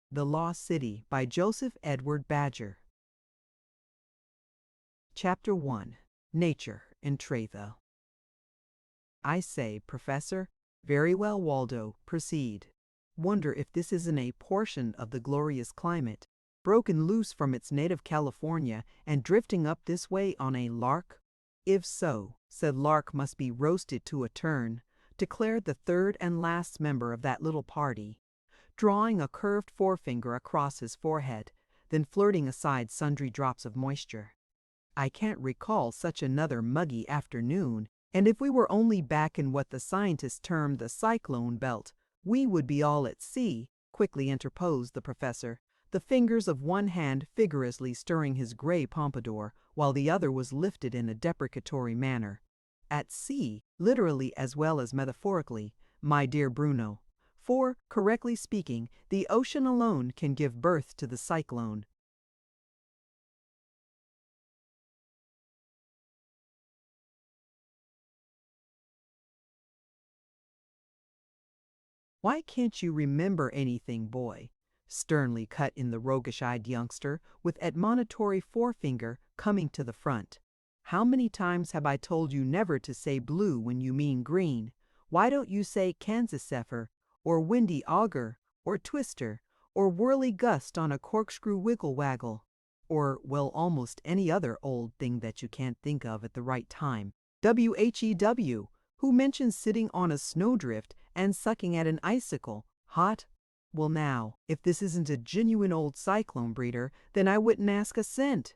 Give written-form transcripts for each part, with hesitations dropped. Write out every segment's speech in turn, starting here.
The Lost City by Joseph Edward Badger. Chapter 1. Nature in Trethel. I say, Professor. Very well, Waldo, proceed. Wonder if this isn't a portion of the glorious climate, broken loose from its native California and drifting up this way on a lark? If so, said Lark must be roasted to a turn, declared the third and last member of that little party, drawing a curved forefinger across his forehead, then flirting aside sundry drops of moisture. I can't recall such another muggy afternoon, and if we were only back in what the scientists term the cyclone belt, we would be all at sea, quickly interposed the professor, the fingers of one hand vigorously stirring his gray pompadour, while the other was lifted in a deprecatory manner. At sea, literally as well as metaphorically, my dear Bruno. For, correctly speaking, the ocean alone can give birth to the cyclone. Why can't you remember anything, boy? Sternly cut in the roguish-eyed youngster, with admonitory forefinger coming to the front. How many times have I told you never to say blue when you mean green? Why don't you say Kansas zephyr, or windy augur, or twister, or whirly gust on a corkscrew wiggle-waggle, or, well, almost any other old thing that you can't think of at the right time? WHEW, who mentions sitting on a snowdrift and sucking at an icicle, hot? Well now, if this isn't a genuine old cyclone breeder, then I wouldn't ask a cent.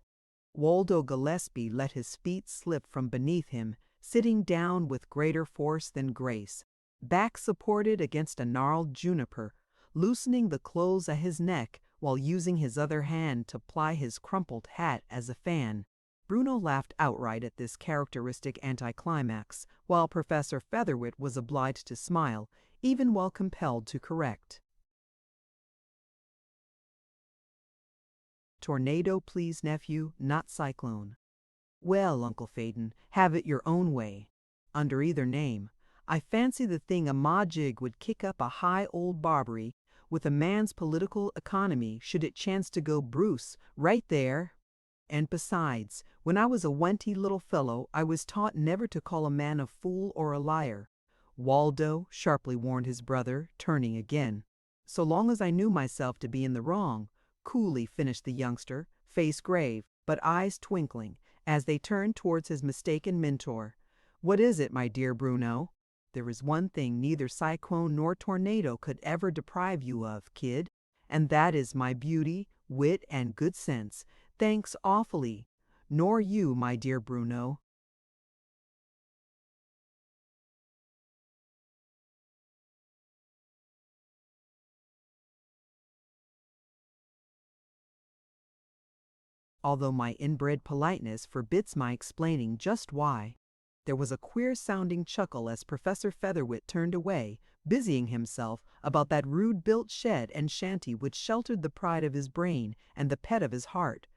Waldo Gillespie let his feet slip from beneath him, sitting down with greater force than grace, back supported against a gnarled juniper, loosening the clothes at his neck while using his other hand to ply his crumpled hat as a fan. Bruno laughed outright at this characteristic anticlimax, while Professor Featherwit was obliged to smile, even while compelled to correct. Tornado, please, nephew, not cyclone. Well, Uncle Phaeton, have it your own way. Under either name, I fancy the thing a majig would kick up a high old Barbary with a man's political economy should it chance to go Bruce right there. And besides, when I was a wenty little fellow, I was taught never to call a man a fool or a liar. Waldo sharply warned his brother, turning again. So long as I knew myself to be in the wrong, coolly finished the youngster, face grave, but eyes twinkling, as they turned towards his mistaken mentor. What is it, my dear Bruno? There is one thing neither cyclone nor tornado could ever deprive you of, kid, and that is my beauty, wit, and good sense. Thanks awfully. Nor you, my dear Bruno. Although my inbred politeness forbids my explaining just why. There was a queer-sounding chuckle as Professor Featherwit turned away, busying himself about that rude-built shed and shanty which sheltered the pride of his brain and the pet of his heart,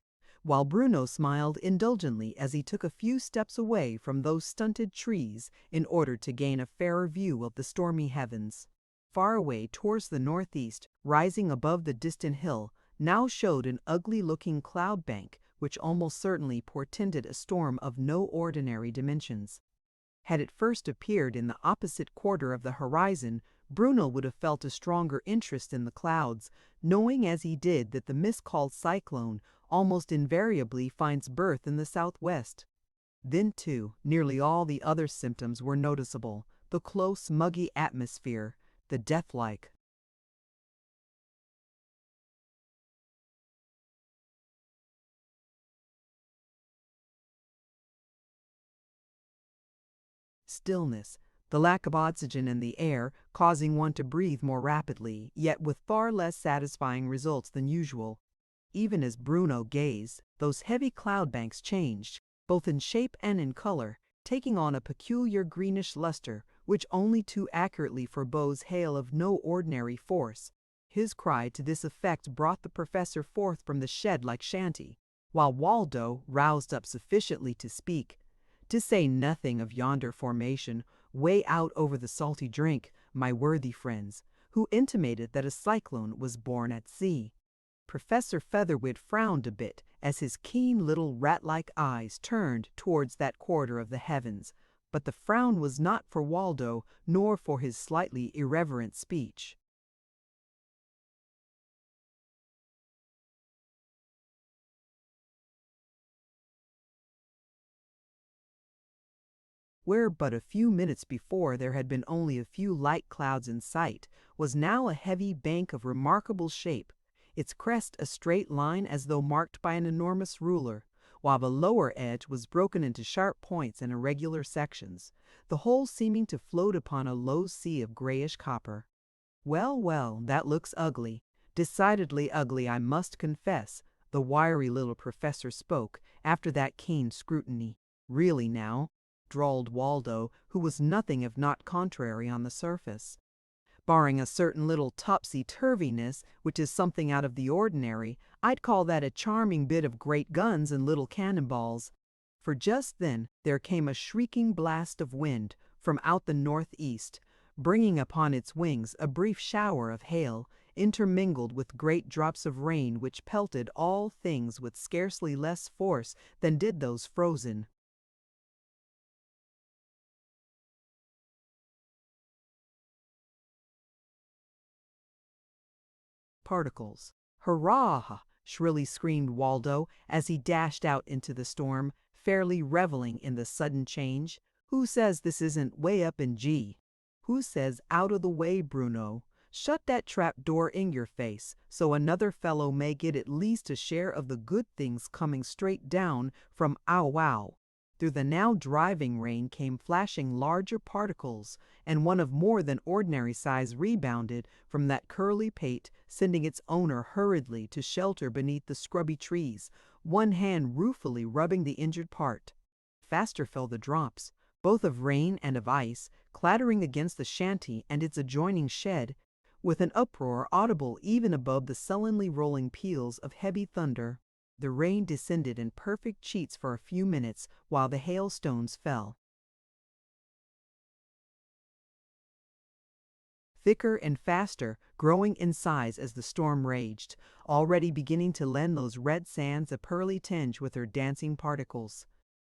while Bruno smiled indulgently as he took a few steps away from those stunted trees in order to gain a fairer view of the stormy heavens. Far away towards the northeast, rising above the distant hill, now showed an ugly-looking cloud bank which almost certainly portended a storm of no ordinary dimensions. Had it first appeared in the opposite quarter of the horizon, Bruno would have felt a stronger interest in the clouds, knowing as he did that the miscalled cyclone almost invariably finds birth in the southwest. Then, too, nearly all the other symptoms were noticeable: the close, muggy atmosphere, the death-like stillness, the lack of oxygen in the air causing one to breathe more rapidly, yet with far less satisfying results than usual. Even as Bruno gazed, those heavy cloud banks changed, both in shape and in color, taking on a peculiar greenish luster which only too accurately forebodes hail of no ordinary force. His cry to this effect brought the professor forth from the shed-like shanty, while Waldo roused up sufficiently to speak. To say nothing of yonder formation, way out over the salty drink, my worthy friends, who intimated that a cyclone was born at sea. Professor Featherwit frowned a bit as his keen little rat-like eyes turned towards that quarter of the heavens, but the frown was not for Waldo nor for his slightly irreverent speech. Where but a few minutes before there had been only a few light clouds in sight, was now a heavy bank of remarkable shape, its crest a straight line as though marked by an enormous ruler, while the lower edge was broken into sharp points and irregular sections, the whole seeming to float upon a low sea of grayish copper. "Well, well, that looks ugly. Decidedly ugly, I must confess," the wiry little professor spoke after that keen scrutiny. "Really now," drawled Waldo, who was nothing if not contrary on the surface. "Barring a certain little topsy-turviness, which is something out of the ordinary, I'd call that a charming bit of great guns and little cannonballs." For just then there came a shrieking blast of wind from out the northeast, bringing upon its wings a brief shower of hail, intermingled with great drops of rain which pelted all things with scarcely less force than did those frozen particles. "Hurrah!" shrilly screamed Waldo as he dashed out into the storm, fairly reveling in the sudden change. "Who says this isn't way up in G? Who says out of the way, Bruno? Shut that trap door in your face, so another fellow may get at least a share of the good things coming straight down from ow wow." Through the now driving rain came flashing larger particles, and one of more than ordinary size rebounded from that curly pate, sending its owner hurriedly to shelter beneath the scrubby trees, one hand ruefully rubbing the injured part. Faster fell the drops, both of rain and of ice, clattering against the shanty and its adjoining shed, with an uproar audible even above the sullenly rolling peals of heavy thunder. The rain descended in perfect sheets for a few minutes while the hailstones fell. Thicker and faster, growing in size as the storm raged, already beginning to lend those red sands a pearly tinge with her dancing particles.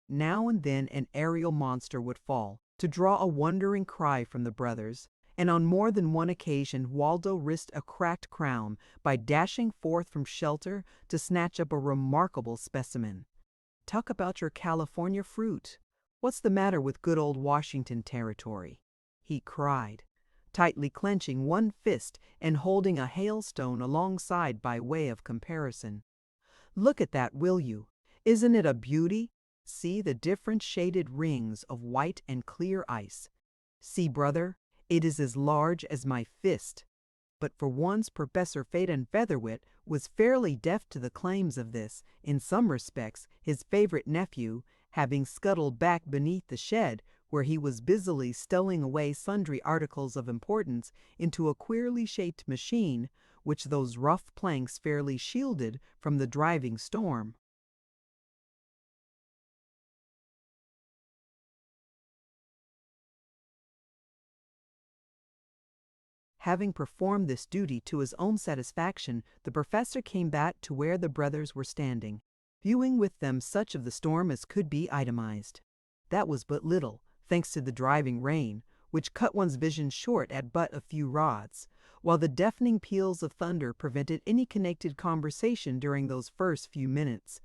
Now and then an aerial monster would fall, to draw a wondering cry from the brothers, and on more than one occasion Waldo risked a cracked crown by dashing forth from shelter to snatch up a remarkable specimen. Talk about your California fruit. What's the matter with good old Washington territory? He cried, tightly clenching one fist and holding a hailstone alongside by way of comparison. "Look at that, will you? Isn't it a beauty? See the different shaded rings of white and clear ice. See, brother, it is as large as my fist." But for once Professor Phaeton Featherwit was fairly deaf to the claims of this, in some respects, his favorite nephew, having scuttled back beneath the shed, where he was busily stowing away sundry articles of importance into a queerly shaped machine, which those rough planks fairly shielded from the driving storm. Having performed this duty to his own satisfaction, the professor came back to where the brothers were standing, viewing with them such of the storm as could be itemized. That was but little, thanks to the driving rain, which cut one's vision short at but a few rods, while the deafening peals of thunder prevented any connected conversation during those first few minutes.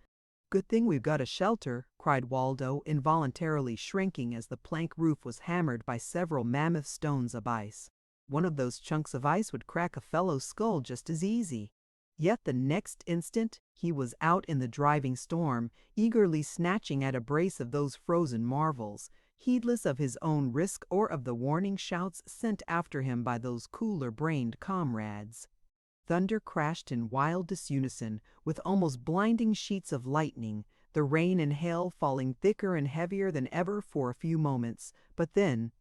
"Good thing we've got a shelter," cried Waldo, involuntarily shrinking as the plank roof was hammered by several mammoth stones of ice. One of those chunks of ice would crack a fellow's skull just as easy. Yet the next instant he was out in the driving storm, eagerly snatching at a brace of those frozen marvels, heedless of his own risk or of the warning shouts sent after him by those cooler-brained comrades. Thunder crashed in wild disunison, with almost blinding sheets of lightning, the rain and hail falling thicker and heavier than ever for a few moments, but then,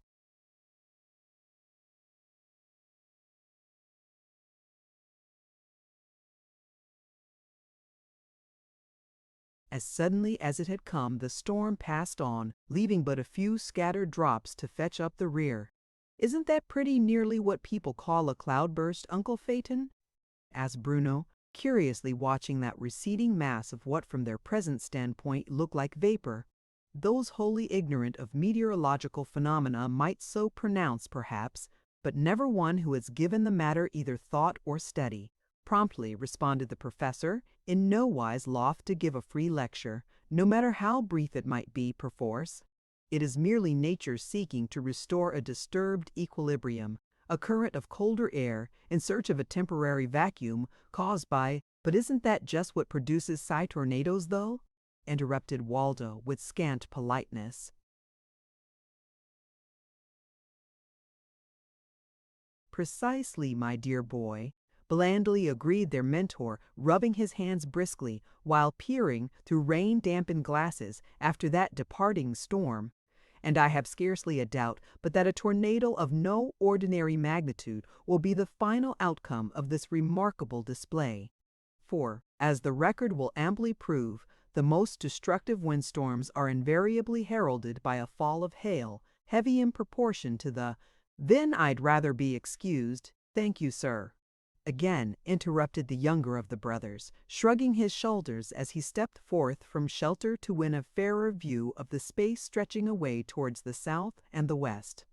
as suddenly as it had come, the storm passed on, leaving but a few scattered drops to fetch up the rear. Isn't that pretty nearly what people call a cloudburst, Uncle Phaeton? Asked Bruno, curiously watching that receding mass of what from their present standpoint looked like vapor. Those wholly ignorant of meteorological phenomena might so pronounce, perhaps, but never one who has given the matter either thought or study. Promptly responded the professor, in no wise loth to give a free lecture, no matter how brief it might be, perforce. It is merely nature seeking to restore a disturbed equilibrium, a current of colder air in search of a temporary vacuum caused by— But isn't that just what produces tornadoes, though? Interrupted Waldo with scant politeness. Precisely, my dear boy, blandly agreed their mentor, rubbing his hands briskly while peering through rain-dampened glasses after that departing storm. And I have scarcely a doubt but that a tornado of no ordinary magnitude will be the final outcome of this remarkable display. For, as the record will amply prove, the most destructive windstorms are invariably heralded by a fall of hail, heavy in proportion to the— Then I'd rather be excused, thank you, sir. Again interrupted the younger of the brothers, shrugging his shoulders as he stepped forth from shelter to win a fairer view of the space stretching away towards the south and the west.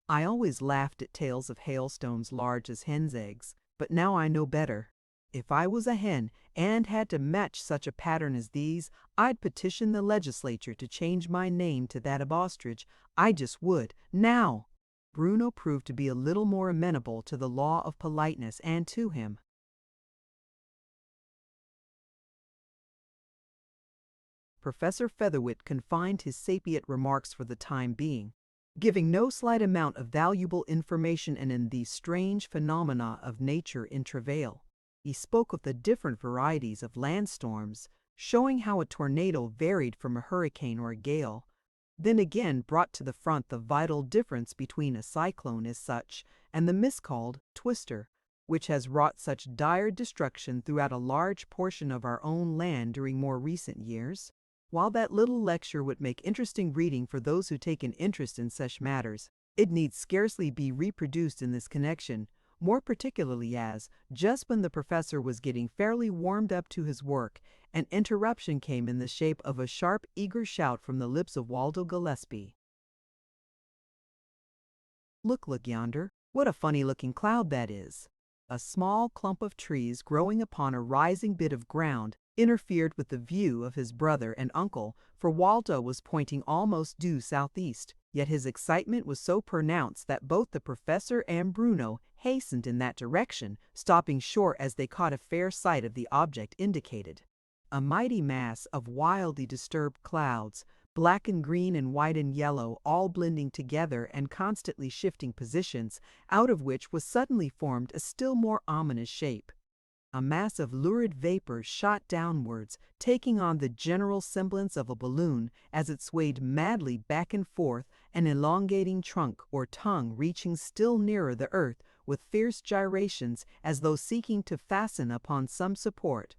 I always laughed at tales of hailstones large as hens' eggs, but now I know better. If I was a hen and had to match such a pattern as these, I'd petition the legislature to change my name to that of ostrich. I just would, now. Bruno proved to be a little more amenable to the law of politeness, and to him. Professor Featherwit confined his sapient remarks for the time being, giving no slight amount of valuable information and in these strange phenomena of nature in travail. He spoke of the different varieties of landstorms, showing how a tornado varied from a hurricane or a gale, then again brought to the front the vital difference between a cyclone as such and the miscalled twister, which has wrought such dire destruction throughout a large portion of our own land during more recent years. While that little lecture would make interesting reading for those who take an interest in such matters, it need scarcely be reproduced in this connection, more particularly as, just when the professor was getting fairly warmed up to his work, an interruption came in the shape of a sharp, eager shout from the lips of Waldo Gillespie. Look yonder, what a funny-looking cloud that is! A small clump of trees growing upon a rising bit of ground interfered with the view of his brother and uncle, for Waldo was pointing almost due southeast, yet his excitement was so pronounced that both the professor and Bruno hastened in that direction, stopping short as they caught a fair sight of the object indicated. A mighty mass of wildly disturbed clouds, black and green and white and yellow, all blending together and constantly shifting positions, out of which was suddenly formed a still more ominous shape. A mass of lurid vapor shot downwards, taking on the general semblance of a balloon as it swayed madly back and forth, an elongating trunk or tongue reaching still nearer the earth with fierce gyrations as though seeking to fasten upon some support.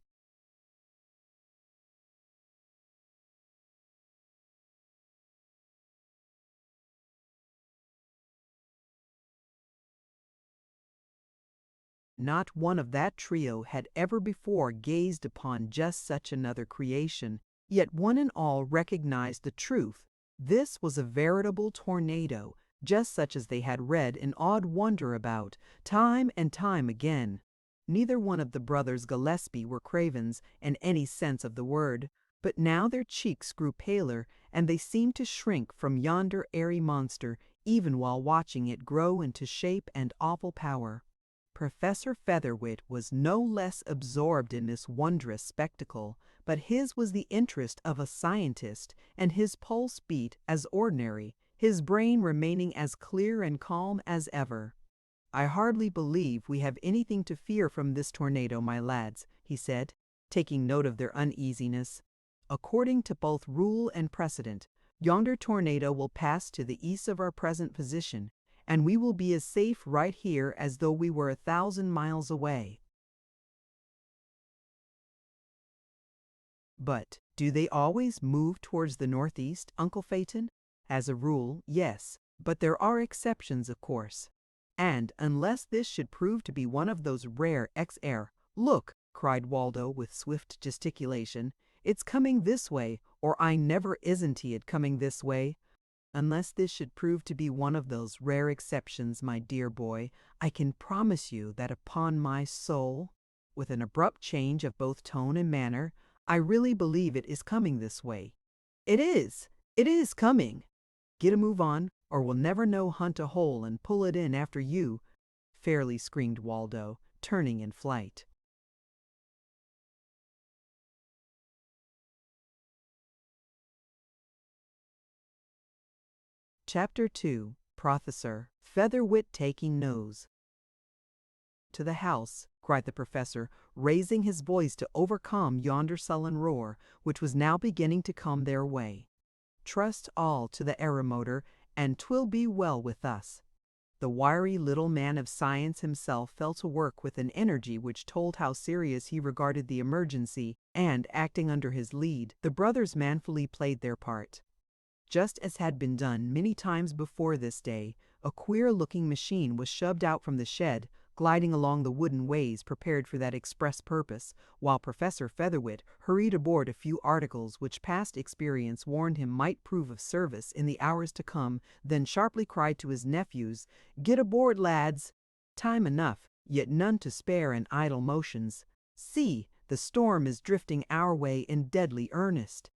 Not one of that trio had ever before gazed upon just such another creation, yet one and all recognized the truth. This was a veritable tornado, just such as they had read in awed wonder about, time and time again. Neither one of the brothers Gillespie were cravens in any sense of the word, but now their cheeks grew paler, and they seemed to shrink from yonder airy monster, even while watching it grow into shape and awful power. Professor Featherwit was no less absorbed in this wondrous spectacle, but his was the interest of a scientist, and his pulse beat as ordinary, his brain remaining as clear and calm as ever. "I hardly believe we have anything to fear from this tornado, my lads," he said, taking note of their uneasiness. "According to both rule and precedent, yonder tornado will pass to the east of our present position, and we will be as safe right here as though we were 1,000 miles away." But do they always move towards the northeast, Uncle Phaeton? As a rule, yes. But there are exceptions, of course. And unless this should prove to be one of those rare XR, look, cried Waldo with swift gesticulation, it's coming this way, or I never isn't it coming this way. Unless this should prove to be one of those rare exceptions, my dear boy, I can promise you that upon my soul, with an abrupt change of both tone and manner, I really believe it is coming this way. It is coming. Get a move on, or we'll never know hunt a hole and pull it in after you, fairly screamed Waldo, turning in flight. Chapter 2. Professor Featherwit Taking Nose. To the house, cried the professor, raising his voice to overcome yonder sullen roar, which was now beginning to come their way. Trust all to the aeromotor, and 'twill be well with us. The wiry little man of science himself fell to work with an energy which told how serious he regarded the emergency, and, acting under his lead, the brothers manfully played their part. Just as had been done many times before this day, a queer-looking machine was shoved out from the shed, gliding along the wooden ways prepared for that express purpose, while Professor Featherwit hurried aboard a few articles which past experience warned him might prove of service in the hours to come, then sharply cried to his nephews, "Get aboard, lads!" Time enough, yet none to spare in idle motions. See, the storm is drifting our way in deadly earnest.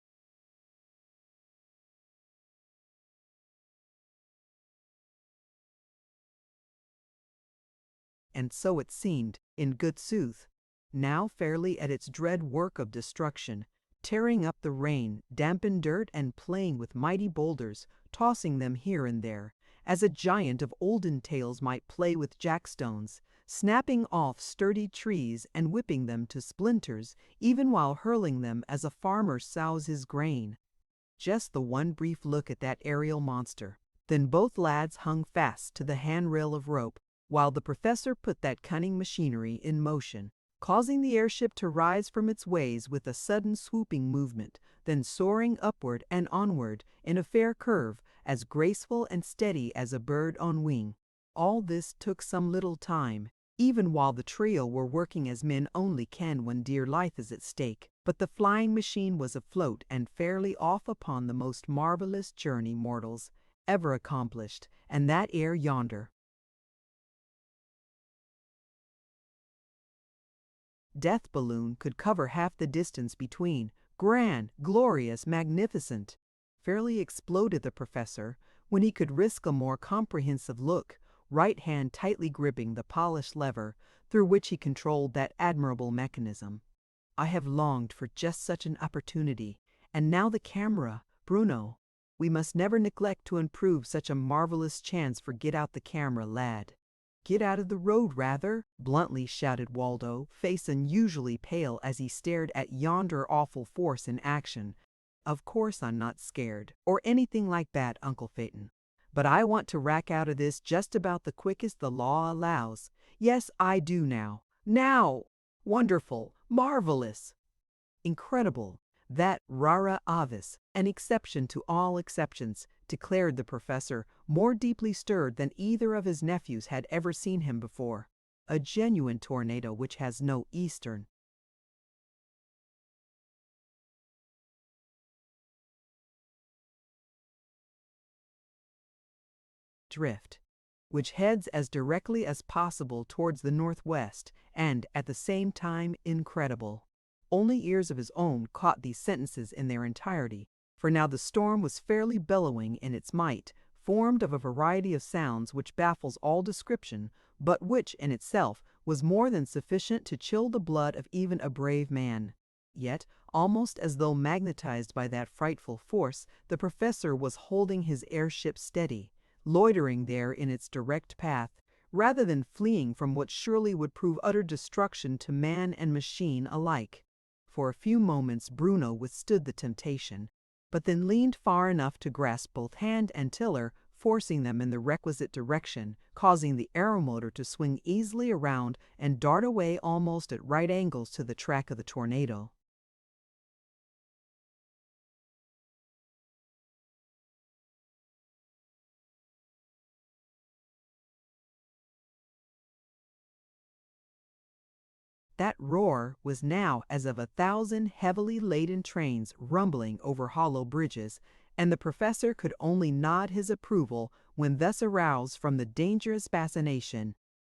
And so it seemed, in good sooth, now fairly at its dread work of destruction, tearing up the rain, dampened dirt, and playing with mighty boulders, tossing them here and there, as a giant of olden tales might play with jackstones, snapping off sturdy trees and whipping them to splinters, even while hurling them as a farmer sows his grain. Just the one brief look at that aerial monster. Then both lads hung fast to the handrail of rope, while the professor put that cunning machinery in motion, causing the airship to rise from its ways with a sudden swooping movement, then soaring upward and onward in a fair curve, as graceful and steady as a bird on wing. All this took some little time, even while the trio were working as men only can when dear life is at stake. But the flying machine was afloat and fairly off upon the most marvelous journey mortals ever accomplished, and that ere yonder. Death balloon could cover half the distance between. Grand, glorious, magnificent, fairly exploded the professor when he could risk a more comprehensive look, right hand tightly gripping the polished lever through which he controlled that admirable mechanism. I have longed for just such an opportunity, and now the camera, Bruno. We must never neglect to improve such a marvelous chance for get out the camera, lad. Get out of the road, rather, bluntly shouted Waldo, face unusually pale as he stared at yonder awful force in action. Of course I'm not scared, or anything like that, Uncle Phaeton. But I want to rack out of this just about the quickest the law allows. Yes, I do now. Now! Wonderful! Marvelous! Incredible! That rara avis, an exception to all exceptions, declared the professor, more deeply stirred than either of his nephews had ever seen him before. A genuine tornado which has no eastern. Drift, which heads as directly as possible towards the northwest, and, at the same time, incredible. Only ears of his own caught these sentences in their entirety, for now the storm was fairly bellowing in its might, formed of a variety of sounds which baffles all description, but which, in itself, was more than sufficient to chill the blood of even a brave man. Yet, almost as though magnetized by that frightful force, the professor was holding his airship steady, loitering there in its direct path, rather than fleeing from what surely would prove utter destruction to man and machine alike. For a few moments Bruno withstood the temptation, but then leaned far enough to grasp both hand and tiller, forcing them in the requisite direction, causing the aeromotor to swing easily around and dart away almost at right angles to the track of the tornado. That roar was now as of 1,000 heavily laden trains rumbling over hollow bridges, and the professor could only nod his approval when thus aroused from the dangerous fascination.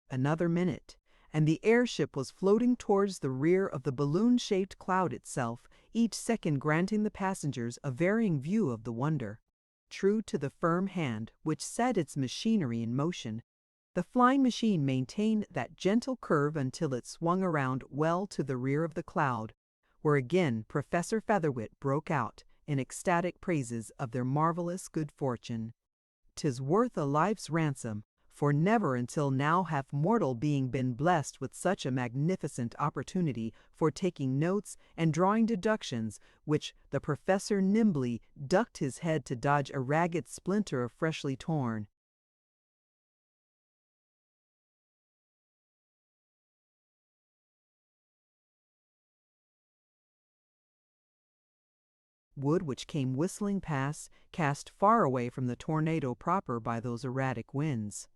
Another minute, and the airship was floating towards the rear of the balloon-shaped cloud itself, each second granting the passengers a varying view of the wonder. True to the firm hand which set its machinery in motion, the flying machine maintained that gentle curve until it swung around well to the rear of the cloud, where again Professor Featherwit broke out in ecstatic praises of their marvelous good fortune. "'Tis worth a life's ransom, for never until now hath mortal being been blessed with such a magnificent opportunity for taking notes and drawing deductions, which the professor nimbly ducked his head to dodge a ragged splinter of freshly torn wood which came whistling past, cast far away from the tornado proper by those erratic winds.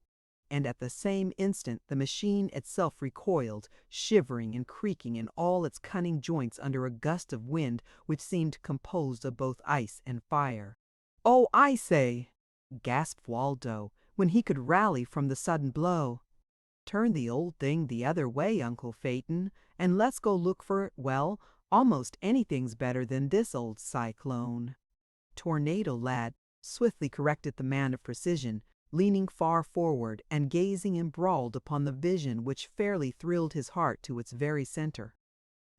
And at the same instant the machine itself recoiled, shivering and creaking in all its cunning joints under a gust of wind which seemed composed of both ice and fire. "Oh, I say!" gasped Waldo, when he could rally from the sudden blow. "Turn the old thing the other way, Uncle Phaeton, and let's go look for it. Well, almost anything's better than this old cyclone." Tornado Lad swiftly corrected the man of precision, leaning far forward and gazing embroiled upon the vision which fairly thrilled his heart to its very center.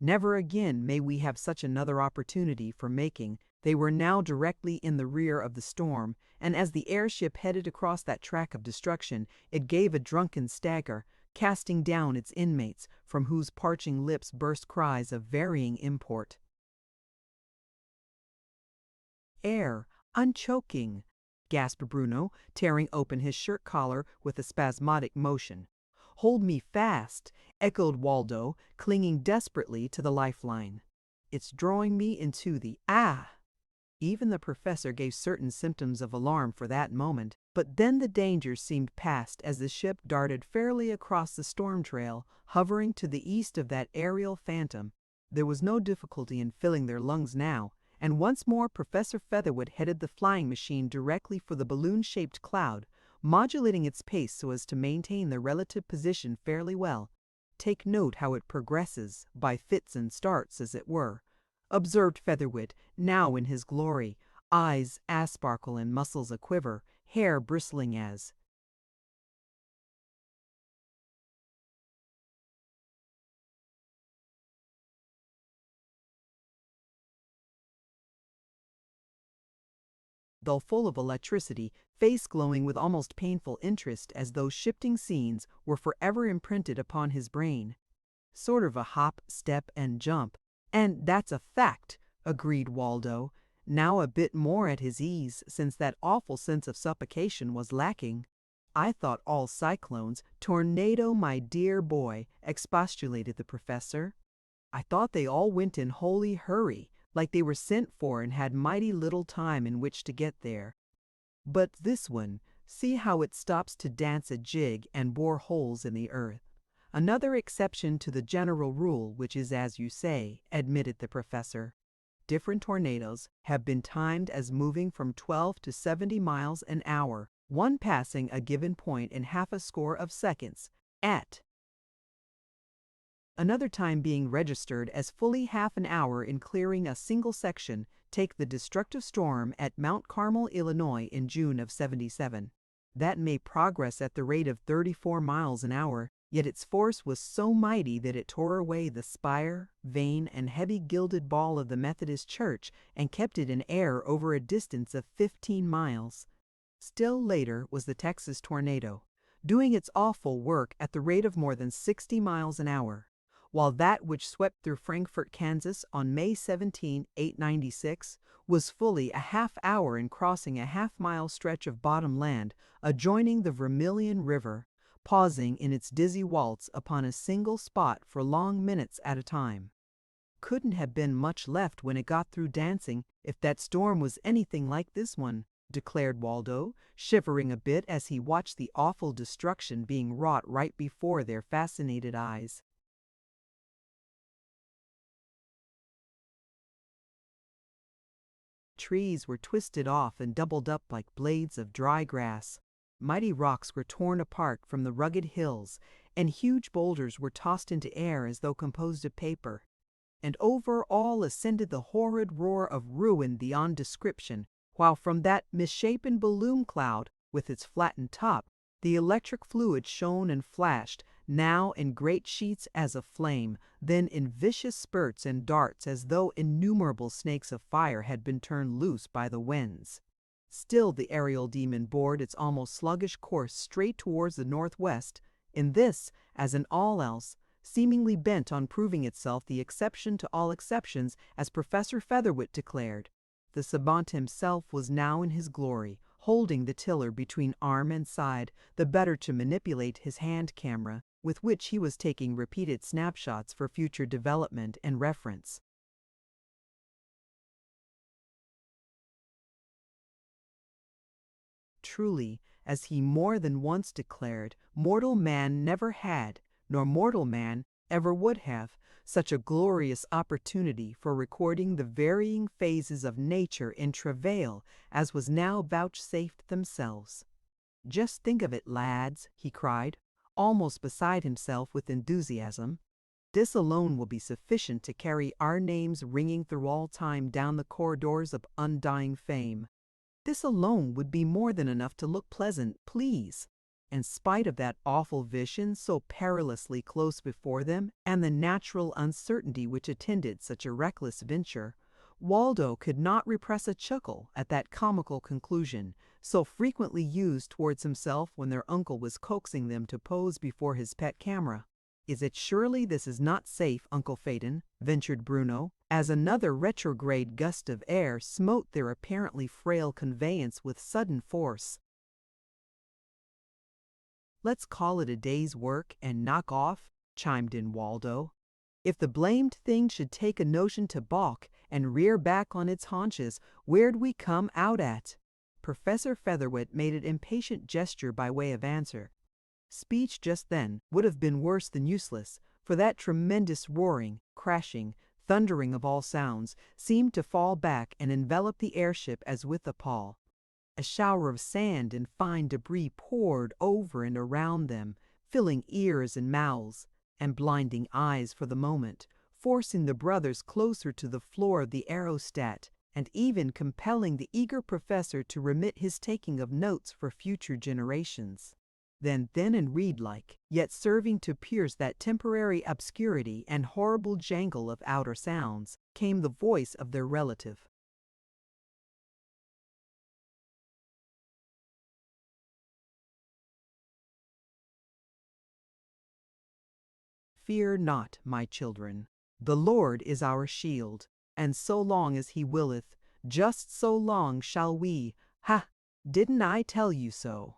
Never again may we have such another opportunity for making. They were now directly in the rear of the storm, and as the airship headed across that track of destruction, it gave a drunken stagger, casting down its inmates, from whose parching lips burst cries of varying import. "Air, unchoking!" gasped Bruno, tearing open his shirt collar with a spasmodic motion. "Hold me fast!" echoed Waldo, clinging desperately to the lifeline. "It's drawing me into the Even the professor gave certain symptoms of alarm for that moment, but then the danger seemed past as the ship darted fairly across the storm trail, hovering to the east of that aerial phantom. There was no difficulty in filling their lungs now, and once more Professor Featherwit headed the flying machine directly for the balloon-shaped cloud, modulating its pace so as to maintain their relative position fairly well. "Take note how it progresses, by fits and starts, as it were," observed Featherwit, now in his glory, eyes asparkle and muscles a-quiver, hair bristling as though full of electricity, face glowing with almost painful interest as though shifting scenes were forever imprinted upon his brain. "Sort of a hop, step, and jump, and that's a fact," agreed Waldo, now a bit more at his ease since that awful sense of suffocation was lacking. "I thought all cyclones, tornado, my dear boy," expostulated the professor. "I thought they all went in holy hurry, like they were sent for and had mighty little time in which to get there. But this one, see how it stops to dance a jig and bore holes in the earth. Another exception to the general rule, which is as you say," admitted the professor. "Different tornadoes have been timed as moving from 12 to 70 miles an hour, one passing a given point in half a score of seconds, at another time being registered as fully half an hour in clearing a single section. Take the destructive storm at Mount Carmel, Illinois, in June of '77. That may progress at the rate of 34 miles an hour, yet its force was so mighty that it tore away the spire, vane, and heavy gilded ball of the Methodist Church and kept it in air over a distance of 15 miles. Still later was the Texas tornado, doing its awful work at the rate of more than 60 miles an hour, while that which swept through Frankfort, Kansas on May 17, 896, was fully a half hour in crossing a half-mile stretch of bottom land adjoining the Vermilion River, pausing in its dizzy waltz upon a single spot for long minutes at a time. "Couldn't have been much left when it got through dancing, if that storm was anything like this one," declared Waldo, shivering a bit as he watched the awful destruction being wrought right before their fascinated eyes. trees were twisted off and doubled up like blades of dry grass. Mighty rocks were torn apart from the rugged hills, and huge boulders were tossed into air as though composed of paper. And over all ascended the horrid roar of ruin beyond description, while from that misshapen balloon cloud, with its flattened top, the electric fluid shone and flashed, now in great sheets as of flame, then in vicious spurts and darts as though innumerable snakes of fire had been turned loose by the winds. Still the aerial demon bored its almost sluggish course straight towards the northwest, in this, as in all else, seemingly bent on proving itself the exception to all exceptions, as Professor Featherwit declared. The savant himself was now in his glory, holding the tiller between arm and side, the better to manipulate his hand camera, with which he was taking repeated snapshots for future development and reference. Truly, as he more than once declared, mortal man never had, nor mortal man ever would have, such a glorious opportunity for recording the varying phases of nature in travail as was now vouchsafed themselves. "Just think of it, lads," he cried, almost beside himself with enthusiasm. "This alone will be sufficient to carry our names ringing through all time down the corridors of undying fame. This alone would be more than enough to look pleasant, please." In spite of that awful vision so perilously close before them, and the natural uncertainty which attended such a reckless venture, Waldo could not repress a chuckle at that comical conclusion, so frequently used towards himself when their uncle was coaxing them to pose before his pet camera. "Is it surely this is not safe, Uncle Phaeton?" ventured Bruno, as another retrograde gust of air smote their apparently frail conveyance with sudden force. "Let's call it a day's work and knock off," chimed in Waldo. "If the blamed thing should take a notion to balk and rear back on its haunches, where'd we come out at?" Professor Featherwit made an impatient gesture by way of answer. Speech just then would have been worse than useless, for that tremendous roaring, crashing, thundering of all sounds seemed to fall back and envelop the airship as with a pall. A shower of sand and fine debris poured over and around them, filling ears and mouths, and blinding eyes for the moment, forcing the brothers closer to the floor of the aerostat, and even compelling the eager professor to remit his taking of notes for future generations. Then thin and reed-like, yet serving to pierce that temporary obscurity and horrible jangle of outer sounds, came the voice of their relative. "Fear not, my children. The Lord is our shield, and so long as he willeth, just so long shall we. Ha! Didn't I tell you so?"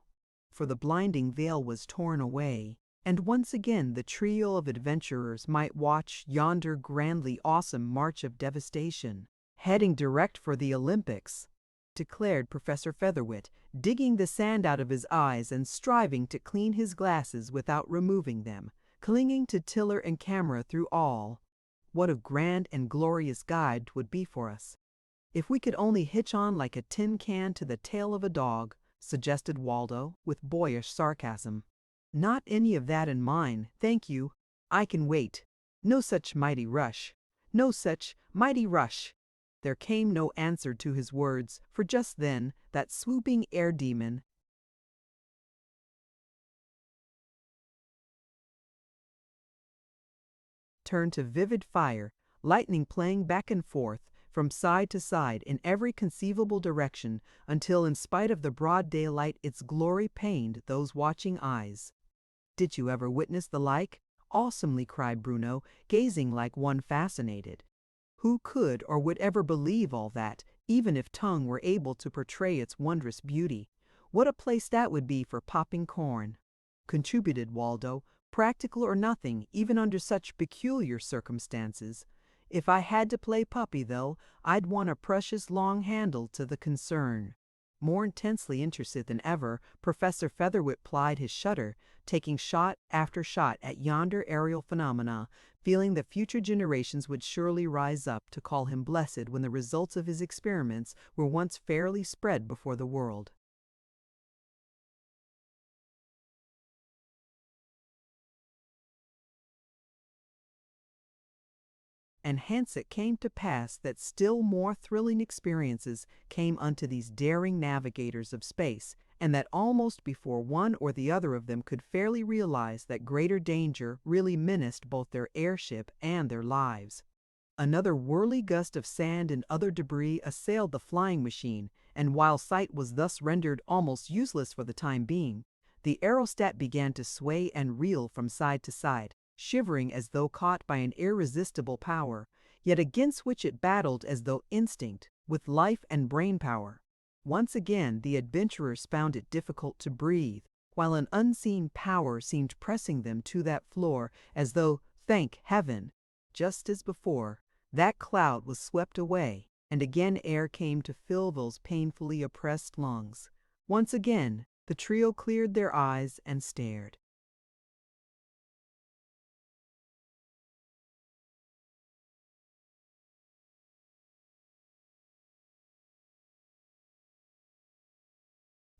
For the blinding veil was torn away, and once again the trio of adventurers might watch yonder grandly awesome march of devastation, heading direct for the Olympics, declared Professor Featherwit, digging the sand out of his eyes and striving to clean his glasses without removing them, clinging to tiller and camera through all. What a grand and glorious guide 'twould be for us. "If we could only hitch on like a tin can to the tail of a dog," suggested Waldo, with boyish sarcasm. "Not any of that in mine, thank you. I can wait. No such mighty rush. No such mighty rush." There came no answer to his words, for just then that swooping air demon turned to vivid fire, lightning playing back and forth, from side to side in every conceivable direction, until in spite of the broad daylight its glory pained those watching eyes. "Did you ever witness the like?" awesomely cried Bruno, gazing like one fascinated. "Who could or would ever believe all that, even if tongue were able to portray its wondrous beauty? What a place that would be for popping corn!" contributed Waldo, practical or nothing, even under such peculiar circumstances. "If I had to play puppy, though, I'd want a precious long handle to the concern." More intensely interested than ever, Professor Featherwit plied his shutter, taking shot after shot at yonder aerial phenomena, feeling that future generations would surely rise up to call him blessed when the results of his experiments were once fairly spread before the world. And hence it came to pass that still more thrilling experiences came unto these daring navigators of space, and that almost before one or the other of them could fairly realize that greater danger really menaced both their airship and their lives. Another whirly gust of sand and other debris assailed the flying machine, and while sight was thus rendered almost useless for the time being, the aerostat began to sway and reel from side to side, shivering as though caught by an irresistible power, yet against which it battled as though instinct, with life and brain power. Once again the adventurers found it difficult to breathe, while an unseen power seemed pressing them to that floor as though, thank heaven, just as before, that cloud was swept away, and again air came to fill those painfully oppressed lungs. Once again the trio cleared their eyes and stared.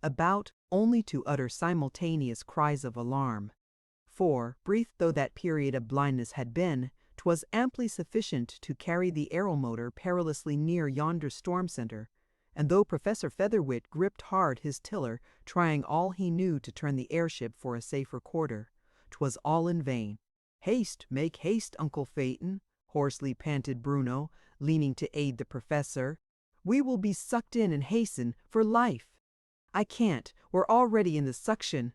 About only to utter simultaneous cries of alarm. For, brief though that period of blindness had been, 'twas amply sufficient to carry the aeromotor perilously near yonder storm center, and though Professor Featherwit gripped hard his tiller, trying all he knew to turn the airship for a safer quarter, 'twas all in vain. "Haste, make haste, Uncle Phaeton," hoarsely panted Bruno, leaning to aid the professor. "We will be sucked in and hasten, for life." "I can't. We're already in the suction."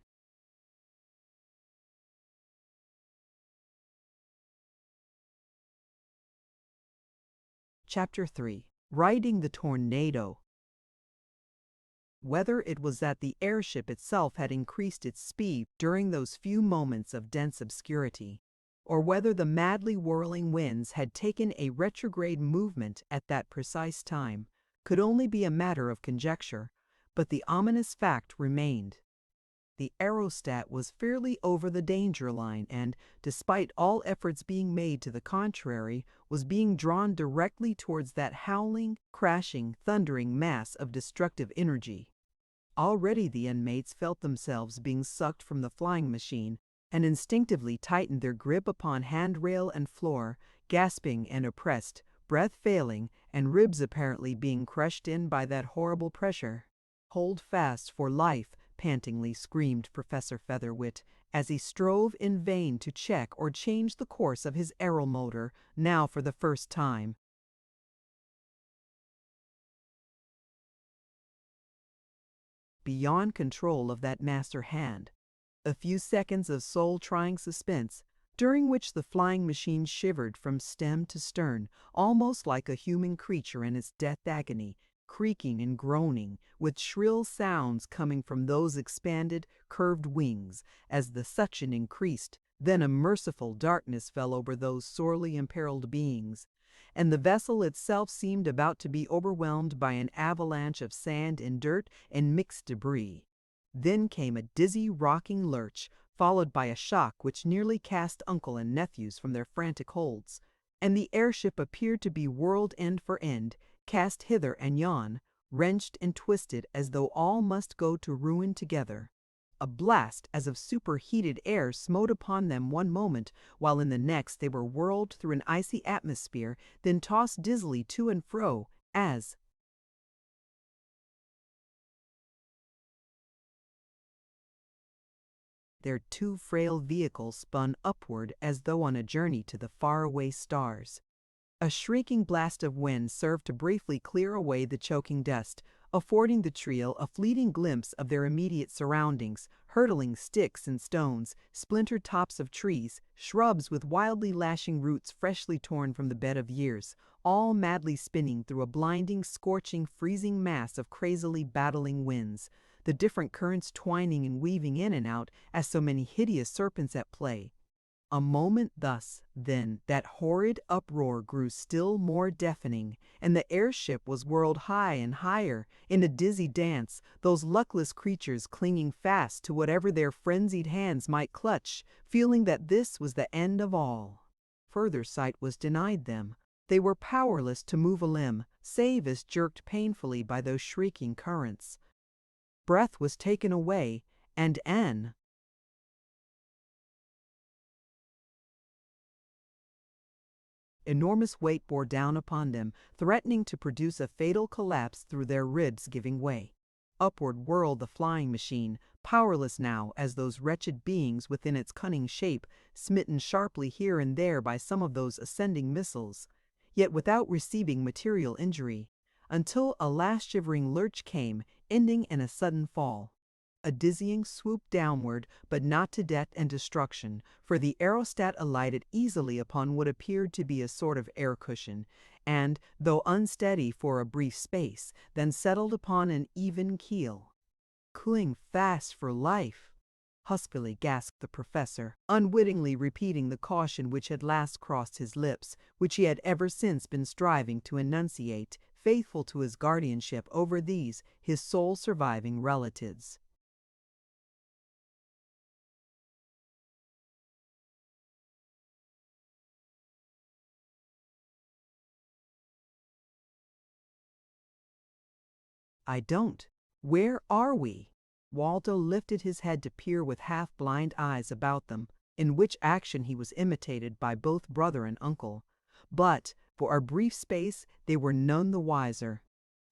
Chapter 3. Riding the Tornado. Whether it was that the airship itself had increased its speed during those few moments of dense obscurity, or whether the madly whirling winds had taken a retrograde movement at that precise time, could only be a matter of conjecture, but the ominous fact remained. The aerostat was fairly over the danger line and, despite all efforts being made to the contrary, was being drawn directly towards that howling, crashing, thundering mass of destructive energy. Already the inmates felt themselves being sucked from the flying machine and instinctively tightened their grip upon handrail and floor, gasping and oppressed, breath failing, and ribs apparently being crushed in by that horrible pressure. "Hold fast for life," pantingly screamed Professor Featherwit, as he strove in vain to check or change the course of his aeromotor, now for the first time. Beyond control of that master hand. A few seconds of soul-trying suspense, during which the flying machine shivered from stem to stern, almost like a human creature in its death agony, creaking and groaning, with shrill sounds coming from those expanded, curved wings, as the suction increased. Then a merciful darkness fell over those sorely imperiled beings, and the vessel itself seemed about to be overwhelmed by an avalanche of sand and dirt and mixed debris. Then came a dizzy, rocking lurch, followed by a shock which nearly cast uncle and nephews from their frantic holds, and the airship appeared to be whirled end for end, cast hither and yon, wrenched and twisted as though all must go to ruin together. A blast as of superheated air smote upon them one moment, while in the next they were whirled through an icy atmosphere, then tossed dizzily to and fro, as their two frail vehicles spun upward as though on a journey to the faraway stars. A shrieking blast of wind served to briefly clear away the choking dust, affording the trio a fleeting glimpse of their immediate surroundings, hurtling sticks and stones, splintered tops of trees, shrubs with wildly lashing roots freshly torn from the bed of years, all madly spinning through a blinding, scorching, freezing mass of crazily battling winds, the different currents twining and weaving in and out as so many hideous serpents at play. A moment thus, then, that horrid uproar grew still more deafening, and the airship was whirled high and higher, in a dizzy dance, those luckless creatures clinging fast to whatever their frenzied hands might clutch, feeling that this was the end of all. further sight was denied them. They were powerless to move a limb, save as jerked painfully by those shrieking currents. Breath was taken away, and an enormous weight bore down upon them, threatening to produce a fatal collapse through their ribs giving way. Upward whirled the flying machine, powerless now as those wretched beings within its cunning shape, smitten sharply here and there by some of those ascending missiles, yet without receiving material injury, until a last shivering lurch came, ending in a sudden fall. A dizzying swoop downward, but not to death and destruction, for the aerostat alighted easily upon what appeared to be a sort of air cushion, and, though unsteady for a brief space, then settled upon an even keel. "Cling fast for life," huskily gasped the professor, unwittingly repeating the caution which had last crossed his lips, which he had ever since been striving to enunciate, faithful to his guardianship over these, his sole surviving relatives. "I don't. Where are we?" Waldo lifted his head to peer with half-blind eyes about them, in which action he was imitated by both brother and uncle. But, for a brief space, they were none the wiser.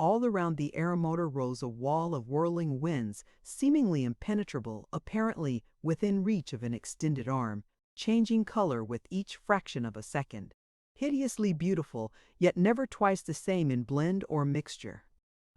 All around the aeromotor rose a wall of whirling winds, seemingly impenetrable, apparently within reach of an extended arm, changing color with each fraction of a second. Hideously beautiful, yet never twice the same in blend or mixture.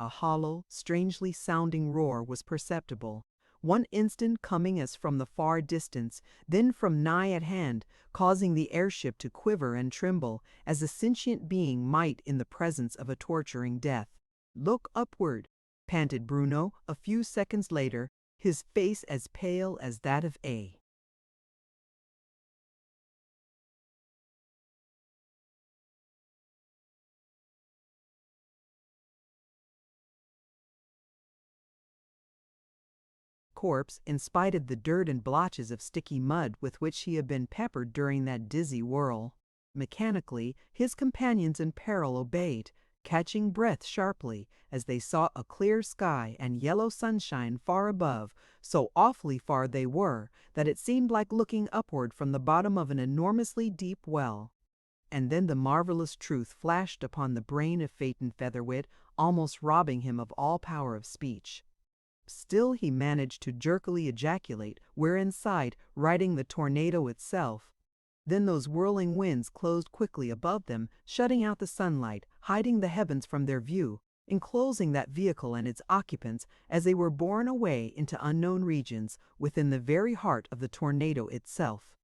A hollow, strangely sounding roar was perceptible, one instant coming as from the far distance, then from nigh at hand, causing the airship to quiver and tremble, as a sentient being might in the presence of a torturing death. "Look upward," panted Bruno a few seconds later, his face as pale as that of A. Corpse, in spite of the dirt and blotches of sticky mud with which he had been peppered during that dizzy whirl. Mechanically, his companions in peril obeyed, catching breath sharply as they saw a clear sky and yellow sunshine far above, so awfully far they were that it seemed like looking upward from the bottom of an enormously deep well. And then the marvelous truth flashed upon the brain of Phaeton Featherwit, almost robbing him of all power of speech. Still he managed to jerkily ejaculate, where in sight, riding the tornado itself. Then those whirling winds closed quickly above them, shutting out the sunlight, hiding the heavens from their view, enclosing that vehicle and its occupants as they were borne away into unknown regions within the very heart of the tornado itself.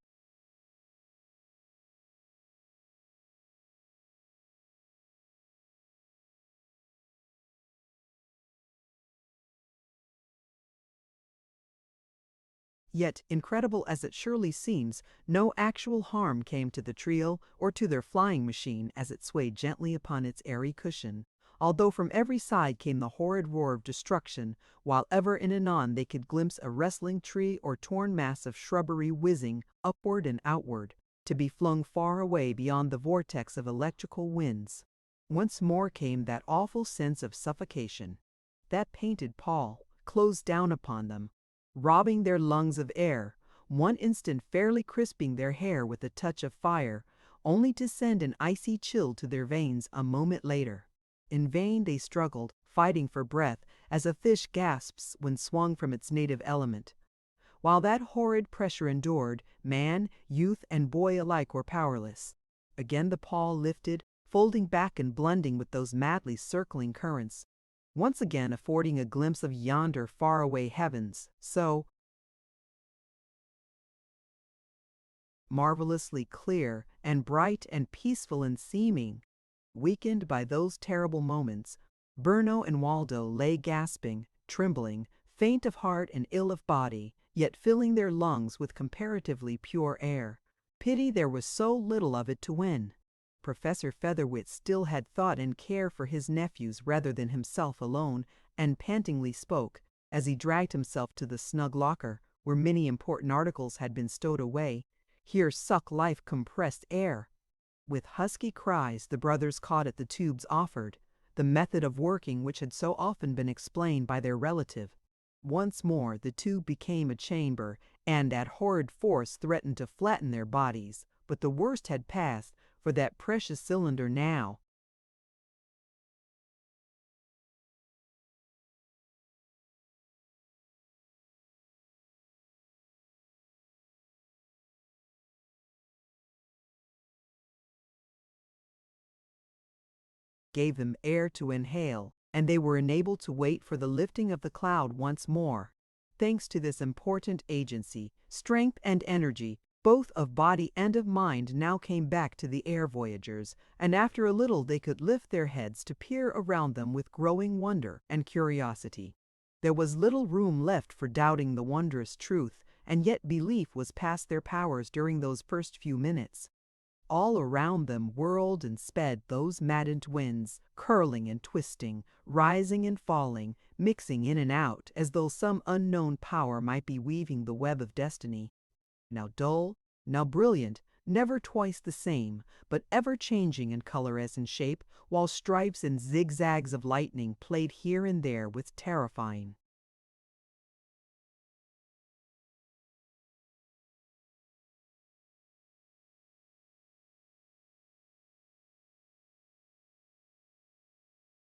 Yet, incredible as it surely seems, no actual harm came to the trio or to their flying machine as it swayed gently upon its airy cushion, although from every side came the horrid roar of destruction, while ever and anon they could glimpse a wrestling tree or torn mass of shrubbery whizzing upward and outward, to be flung far away beyond the vortex of electrical winds. Once more came that awful sense of suffocation. That painted pall closed down upon them, robbing their lungs of air, one instant fairly crisping their hair with a touch of fire, only to send an icy chill to their veins a moment later. In vain they struggled, fighting for breath, as a fish gasps when swung from its native element. While that horrid pressure endured, man, youth, and boy alike were powerless. Again the pall lifted, folding back and blending with those madly circling currents, once again affording a glimpse of yonder faraway heavens, so marvelously clear and bright and peaceful in seeming. Weakened by those terrible moments, Bruno and Waldo lay gasping, trembling, faint of heart and ill of body, yet filling their lungs with comparatively pure air. Pity there was so little of it to win. Professor Featherwit still had thought and care for his nephews rather than himself alone, and pantingly spoke, as he dragged himself to the snug locker, where many important articles had been stowed away. "Here suck life compressed air. With husky cries, the brothers caught at the tubes offered, the method of working which had so often been explained by their relative. Once more the tube became a chamber, and that horrid force threatened to flatten their bodies. But the worst had passed, for that precious cylinder now gave them air to inhale, and they were enabled to wait for the lifting of the cloud once more. Thanks to this important agency, strength and energy, both of body and of mind, now came back to the air voyagers, and after a little they could lift their heads to peer around them with growing wonder and curiosity. There was little room left for doubting the wondrous truth, and yet belief was past their powers during those first few minutes. All around them whirled and sped those maddened winds, curling and twisting, rising and falling, mixing in and out, as though some unknown power might be weaving the web of destiny. Now dull, now brilliant, never twice the same, but ever changing in color as in shape, while stripes and zigzags of lightning played here and there with terrifying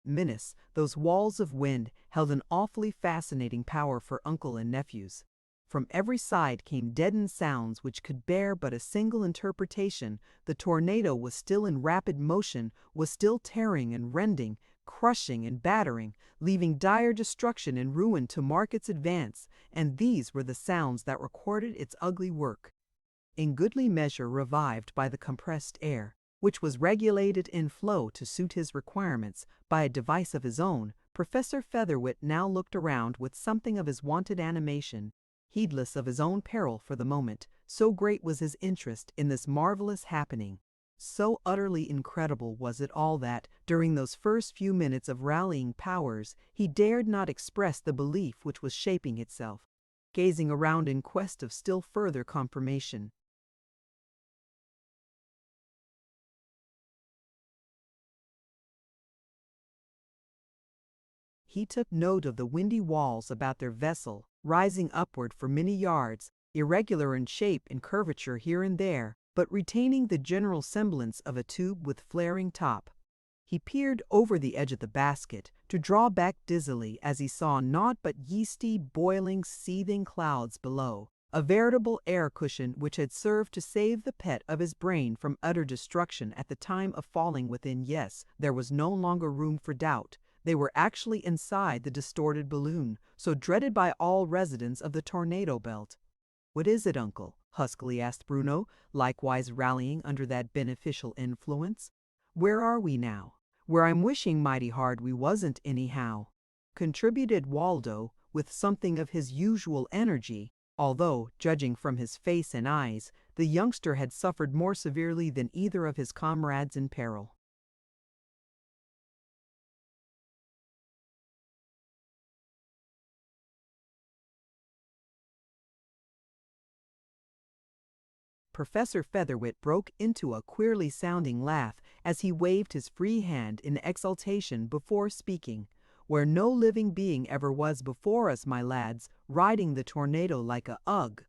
menace. Those walls of wind held an awfully fascinating power for uncle and nephews. From every side came deadened sounds which could bear but a single interpretation. The tornado was still in rapid motion, was still tearing and rending, crushing and battering, leaving dire destruction and ruin to mark its advance, and these were the sounds that recorded its ugly work. In goodly measure revived by the compressed air, which was regulated in flow to suit his requirements by a device of his own, Professor Featherwit now looked around with something of his wonted animation, heedless of his own peril for the moment, so great was his interest in this marvelous happening. So utterly incredible was it all that, during those first few minutes of rallying powers, he dared not express the belief which was shaping itself, gazing around in quest of still further confirmation. He took note of the windy walls about their vessel, rising upward for many yards, irregular in shape and curvature here and there, but retaining the general semblance of a tube with flaring top. He peered over the edge of the basket, to draw back dizzily as he saw naught but yeasty, boiling, seething clouds below, a veritable air cushion which had served to save the pet of his brain from utter destruction at the time of falling within. Yes, there was no longer room for doubt. They were actually inside the distorted balloon, so dreaded by all residents of the tornado belt. "What is it, uncle?" huskily asked Bruno, likewise rallying under that beneficial influence. "Where are we now?" "Where I'm wishing mighty hard we wasn't, anyhow," contributed Waldo, with something of his usual energy, although, judging from his face and eyes, the youngster had suffered more severely than either of his comrades in peril. Professor Featherwit broke into a queerly sounding laugh as he waved his free hand in exultation before speaking. "Where no living being ever was before us, my lads, riding the tornado like a ugh."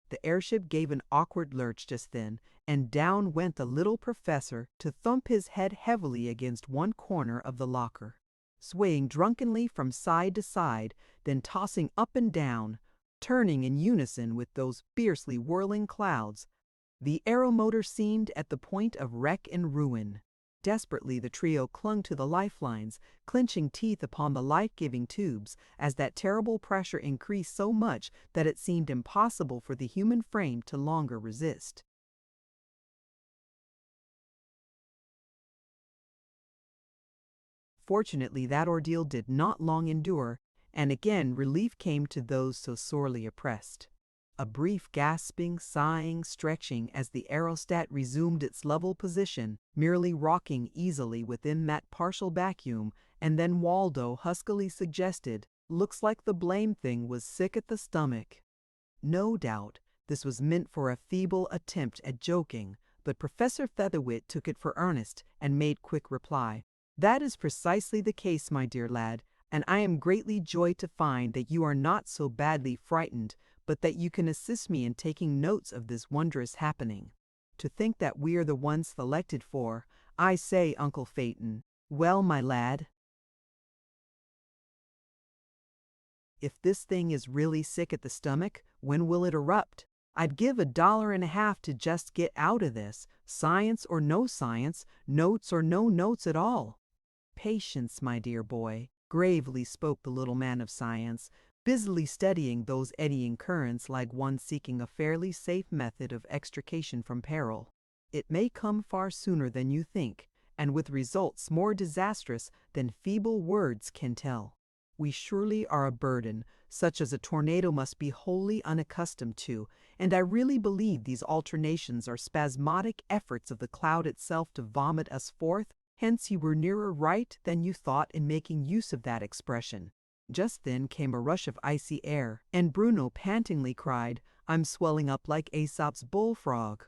The airship gave an awkward lurch just then, and down went the little professor to thump his head heavily against one corner of the locker, swaying drunkenly from side to side, then tossing up and down, turning in unison with those fiercely whirling clouds. The aeromotor seemed at the point of wreck and ruin. Desperately the trio clung to the lifelines, clenching teeth upon the life-giving tubes, as that terrible pressure increased so much that it seemed impossible for the human frame to longer resist. Fortunately, that ordeal did not long endure, and again relief came to those so sorely oppressed. A brief gasping, sighing, stretching as the aerostat resumed its level position, merely rocking easily within that partial vacuum, and then Waldo huskily suggested, "Looks like the blame thing was sick at the stomach." No doubt this was meant for a feeble attempt at joking, But Professor Featherwit took it for earnest and made quick reply. That is precisely the case, my dear lad, and I am greatly joyed to find that you are not so badly frightened, but that you can assist me in taking notes of this wondrous happening. To think that we are the ones selected for, I say, Uncle Phaeton. Well, my lad, if this thing is really sick at the stomach, when will it erupt? I'd give $1.50 to just get out of this, science or no science, notes or no notes at all. Patience, my dear boy, gravely spoke the little man of science, busily studying those eddying currents like one seeking a fairly safe method of extrication from peril. It may come far sooner than you think, and with results more disastrous than feeble words can tell. We surely are a burden, such as a tornado must be wholly unaccustomed to, and I really believe these alternations are spasmodic efforts of the cloud itself to vomit us forth. Hence you were nearer right than you thought in making use of that expression. Just then came a rush of icy air, and Bruno pantingly cried, I'm swelling up like Aesop's bullfrog.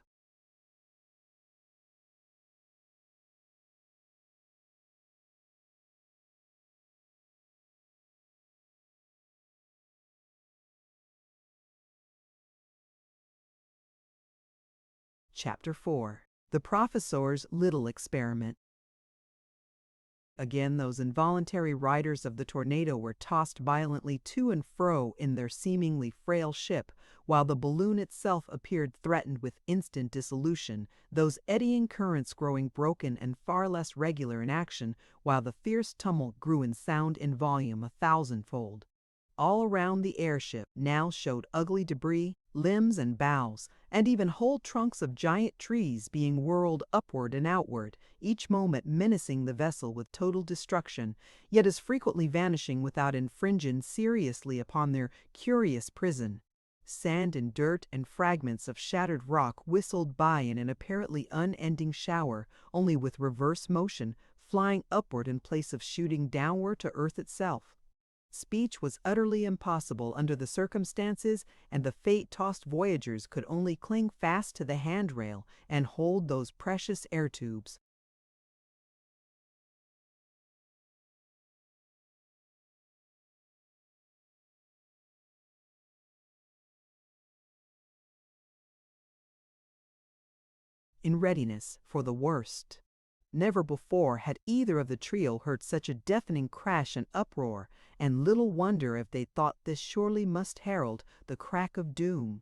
Chapter 4. The Professor's Little Experiment. Again, those involuntary riders of the tornado were tossed violently to and fro in their seemingly frail ship, while the balloon itself appeared threatened with instant dissolution, those eddying currents growing broken and far less regular in action, while the fierce tumult grew in sound and volume 1,000-fold. All around the airship now showed ugly debris, limbs and boughs, and even whole trunks of giant trees being whirled upward and outward, each moment menacing the vessel with total destruction, yet as frequently vanishing without infringing seriously upon their curious prison. Sand and dirt and fragments of shattered rock whistled by in an apparently unending shower, only with reverse motion, flying upward in place of shooting downward to earth itself. Speech was utterly impossible under the circumstances, and the fate-tossed voyagers could only cling fast to the handrail and hold those precious air tubes. In readiness for the worst. Never before had either of the trio heard such a deafening crash and uproar, and little wonder if they thought this surely must herald the crack of doom.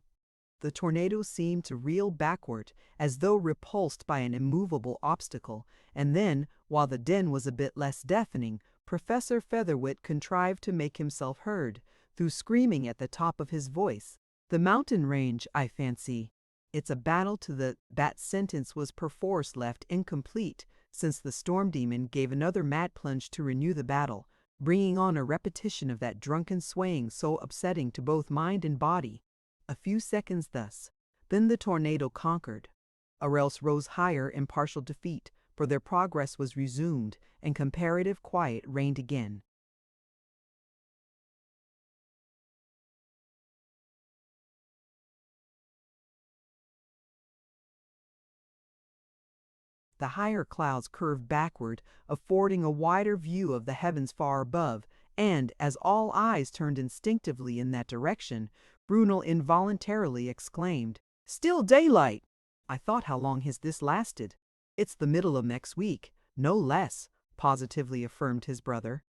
The tornado seemed to reel backward, as though repulsed by an immovable obstacle, and then, while the din was a bit less deafening, Professor Featherwit contrived to make himself heard, through screaming at the top of his voice. The mountain range, I fancy. It's a battle to the— That sentence was perforce left incomplete, since the storm demon gave another mad plunge to renew the battle, bringing on a repetition of that drunken swaying so upsetting to both mind and body. A few seconds thus, then the tornado conquered, or else rose higher in partial defeat, for their progress was resumed, and comparative quiet reigned again. The higher clouds curved backward, affording a wider view of the heavens far above, and, as all eyes turned instinctively in that direction, Bruno involuntarily exclaimed, "Still daylight! I thought how long has this lasted?" "It's the middle of next week, no less," positively affirmed his brother.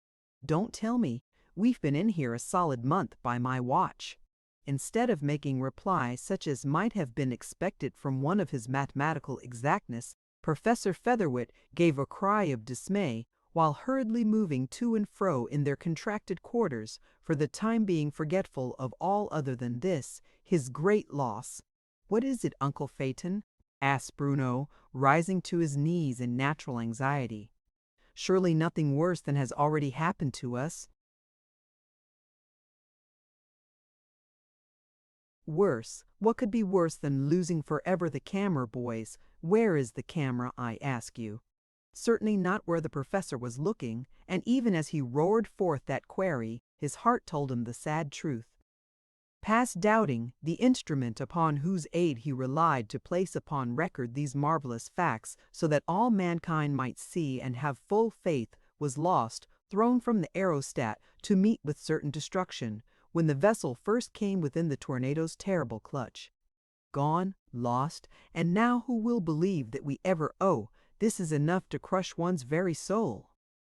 "Don't tell me. We've been in here a solid month by my watch." Instead of making reply such as might have been expected from one of his mathematical exactness, Professor Featherwit gave a cry of dismay, while hurriedly moving to and fro in their contracted quarters, for the time being forgetful of all other than this, his great loss. "What is it, Uncle Phaeton?" asked Bruno, rising to his knees in natural anxiety. "Surely nothing worse than has already happened to us." "Worse? What could be worse than losing forever the camera, boys? Where is the camera, I ask you?" Certainly not where the professor was looking, and even as he roared forth that query, his heart told him the sad truth. Past doubting, the instrument upon whose aid he relied to place upon record these marvelous facts so that all mankind might see and have full faith, was lost, thrown from the aerostat to meet with certain destruction, when the vessel first came within the tornado's terrible clutch. Gone, lost, and now who will believe that we ever owe? This is enough to crush one's very soul,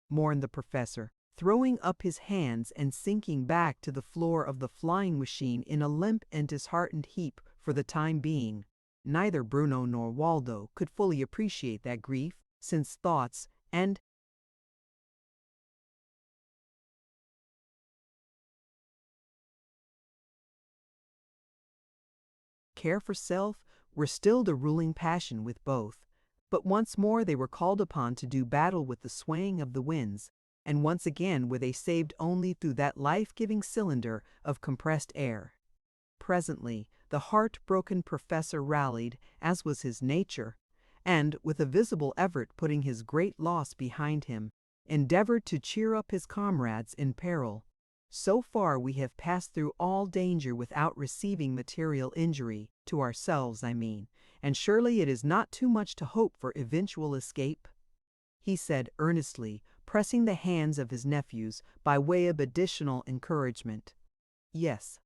mourned the professor, throwing up his hands and sinking back to the floor of the flying machine in a limp and disheartened heap for the time being. Neither Bruno nor Waldo could fully appreciate that grief, since thoughts and care for self were still the ruling passion with both. But once more they were called upon to do battle with the swaying of the winds, and once again were they saved only through that life-giving cylinder of compressed air. Presently, the heart-broken professor rallied, as was his nature, and, with a visible effort putting his great loss behind him, endeavored to cheer up his comrades in peril. So far we have passed through all danger without receiving material injury, to ourselves, I mean, and surely it is not too much to hope for eventual escape, he said earnestly, pressing the hands of his nephews by way of additional encouragement. Yes,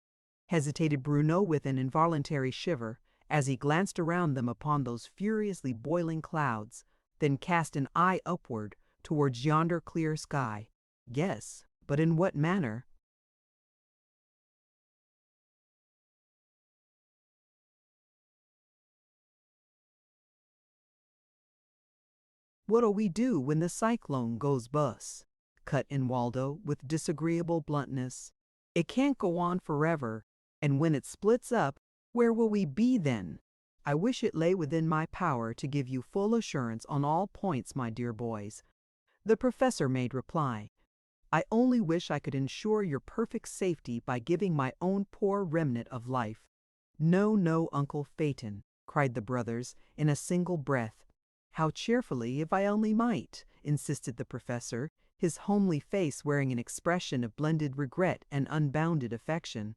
hesitated Bruno with an involuntary shiver, as he glanced around them upon those furiously boiling clouds, then cast an eye upward towards yonder clear sky. Yes, but in what manner? What'll we do when the cyclone goes bust? Cut in Waldo with disagreeable bluntness. It can't go on forever, and when it splits up, where will we be then? I wish it lay within my power to give you full assurance on all points, my dear boys. The professor made reply. I only wish I could ensure your perfect safety by giving my own poor remnant of life. No, no, Uncle Phaeton, cried the brothers in a single breath. How cheerfully, if I only might, insisted the professor, his homely face wearing an expression of blended regret and unbounded affection.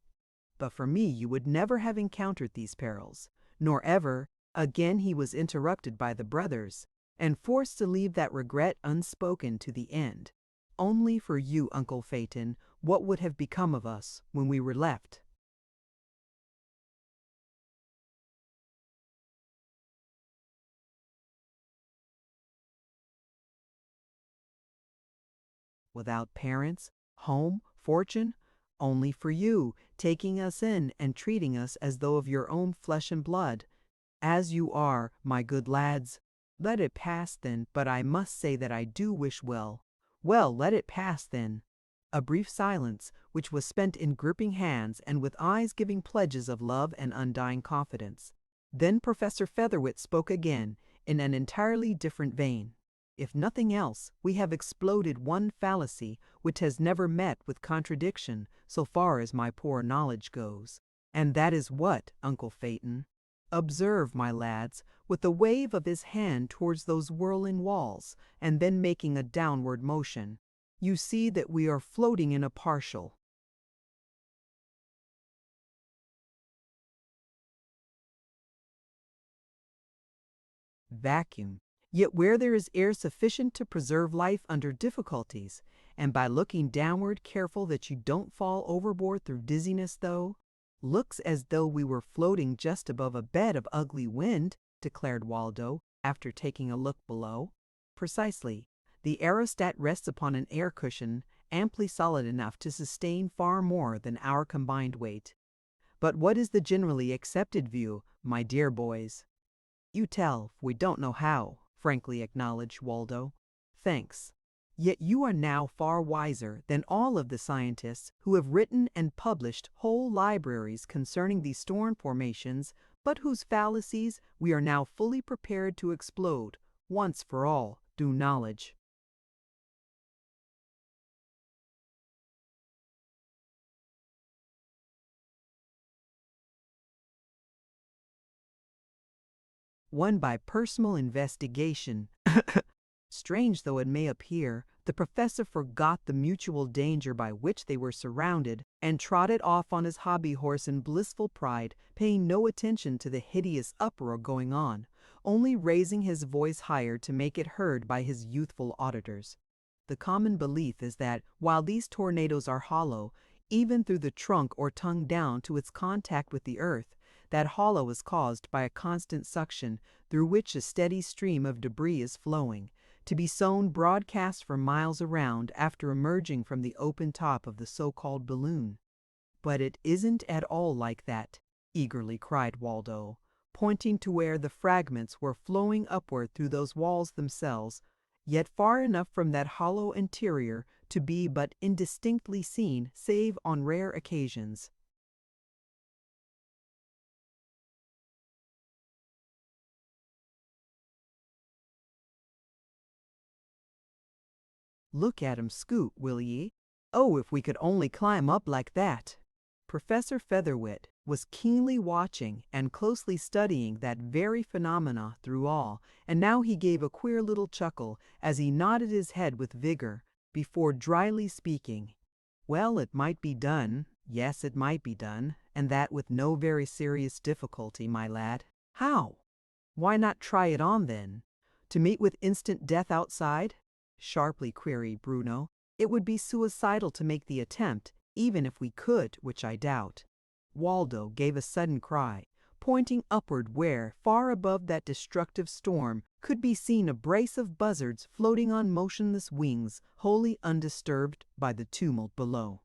But for me you would never have encountered these perils, nor ever. Again he was interrupted by the brothers, and forced to leave that regret unspoken to the end. Only for you, Uncle Phaeton, what would have become of us when we were left? Without parents, home, fortune? Only for you, taking us in and treating us as though of your own flesh and blood, as you are, my good lads. Let it pass then, but I must say that I do wish well. Well, let it pass then. A brief silence, which was spent in gripping hands and with eyes giving pledges of love and undying confidence. Then Professor Featherwit spoke again, in an entirely different vein. If nothing else, we have exploded one fallacy which has never met with contradiction so far as my poor knowledge goes. And that is what, Uncle Phaeton? Observe, my lads, with a wave of his hand towards those whirling walls, and then making a downward motion. You see that we are floating in a partial vacuum, yet where there is air sufficient to preserve life under difficulties, and by looking downward careful that you don't fall overboard through dizziness though. Looks as though we were floating just above a bed of ugly wind, declared Waldo, after taking a look below. Precisely. The aerostat rests upon an air cushion amply solid enough to sustain far more than our combined weight. But what is the generally accepted view, my dear boys? You tell, for we don't know how, frankly acknowledged Waldo. Thanks. Yet you are now far wiser than all of the scientists who have written and published whole libraries concerning these storm formations, but whose fallacies we are now fully prepared to explode, once for all, through knowledge. One by personal investigation. Strange though it may appear, The professor forgot the mutual danger by which they were surrounded and trotted off on his hobby horse in blissful pride, paying no attention to the hideous uproar going on, only raising his voice higher to make it heard by his youthful auditors. The common belief is that while these tornadoes are hollow, even through the trunk or tongue down to its contact with the earth, that hollow is caused by a constant suction through which a steady stream of debris is flowing, to be sown broadcast for miles around after emerging from the open top of the so-called balloon. "But it isn't at all like that," eagerly cried Waldo, pointing to where the fragments were flowing upward through those walls themselves, yet far enough from that hollow interior to be but indistinctly seen save on rare occasions. "Look at 'em scoot, will ye? Oh, if we could only climb up like that!" Professor Featherwit was keenly watching and closely studying that very phenomena through all, and now he gave a queer little chuckle as he nodded his head with vigor, before dryly speaking. "Well, it might be done. Yes, it might be done, and that with no very serious difficulty, my lad." "How?" "Why not try it on, then? To meet with instant death outside?" sharply queried Bruno. "It would be suicidal to make the attempt, even if we could, which I doubt." Waldo gave a sudden cry, pointing upward where, far above that destructive storm, could be seen a brace of buzzards floating on motionless wings, wholly undisturbed by the tumult below.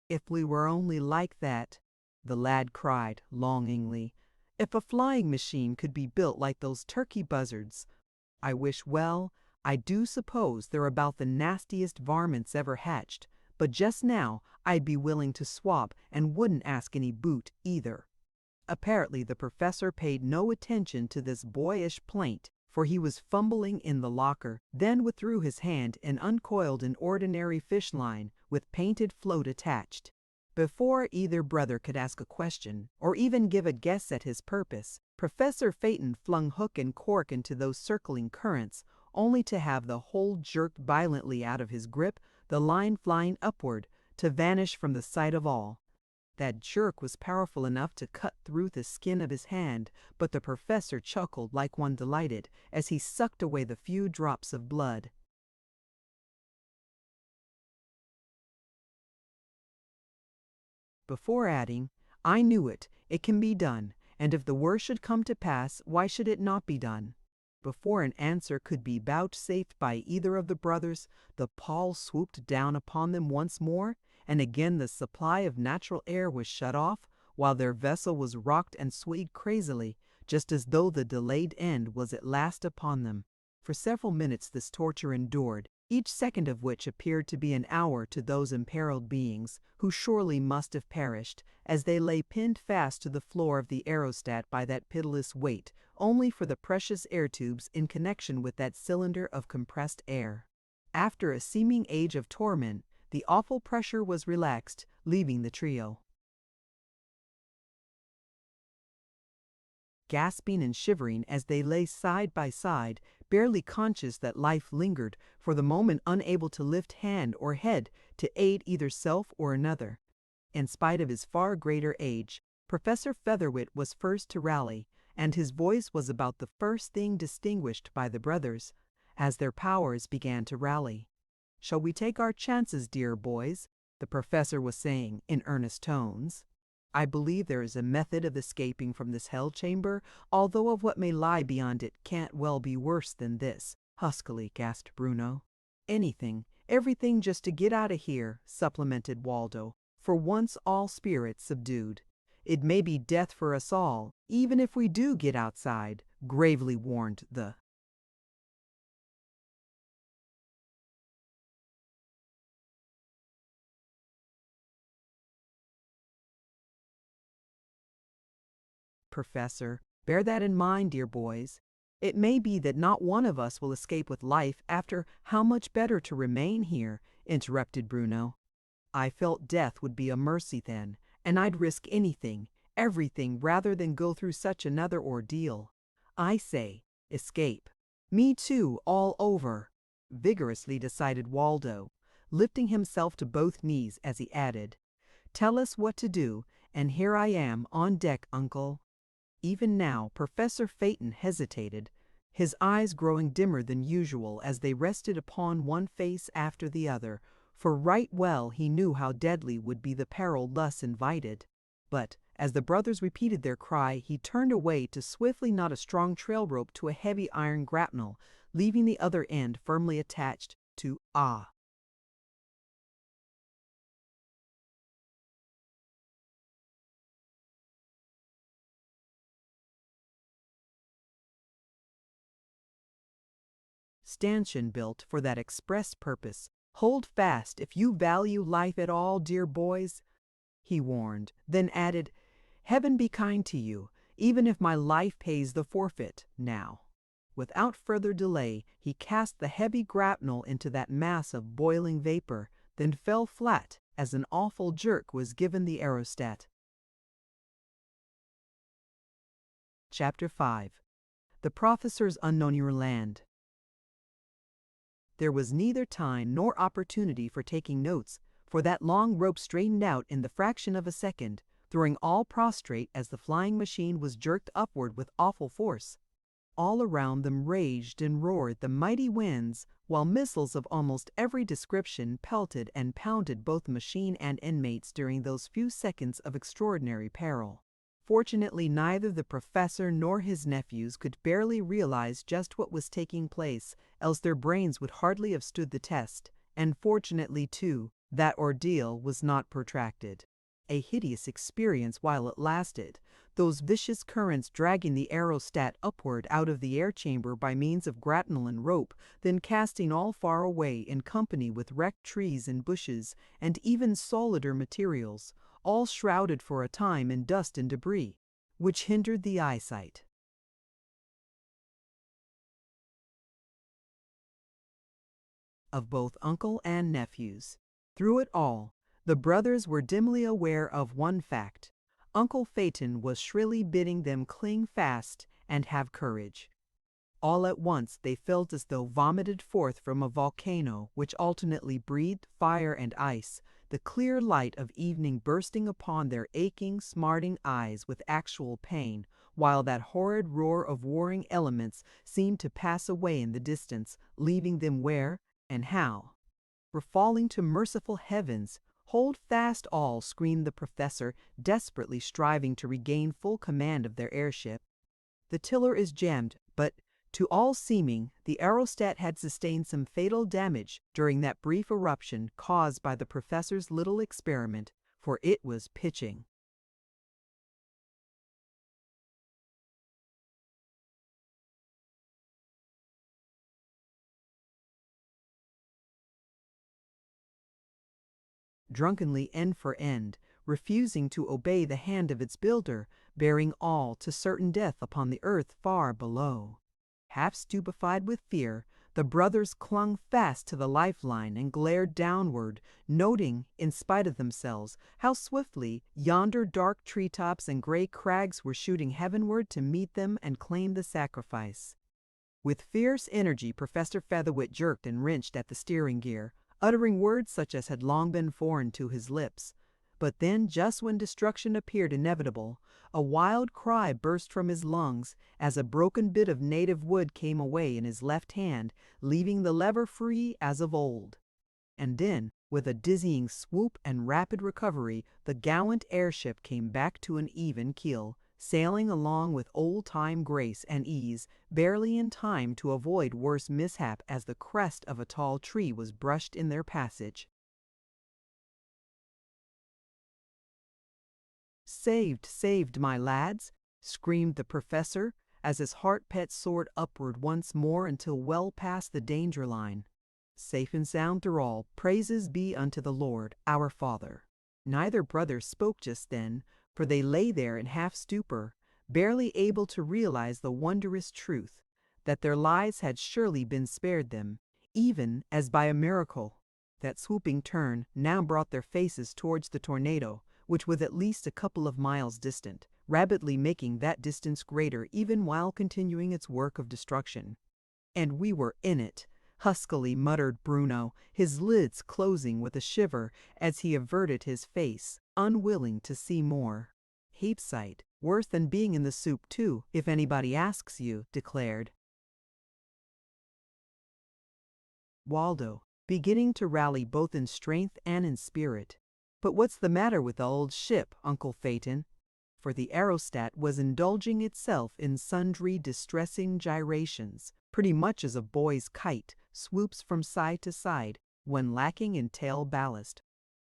"If we were only like that," the lad cried longingly. "If a flying machine could be built like those turkey buzzards. I do suppose they're about the nastiest varmints ever hatched, but just now I'd be willing to swap and wouldn't ask any boot either." Apparently the professor paid no attention to this boyish plaint, for he was fumbling in the locker, then withdrew his hand and uncoiled an ordinary fish line with painted float attached. Before either brother could ask a question, or even give a guess at his purpose, Professor Phaeton flung hook and cork into those circling currents, only to have the whole jerked violently out of his grip, the line flying upward, to vanish from the sight of all. That jerk was powerful enough to cut through the skin of his hand, but the professor chuckled like one delighted as he sucked away the few drops of blood. Before adding, "I knew it, it can be done, and if the worst should come to pass, why should it not be done?" Before an answer could be vouchsafed by either of the brothers, the pall swooped down upon them once more, and again the supply of natural air was shut off, while their vessel was rocked and swayed crazily, just as though the delayed end was at last upon them. For several minutes this torture endured, each second of which appeared to be an hour to those imperiled beings, who surely must have perished, as they lay pinned fast to the floor of the aerostat by that pitiless weight, only for the precious air tubes in connection with that cylinder of compressed air. After a seeming age of torment, the awful pressure was relaxed, leaving the trio gasping and shivering as they lay side by side, barely conscious that life lingered, for the moment unable to lift hand or head to aid either self or another. In spite of his far greater age, Professor Featherwit was first to rally, and his voice was about the first thing distinguished by the brothers, as their powers began to rally. "Shall we take our chances, dear boys?" the professor was saying in earnest tones. "I believe there is a method of escaping from this hell chamber, although of what may lie beyond it can't well be worse than this," huskily gasped Bruno. "Anything, everything just to get out of here," supplemented Waldo, for once all spirits subdued. "It may be death for us all, even if we do get outside," gravely warned the professor. "Bear that in mind, dear boys. It may be that not one of us will escape with life after how much better to remain here," interrupted Bruno. "I felt death would be a mercy then, and I'd risk anything, everything rather than go through such another ordeal. I say, escape. Me too, all over, vigorously decided Waldo, lifting himself to both knees as he added, "Tell us what to do, and here I am on deck, Uncle." Even now, Professor Phaeton hesitated, his eyes growing dimmer than usual as they rested upon one face after the other, for right well he knew how deadly would be the peril thus invited. But as the brothers repeated their cry, he turned away to swiftly knot a strong trail rope to a heavy iron grapnel, leaving the other end firmly attached to stanchion built for that express purpose. Hold fast if you value life at all, dear boys, he warned, then added, Heaven be kind to you, even if my life pays the forfeit now. Without further delay, he cast the heavy grapnel into that mass of boiling vapor, then fell flat as an awful jerk was given the aerostat. Chapter 5. The Professor's Unknown Land. There was neither time nor opportunity for taking notes, for that long rope straightened out in the fraction of a second, throwing all prostrate as the flying machine was jerked upward with awful force. All around them raged and roared the mighty winds, while missiles of almost every description pelted and pounded both machine and inmates during those few seconds of extraordinary peril. Fortunately, neither the professor nor his nephews could barely realize just what was taking place, else their brains would hardly have stood the test, and fortunately, too, that ordeal was not protracted. A hideous experience while it lasted, those vicious currents dragging the aerostat upward out of the air chamber by means of grapnel and rope, then casting all far away in company with wrecked trees and bushes, and even solider materials, all shrouded for a time in dust and debris, which hindered the eyesight of both uncle and nephews. Through it all, the brothers were dimly aware of one fact. Uncle Phaeton was shrilly bidding them cling fast and have courage. All at once they felt as though vomited forth from a volcano which alternately breathed fire and ice, the clear light of evening bursting upon their aching, smarting eyes with actual pain, while that horrid roar of warring elements seemed to pass away in the distance, leaving them where and how. We're falling to merciful heavens. Hold fast all, screamed the professor, desperately striving to regain full command of their airship. The tiller is jammed, but to all seeming, the aerostat had sustained some fatal damage during that brief eruption caused by the professor's little experiment, for it was pitching. Drunkenly end for end, refusing to obey the hand of its builder, bearing all to certain death upon the earth far below. Half stupefied with fear, the brothers clung fast to the lifeline and glared downward, noting, in spite of themselves, how swiftly yonder dark treetops and gray crags were shooting heavenward to meet them and claim the sacrifice. With fierce energy, Professor Featherwit jerked and wrenched at the steering gear, uttering words such as had long been foreign to his lips. But then, just when destruction appeared inevitable, a wild cry burst from his lungs as a broken bit of native wood came away in his left hand, leaving the lever free as of old. And then, with a dizzying swoop and rapid recovery, the gallant airship came back to an even keel, sailing along with old-time grace and ease, barely in time to avoid worse mishap as the crest of a tall tree was brushed in their passage. Saved, saved, my lads, screamed the professor, as his heart-pet soared upward once more until well past the danger line. Safe and sound through all, praises be unto the Lord, our Father. Neither brother spoke just then, for they lay there in half stupor, barely able to realize the wondrous truth, that their lives had surely been spared them, even as by a miracle. That swooping turn now brought their faces towards the tornado, which was at least a couple of miles distant, rapidly making that distance greater even while continuing its work of destruction. And we were in it, huskily muttered Bruno, his lids closing with a shiver as he averted his face, unwilling to see more. Heap sight, worse than being in the soup too, if anybody asks you, declared Waldo, beginning to rally both in strength and in spirit. But what's the matter with the old ship, Uncle Phaeton? For the aerostat was indulging itself in sundry distressing gyrations, pretty much as a boy's kite swoops from side to side when lacking in tail ballast,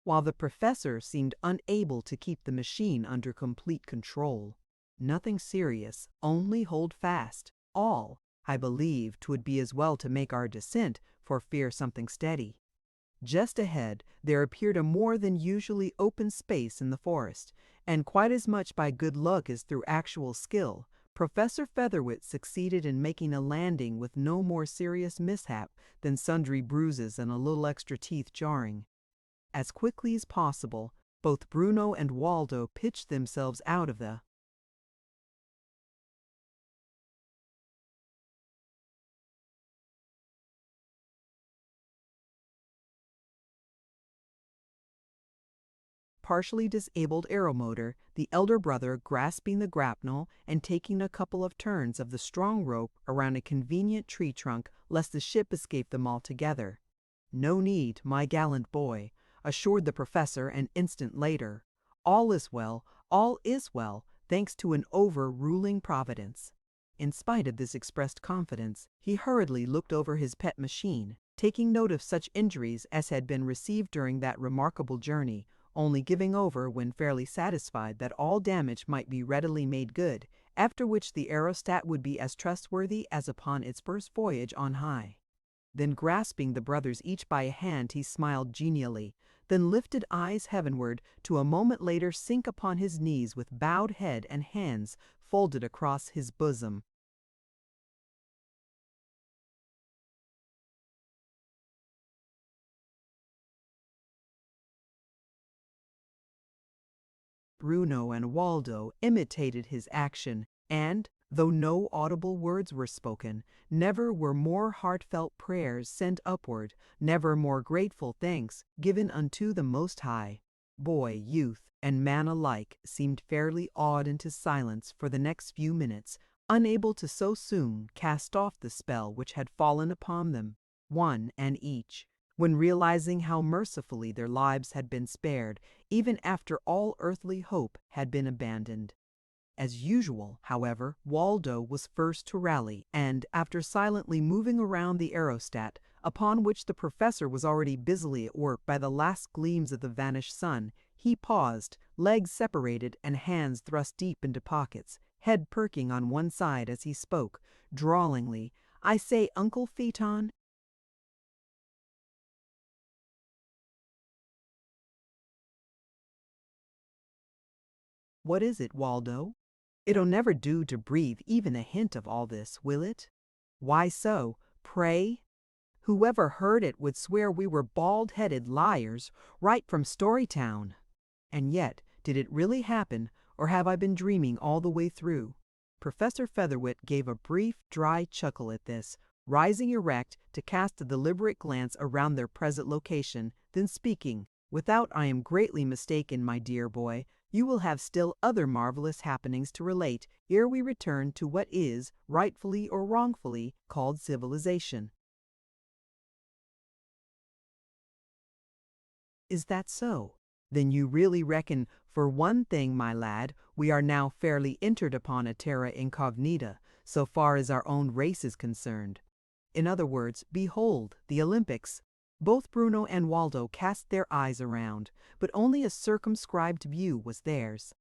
while the professor seemed unable to keep the machine under complete control. Nothing serious, only hold fast. All, I believe 'twould be as well to make our descent for fear something steady. Just ahead there appeared a more than usually open space in the forest, and quite as much by good luck as through actual skill, Professor Featherwit succeeded in making a landing with no more serious mishap than sundry bruises and a little extra teeth jarring. As quickly as possible, both Bruno and Waldo pitched themselves out of the partially disabled aeromotor, the elder brother grasping the grapnel and taking a couple of turns of the strong rope around a convenient tree trunk lest the ship escape them altogether. "No need, my gallant boy," assured the professor an instant later. "All is well, thanks to an overruling providence." In spite of this expressed confidence, he hurriedly looked over his pet machine, taking note of such injuries as had been received during that remarkable journey, only giving over when fairly satisfied that all damage might be readily made good, after which the aerostat would be as trustworthy as upon its first voyage on high. Then grasping the brothers each by a hand, he smiled genially, then lifted eyes heavenward to a moment later sink upon his knees with bowed head and hands folded across his bosom. Bruno and Waldo imitated his action, and, though no audible words were spoken, never were more heartfelt prayers sent upward, never more grateful thanks given unto the Most High. Boy, youth, and man alike seemed fairly awed into silence for the next few minutes, unable to so soon cast off the spell which had fallen upon them, one and each, when realizing how mercifully their lives had been spared, even after all earthly hope had been abandoned. As usual, however, Waldo was first to rally, and, after silently moving around the aerostat, upon which the professor was already busily at work by the last gleams of the vanished sun, he paused, legs separated and hands thrust deep into pockets, head perking on one side as he spoke, drawlingly, "I say, Uncle Phaeton." "What is it, Waldo?" "It'll never do to breathe even a hint of all this, will it?" "Why so, pray?" "Whoever heard it would swear we were bald-headed liars, right from Storytown." "And yet, did it really happen, or have I been dreaming all the way through?" Professor Featherwit gave a brief, dry chuckle at this, rising erect to cast a deliberate glance around their present location, then speaking, "Without I am greatly mistaken, my dear boy, you will have still other marvelous happenings to relate ere we return to what is, rightfully or wrongfully, called civilization." "Is that so? Then you really reckon, for one thing, my lad, we are now fairly entered upon a terra incognita, so far as our own race is concerned. In other words, behold, the Olympics." Both Bruno and Waldo cast their eyes around, but only a circumscribed view was theirs.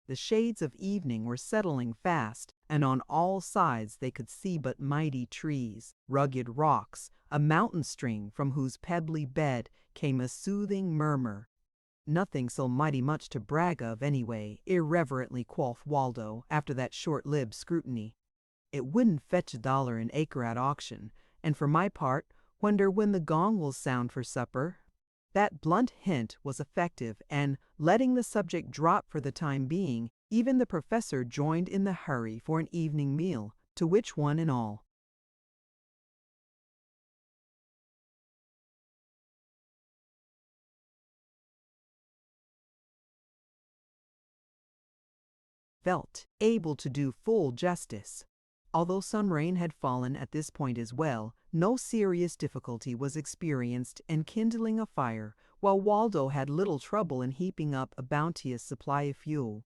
The shades of evening were settling fast, and on all sides they could see but mighty trees, rugged rocks, a mountain stream from whose pebbly bed came a soothing murmur. "Nothing so mighty much to brag of, anyway," irreverently quoth Waldo, after that short-lived scrutiny. "It wouldn't fetch $1 an acre at auction, and for my part, wonder when the gong will sound for supper." That blunt hint was effective, and, letting the subject drop for the time being, even the professor joined in the hurry for an evening meal, to which one and all felt able to do full justice. Although some rain had fallen at this point as well, no serious difficulty was experienced in kindling a fire, while Waldo had little trouble in heaping up a bounteous supply of fuel.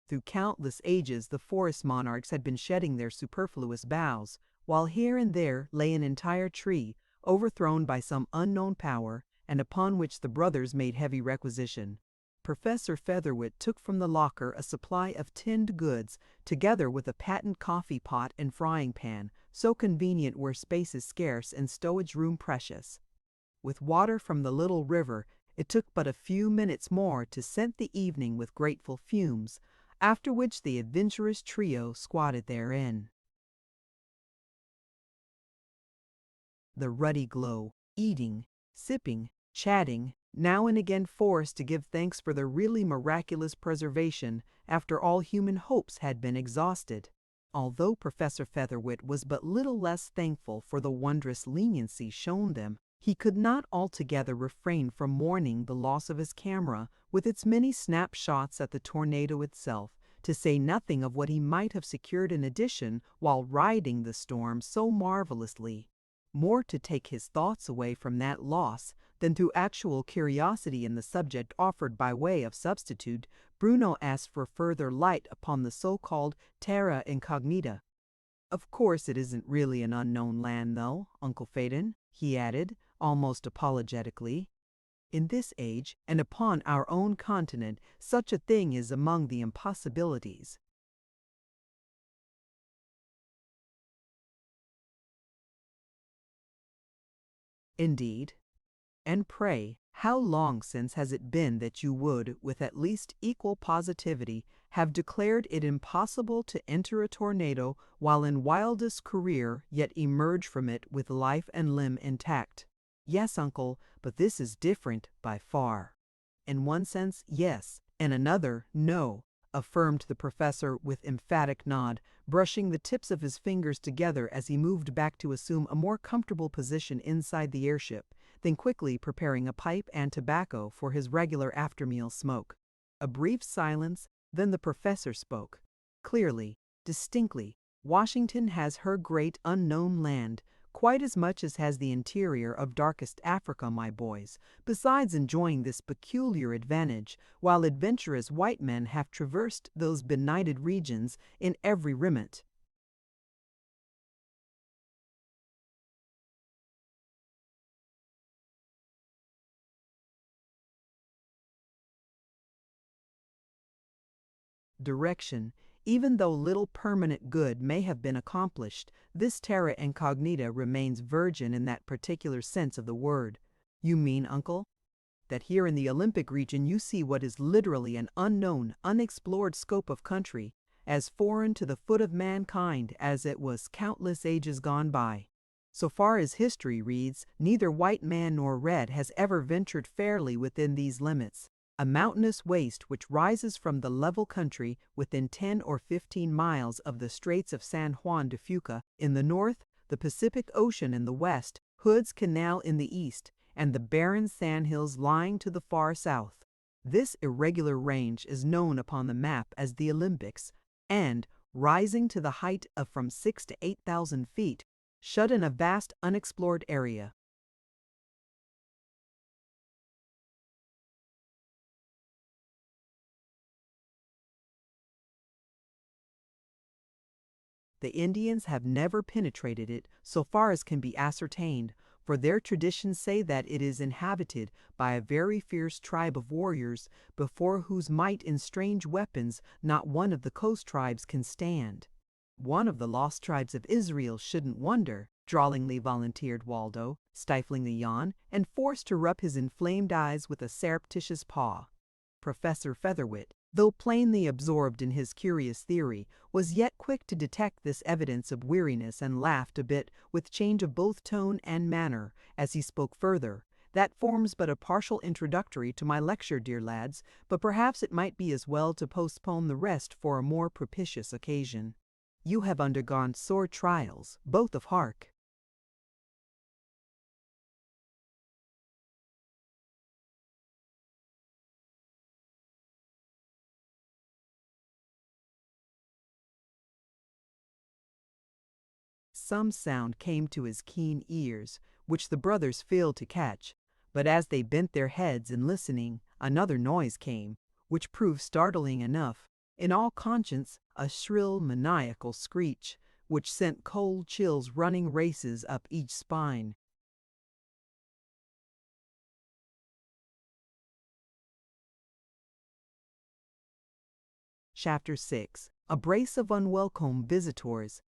Through countless ages the forest monarchs had been shedding their superfluous boughs, while here and there lay an entire tree, overthrown by some unknown power, and upon which the brothers made heavy requisition. Professor Featherwit took from the locker a supply of tinned goods, together with a patent coffee pot and frying pan, so convenient where space is scarce and stowage room precious. With water from the little river, it took but a few minutes more to scent the evening with grateful fumes, after which the adventurous trio squatted therein. The ruddy glow, eating, sipping, chatting, now and again forced to give thanks for the really miraculous preservation after all human hopes had been exhausted. Although Professor Featherwit was but little less thankful for the wondrous leniency shown them, he could not altogether refrain from mourning the loss of his camera, with its many snapshots at the tornado itself, to say nothing of what he might have secured in addition while riding the storm so marvelously. More to take his thoughts away from that loss than through actual curiosity in the subject offered by way of substitute, Bruno asked for further light upon the so-called terra incognita. "Of course it isn't really an unknown land, though, Uncle Phaeton," he added, almost apologetically. "In this age, and upon our own continent, such a thing is among the impossibilities." "Indeed. And pray, how long since has it been that you would, with at least equal positivity, have declared it impossible to enter a tornado while in wildest career, yet emerge from it with life and limb intact?" "Yes, uncle, but this is different by far." "In one sense, yes. In another, no," affirmed the professor with emphatic nod, brushing the tips of his fingers together as he moved back to assume a more comfortable position inside the airship, then quickly preparing a pipe and tobacco for his regular after-meal smoke. A brief silence, then the professor spoke. Clearly, distinctly, Washington has her great unknown land, quite as much as has the interior of darkest Africa, my boys, besides enjoying this peculiar advantage, while adventurous white men have traversed those benighted regions in every remit. Direction. Even though little permanent good may have been accomplished, this terra incognita remains virgin in that particular sense of the word. You mean, uncle, that here in the Olympic region you see what is literally an unknown, unexplored scope of country, as foreign to the foot of mankind as it was countless ages gone by. So far as history reads, neither white man nor red has ever ventured fairly within these limits. A mountainous waste which rises from the level country within 10 or 15 miles of the Straits of San Juan de Fuca in the north, the Pacific Ocean in the west, Hood's Canal in the east, and the barren sandhills lying to the far south. This irregular range is known upon the map as the Olympics, and, rising to the height of from 6,000 to 8,000 feet, shut in a vast unexplored area. The Indians have never penetrated it, so far as can be ascertained, for their traditions say that it is inhabited by a very fierce tribe of warriors, before whose might in strange weapons not one of the coast tribes can stand. "One of the lost tribes of Israel shouldn't wonder," drawlingly volunteered Waldo, stifling a yawn, and forced to rub his inflamed eyes with a surreptitious paw. Professor Featherwit, though plainly absorbed in his curious theory, was yet quick to detect this evidence of weariness and laughed a bit with change of both tone and manner as he spoke further, That forms but a partial introductory to my lecture, dear lads, but perhaps it might be as well to postpone the rest for a more propitious occasion. You have undergone sore trials, both of heart. Some sound came to his keen ears, which the brothers failed to catch, but as they bent their heads in listening, another noise came, which proved startling enough. In all conscience, a shrill, maniacal screech, which sent cold chills running races up each spine. Chapter 6. A brace of unwelcome visitors.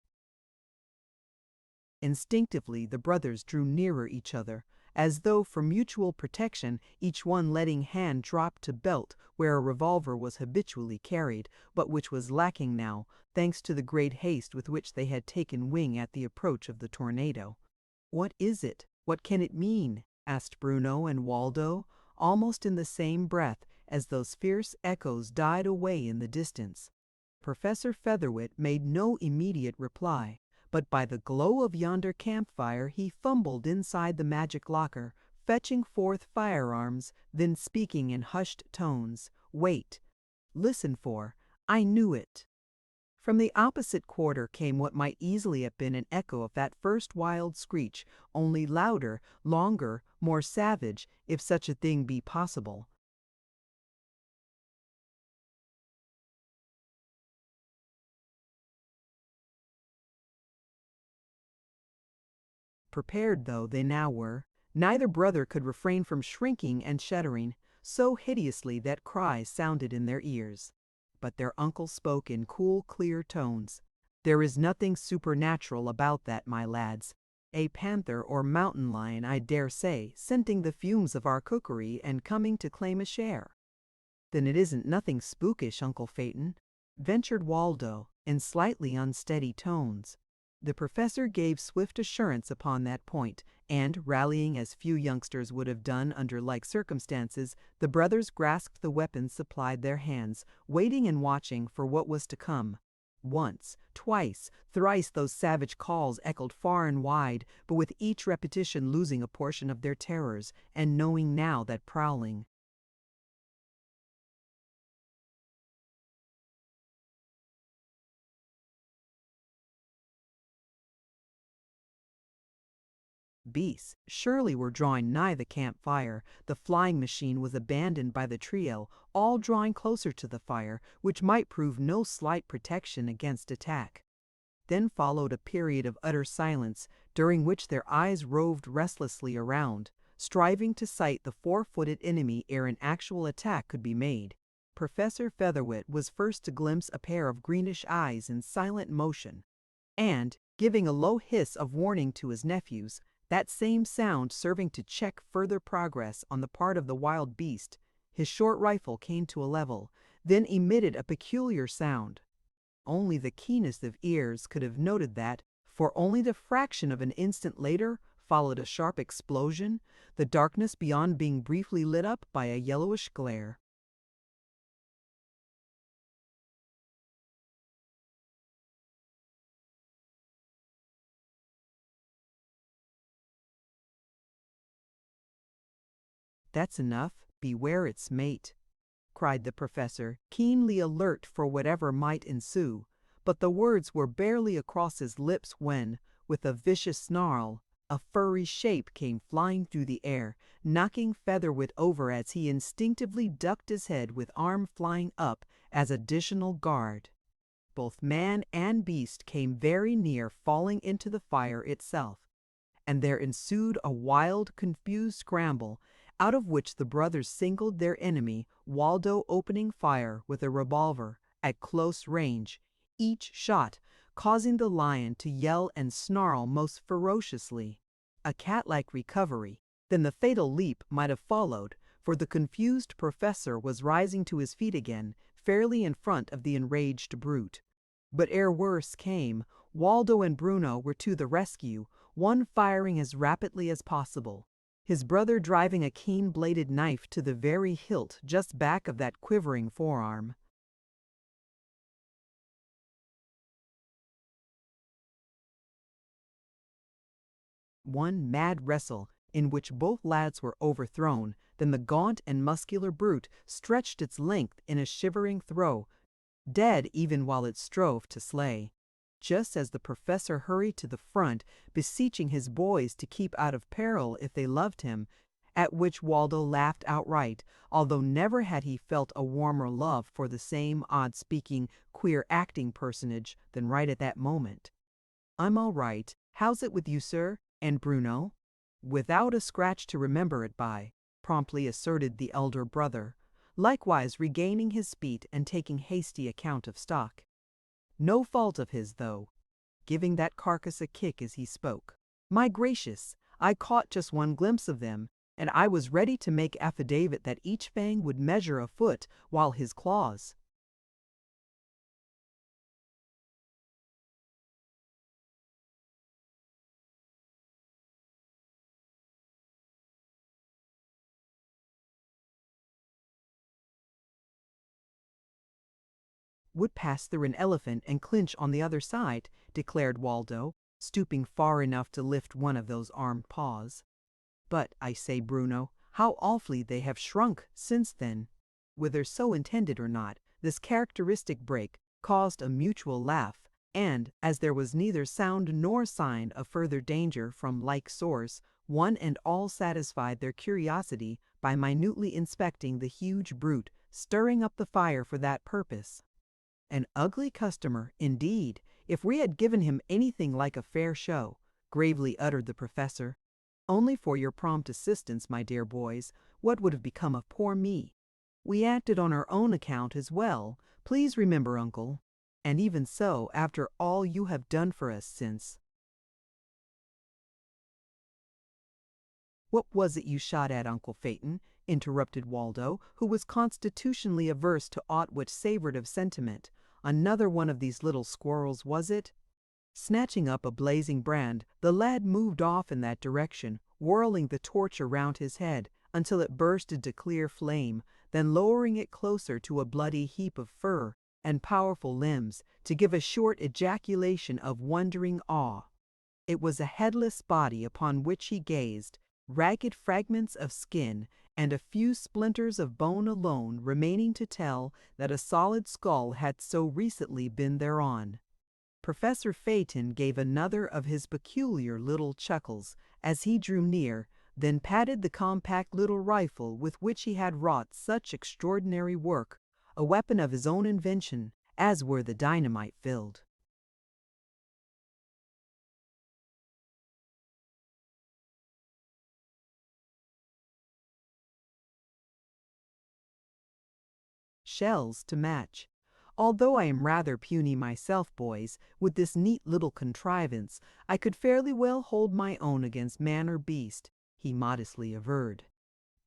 Instinctively, the brothers drew nearer each other, as though for mutual protection, each one letting hand drop to belt where a revolver was habitually carried, but which was lacking now, thanks to the great haste with which they had taken wing at the approach of the tornado. "What is it? What can it mean?" asked Bruno and Waldo, almost in the same breath as those fierce echoes died away in the distance. Professor Featherwit made no immediate reply, but by the glow of yonder campfire he fumbled inside the magic locker, fetching forth firearms, then speaking in hushed tones. "Wait. Listen for. I knew it." From the opposite quarter came what might easily have been an echo of that first wild screech, only louder, longer, more savage, if such a thing be possible. Prepared though they now were, neither brother could refrain from shrinking and shuddering, so hideously that cries sounded in their ears. But their uncle spoke in cool, clear tones. "There is nothing supernatural about that, my lads. A panther or mountain lion, I dare say, scenting the fumes of our cookery and coming to claim a share." "Then it isn't nothing spookish, Uncle Phaeton," ventured Waldo, in slightly unsteady tones. The professor gave swift assurance upon that point, and, rallying as few youngsters would have done under like circumstances, the brothers grasped the weapons supplied their hands, waiting and watching for what was to come. Once, twice, thrice those savage calls echoed far and wide, but with each repetition losing a portion of their terrors, and knowing now that prowling beasts surely were drawing nigh the campfire. The flying machine was abandoned by the trio, all drawing closer to the fire, which might prove no slight protection against attack. Then followed a period of utter silence, during which their eyes roved restlessly around, striving to sight the four-footed enemy ere an actual attack could be made. Professor Featherwit was first to glimpse a pair of greenish eyes in silent motion, and, giving a low hiss of warning to his nephews, that same sound serving to check further progress on the part of the wild beast, his short rifle came to a level, then emitted a peculiar sound. Only the keenest of ears could have noted that, for only the fraction of an instant later followed a sharp explosion, the darkness beyond being briefly lit up by a yellowish glare. "That's enough. Beware its mate," cried the professor, keenly alert for whatever might ensue. But the words were barely across his lips when, with a vicious snarl, a furry shape came flying through the air, knocking Featherwit over as he instinctively ducked his head with arm flying up as additional guard. Both man and beast came very near falling into the fire itself, and there ensued a wild, confused scramble, out of which the brothers singled their enemy, Waldo opening fire with a revolver at close range, each shot causing the lion to yell and snarl most ferociously. A cat-like recovery, then the fatal leap might have followed, for the confused professor was rising to his feet again, fairly in front of the enraged brute. But ere worse came, Waldo and Bruno were to the rescue, one firing as rapidly as possible. his brother driving a keen-bladed knife to the very hilt just back of that quivering forearm. One mad wrestle in which both lads were overthrown, then the gaunt and muscular brute stretched its length in a shivering throw, dead even while it strove to slay. Just as the professor hurried to the front, beseeching his boys to keep out of peril if they loved him, at which Waldo laughed outright, although never had he felt a warmer love for the same odd-speaking, queer-acting personage than right at that moment. "I'm all right. How's it with you, sir? And Bruno?" "Without a scratch to remember it by," promptly asserted the elder brother, likewise regaining his feet and taking hasty account of stock. "No fault of his, though," giving that carcass a kick as he spoke. "My gracious, I caught just one glimpse of them, and I was ready to make affidavit that each fang would measure a foot, while his claws—" "would pass through an elephant and clinch on the other side," declared Waldo, stooping far enough to lift one of those armed paws. "But, I say, Bruno, how awfully they have shrunk since then." Whether so intended or not, this characteristic break caused a mutual laugh, and, as there was neither sound nor sign of further danger from like source, one and all satisfied their curiosity by minutely inspecting the huge brute stirring up the fire for that purpose. "An ugly customer, indeed, if we had given him anything like a fair show," gravely uttered the professor. "Only for your prompt assistance, my dear boys, what would have become of poor me? We acted on our own account as well, please remember, uncle. And even so, after all you have done for us since—" "What was it you shot at, Uncle Phaeton?" interrupted Waldo, who was constitutionally averse to aught which savored of sentiment. "Another one of these little squirrels, was it?" Snatching up a blazing brand, the lad moved off in that direction, whirling the torch around his head until it burst into clear flame, then lowering it closer to a bloody heap of fur and powerful limbs to give a short ejaculation of wondering awe. It was a headless body upon which he gazed, ragged fragments of skin and a few splinters of bone alone remaining to tell that a solid skull had so recently been thereon. Professor Phaeton gave another of his peculiar little chuckles as he drew near, then patted the compact little rifle with which he had wrought such extraordinary work, a weapon of his own invention, as were the dynamite filled shells to match. "Although I am rather puny myself, boys, with this neat little contrivance, I could fairly well hold my own against man or beast," he modestly averred.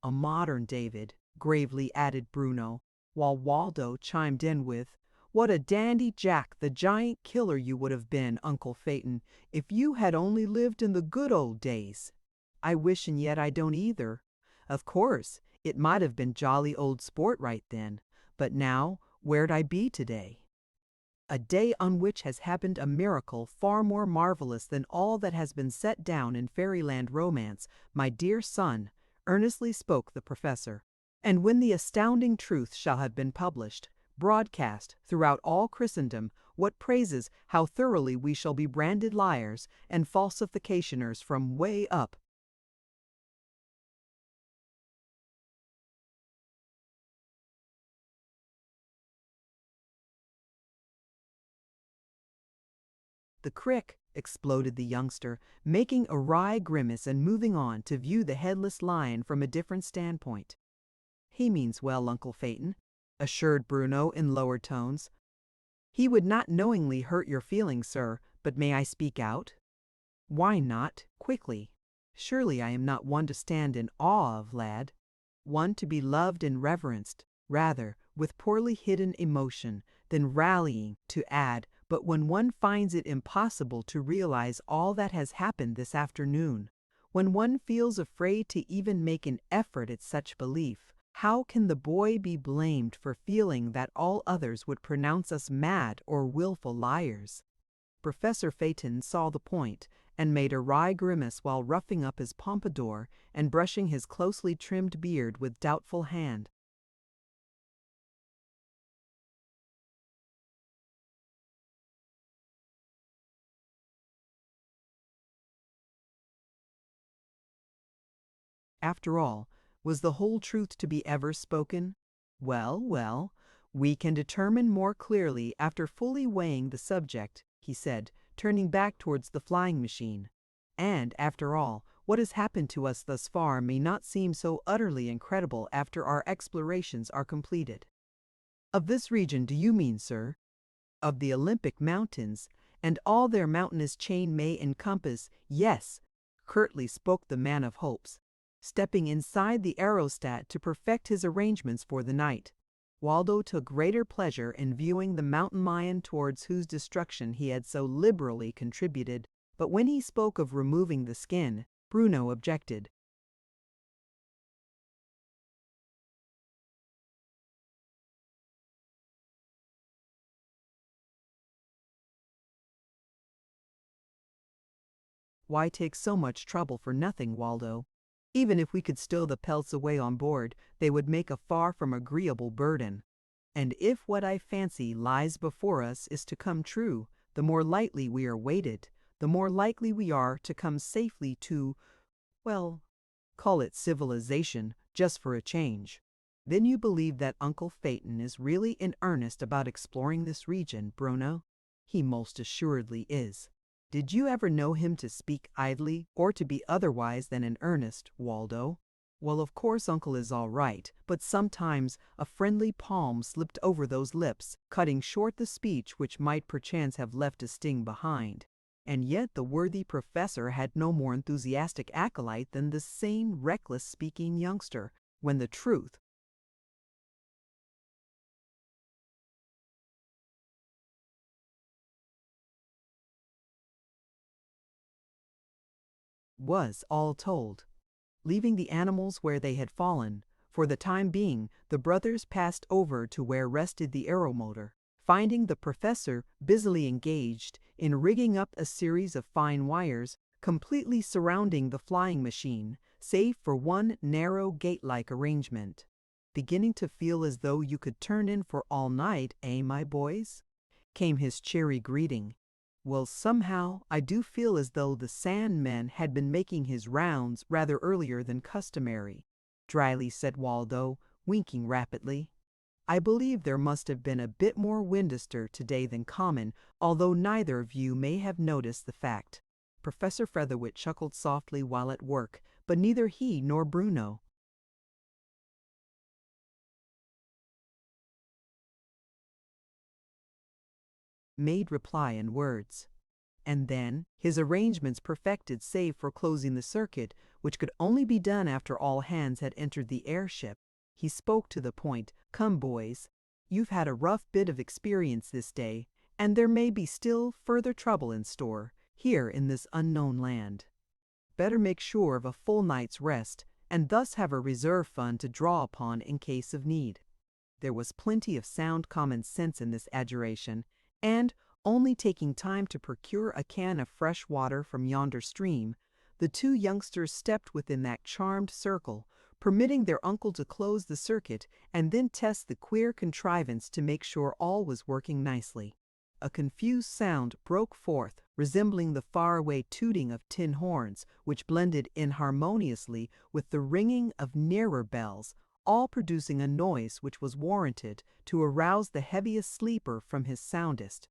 "A modern David," gravely added Bruno, while Waldo chimed in with, "What a dandy Jack the giant killer you would have been, Uncle Phaeton, if you had only lived in the good old days." "I wish and yet I don't either. Of course, it might have been jolly old sport right then, but now, where'd I be today? A day on which has happened a miracle far more marvelous than all that has been set down in fairyland romance, my dear son," earnestly spoke the professor. "And when the astounding truth shall have been published, broadcast throughout all Christendom, what praises how thoroughly we shall be branded liars and falsificationers from way up." "The crick!" exploded the youngster, making a wry grimace and moving on to view the headless lion from a different standpoint. "He means well, Uncle Phaeton," assured Bruno in lower tones. "He would not knowingly hurt your feelings, sir, but may I speak out?" "Why not? Quickly. Surely I am not one to stand in awe of, lad. One to be loved and reverenced, rather, with poorly hidden emotion, than rallying to add, but when one finds it impossible to realize all that has happened this afternoon, When one feels afraid to even make an effort at such belief, how can the boy be blamed for feeling that all others would pronounce us mad or willful liars? Professor Phaeton saw the point and made a wry grimace while roughing up his pompadour and brushing his closely trimmed beard with doubtful hand. After all, was the whole truth to be ever spoken? Well, well, we can determine more clearly after fully weighing the subject, he said, turning back towards the flying machine. And, after all, what has happened to us thus far may not seem so utterly incredible after our explorations are completed. Of this region do you mean, sir? Of the Olympic Mountains, and all their mountainous chain may encompass, yes, curtly spoke the man of hopes, stepping inside the aerostat to perfect his arrangements for the night. Waldo took greater pleasure in viewing the mountain lion towards whose destruction he had so liberally contributed, but when he spoke of removing the skin, Bruno objected. Why take so much trouble for nothing, Waldo? Even if we could stow the pelts away on board, they would make a far from agreeable burden. And if what I fancy lies before us is to come true, the more lightly we are weighted, the more likely we are to come safely to, well, call it civilization, just for a change. Then you believe that Uncle Phaeton is really in earnest about exploring this region, Bruno? He most assuredly is. Did you ever know him to speak idly or to be otherwise than in earnest, Waldo? Well, of course Uncle is all right, but sometimes a friendly palm slipped over those lips, cutting short the speech which might perchance have left a sting behind. And yet the worthy professor had no more enthusiastic acolyte than the sane, reckless-speaking youngster, when the truth was all told. Leaving the animals where they had fallen, for the time being the brothers passed over to where rested the aeromotor, finding the professor busily engaged in rigging up a series of fine wires completely surrounding the flying machine, save for one narrow gate-like arrangement. Beginning to feel as though you could turn in for all night, eh, my boys? Came his cheery greeting. Well, somehow I do feel as though the Sandman had been making his rounds rather earlier than customary, dryly said Waldo, winking rapidly. I believe there must have been a bit more wind astir today than common, although neither of you may have noticed the fact. Professor Featherwit chuckled softly while at work, but neither he nor Bruno made reply in words. And then, his arrangements perfected save for closing the circuit, which could only be done after all hands had entered the airship, he spoke to the point. Come, boys, you've had a rough bit of experience this day, and there may be still further trouble in store, here in this unknown land. Better make sure of a full night's rest, and thus have a reserve fund to draw upon in case of need. There was plenty of sound common sense in this adjuration, and, only taking time to procure a can of fresh water from yonder stream, the two youngsters stepped within that charmed circle, permitting their uncle to close the circuit and then test the queer contrivance to make sure all was working nicely. A confused sound broke forth, resembling the faraway tooting of tin horns, which blended inharmoniously with the ringing of nearer bells, all producing a noise which was warranted to arouse the heaviest sleeper from his soundest.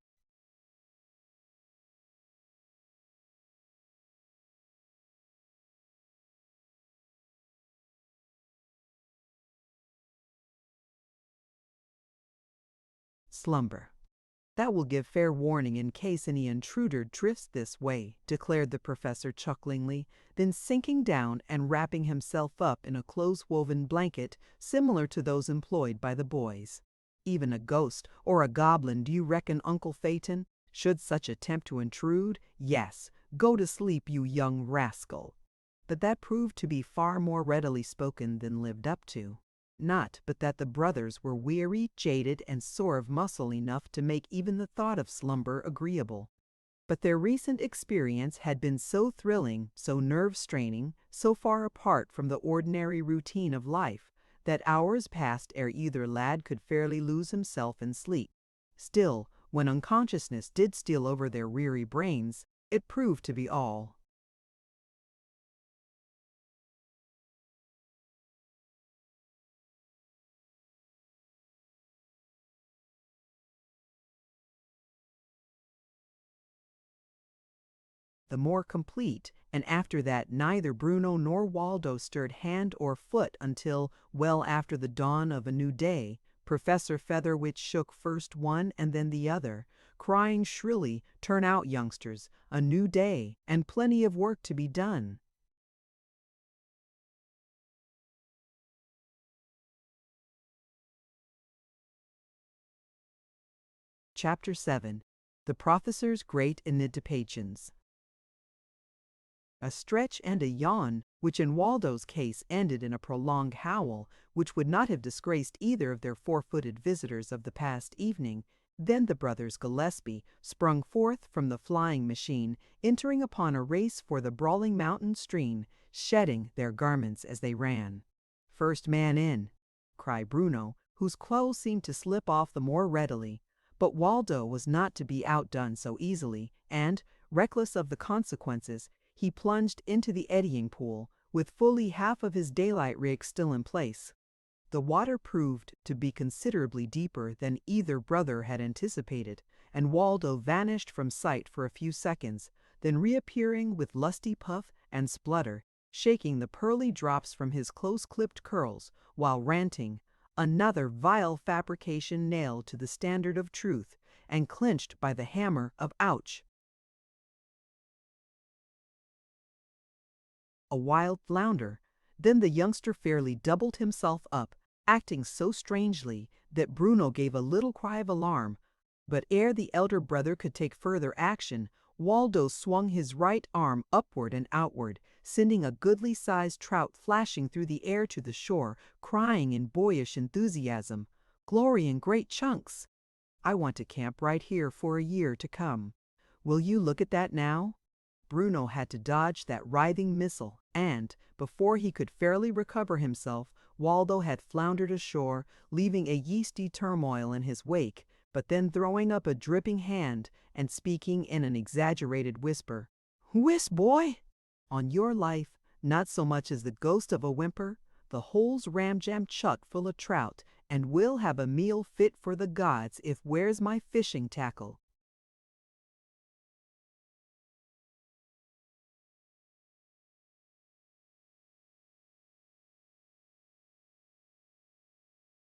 Slumber. That will give fair warning in case any intruder drifts this way, declared the professor chucklingly, then sinking down and wrapping himself up in a close-woven blanket similar to those employed by the boys. Even a ghost or a goblin, do you reckon, Uncle Phaeton? Should such attempt to intrude? Yes, go to sleep, you young rascal. but that proved to be far more readily spoken than lived up to. Not but that the brothers were weary, jaded, and sore of muscle enough to make even the thought of slumber agreeable. But their recent experience had been so thrilling, so nerve-straining, so far apart from the ordinary routine of life, that hours passed ere either lad could fairly lose himself in sleep. Still, when unconsciousness did steal over their weary brains, it proved to be all. The more complete, and after that neither Bruno nor Waldo stirred hand or foot until, well after the dawn of a new day, Professor Featherwit shook first one and then the other, crying shrilly, "Turn out, youngsters, a new day, and plenty of work to be done." Chapter 7. The Professor's Great Anticipations. A stretch and a yawn, which in Waldo's case ended in a prolonged howl, which would not have disgraced either of their four-footed visitors of the past evening. Then the brothers Gillespie sprung forth from the flying machine, entering upon a race for the brawling mountain stream, shedding their garments as they ran. "First man in," cried Bruno, whose clothes seemed to slip off the more readily. But Waldo was not to be outdone so easily, and, reckless of the consequences, he plunged into the eddying pool, with fully half of his daylight rig still in place. The water proved to be considerably deeper than either brother had anticipated, and Waldo vanished from sight for a few seconds, then reappearing with lusty puff and splutter, shaking the pearly drops from his close-clipped curls, while ranting, "Another vile fabrication nailed to the standard of truth, and clinched by the hammer of ouch!" A wild flounder. Then the youngster fairly doubled himself up, acting so strangely that Bruno gave a little cry of alarm. But ere the elder brother could take further action, Waldo swung his right arm upward and outward, sending a goodly-sized trout flashing through the air to the shore, crying in boyish enthusiasm, "Glory in great chunks! I want to camp right here for a year to come. Will you look at that now?" Bruno had to dodge that writhing missile, and, before he could fairly recover himself, Waldo had floundered ashore, leaving a yeasty turmoil in his wake, but then throwing up a dripping hand and speaking in an exaggerated whisper, "Whist, boy! On your life, not so much as the ghost of a whimper. The hole's ram-jam chuck full of trout, and we'll have a meal fit for the gods if where's my fishing tackle."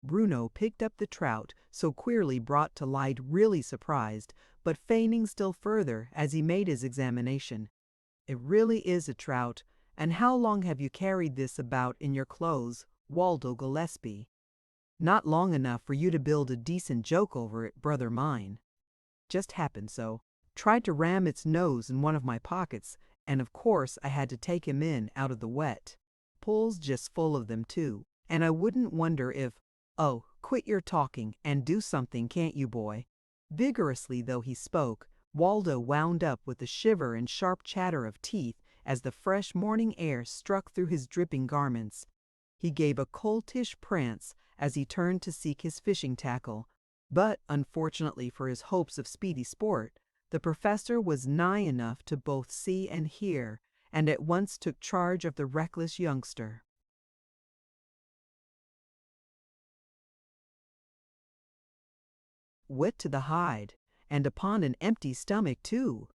Bruno picked up the trout, so queerly brought to light, really surprised, but feigning still further as he made his examination. "It really is a trout. And how long have you carried this about in your clothes, Waldo Gillespie?" "Not long enough for you to build a decent joke over it, brother mine. Just happened so. Tried to ram its nose in one of my pockets, and of course I had to take him in out of the wet. Pool's just full of them too, and I wouldn't wonder if— Oh, quit your talking and do something, can't you, boy?" Vigorously though he spoke, Waldo wound up with a shiver and sharp chatter of teeth as the fresh morning air struck through his dripping garments. He gave a coltish prance as he turned to seek his fishing tackle, but, unfortunately for his hopes of speedy sport, the professor was nigh enough to both see and hear, and at once took charge of the reckless youngster. "Wet to the hide, and upon an empty stomach too.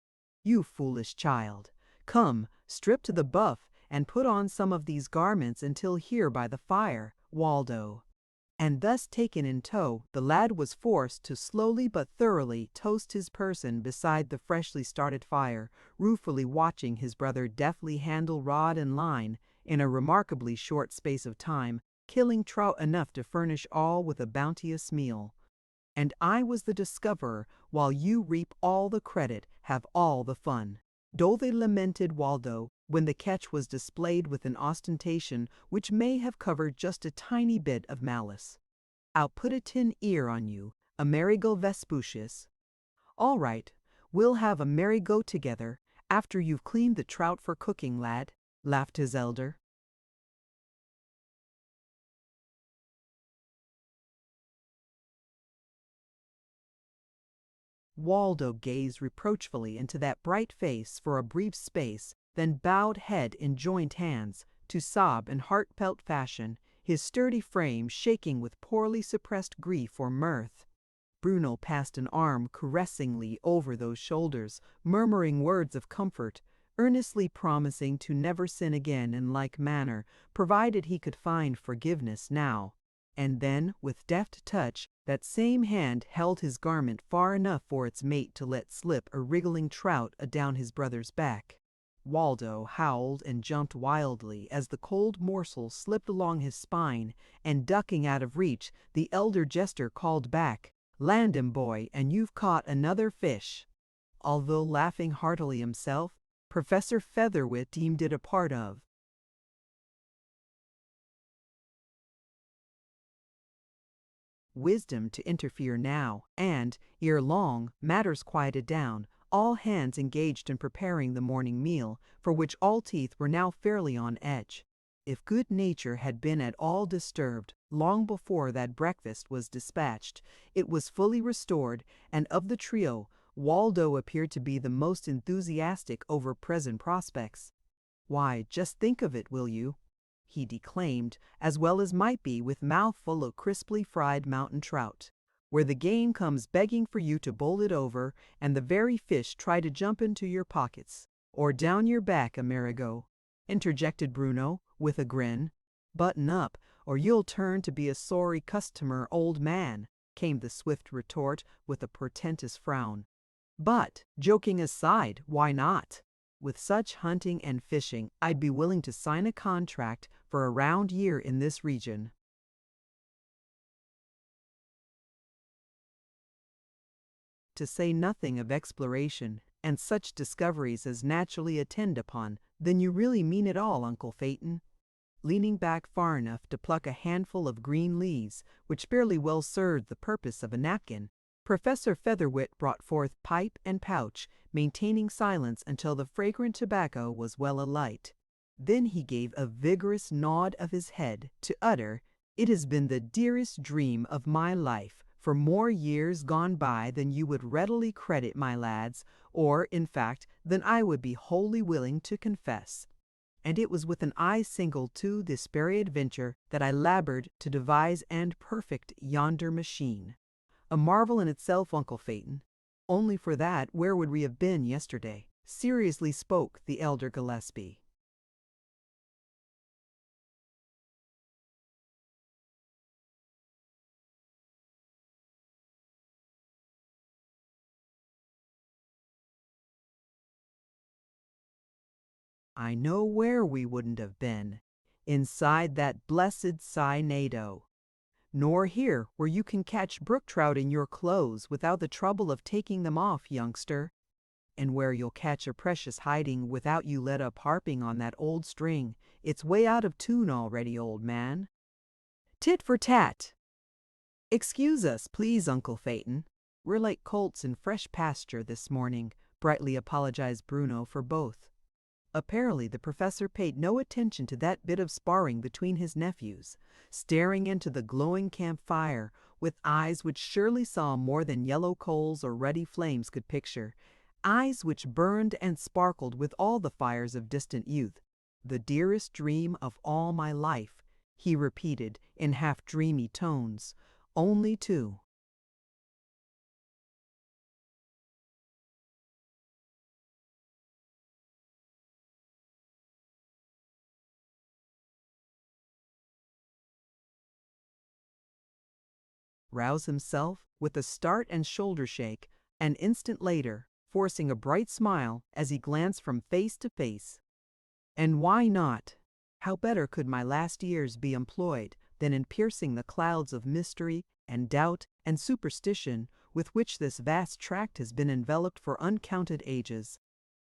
You foolish child! Come, strip to the buff, and put on some of these garments until here by the fire, Waldo." And thus taken in tow, the lad was forced to slowly but thoroughly toast his person beside the freshly started fire, ruefully watching his brother deftly handle rod and line, in a remarkably short space of time, killing trout enough to furnish all with a bounteous meal. "And I was the discoverer, while you reap all the credit, have all the fun," dully lamented Waldo, when the catch was displayed with an ostentation which may have covered just a tiny bit of malice. "I'll put a tin ear on you, Amerigo Vespucius." "All right, we'll have a merry go together after you've cleaned the trout for cooking, lad," laughed his elder. Waldo gazed reproachfully into that bright face for a brief space, then bowed head in joined hands to sob in heartfelt fashion, his sturdy frame shaking with poorly suppressed grief or mirth. Bruno passed an arm caressingly over those shoulders, murmuring words of comfort, earnestly promising to never sin again in like manner, provided he could find forgiveness now. And then, with deft touch, that same hand held his garment far enough for its mate to let slip a wriggling trout adown his brother's back. Waldo howled and jumped wildly as the cold morsel slipped along his spine, and ducking out of reach, the elder jester called back, "Land him, boy, and you've caught another fish." Although laughing heartily himself, Professor Featherwit deemed it a part of wisdom to interfere now, and, ere long, matters quieted down, all hands engaged in preparing the morning meal, for which all teeth were now fairly on edge. If good nature had been at all disturbed long before that breakfast was dispatched, it was fully restored, and of the trio, Waldo appeared to be the most enthusiastic over present prospects. "Why, just think of it, will you?" he declaimed, as well as might be with mouth full of crisply fried mountain trout, "where the game comes begging for you to bowl it over, and the very fish try to jump into your pockets, or down your back, Amerigo," interjected Bruno, with a grin. "Button up, or you'll turn to be a sorry customer, old man," came the swift retort, with a portentous frown. "But, joking aside, why not? With such hunting and fishing, I'd be willing to sign a contract for a round year in this region." To say nothing of exploration, and such discoveries as naturally attend upon, then you really mean it all, Uncle Phaeton? Leaning back far enough to pluck a handful of green leaves, which barely well served the purpose of a napkin, Professor Featherwit brought forth pipe and pouch, maintaining silence until the fragrant tobacco was well alight. Then he gave a vigorous nod of his head to utter, "It has been the dearest dream of my life for more years gone by than you would readily credit, my lads, or, in fact, than I would be wholly willing to confess. And it was with an eye single to this very adventure that I labored to devise and perfect yonder machine. A marvel in itself, Uncle Phaeton. Only for that, where would we have been yesterday?" seriously spoke the elder Gillespie. "I know where we wouldn't have been. Inside that blessed cynado. Nor here, where you can catch brook trout in your clothes without the trouble of taking them off, youngster. And where you'll catch a precious hiding without you let up harping on that old string. It's way out of tune already, old man." "Tit for tat." "Excuse us, please, Uncle Phaeton. We're like colts in fresh pasture this morning," brightly apologized Bruno for both. Apparently the professor paid no attention to that bit of sparring between his nephews, staring into the glowing campfire with eyes which surely saw more than yellow coals or ruddy flames could picture, eyes which burned and sparkled with all the fires of distant youth. "The dearest dream of all my life," he repeated in half-dreamy tones, "only two." Rouse himself with a start and shoulder shake, an instant later, forcing a bright smile as he glanced from face to face. "And why not? How better could my last years be employed than in piercing the clouds of mystery and doubt and superstition with which this vast tract has been enveloped for uncounted ages?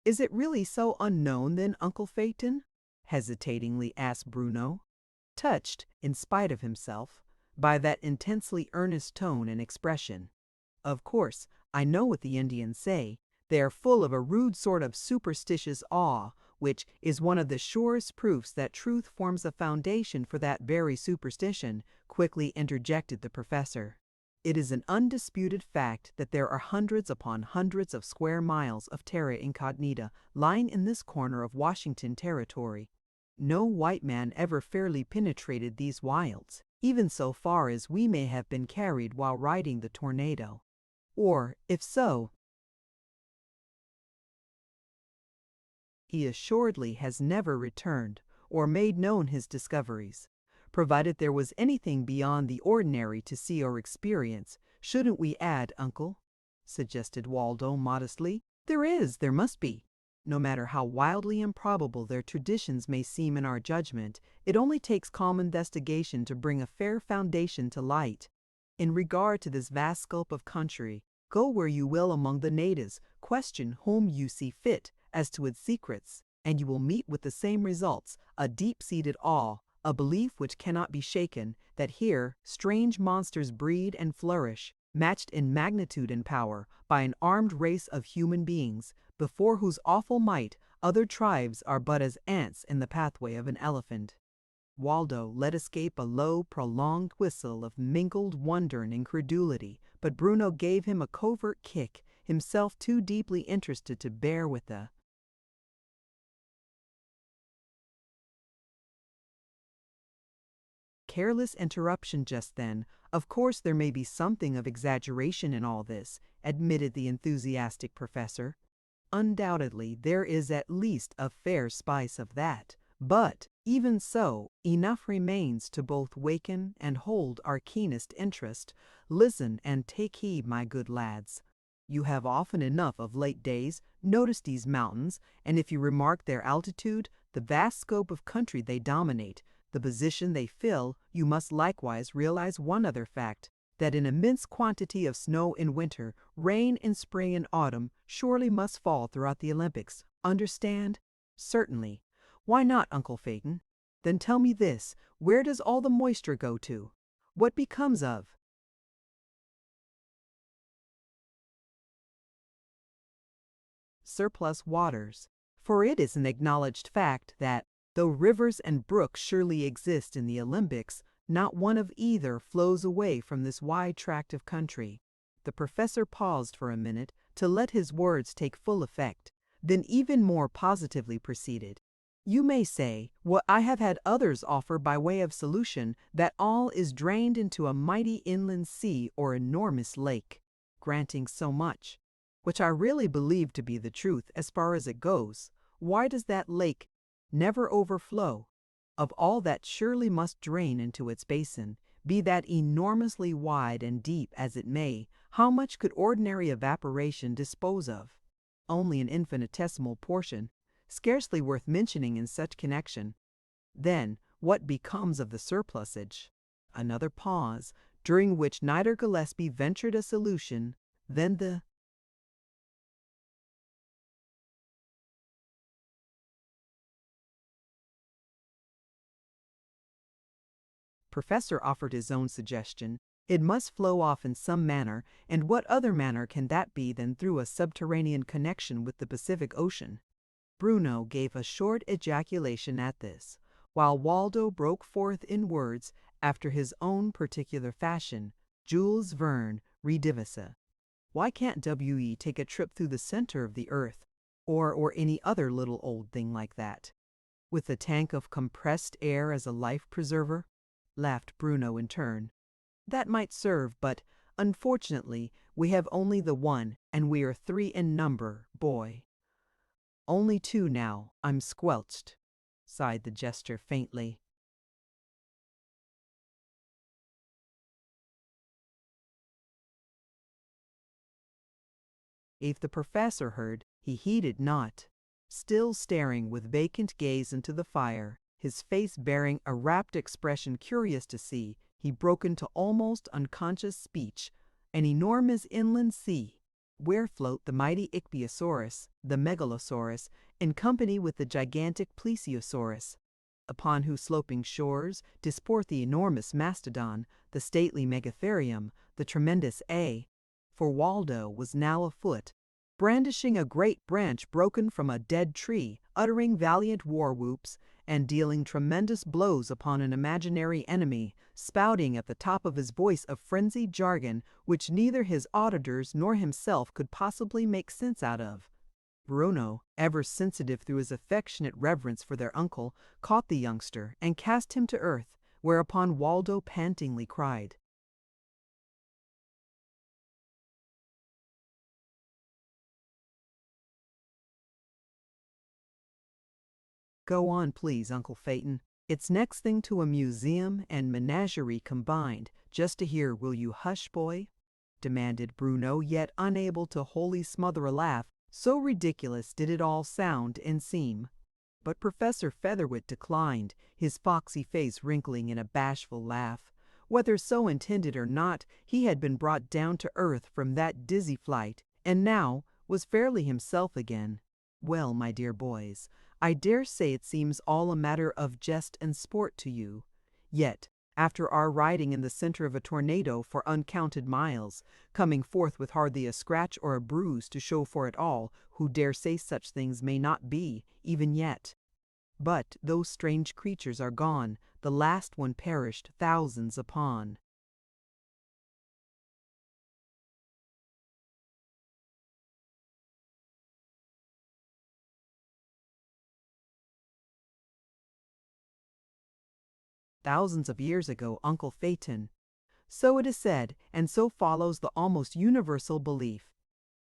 Is it really so unknown then, Uncle Phaeton? Hesitatingly asked Bruno, touched, in spite of himself, by that intensely earnest tone and expression. Of course, I know what the Indians say. They are full of a rude sort of superstitious awe, which is one of the surest proofs that truth forms a foundation for that very superstition, quickly interjected the professor. It is an undisputed fact that there are hundreds upon hundreds of square miles of terra incognita lying in this corner of Washington territory. No white man ever fairly penetrated these wilds, even so far as we may have been carried while riding the tornado. Or, if so, he assuredly has never returned or made known his discoveries. Provided there was anything beyond the ordinary to see or experience, shouldn't we add, Uncle? Suggested Waldo modestly. There must be. No matter how wildly improbable their traditions may seem in our judgment, it only takes calm investigation to bring a fair foundation to light. In regard to this vast scope of country, go where you will among the natives, question whom you see fit as to its secrets, and you will meet with the same results, a deep-seated awe, a belief which cannot be shaken, that here strange monsters breed and flourish, matched in magnitude and power by an armed race of human beings, before whose awful might other tribes are but as ants in the pathway of an elephant. Waldo let escape a low, prolonged whistle of mingled wonder and incredulity, but Bruno gave him a covert kick, himself too deeply interested to bear with the careless interruption just then. Of course there may be something of exaggeration in all this, admitted the enthusiastic professor. Undoubtedly there is at least a fair spice of that. But, even so, enough remains to both waken and hold our keenest interest. Listen and take heed, my good lads. You have often enough of late days noticed these mountains, and if you remark their altitude, the vast scope of country they dominate, the position they fill, you must likewise realize one other fact, that an immense quantity of snow in winter, rain in spring and autumn, surely must fall throughout the Olympics. Understand? Certainly. Why not, Uncle Phaeton? Then tell me this, where does all the moisture go to? What becomes of surplus waters? For it is an acknowledged fact that, though rivers and brooks surely exist in the Olympics, not one of either flows away from this wide tract of country. The professor paused for a minute to let his words take full effect, then even more positively proceeded. You may say, what I have had others offer by way of solution, that all is drained into a mighty inland sea or enormous lake. Granting so much, which I really believe to be the truth as far as it goes, why does that lake never overflow? Of all that surely must drain into its basin, be that enormously wide and deep as it may, how much could ordinary evaporation dispose of? Only an infinitesimal portion, scarcely worth mentioning in such connection. Then, what becomes of the surplusage? Another pause, during which neither Gillespie ventured a solution. Then the professor offered his own suggestion. It must flow off in some manner, and what other manner can that be than through a subterranean connection with the Pacific Ocean? Bruno gave a short ejaculation at this, while Waldo broke forth in words after his own particular fashion, Jules Verne redivisa. Why can't W.E. take a trip through the center of the earth, or any other little old thing like that? With a tank of compressed air as a life preserver? Laughed Bruno in turn. That might serve, but, unfortunately, we have only the one, and we are 3 in number, boy. Only 2 now, I'm squelched, sighed the jester faintly. If the professor heard, he heeded not. Still staring with vacant gaze into the fire, his face bearing a rapt expression curious to see, he broke into almost unconscious speech. An enormous inland sea. where float the mighty Ichthyosaurus, the megalosaurus, in company with the gigantic plesiosaurus, upon whose sloping shores disport the enormous mastodon, the stately megatherium, the tremendous A. For Waldo was now afoot, brandishing a great branch broken from a dead tree, uttering valiant war whoops, and dealing tremendous blows upon an imaginary enemy, spouting at the top of his voice a frenzied jargon which neither his auditors nor himself could possibly make sense out of. Bruno, ever sensitive through his affectionate reverence for their uncle, caught the youngster and cast him to earth, whereupon Waldo pantingly cried, "Go on, please, Uncle Phaeton. It's next thing to a museum and menagerie combined, just to hear 'Will you hush, boy?'" demanded Bruno, yet unable to wholly smother a laugh, so ridiculous did it all sound and seem. But Professor Featherwit declined, his foxy face wrinkling in a bashful laugh. Whether so intended or not, he had been brought down to earth from that dizzy flight, and now was fairly himself again. "Well, my dear boys, I dare say it seems all a matter of jest and sport to you. Yet, after our riding in the center of a tornado for uncounted miles, coming forth with hardly a scratch or a bruise to show for it all, who dare say such things may not be, even yet? But those strange creatures are gone, the last one perished thousands upon." Thousands of years ago, Uncle Phaeton. So it is said, and so follows the almost universal belief.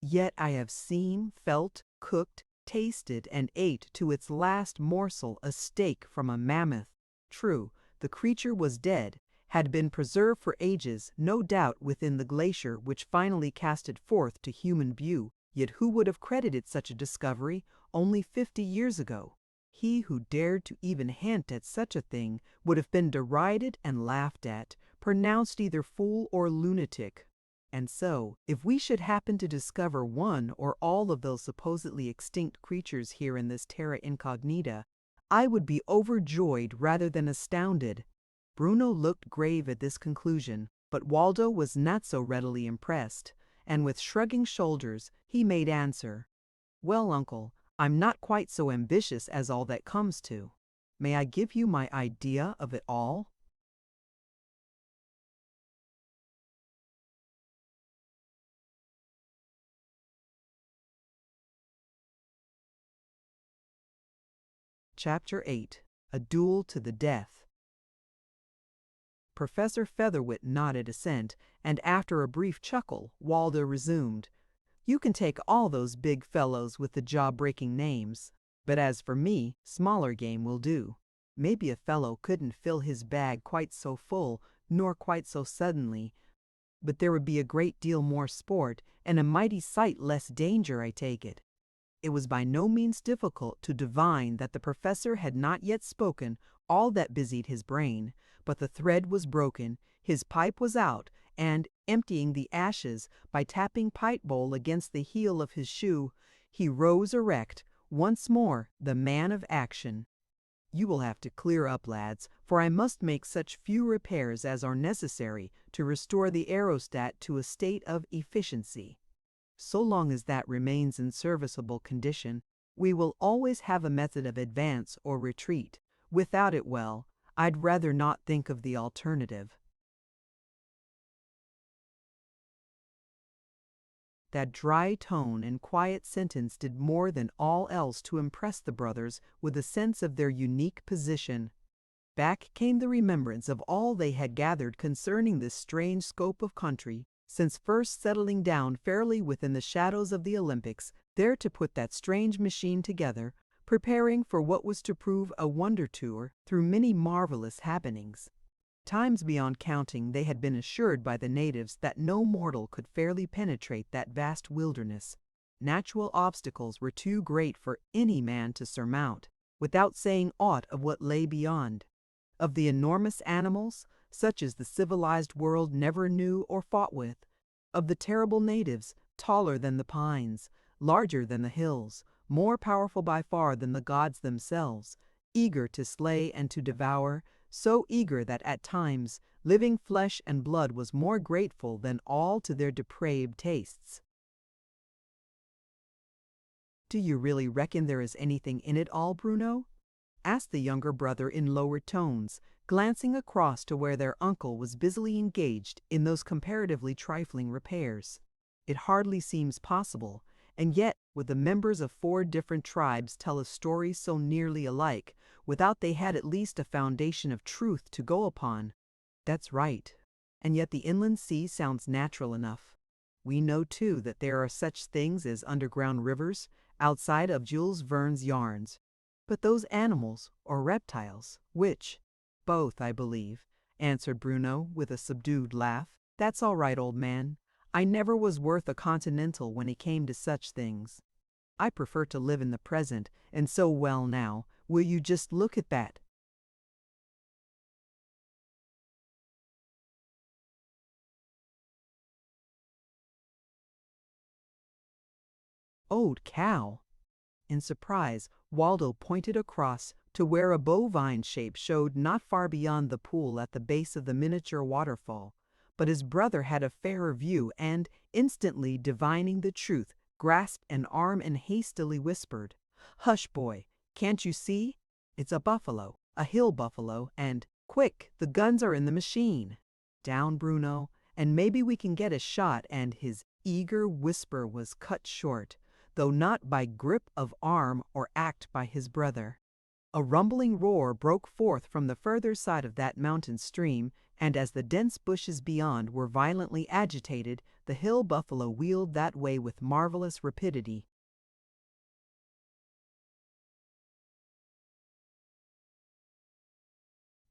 Yet I have seen, felt, cooked, tasted, and ate to its last morsel a steak from a mammoth. True, the creature was dead, had been preserved for ages, no doubt within the glacier which finally cast it forth to human view, yet who would have credited such a discovery only 50 years ago? He who dared to even hint at such a thing would have been derided and laughed at, pronounced either fool or lunatic. And so, if we should happen to discover one or all of those supposedly extinct creatures here in this terra incognita, I would be overjoyed rather than astounded. Bruno looked grave at this conclusion, but Waldo was not so readily impressed, and with shrugging shoulders he made answer, "Well, uncle, I'm not quite so ambitious as all that comes to. May I give you my idea of it all?" Chapter 8. A Duel to the Death. Professor Featherwit nodded assent, and after a brief chuckle, Waldo resumed, "You can take all those big fellows with the jaw-breaking names. But as for me, smaller game will do. Maybe a fellow couldn't fill his bag quite so full, nor quite so suddenly, but there would be a great deal more sport, and a mighty sight less danger, I take it." It was by no means difficult to divine that the professor had not yet spoken all that busied his brain, but the thread was broken, his pipe was out, and, emptying the ashes by tapping pipe bowl against the heel of his shoe, he rose erect, once more the man of action. "You will have to clear up, lads, for I must make such few repairs as are necessary to restore the aerostat to a state of efficiency. So long as that remains in serviceable condition, we will always have a method of advance or retreat. Without it, well, I'd rather not think of the alternative." That dry tone and quiet sentence did more than all else to impress the brothers with a sense of their unique position. Back came the remembrance of all they had gathered concerning this strange scope of country, since first settling down fairly within the shadows of the Olympics, there to put that strange machine together, preparing for what was to prove a wonder tour through many marvelous happenings. Times beyond counting they had been assured by the natives that no mortal could fairly penetrate that vast wilderness. Natural obstacles were too great for any man to surmount, without saying aught of what lay beyond. Of the enormous animals, such as the civilized world never knew or fought with, of the terrible natives, taller than the pines, larger than the hills, more powerful by far than the gods themselves, eager to slay and to devour, so eager that at times living flesh and blood was more grateful than all to their depraved tastes. "Do you really reckon there is anything in it all, Bruno?" asked the younger brother in lowered tones, glancing across to where their uncle was busily engaged in those comparatively trifling repairs. "It hardly seems possible, and yet would the members of 4 different tribes tell a story so nearly alike without they had at least a foundation of truth to go upon?" "That's right. And yet the inland sea sounds natural enough. We know, too, that there are such things as underground rivers outside of Jules Verne's yarns. But those animals, or reptiles, which?" "Both, I believe," answered Bruno with a subdued laugh. "That's all right, old man. I never was worth a continental when it came to such things. I prefer to live in the present, and so well now. Will you just look at that?" "Old cow!" In surprise, Waldo pointed across to where a bovine shape showed not far beyond the pool at the base of the miniature waterfall. But his brother had a fairer view and, instantly divining the truth, grasped an arm and hastily whispered, "Hush, boy, can't you see? It's a buffalo, a hill buffalo, and, quick, the guns are in the machine. Down, Bruno, and maybe we can get a shot." And his eager whisper was cut short, though not by grip of arm or act by his brother. A rumbling roar broke forth from the further side of that mountain stream, and as the dense bushes beyond were violently agitated, the hill buffalo wheeled that way with marvelous rapidity.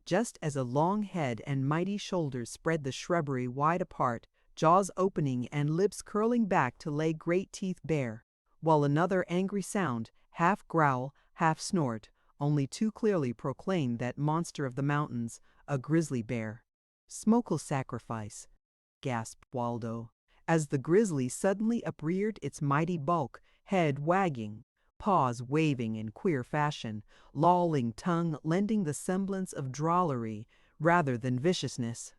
Just as a long head and mighty shoulders spread the shrubbery wide apart, jaws opening and lips curling back to lay great teeth bare, while another angry sound, half growl, half snort, only too clearly proclaimed that monster of the mountains, a grizzly bear. "Smoke'll sacrifice," gasped Waldo, as the grizzly suddenly upreared its mighty bulk, head wagging, paws waving in queer fashion, lolling tongue lending the semblance of drollery rather than viciousness.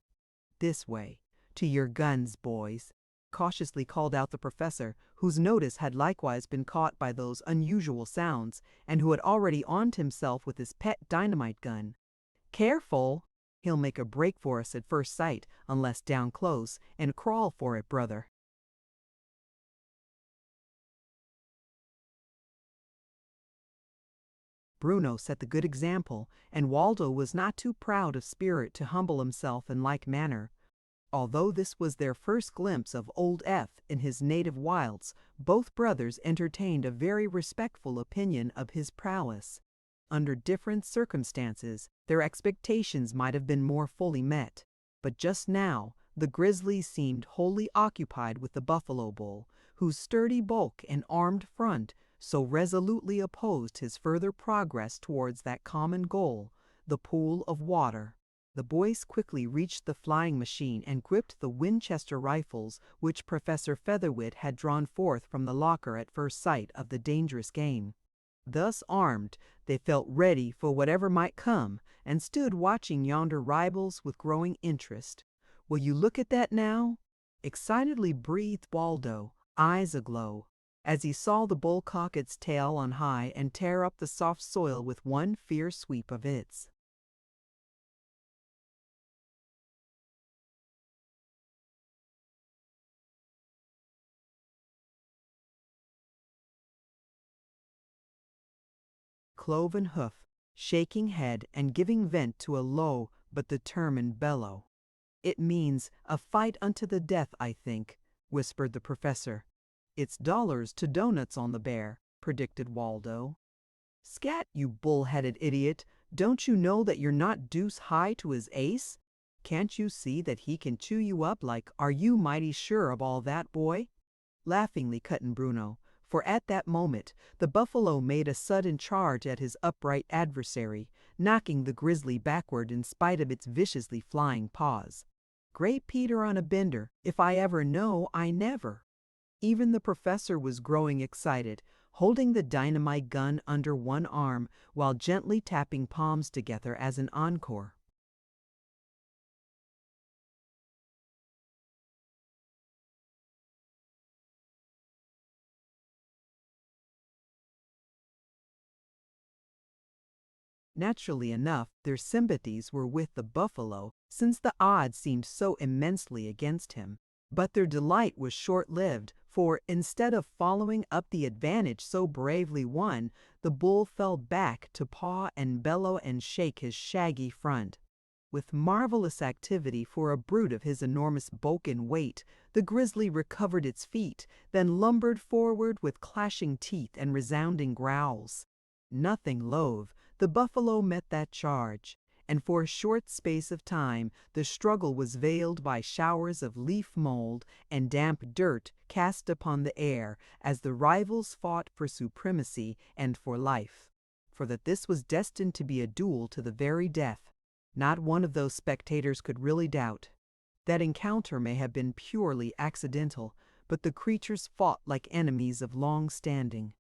"This way. To your guns, boys," cautiously called out the professor, whose notice had likewise been caught by those unusual sounds, and who had already armed himself with his pet dynamite gun. "Careful! He'll make a break for us at first sight, unless down close, and crawl for it, brother." Bruno set the good example, and Waldo was not too proud of spirit to humble himself in like manner. Although this was their first glimpse of Old Eph in his native wilds, both brothers entertained a very respectful opinion of his prowess. Under different circumstances, their expectations might have been more fully met, but just now the grizzly seemed wholly occupied with the buffalo bull, whose sturdy bulk and armed front so resolutely opposed his further progress towards that common goal, the pool of water. The boys quickly reached the flying machine and gripped the Winchester rifles which Professor Featherwit had drawn forth from the locker at first sight of the dangerous game. Thus armed, they felt ready for whatever might come, and stood watching yonder rivals with growing interest. "Will you look at that now?" excitedly breathed Waldo, eyes aglow, as he saw the bull cock its tail on high and tear up the soft soil with one fierce sweep of its. Cloven hoof, shaking head, and giving vent to a low but determined bellow. "It means a fight unto the death, I think," whispered the professor. "It's dollars to doughnuts on the bear," predicted Waldo. "Scat, you bull-headed idiot! Don't you know that you're not deuce high to his ace? Can't you see that he can chew you up like— Are you mighty sure of all that, boy?" laughingly cut in Bruno, for at that moment the buffalo made a sudden charge at his upright adversary, knocking the grizzly backward in spite of its viciously flying paws. "Great Peter on a bender, if I ever know, I never." Even the professor was growing excited, holding the dynamite gun under one arm while gently tapping palms together as an encore. Naturally enough, their sympathies were with the buffalo, since the odds seemed so immensely against him. But their delight was short-lived, for instead of following up the advantage so bravely won, the bull fell back to paw and bellow and shake his shaggy front. With marvelous activity for a brute of his enormous bulk and weight, the grizzly recovered its feet, then lumbered forward with clashing teeth and resounding growls. Nothing loath, the buffalo met that charge, and for a short space of time the struggle was veiled by showers of leaf mold and damp dirt cast upon the air as the rivals fought for supremacy and for life. For that this was destined to be a duel to the very death, not one of those spectators could really doubt. That encounter may have been purely accidental, but the creatures fought like enemies of long standing.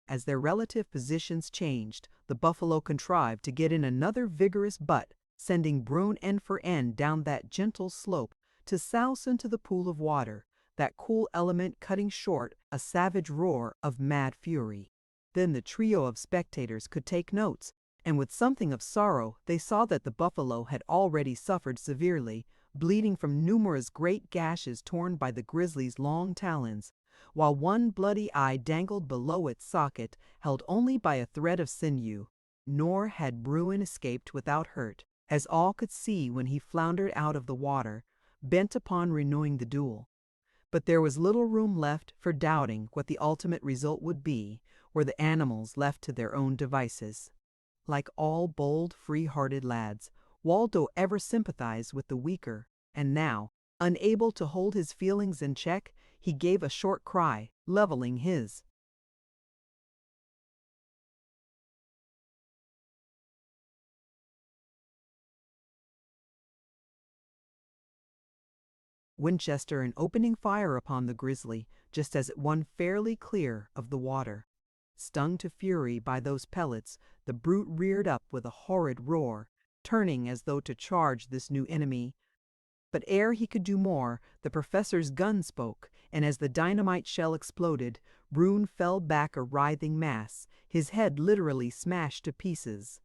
As their relative positions changed, the buffalo contrived to get in another vigorous butt, sending Bruin end for end down that gentle slope to souse into the pool of water, that cool element cutting short a savage roar of mad fury. Then the trio of spectators could take notes, and with something of sorrow they saw that the buffalo had already suffered severely, bleeding from numerous great gashes torn by the grizzly's long talons, while one bloody eye dangled below its socket, held only by a thread of sinew. Nor had Bruin escaped without hurt, as all could see when he floundered out of the water, bent upon renewing the duel. But there was little room left for doubting what the ultimate result would be, were the animals left to their own devices. Like all bold, free-hearted lads, Waldo ever sympathized with the weaker, and now, unable to hold his feelings in check, he gave a short cry, leveling his Winchester and opening fire upon the grizzly, just as it won fairly clear of the water. Stung to fury by those pellets, the brute reared up with a horrid roar, turning as though to charge this new enemy. But ere he could do more, the professor's gun spoke, and as the dynamite shell exploded, Bruin fell back a writhing mass, his head literally smashed to pieces.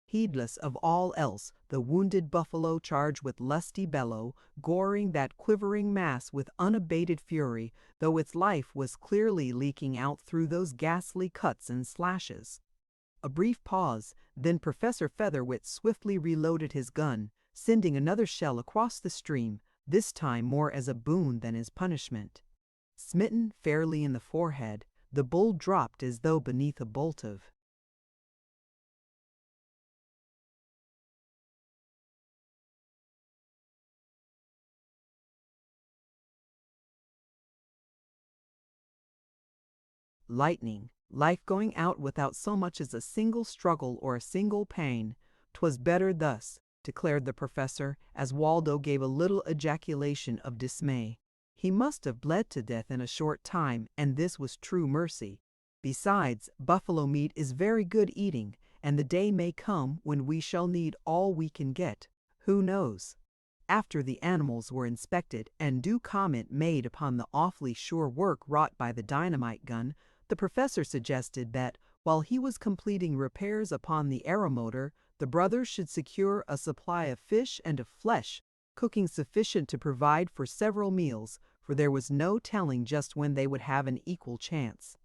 Heedless of all else, the wounded buffalo charged with lusty bellow, goring that quivering mass with unabated fury, though its life was clearly leaking out through those ghastly cuts and slashes. A brief pause, then Professor Featherwit swiftly reloaded his gun, sending another shell across the stream, this time more as a boon than as punishment. Smitten fairly in the forehead, the bull dropped as though beneath a bolt of lightning, life going out without so much as a single struggle or a single pain. "'Twas better thus," declared the professor, as Waldo gave a little ejaculation of dismay. He must have bled to death in a short time, and this was true mercy. Besides, buffalo meat is very good eating, and the day may come when we shall need all we can get. Who knows? After the animals were inspected and due comment made upon the awfully sure work wrought by the dynamite gun, the professor suggested that, while he was completing repairs upon the aeromotor, the brothers should secure a supply of fish and of flesh, cooking sufficient to provide for several meals, for there was no telling just when they would have an equal chance.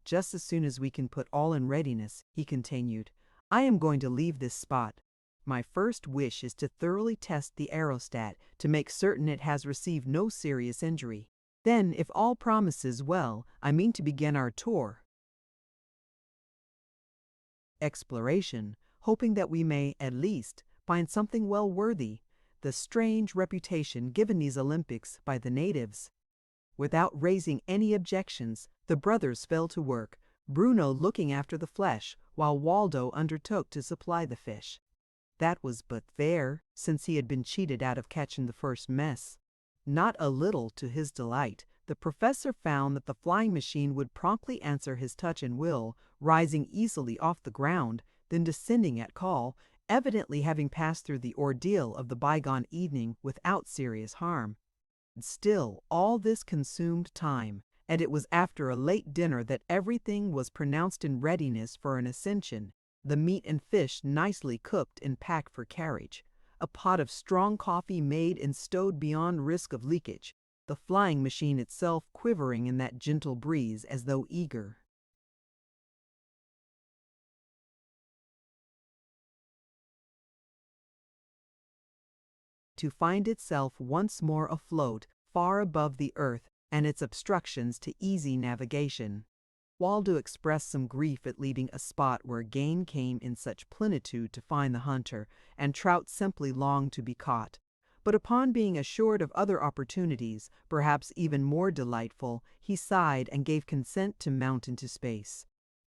"Just as soon as we can put all in readiness," he continued, "I am going to leave this spot. My first wish is to thoroughly test the aerostat to make certain it has received no serious injury. Then, if all promises well, I mean to begin our tour exploration, hoping that we may, at least, find something well worthy the strange reputation given these Olympics by the natives." Without raising any objections, the brothers fell to work, Bruno looking after the flesh, while Waldo undertook to supply the fish. That was but fair, since he had been cheated out of catching the first mess. Not a little to his delight, the professor found that the flying machine would promptly answer his touch and will, rising easily off the ground, then descending at call, evidently having passed through the ordeal of the bygone evening without serious harm. Still, all this consumed time, and it was after a late dinner that everything was pronounced in readiness for an ascension, the meat and fish nicely cooked and packed for carriage, a pot of strong coffee made and stowed beyond risk of leakage, the flying machine itself quivering in that gentle breeze as though eager to find itself once more afloat far above the earth and its obstructions to easy navigation. Waldo expressed some grief at leaving a spot where game came in such plenitude to find the hunter, and trout simply longed to be caught. But upon being assured of other opportunities, perhaps even more delightful, he sighed and gave consent to mount into space.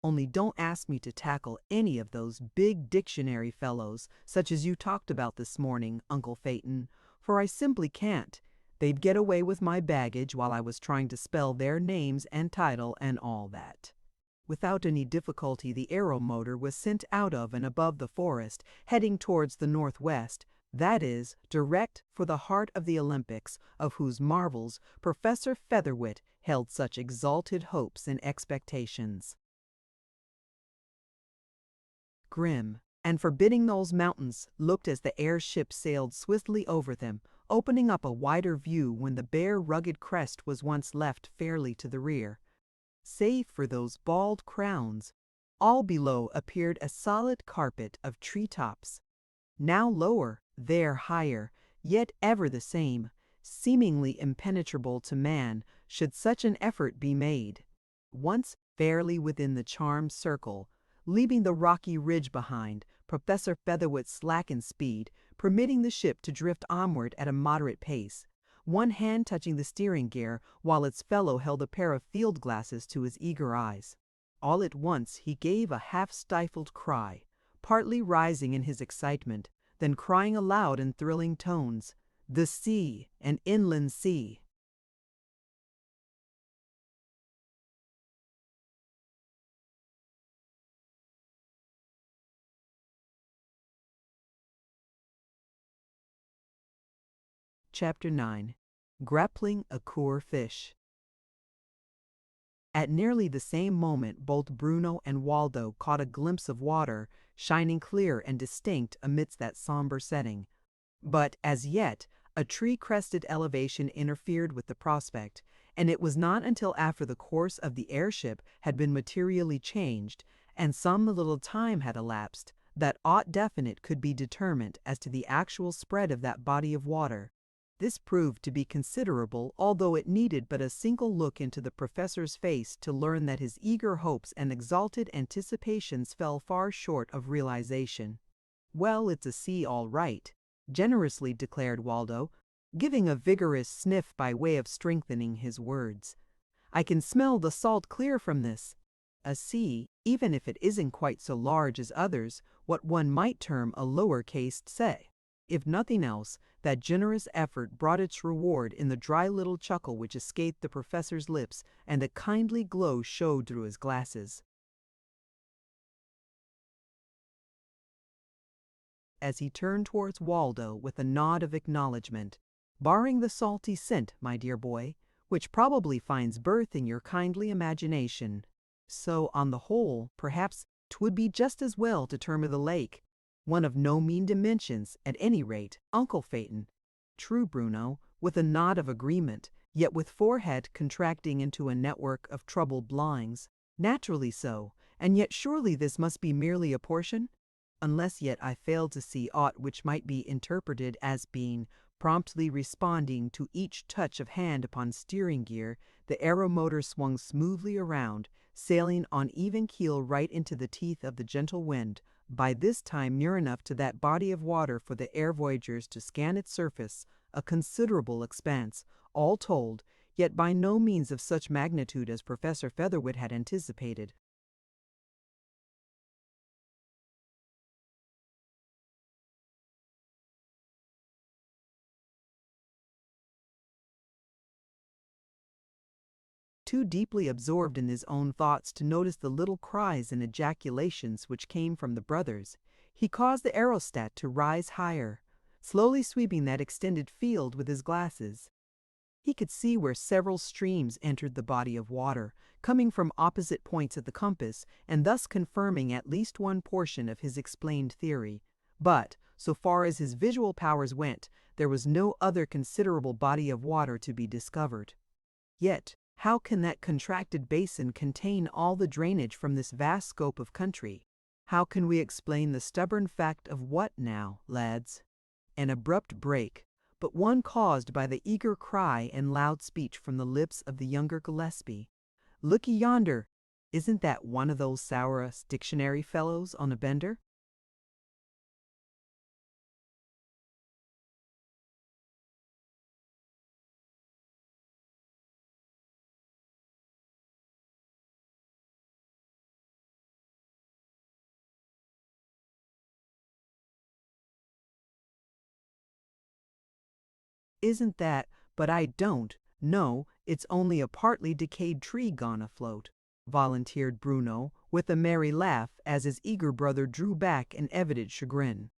Only don't ask me to tackle any of those big dictionary fellows, such as you talked about this morning, Uncle Phaeton, for I simply can't. They'd get away with my baggage while I was trying to spell their names and title and all that. Without any difficulty, the aeromotor was sent out of and above the forest, heading towards the northwest, that is, direct for the heart of the Olympics, of whose marvels Professor Featherwit held such exalted hopes and expectations. Grim and forbidding those mountains looked as the airship sailed swiftly over them, opening up a wider view when the bare rugged crest was once left fairly to the rear. Save for those bald crowns, all below appeared a solid carpet of tree-tops, now lower, there higher, yet ever the same, seemingly impenetrable to man should such an effort be made. Once fairly within the charmed circle, leaving the rocky ridge behind, Professor Featherwit slackened speed, permitting the ship to drift onward at a moderate pace, one hand touching the steering gear while its fellow held a pair of field glasses to his eager eyes. All at once he gave a half-stifled cry, partly rising in his excitement, then crying aloud in thrilling tones, "The sea, an inland sea!" Chapter 9. Grappling a Coor Fish. At nearly the same moment both Bruno and Waldo caught a glimpse of water, shining clear and distinct amidst that somber setting. But, as yet, a tree-crested elevation interfered with the prospect, and it was not until after the course of the airship had been materially changed, and some little time had elapsed, that aught definite could be determined as to the actual spread of that body of water. This proved to be considerable, although it needed but a single look into the professor's face to learn that his eager hopes and exalted anticipations fell far short of realization. "Well, it's a sea all right," generously declared Waldo, giving a vigorous sniff by way of strengthening his words. "I can smell the salt clear from this. A sea, even if it isn't quite so large as others, what one might term a lower-cased say." If nothing else, that generous effort brought its reward in the dry little chuckle which escaped the professor's lips, and a kindly glow showed through his glasses. As he turned towards Waldo with a nod of acknowledgment, "Barring the salty scent, my dear boy, which probably finds birth in your kindly imagination. So, on the whole, perhaps 'twould be just as well to term the lake one of no mean dimensions, at any rate, Uncle Phaeton." "True, Bruno," with a nod of agreement, yet with forehead contracting into a network of troubled lines. "Naturally so, and yet surely this must be merely a portion? Unless yet I fail to see aught which might be interpreted as being promptly responding to each touch of hand upon steering gear, the aeromotor swung smoothly around, sailing on even keel right into the teeth of the gentle wind, by this time near enough to that body of water for the air voyagers to scan its surface, a considerable expanse, all told, yet by no means of such magnitude as Professor Featherwit had anticipated. too deeply absorbed in his own thoughts to notice the little cries and ejaculations which came from the brothers. He caused the aerostat to rise higher, slowly sweeping that extended field with his glasses. He could see where several streams entered the body of water, coming from opposite points of the compass, and thus confirming at least one portion of his explained theory. But, so far as his visual powers went, there was no other considerable body of water to be discovered. Yet, how can that contracted basin contain all the drainage from this vast scope of country? How can we explain the stubborn fact of what now, lads? An abrupt break, but one caused by the eager cry and loud speech from the lips of the younger Gillespie. "Looky yonder! Isn't that one of those Saurus dictionary fellows on a bender?" "Isn't that, but I don't. No, it's only a partly decayed tree gone afloat," volunteered Bruno, with a merry laugh as his eager brother drew back in evident chagrin.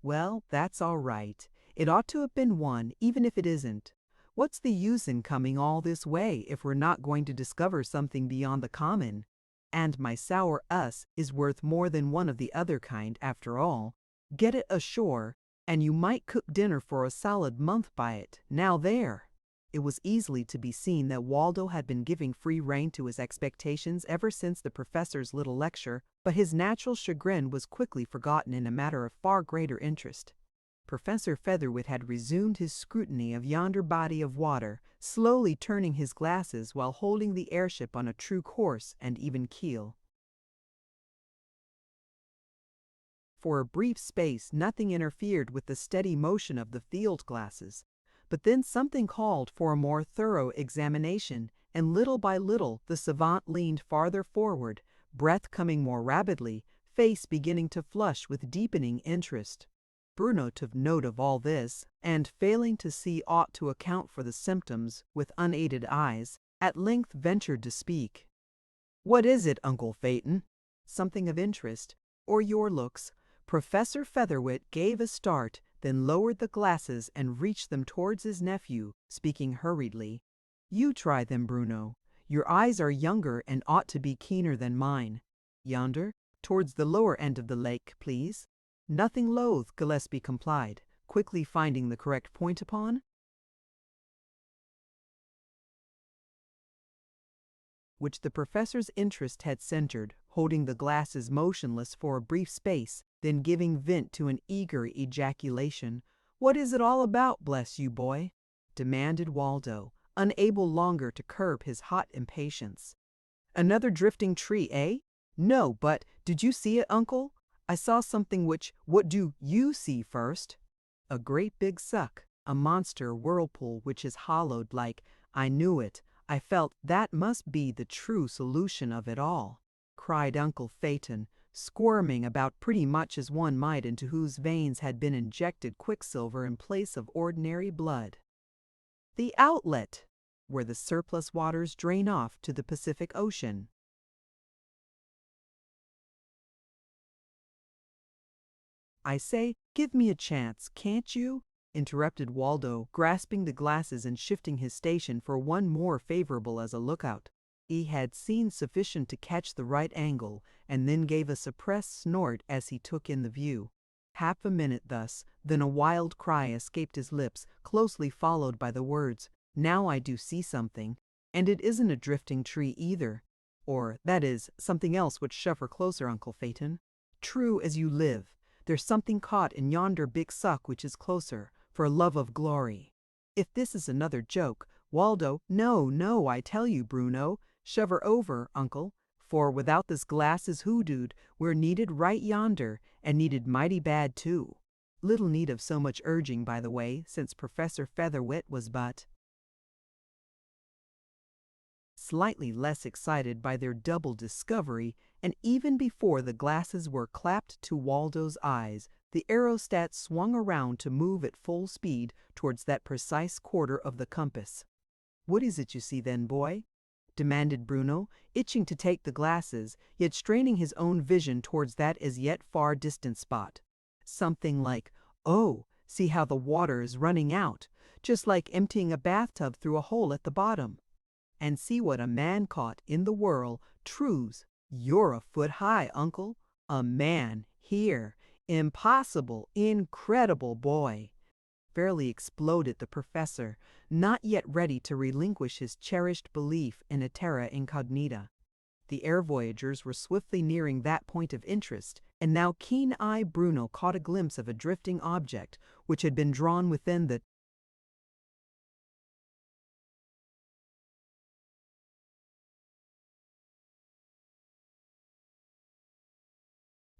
"Well, that's all right. It ought to have been one, even if it isn't. What's the use in coming all this way if we're not going to discover something beyond the common? And my sour us is worth more than one of the other kind, after all. Get it ashore, and you might cook dinner for a solid month by it. Now there!" It was easily to be seen that Waldo had been giving free rein to his expectations ever since the professor's little lecture, but his natural chagrin was quickly forgotten in a matter of far greater interest. Professor Featherwit had resumed his scrutiny of yonder body of water, slowly turning his glasses while holding the airship on a true course and even keel. For a brief space nothing interfered with the steady motion of the field glasses, but then something called for a more thorough examination, and little by little the savant leaned farther forward, breath coming more rapidly, face beginning to flush with deepening interest. Bruno took note of all this, and failing to see aught to account for the symptoms with unaided eyes, at length ventured to speak. "What is it, Uncle Phaeton?" Something of interest, or your looks. Professor Featherwit gave a start, then lowered the glasses and reached them towards his nephew, speaking hurriedly. "You try them, Bruno. Your eyes are younger and ought to be keener than mine. Yonder, towards the lower end of the lake, please." Nothing loath, Gillespie complied, quickly finding the correct point upon which the professor's interest had centered, holding the glasses motionless for a brief space, then giving vent to an eager ejaculation. "What is it all about, bless you, boy?" demanded Waldo, unable longer to curb his hot impatience. "Another drifting tree, eh?" "No, but did you see it, Uncle? I saw something what do you see first?" "A great big suck, a monster whirlpool which is hollowed like, I knew it. I felt that must be the true solution of it all," cried Uncle Phaeton, squirming about pretty much as one might into whose veins had been injected quicksilver in place of ordinary blood. "The outlet, where the surplus waters drain off to the Pacific Ocean." "I say, give me a chance, can't you?" interrupted Waldo, grasping the glasses and shifting his station for one more favorable as a lookout. He had seen sufficient to catch the right angle, and then gave a suppressed snort as he took in the view. Half a minute thus, then a wild cry escaped his lips, closely followed by the words, "Now I do see something, and it isn't a drifting tree either. Or, that is, something else would shove her closer, Uncle Phaeton. True as you live, there's something caught in yonder big suck which is closer, for love of glory. If this is another joke, Waldo—" "No, no, I tell you, Bruno, shove her over, Uncle, for without this glasses hoodooed, we're needed right yonder, and needed mighty bad too." Little need of so much urging, by the way, since Professor Featherwit was but slightly less excited by their double discovery, and even before the glasses were clapped to Waldo's eyes, the aerostat swung around to move at full speed towards that precise quarter of the compass. "What is it you see then, boy?" demanded Bruno, itching to take the glasses, yet straining his own vision towards that as yet far distant spot. Something like, "Oh, see how the water is running out, just like emptying a bathtub through a hole at the bottom. And see what a man caught in the whirl. Trues, you're a foot high, uncle. A man here. Impossible, incredible, boy," fairly exploded the professor, not yet ready to relinquish his cherished belief in a terra incognita. The air voyagers were swiftly nearing that point of interest, and now keen-eyed Bruno caught a glimpse of a drifting object which had been drawn within the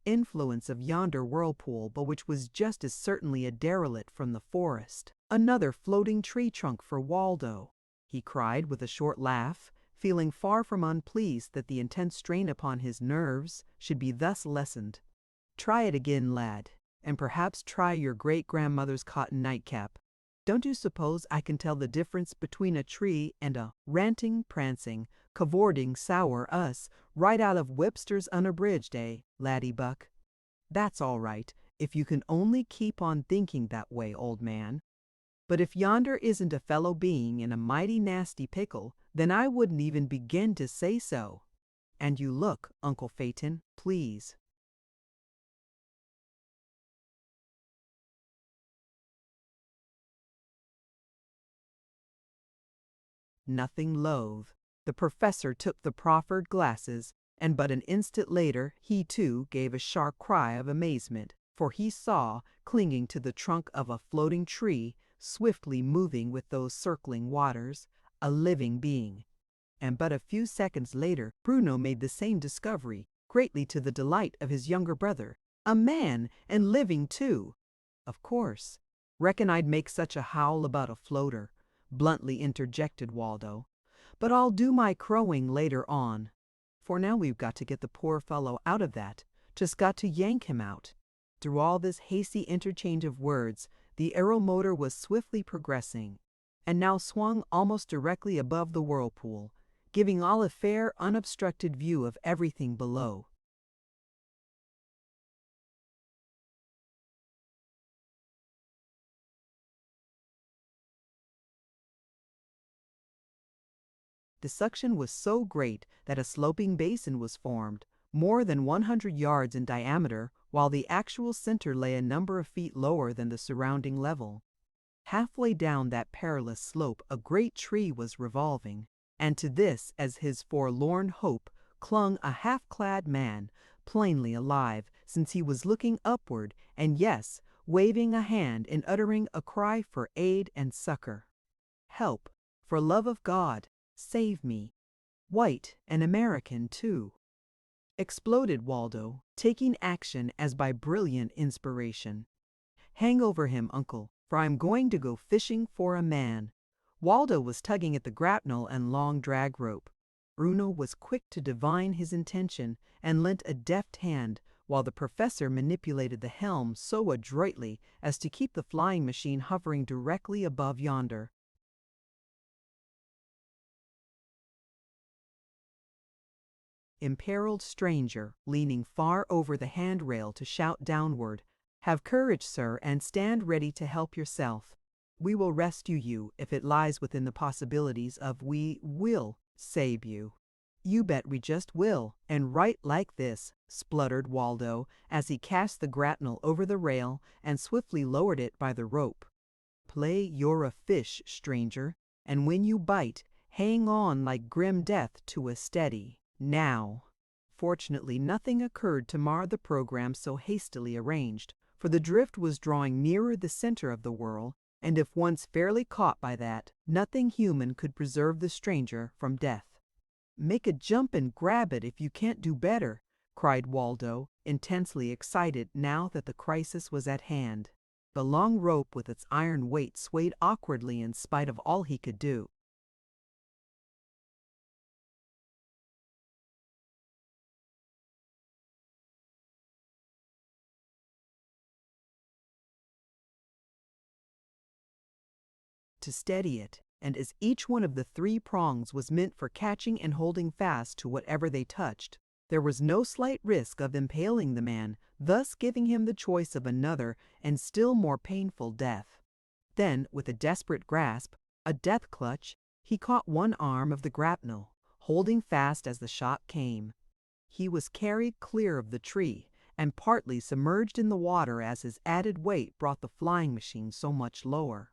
influence of yonder whirlpool, but which was just as certainly a derelict from the forest. "Another floating tree trunk for Waldo," he cried with a short laugh, feeling far from unpleased that the intense strain upon his nerves should be thus lessened. "Try it again, lad, and perhaps try your great-grandmother's cotton nightcap. Don't you suppose I can tell the difference between a tree and a ranting, prancing, cavorting sour us right out of Webster's Unabridged, laddie buck? That's all right, if you can only keep on thinking that way, old man. But if yonder isn't a fellow being in a mighty nasty pickle, then I wouldn't even begin to say so. And you look, Uncle Phaeton, please." Nothing loath, the professor took the proffered glasses, and but an instant later he too gave a sharp cry of amazement, for he saw, clinging to the trunk of a floating tree, swiftly moving with those circling waters, a living being. And but a few seconds later Bruno made the same discovery, greatly to the delight of his younger brother. A man, and living too! "Of course. Reckon I'd make such a howl about a floater," bluntly interjected Waldo. "But I'll do my crowing later on. For now we've got to get the poor fellow out of that. Just got to yank him out." Through all this hasty interchange of words, the aeromotor was swiftly progressing, and now swung almost directly above the whirlpool, giving all a fair, unobstructed view of everything below. The suction was so great that a sloping basin was formed, more than 100 yards in diameter, while the actual center lay a number of feet lower than the surrounding level. Halfway down that perilous slope a great tree was revolving, and to this, as his forlorn hope, clung a half-clad man, plainly alive, since he was looking upward, and yes, waving a hand and uttering a cry for aid and succor. "Help! For love of God! Save me! White and American, too!" exploded Waldo, taking action as by brilliant inspiration. "Hang over him, uncle, for I'm going to go fishing for a man." Waldo was tugging at the grapnel and long drag rope. Bruno was quick to divine his intention and lent a deft hand, while the professor manipulated the helm so adroitly as to keep the flying machine hovering directly above yonder. Imperiled stranger, leaning far over the handrail to shout downward, "Have courage, sir, and stand ready to help yourself. We will rescue you if it lies within the possibilities of we will save you." "You bet we just will, and right like this," spluttered Waldo as he cast the grapnel over the rail and swiftly lowered it by the rope. "Play you're a fish, stranger, and when you bite, hang on like grim death to a steady. Now." Fortunately, nothing occurred to mar the program so hastily arranged, for the drift was drawing nearer the center of the whirl, and if once fairly caught by that, nothing human could preserve the stranger from death. "Make a jump and grab it if you can't do better," cried Waldo, intensely excited now that the crisis was at hand. The long rope with its iron weight swayed awkwardly in spite of all he could do. To steady it, and as each one of the three prongs was meant for catching and holding fast to whatever they touched, there was no slight risk of impaling the man, thus giving him the choice of another and still more painful death. Then, with a desperate grasp, a death clutch, he caught one arm of the grapnel, holding fast as the shot came. He was carried clear of the tree and partly submerged in the water as his added weight brought the flying machine so much lower.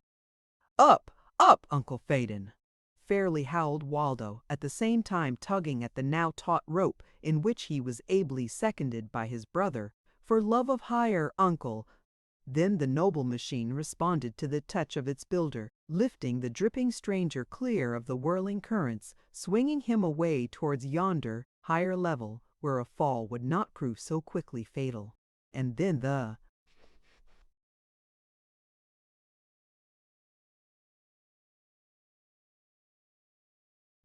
"Up! Up, Uncle Phaeton!" fairly howled Waldo, at the same time tugging at the now taut rope in which he was ably seconded by his brother. "For love of hire, Uncle!" Then the noble machine responded to the touch of its builder, lifting the dripping stranger clear of the whirling currents, swinging him away towards yonder higher level where a fall would not prove so quickly fatal. And then the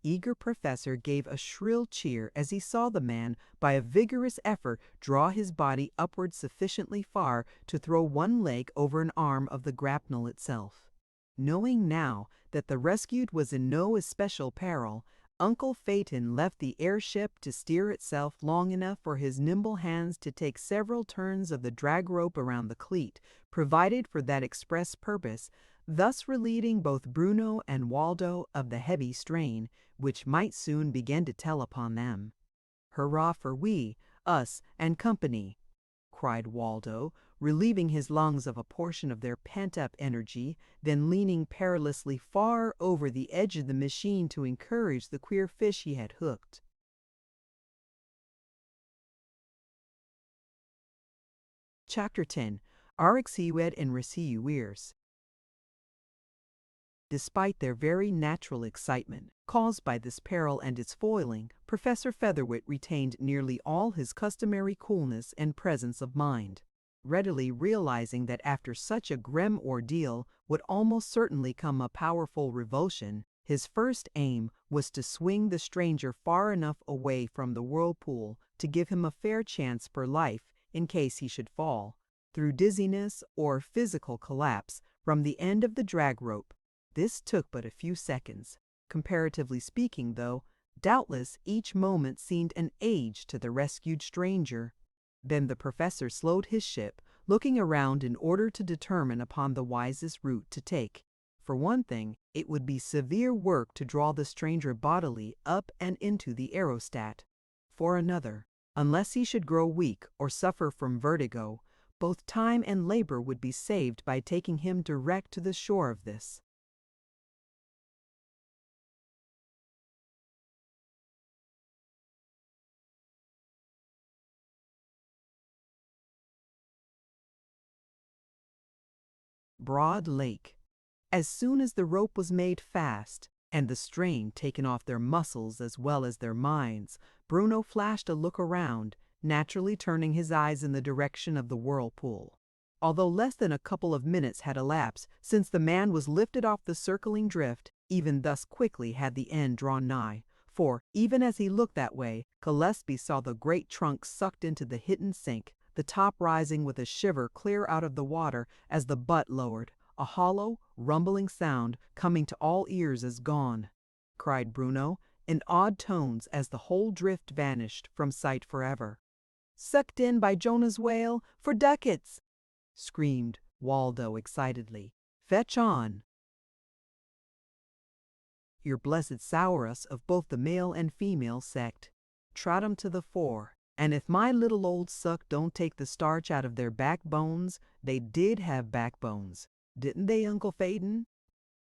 eager professor gave a shrill cheer as he saw the man, by a vigorous effort, draw his body upward sufficiently far to throw one leg over an arm of the grapnel itself. Knowing now that the rescued was in no especial peril, Uncle Phaeton left the airship to steer itself long enough for his nimble hands to take several turns of the drag rope around the cleat, provided for that express purpose, thus relieving both Bruno and Waldo of the heavy strain, which might soon begin to tell upon them. "Hurrah for we, us, and company!" cried Waldo, relieving his lungs of a portion of their pent-up energy, then leaning perilously far over the edge of the machine to encourage the queer fish he had hooked. Chapter 10. Arxiwed and Resiuirs. Despite their very natural excitement, caused by this peril and its foiling, Professor Featherwit retained nearly all his customary coolness and presence of mind, readily realizing that after such a grim ordeal would almost certainly come a powerful revulsion. His first aim was to swing the stranger far enough away from the whirlpool to give him a fair chance for life in case he should fall, through dizziness or physical collapse, from the end of the drag rope. This took but a few seconds. Comparatively speaking, though, doubtless each moment seemed an age to the rescued stranger. Then the professor slowed his ship, looking around in order to determine upon the wisest route to take. For one thing, it would be severe work to draw the stranger bodily up and into the aerostat. For another, unless he should grow weak or suffer from vertigo, both time and labor would be saved by taking him direct to the shore of this. Broad Lake. As soon as the rope was made fast, and the strain taken off their muscles as well as their minds, Bruno flashed a look around, naturally turning his eyes in the direction of the whirlpool. Although less than a couple of minutes had elapsed since the man was lifted off the circling drift, even thus quickly had the end drawn nigh, for, even as he looked that way, Gillespie saw the great trunk sucked into the hidden sink, the top rising with a shiver clear out of the water as the butt lowered, a hollow, rumbling sound coming to all ears as "Gone!" cried Bruno, in awed tones as the whole drift vanished from sight forever. "Sucked in by Jonah's whale, for ducats!" screamed Waldo excitedly. "Fetch on!" Your blessed sour us of both the male and female sect. Trot 'em to the fore. And if my little old suck don't take the starch out of their backbones, they did have backbones, didn't they, Uncle Phaeton?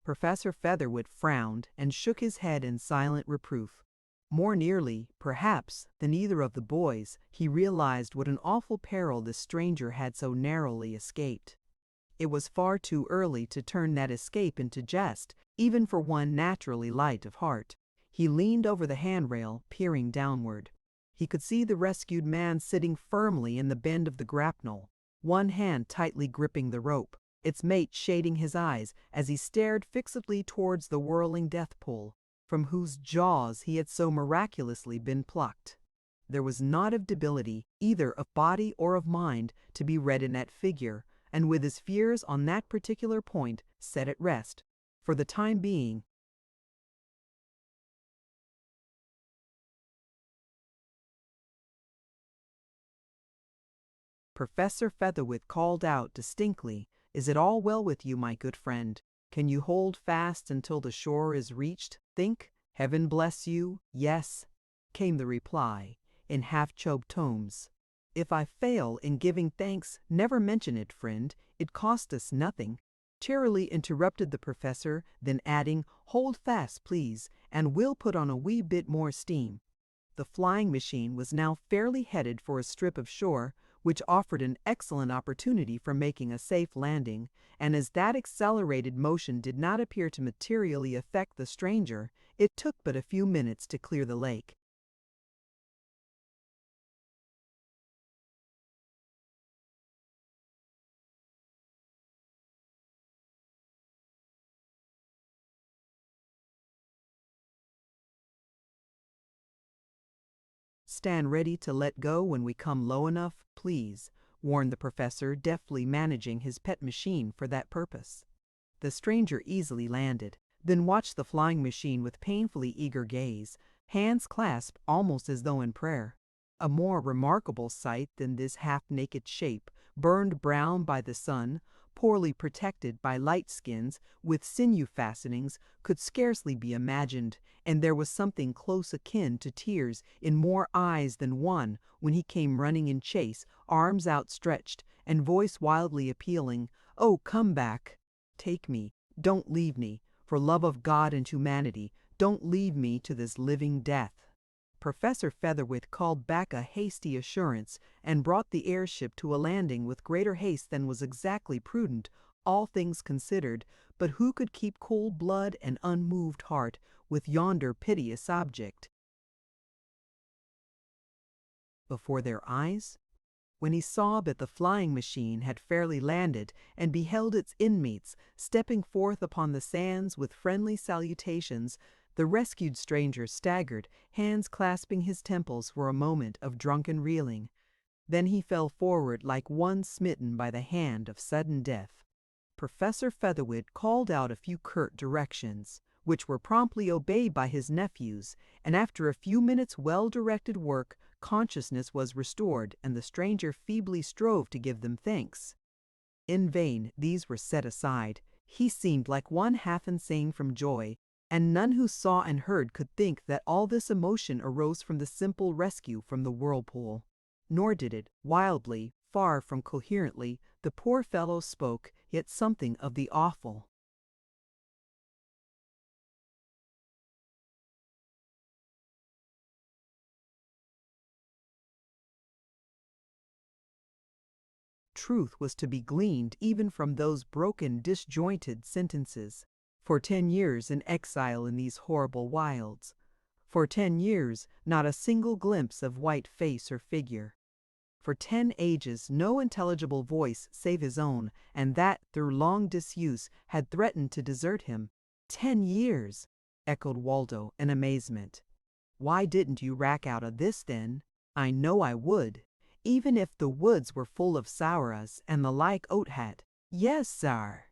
Professor Featherwit frowned and shook his head in silent reproof. More nearly, perhaps, than either of the boys, he realized what an awful peril this stranger had so narrowly escaped. It was far too early to turn that escape into jest, even for one naturally light of heart. He leaned over the handrail, peering downward. He could see the rescued man sitting firmly in the bend of the grapnel, one hand tightly gripping the rope, its mate shading his eyes as he stared fixedly towards the whirling death pool, from whose jaws he had so miraculously been plucked. There was naught of debility, either of body or of mind, to be read in that figure, and with his fears on that particular point set at rest, for the time being, Professor Featherwit called out distinctly, "Is it all well with you, my good friend? Can you hold fast until the shore is reached? Think? Heaven bless you, yes," came the reply, in half-choked tones. "If I fail in giving thanks, never mention it, friend. It cost us nothing," cheerily interrupted the professor, then adding, "Hold fast, please, and we'll put on a wee bit more steam." The flying machine was now fairly headed for a strip of shore, which offered an excellent opportunity for making a safe landing, and as that accelerated motion did not appear to materially affect the stranger, it took but a few minutes to clear the lake. "Stand ready to let go when we come low enough, please," warned the professor, deftly managing his pet machine for that purpose. The stranger easily landed, then watched the flying machine with painfully eager gaze, hands clasped almost as though in prayer. A more remarkable sight than this half-naked shape, burned brown by the sun, poorly protected by light skins, with sinew fastenings, could scarcely be imagined, and there was something close akin to tears in more eyes than one when he came running in chase, arms outstretched, and voice wildly appealing, "Oh, come back! Take me, don't leave me, for love of God and humanity, don't leave me to this living death." Professor Featherwit called back a hasty assurance and brought the airship to a landing with greater haste than was exactly prudent, all things considered, but who could keep cool blood and unmoved heart with yonder piteous object before their eyes? When he saw that the flying machine had fairly landed and beheld its inmates stepping forth upon the sands with friendly salutations, the rescued stranger staggered, hands clasping his temples for a moment of drunken reeling. Then he fell forward like one smitten by the hand of sudden death. Professor Featherwit called out a few curt directions, which were promptly obeyed by his nephews, and after a few minutes' well-directed work, consciousness was restored, and the stranger feebly strove to give them thanks. In vain these were set aside. He seemed like one half insane from joy, and none who saw and heard could think that all this emotion arose from the simple rescue from the whirlpool. Nor did it. Wildly, far from coherently, the poor fellow spoke, yet something of the awful. Truth was to be gleaned even from those broken, disjointed sentences. For 10 years in exile in these horrible wilds. For 10 years not a single glimpse of white face or figure. For 10 ages no intelligible voice save his own, and that, through long disuse, had threatened to desert him. 10 years! Echoed Waldo in amazement. "Why didn't you rack out of this, then?" "I know I would. Even if the woods were full of sauras and the like oat hat." "Yes, sir."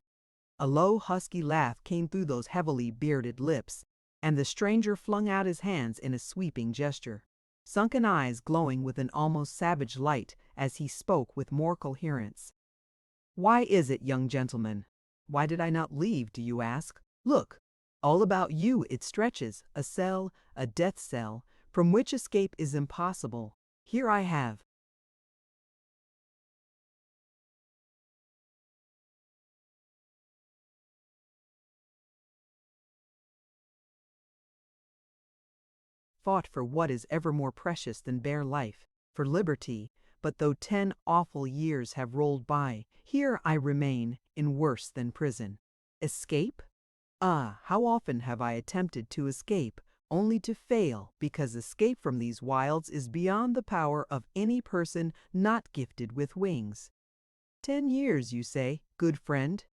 A low, husky laugh came through those heavily bearded lips, and the stranger flung out his hands in a sweeping gesture, sunken eyes glowing with an almost savage light as he spoke with more coherence. "Why is it, young gentleman? Why did I not leave, do you ask? Look, all about you it stretches, a cell, a death cell, from which escape is impossible. Here I have fought for what is ever more precious than bare life, for liberty, but though 10 awful years have rolled by, here I remain, in worse than prison. Escape? Ah, how often have I attempted to escape, only to fail, because escape from these wilds is beyond the power of any person not gifted with wings. 10 years, you say, good friend?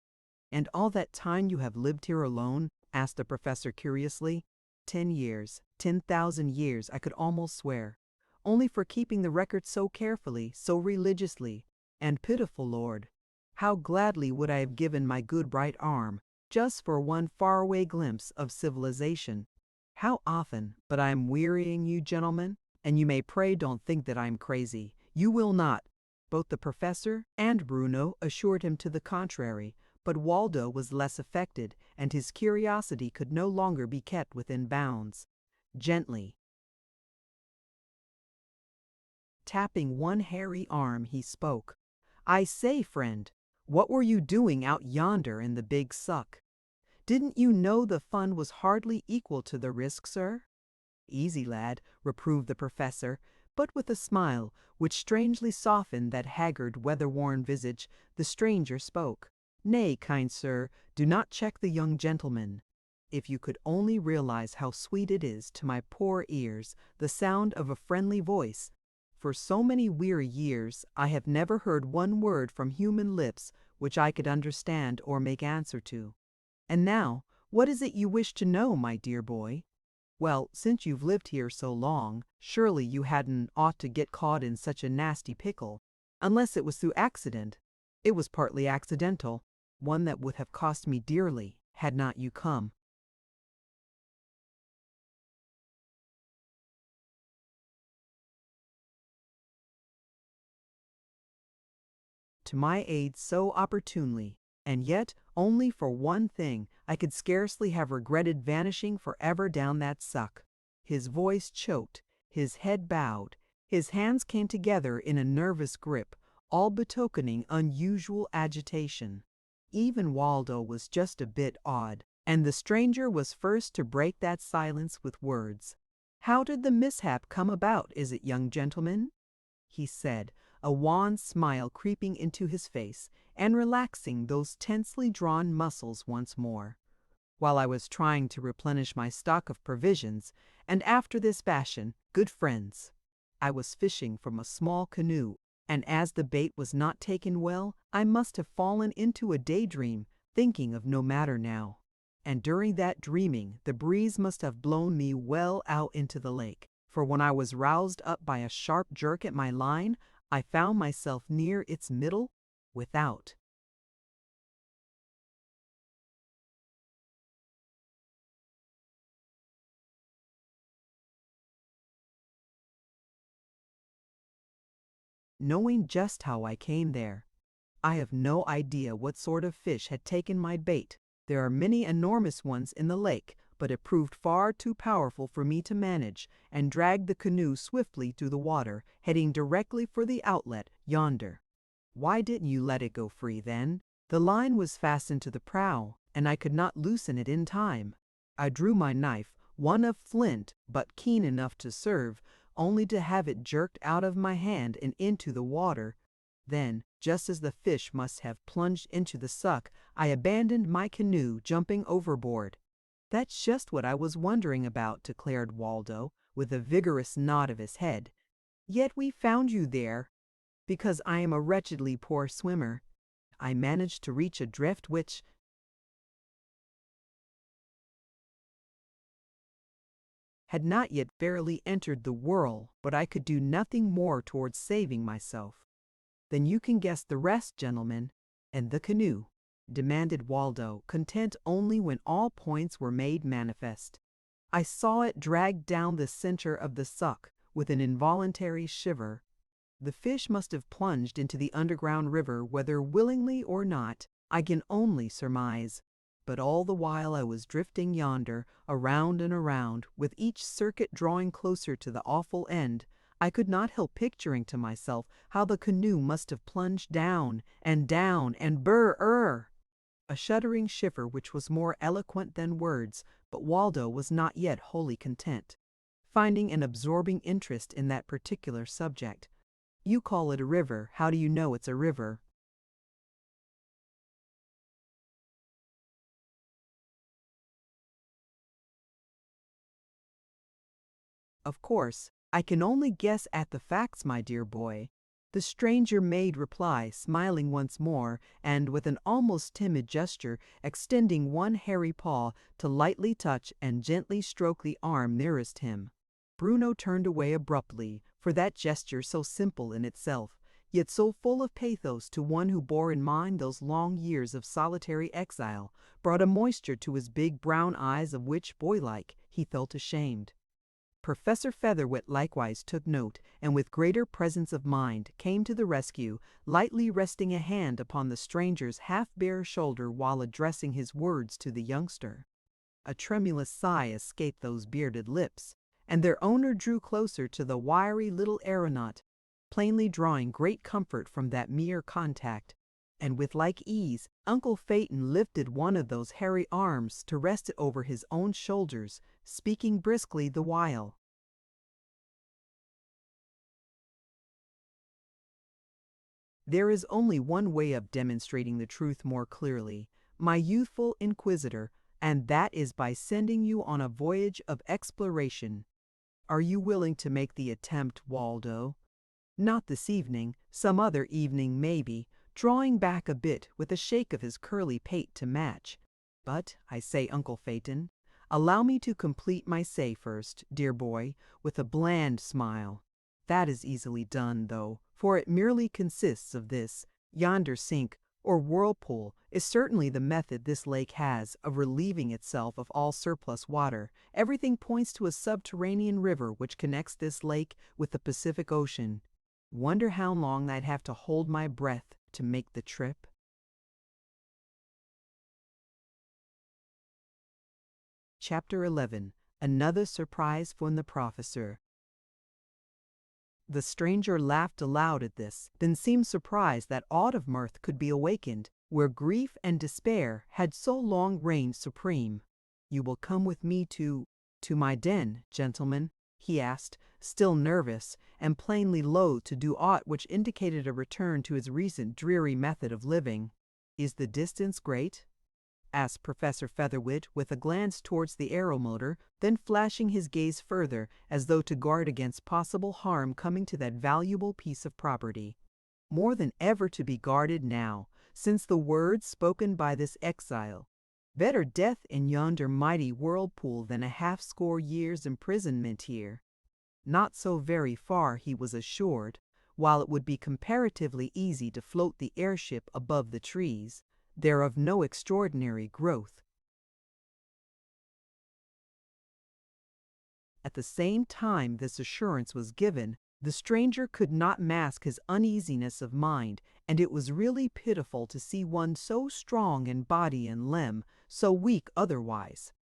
And all that time you have lived here alone? Asked the professor curiously. 10 years, 10,000 years, I could almost swear. Only for keeping the record so carefully, so religiously. And pitiful Lord, how gladly would I have given my good right arm, just for one faraway glimpse of civilization. How often, but I am wearying you, gentlemen, and you may pray don't think that I am crazy. You will not. Both the professor and Bruno assured him to the contrary, but Waldo was less affected, and his curiosity could no longer be kept within bounds. Gently tapping one hairy arm, he spoke. "I say, friend, what were you doing out yonder in the big suck? Didn't you know the fun was hardly equal to the risk, sir?" "Easy, lad," reproved the professor, but with a smile which strangely softened that haggard, weather-worn visage, the stranger spoke. "Nay, kind sir, do not check the young gentleman. If you could only realize how sweet it is to my poor ears, the sound of a friendly voice. For so many weary years I have never heard one word from human lips which I could understand or make answer to. And now, what is it you wish to know, my dear boy? Well, since you've lived here so long, surely you hadn't ought to get caught in such a nasty pickle, unless it was through accident." "It was partly accidental, one that would have cost me dearly, had not you come." To my aid so opportunely, and yet only for one thing I could scarcely have regretted vanishing forever down that suck. His voice choked, his head bowed, his hands came together in a nervous grip, all betokening unusual agitation. Even Waldo was just a bit awed, and the stranger was first to break that silence with words. "How did the mishap come about, is it, young gentleman?" he said, a wan smile creeping into his face and relaxing those tensely drawn muscles once more. "While I was trying to replenish my stock of provisions, and after this fashion, good friends, I was fishing from a small canoe, and as the bait was not taken well, I must have fallen into a daydream, thinking of no matter now. And during that dreaming the breeze must have blown me well out into the lake, for when I was roused up by a sharp jerk at my line, I found myself near its middle, without." Knowing just how I came there, I have no idea what sort of fish had taken my bait. There are many enormous ones in the lake, but it proved far too powerful for me to manage, and dragged the canoe swiftly through the water, heading directly for the outlet yonder. "Why didn't you let it go free then?" "The line was fastened to the prow, and I could not loosen it in time. I drew my knife, one of flint but keen enough to serve, only to have it jerked out of my hand and into the water. Then, just as the fish must have plunged into the suck, I abandoned my canoe, jumping overboard." "That's just what I was wondering about," declared Waldo, with a vigorous nod of his head. "Yet we found you there, because I am a wretchedly poor swimmer. I managed to reach a drift which had not yet fairly entered the whirl, but I could do nothing more towards saving myself." "Then you can guess the rest, gentlemen." "And the canoe?" demanded Waldo, content only when all points were made manifest. "I saw it dragged down the center of the suck with an involuntary shiver. The fish must have plunged into the underground river, whether willingly or not, I can only surmise. But all the while I was drifting yonder, around and around, with each circuit drawing closer to the awful end, I could not help picturing to myself how the canoe must have plunged down and burr. A shuddering shiver which was more eloquent than words, but Waldo was not yet wholly content, finding an absorbing interest in that particular subject. "You call it a river, how do you know it's a river?" "Of course, I can only guess at the facts, my dear boy," the stranger made reply, smiling once more, and with an almost timid gesture extending one hairy paw to lightly touch and gently stroke the arm nearest him. Bruno turned away abruptly, for that gesture, so simple in itself, yet so full of pathos to one who bore in mind those long years of solitary exile, brought a moisture to his big brown eyes of which, boylike, he felt ashamed. Professor Featherwit likewise took note, and with greater presence of mind came to the rescue, lightly resting a hand upon the stranger's half-bare shoulder while addressing his words to the youngster. A tremulous sigh escaped those bearded lips, and their owner drew closer to the wiry little aeronaut, plainly drawing great comfort from that mere contact. And with like ease, Uncle Phaeton lifted one of those hairy arms to rest it over his own shoulders, speaking briskly the while. There is only one way of demonstrating the truth more clearly, my youthful inquisitor, and that is by sending you on a voyage of exploration. Are you willing to make the attempt, Waldo? Not this evening, some other evening maybe, drawing back a bit with a shake of his curly pate to match. But, I say, Uncle Phaeton, allow me to complete my say first, dear boy, with a bland smile. That is easily done, though, for it merely consists of this: yonder sink, or whirlpool, is certainly the method this lake has of relieving itself of all surplus water. Everything points to a subterranean river which connects this lake with the Pacific Ocean. Wonder how long I'd have to hold my breath to make the trip. Chapter 11. Another surprise from the professor. The stranger laughed aloud at this, then seemed surprised that aught of mirth could be awakened, where grief and despair had so long reigned supreme. "You will come with me to my den, gentlemen?" he asked, still nervous, and plainly loath to do aught which indicated a return to his recent dreary method of living. "Is the distance great?" asked Professor Featherwit with a glance towards the aeromotor, then flashing his gaze further, as though to guard against possible harm coming to that valuable piece of property. More than ever to be guarded now, since the words spoken by this exile. Better death in yonder mighty whirlpool than a half-score years' imprisonment here. Not so very far, he was assured, while it would be comparatively easy to float the airship above the trees. They're of no extraordinary growth. At the same time this assurance was given, the stranger could not mask his uneasiness of mind, and it was really pitiful to see one so strong in body and limb, so weak otherwise.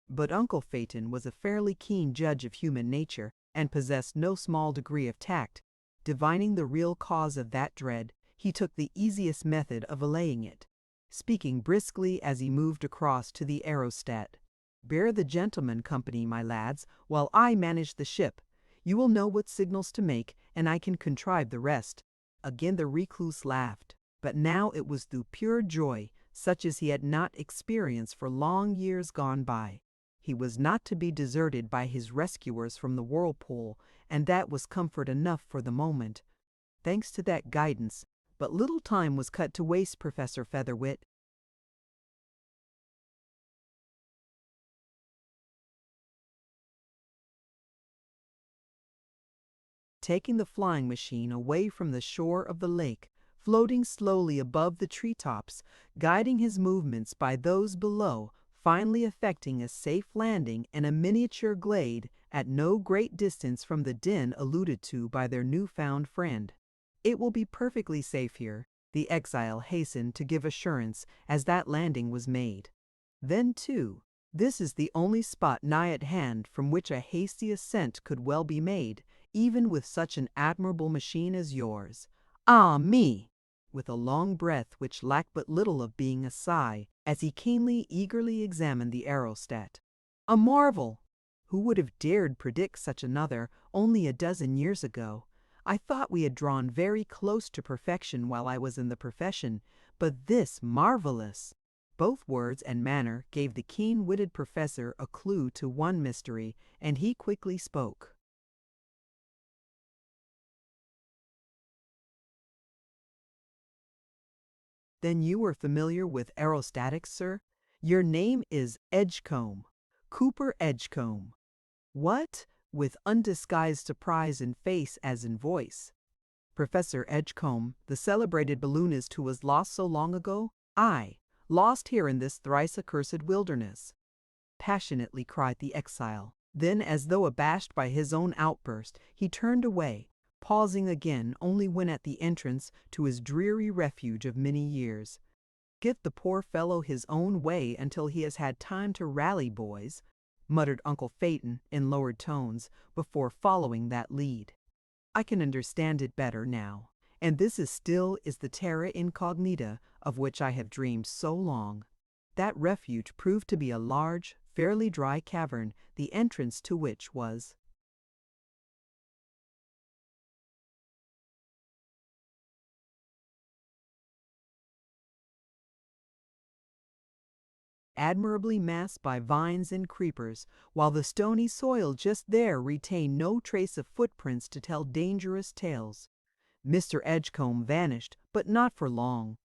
But Uncle Phaeton was a fairly keen judge of human nature, and possessed no small degree of tact. Divining the real cause of that dread, he took the easiest method of allaying it, speaking briskly as he moved across to the aerostat. "Bear the gentleman company, my lads, while I manage the ship. You will know what signals to make, and I can contrive the rest." Again the recluse laughed, but now it was through pure joy, such as he had not experienced for long years gone by. He was not to be deserted by his rescuers from the whirlpool, and that was comfort enough for the moment. Thanks to that guidance, but little time was cut to waste, Professor Featherwit. Taking the flying machine away from the shore of the lake, floating slowly above the treetops, guiding his movements by those below, finally effecting a safe landing in a miniature glade at no great distance from the den alluded to by their new-found friend. "It will be perfectly safe here," the exile hastened to give assurance as that landing was made. "Then, too, this is the only spot nigh at hand from which a hasty ascent could well be made, even with such an admirable machine as yours. Ah me!" with a long breath which lacked but little of being a sigh, as he keenly, eagerly examined the aerostat. "A marvel! Who would have dared predict such another only a dozen years ago? I thought we had drawn very close to perfection while I was in the profession, but this marvelous!" Both words and manner gave the keen-witted professor a clue to one mystery, and he quickly spoke. "Then you are familiar with aerostatics, sir? Your name is Edgecombe, Cooper Edgecombe." "What?" with undisguised surprise in face as in voice. "Professor Edgecombe, the celebrated balloonist who was lost so long ago? Aye, lost here in this thrice accursed wilderness," passionately cried the exile. Then, as though abashed by his own outburst, he turned away, pausing again only when at the entrance to his dreary refuge of many years. "Get the poor fellow his own way until he has had time to rally, boys," muttered Uncle Phaeton in lowered tones before following that lead. I can understand it better now, and this is the terra incognita of which I have dreamed so long. That refuge proved to be a large, fairly dry cavern, the entrance to which was admirably masked by vines and creepers, while the stony soil just there retained no trace of footprints to tell dangerous tales. Mr. Edgecombe vanished, but not for long.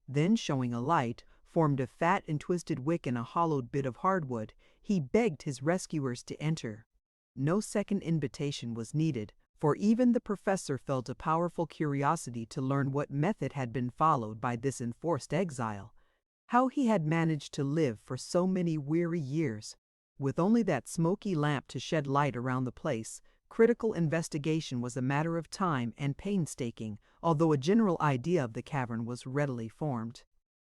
Then, showing a light, formed of fat and twisted wick in a hollowed bit of hardwood, he begged his rescuers to enter. No second invitation was needed, for even the professor felt a powerful curiosity to learn what method had been followed by this enforced exile, how he had managed to live for so many weary years. With only that smoky lamp to shed light around the place, critical investigation was a matter of time and painstaking, although a general idea of the cavern was readily formed.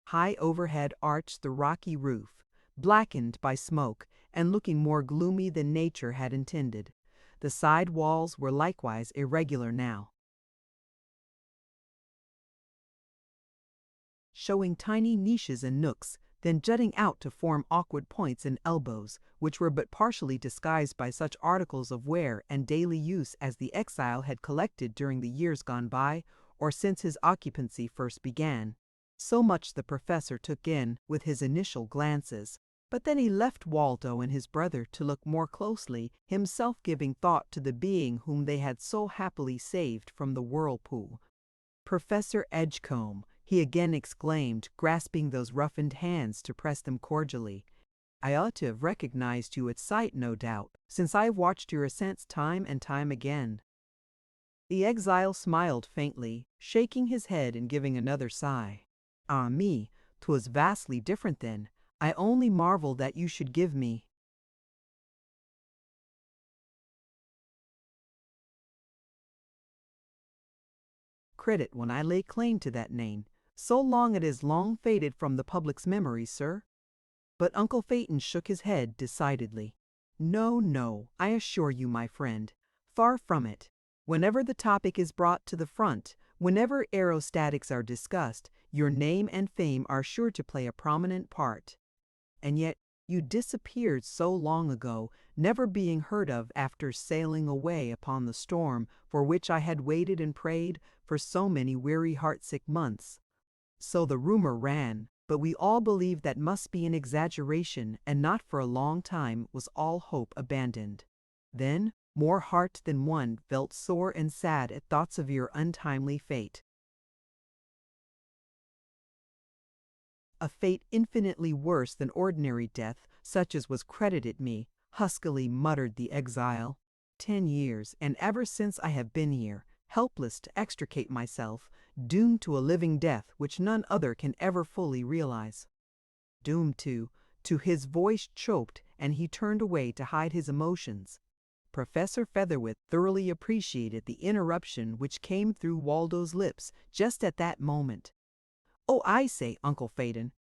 High overhead arched the rocky roof, blackened by smoke and looking more gloomy than nature had intended. The side walls were likewise irregular now, showing tiny niches and nooks, then jutting out to form awkward points and elbows, which were but partially disguised by such articles of wear and daily use as the exile had collected during the years gone by, or since his occupancy first began. So much the professor took in with his initial glances, but then he left Waldo and his brother to look more closely, himself giving thought to the being whom they had so happily saved from the whirlpool. "Professor Edgecombe," he again exclaimed, grasping those roughened hands to press them cordially. "I ought to have recognized you at sight, no doubt, since I've watched your ascents time and time again." The exile smiled faintly, shaking his head and giving another sigh. "Ah me, 'twas vastly different then. I only marvel that you should give me credit when I lay claim to that name. So long it is long faded from the public's memory, sir." But Uncle Phaeton shook his head decidedly. "No, no, I assure you, my friend. Far from it. Whenever the topic is brought to the front, whenever aerostatics are discussed, your name and fame are sure to play a prominent part. And yet you disappeared so long ago, never being heard of after sailing away upon the storm for which I had waited and prayed for so many weary heartsick months. So the rumor ran, but we all believed that must be an exaggeration, and not for a long time was all hope abandoned. Then more heart than one felt sore and sad at thoughts of your untimely fate. A fate infinitely worse than ordinary death, such as was credited me," huskily muttered the exile. "10 years, and ever since I have been here, helpless to extricate myself, doomed to a living death which none other can ever fully realize. Doomed to his voice choked, and he turned away to hide his emotions. Professor Featherwit thoroughly appreciated the interruption which came through Waldo's lips just at that moment. "Oh, I say, Uncle Phaeton,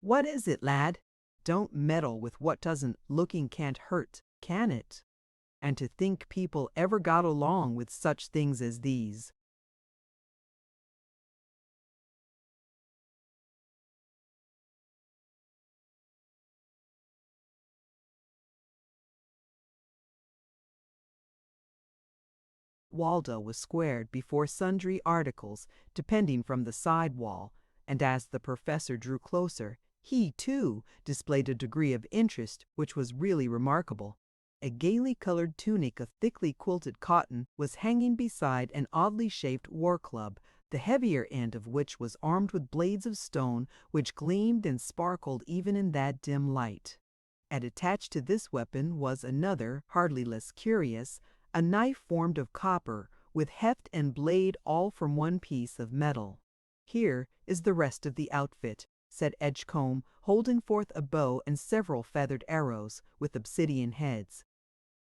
what is it, lad? Don't meddle with what doesn't looking can't hurt, can it? And to think people ever got along with such things as these." Waldo was squared before sundry articles depending from the side wall, and as the professor drew closer, he, too, displayed a degree of interest which was really remarkable. A gaily colored tunic of thickly quilted cotton was hanging beside an oddly shaped war club, the heavier end of which was armed with blades of stone which gleamed and sparkled even in that dim light. And attached to this weapon was another, hardly less curious, a knife formed of copper, with heft and blade all from one piece of metal. "Here is the rest of the outfit," said Edgecombe, holding forth a bow and several feathered arrows with obsidian heads.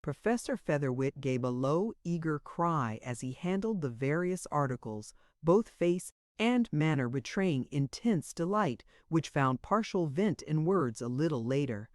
Professor Featherwit gave a low, eager cry as he handled the various articles, both face and manner betraying intense delight, which found partial vent in words a little later.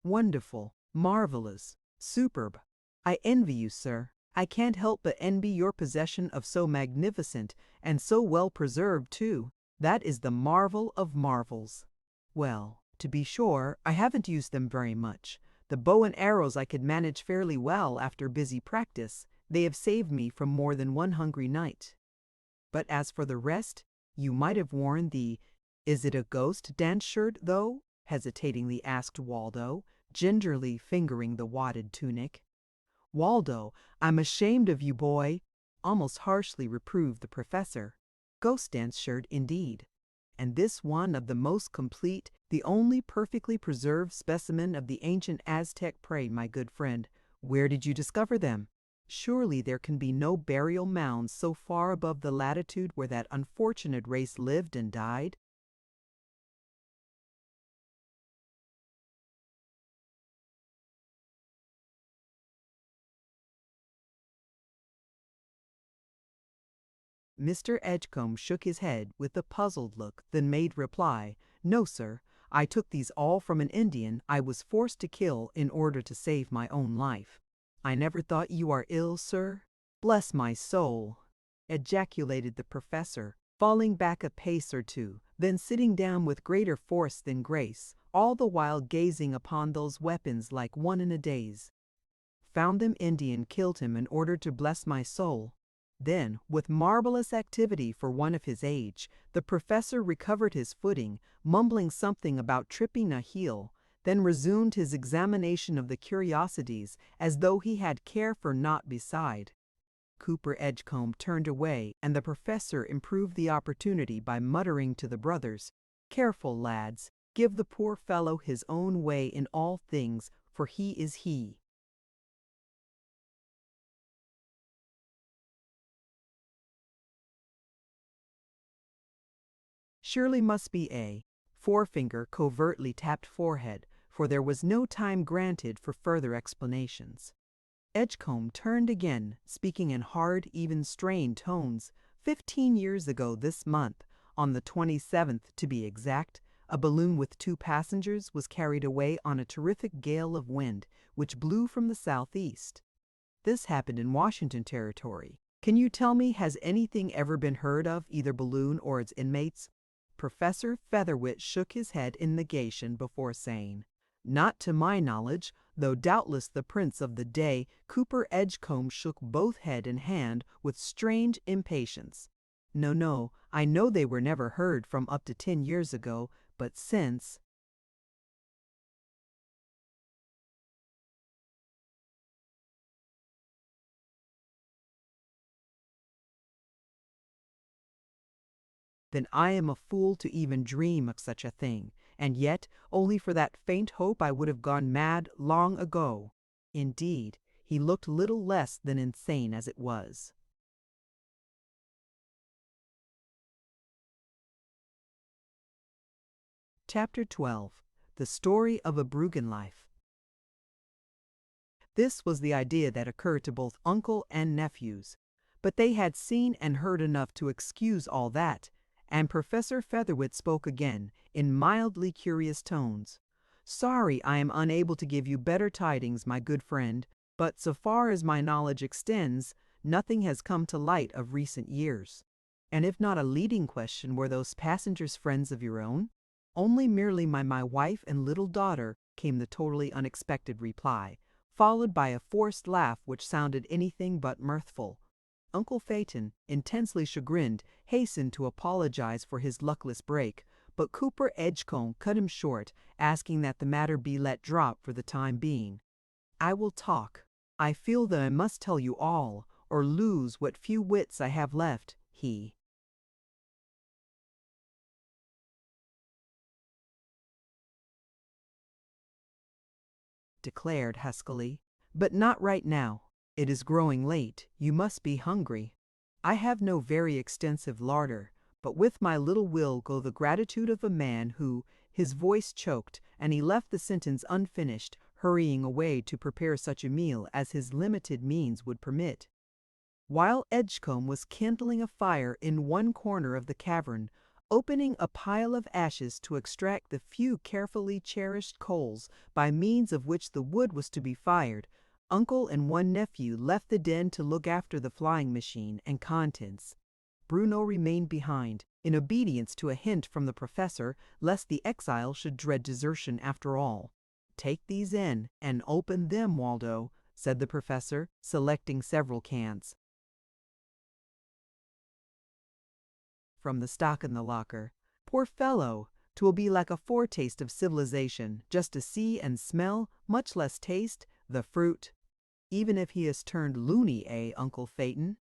Wonderful, marvelous, superb. I envy you, sir. I can't help but envy your possession of so magnificent and so well preserved, too. That is the marvel of marvels. Well, to be sure, I haven't used them very much. The bow and arrows I could manage fairly well after busy practice. They have saved me from more than one hungry night. But as for the rest, you might have worn the "Is it a ghost?" dance shirt, though, hesitatingly asked Waldo, gingerly fingering the wadded tunic. Waldo, I'm ashamed of you, boy, almost harshly reproved the professor. Ghost dance shirt, indeed. And this one of the most complete, the only perfectly preserved specimen of the ancient Aztec. Pray, my good friend, where did you discover them? Surely there can be no burial mounds so far above the latitude where that unfortunate race lived and died. Mr. Edgecombe shook his head with a puzzled look, then made reply, "No, sir. I took these all from an Indian I was forced to kill in order to save my own life." "I never thought you are ill, sir." "Bless my soul!" ejaculated the professor, falling back a pace or two, then sitting down with greater force than grace, all the while gazing upon those weapons like one in a daze. "Found them Indian, killed him in order to bless my soul." Then, with marvelous activity for one of his age, the professor recovered his footing, mumbling something about tripping a heel, then resumed his examination of the curiosities as though he had care for naught beside. Cooper Edgecombe turned away, and the professor improved the opportunity by muttering to the brothers, "Careful, lads, give the poor fellow his own way in all things, for he is he." Surely must be a forefinger covertly tapped forehead, for there was no time granted for further explanations. Edgecombe turned again, speaking in hard, even strained tones. 15 years ago this month, on the 27th to be exact, a balloon with 2 passengers was carried away on a terrific gale of wind, which blew from the southeast. This happened in Washington Territory. Can you tell me, has anything ever been heard of either balloon or its inmates? Professor Featherwit shook his head in negation before saying, "Not to my knowledge, though doubtless the prince of the day." Cooper Edgecombe shook both head and hand with strange impatience. "No, no, I know they were never heard from up to 10 years ago, but since—" "Then I am a fool to even dream of such a thing, and yet, only for that faint hope I would have gone mad long ago." Indeed, he looked little less than insane as it was. Chapter 12. The Story of a Bruggen Life. This was the idea that occurred to both uncle and nephews, but they had seen and heard enough to excuse all that, and Professor Featherwit spoke again, in mildly curious tones. "Sorry I am unable to give you better tidings, my good friend, but so far as my knowledge extends, nothing has come to light of recent years." "And if not a leading question, were those passengers friends of your own?" "Only merely my wife and little daughter," came the totally unexpected reply, followed by a forced laugh which sounded anything but mirthful. Uncle Phaeton, intensely chagrined, hastened to apologize for his luckless break, but Cooper Edgecombe cut him short, asking that the matter be let drop for the time being. "I will talk. I feel that I must tell you all, or lose what few wits I have left," he declared huskily. "But not right now. It is growing late. You must be hungry. I have no very extensive larder, but with my little will go the gratitude of a man who, his voice choked, and he left the sentence unfinished, hurrying away to prepare such a meal as his limited means would permit. While Edgecombe was kindling a fire in one corner of the cavern, opening a pile of ashes to extract the few carefully cherished coals by means of which the wood was to be fired, Uncle and one nephew left the den to look after the flying machine and contents. Bruno remained behind, in obedience to a hint from the professor lest the exile should dread desertion after all. "Take these in and open them, Waldo," said the professor, selecting several cans from the stock in the locker. "Poor fellow, 'twill be like a foretaste of civilization, just to see and smell, much less taste, the fruit. Even if he has turned loony, Uncle Phaeton?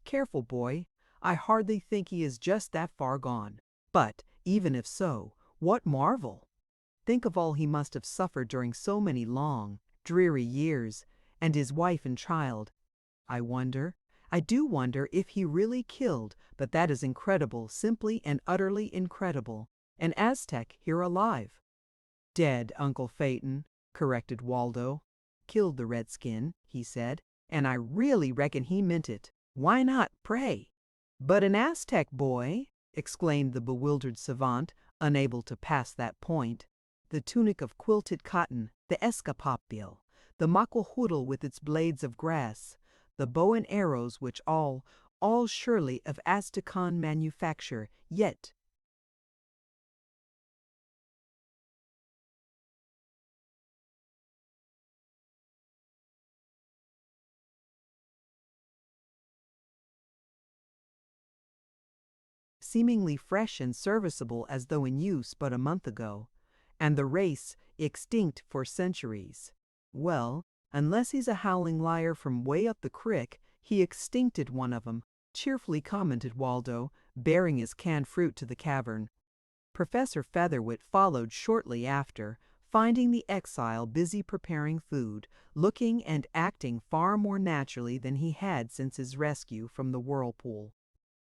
Careful, boy. I hardly think he is just that far gone. But, even if so, what marvel? Think of all he must have suffered during so many long, dreary years, and his wife and child. I do wonder if he really killed, but that is incredible, simply and utterly incredible. An Aztec here alive." "Dead, Uncle Phaeton," corrected Waldo. "Killed the redskin," he said, "and I really reckon he meant it. Why not, pray?" "But an Aztec, boy!" exclaimed the bewildered savant, unable to pass that point. "The tunic of quilted cotton, the escapapil, the macohuitl with its blades of grass, the bow and arrows which all surely of Aztecan manufacture, yet seemingly fresh and serviceable as though in use but a month ago, and the race extinct for centuries. Well, unless he's a howling liar from way up the crick, he extincted one of 'em," cheerfully commented Waldo, bearing his canned fruit to the cavern. Professor Featherwit followed shortly after, finding the exile busy preparing food, looking and acting far more naturally than he had since his rescue from the whirlpool.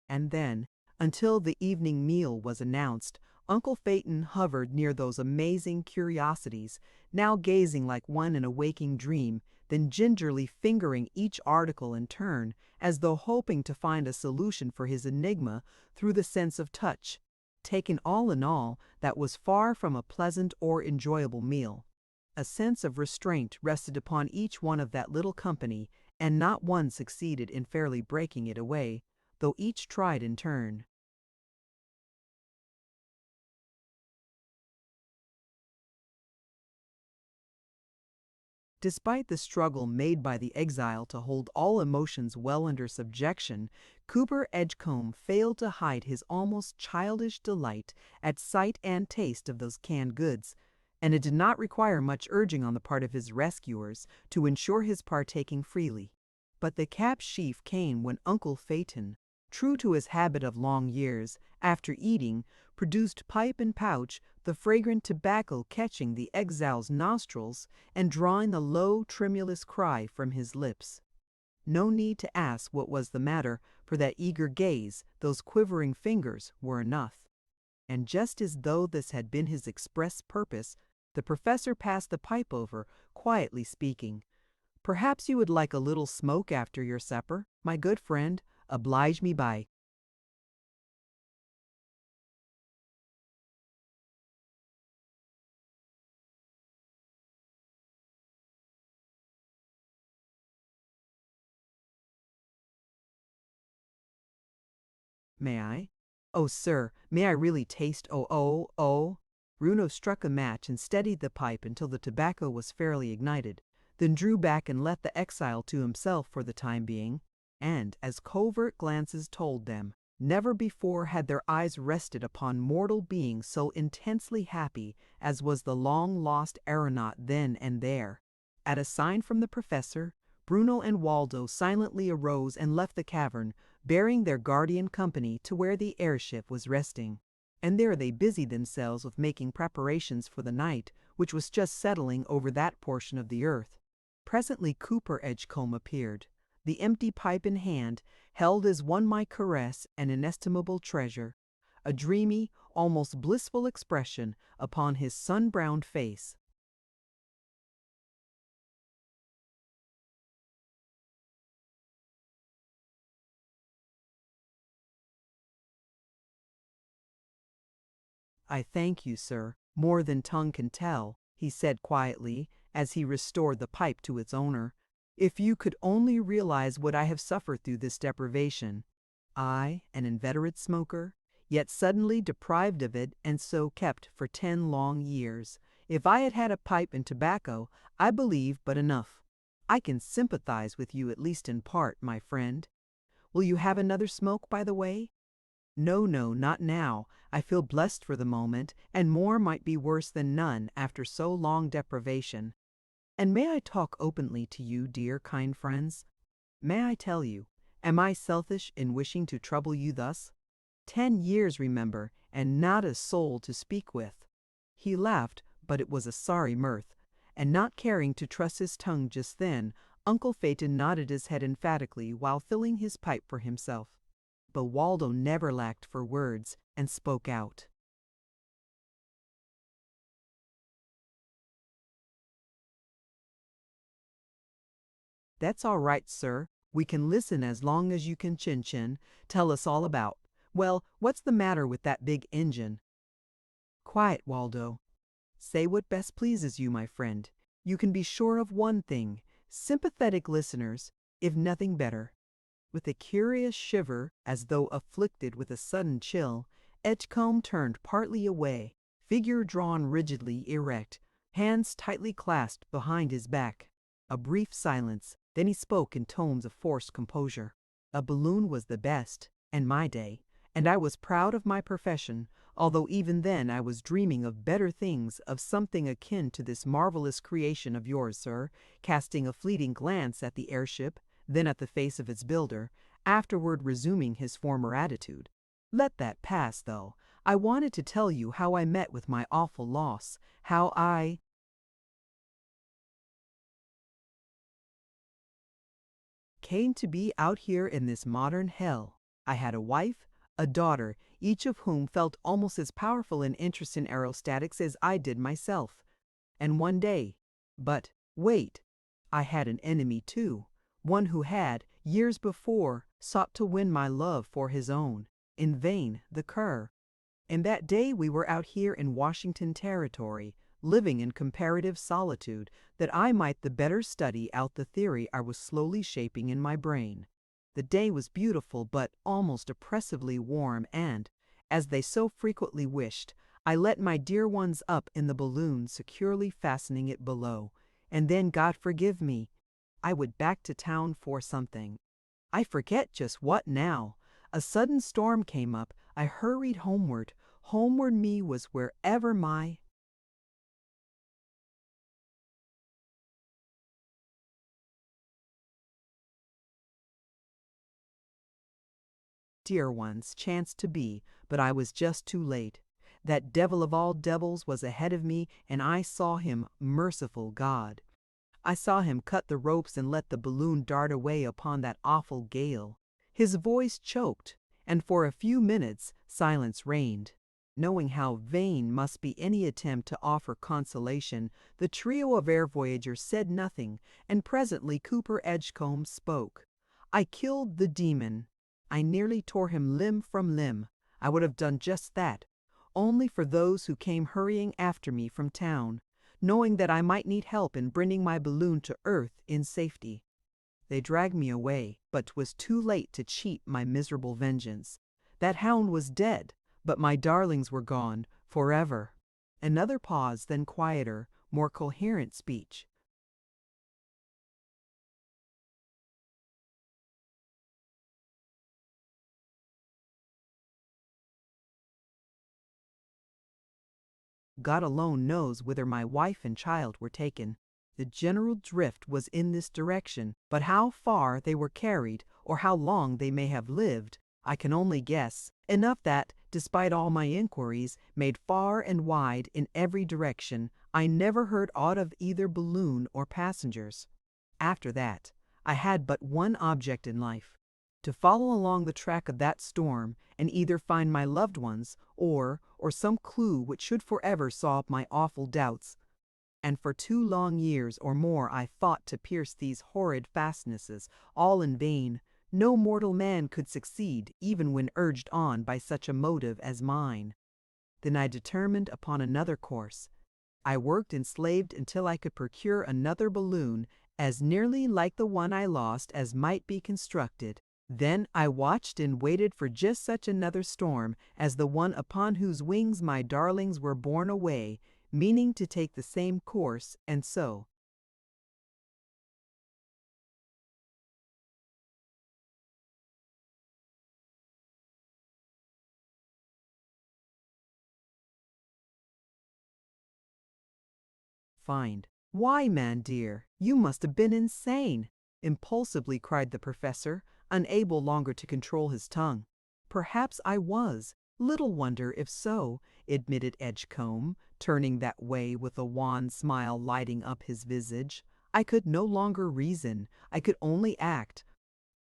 And then, until the evening meal was announced, Uncle Phaeton hovered near those amazing curiosities, now gazing like one in a waking dream, then gingerly fingering each article in turn, as though hoping to find a solution for his enigma through the sense of touch. Taken all in all, that was far from a pleasant or enjoyable meal. A sense of restraint rested upon each one of that little company, and not one succeeded in fairly breaking it away, though each tried in turn. Despite the struggle made by the exile to hold all emotions well under subjection, Cooper Edgecombe failed to hide his almost childish delight at sight and taste of those canned goods, and it did not require much urging on the part of his rescuers to ensure his partaking freely. But the cap sheaf came when Uncle Phaeton, true to his habit of long years, after eating, produced pipe and pouch, the fragrant tobacco catching the exile's nostrils and drawing a low, tremulous cry from his lips. No need to ask what was the matter, for that eager gaze, those quivering fingers, were enough. And just as though this had been his express purpose, the professor passed the pipe over, quietly speaking. "Perhaps you would like a little smoke after your supper, my good friend. Oblige me by." "May I? Oh, sir, may I really taste? Oh, oh, oh." Bruno struck a match and steadied the pipe until the tobacco was fairly ignited, then drew back and left the exile to himself for the time being. And, as covert glances told them, never before had their eyes rested upon mortal being so intensely happy as was the long-lost aeronaut then and there. At a sign from the professor, Bruno and Waldo silently arose and left the cavern, bearing their guardian company to where the airship was resting. And there they busied themselves with making preparations for the night, which was just settling over that portion of the earth. Presently Cooper Edgecombe appeared, the empty pipe in hand, held as one might caress an inestimable treasure. a dreamy, almost blissful expression upon his sun-browned face. "I thank you, sir, more than tongue can tell," he said quietly as he restored the pipe to its owner. "If you could only realize what I have suffered through this deprivation. I, an inveterate smoker, yet suddenly deprived of it and so kept for 10 long years. If I had had a pipe and tobacco, I believe but enough. I can sympathize with you at least in part, my friend. Will you have another smoke, by the way?" "No, no, not now. I feel blessed for the moment, and more might be worse than none after so long deprivation. And may I talk openly to you, dear kind friends? May I tell you, am I selfish in wishing to trouble you thus? 10 years, remember, and not a soul to speak with." He laughed, but it was a sorry mirth, and not caring to trust his tongue just then, Uncle Phaeton nodded his head emphatically while filling his pipe for himself. But Waldo never lacked for words, and spoke out. "That's all right, sir. We can listen as long as you can chin-chin. Tell us all about. Well, what's the matter with that big engine?" "Quiet, Waldo. Say what best pleases you, my friend. You can be sure of one thing, sympathetic listeners, if nothing better." With a curious shiver, as though afflicted with a sudden chill, Edgecombe turned partly away, figure drawn rigidly erect, hands tightly clasped behind his back. A brief silence, then he spoke in tones of forced composure. "A balloon was the best, in my day, and I was proud of my profession, although even then I was dreaming of better things, of something akin to this marvelous creation of yours, sir," casting a fleeting glance at the airship, then at the face of its builder, afterward resuming his former attitude. "Let that pass, though. I wanted to tell you how I met with my awful loss, how I came to be out here in this modern hell. I had a wife, a daughter, each of whom felt almost as powerful an interest in aerostatics as I did myself. And one day, but wait, I had an enemy too, one who had, years before, sought to win my love for his own. In vain, the cur. And that day we were out here in Washington Territory, living in comparative solitude, that I might the better study out the theory I was slowly shaping in my brain. The day was beautiful but almost oppressively warm, and, as they so frequently wished, I let my dear ones up in the balloon, securely fastening it below. And then, God forgive me, I went back to town for something. I forget just what now. A sudden storm came up. I hurried homeward. Homeward me was wherever my dear ones chanced to be, but I was just too late. That devil of all devils was ahead of me, and I saw him, merciful God. I saw him cut the ropes and let the balloon dart away upon that awful gale. His voice choked, and for a few minutes silence reigned. Knowing how vain must be any attempt to offer consolation, the trio of air voyagers said nothing, and presently Cooper Edgecombe spoke. "I killed the demon. I nearly tore him limb from limb. I would have done just that, only for those who came hurrying after me from town, knowing that I might need help in bringing my balloon to earth in safety. They dragged me away, but 'twas too late to cheat my miserable vengeance. That hound was dead, but my darlings were gone forever." Another pause, then quieter, more coherent speech. "God alone knows whither my wife and child were taken. The general drift was in this direction, but how far they were carried, or how long they may have lived, I can only guess. Enough that, despite all my inquiries, made far and wide in every direction, I never heard aught of either balloon or passengers. After that, I had but one object in life, to follow along the track of that storm and either find my loved ones or some clue which should forever solve my awful doubts. And for 2 long years or more I fought to pierce these horrid fastnesses, all in vain. No mortal man could succeed, even when urged on by such a motive as mine. Then I determined upon another course. I worked and slaved until I could procure another balloon as nearly like the one I lost as might be constructed. Then I watched and waited for just such another storm as the one upon whose wings my darlings were borne away, meaning to take the same course, and so. Find. Why, man dear, you must have been insane, impulsively cried the professor, unable longer to control his tongue. Perhaps I was. Little wonder if so, admitted Edgecombe, turning that way with a wan smile lighting up his visage. I could no longer reason. I could only act.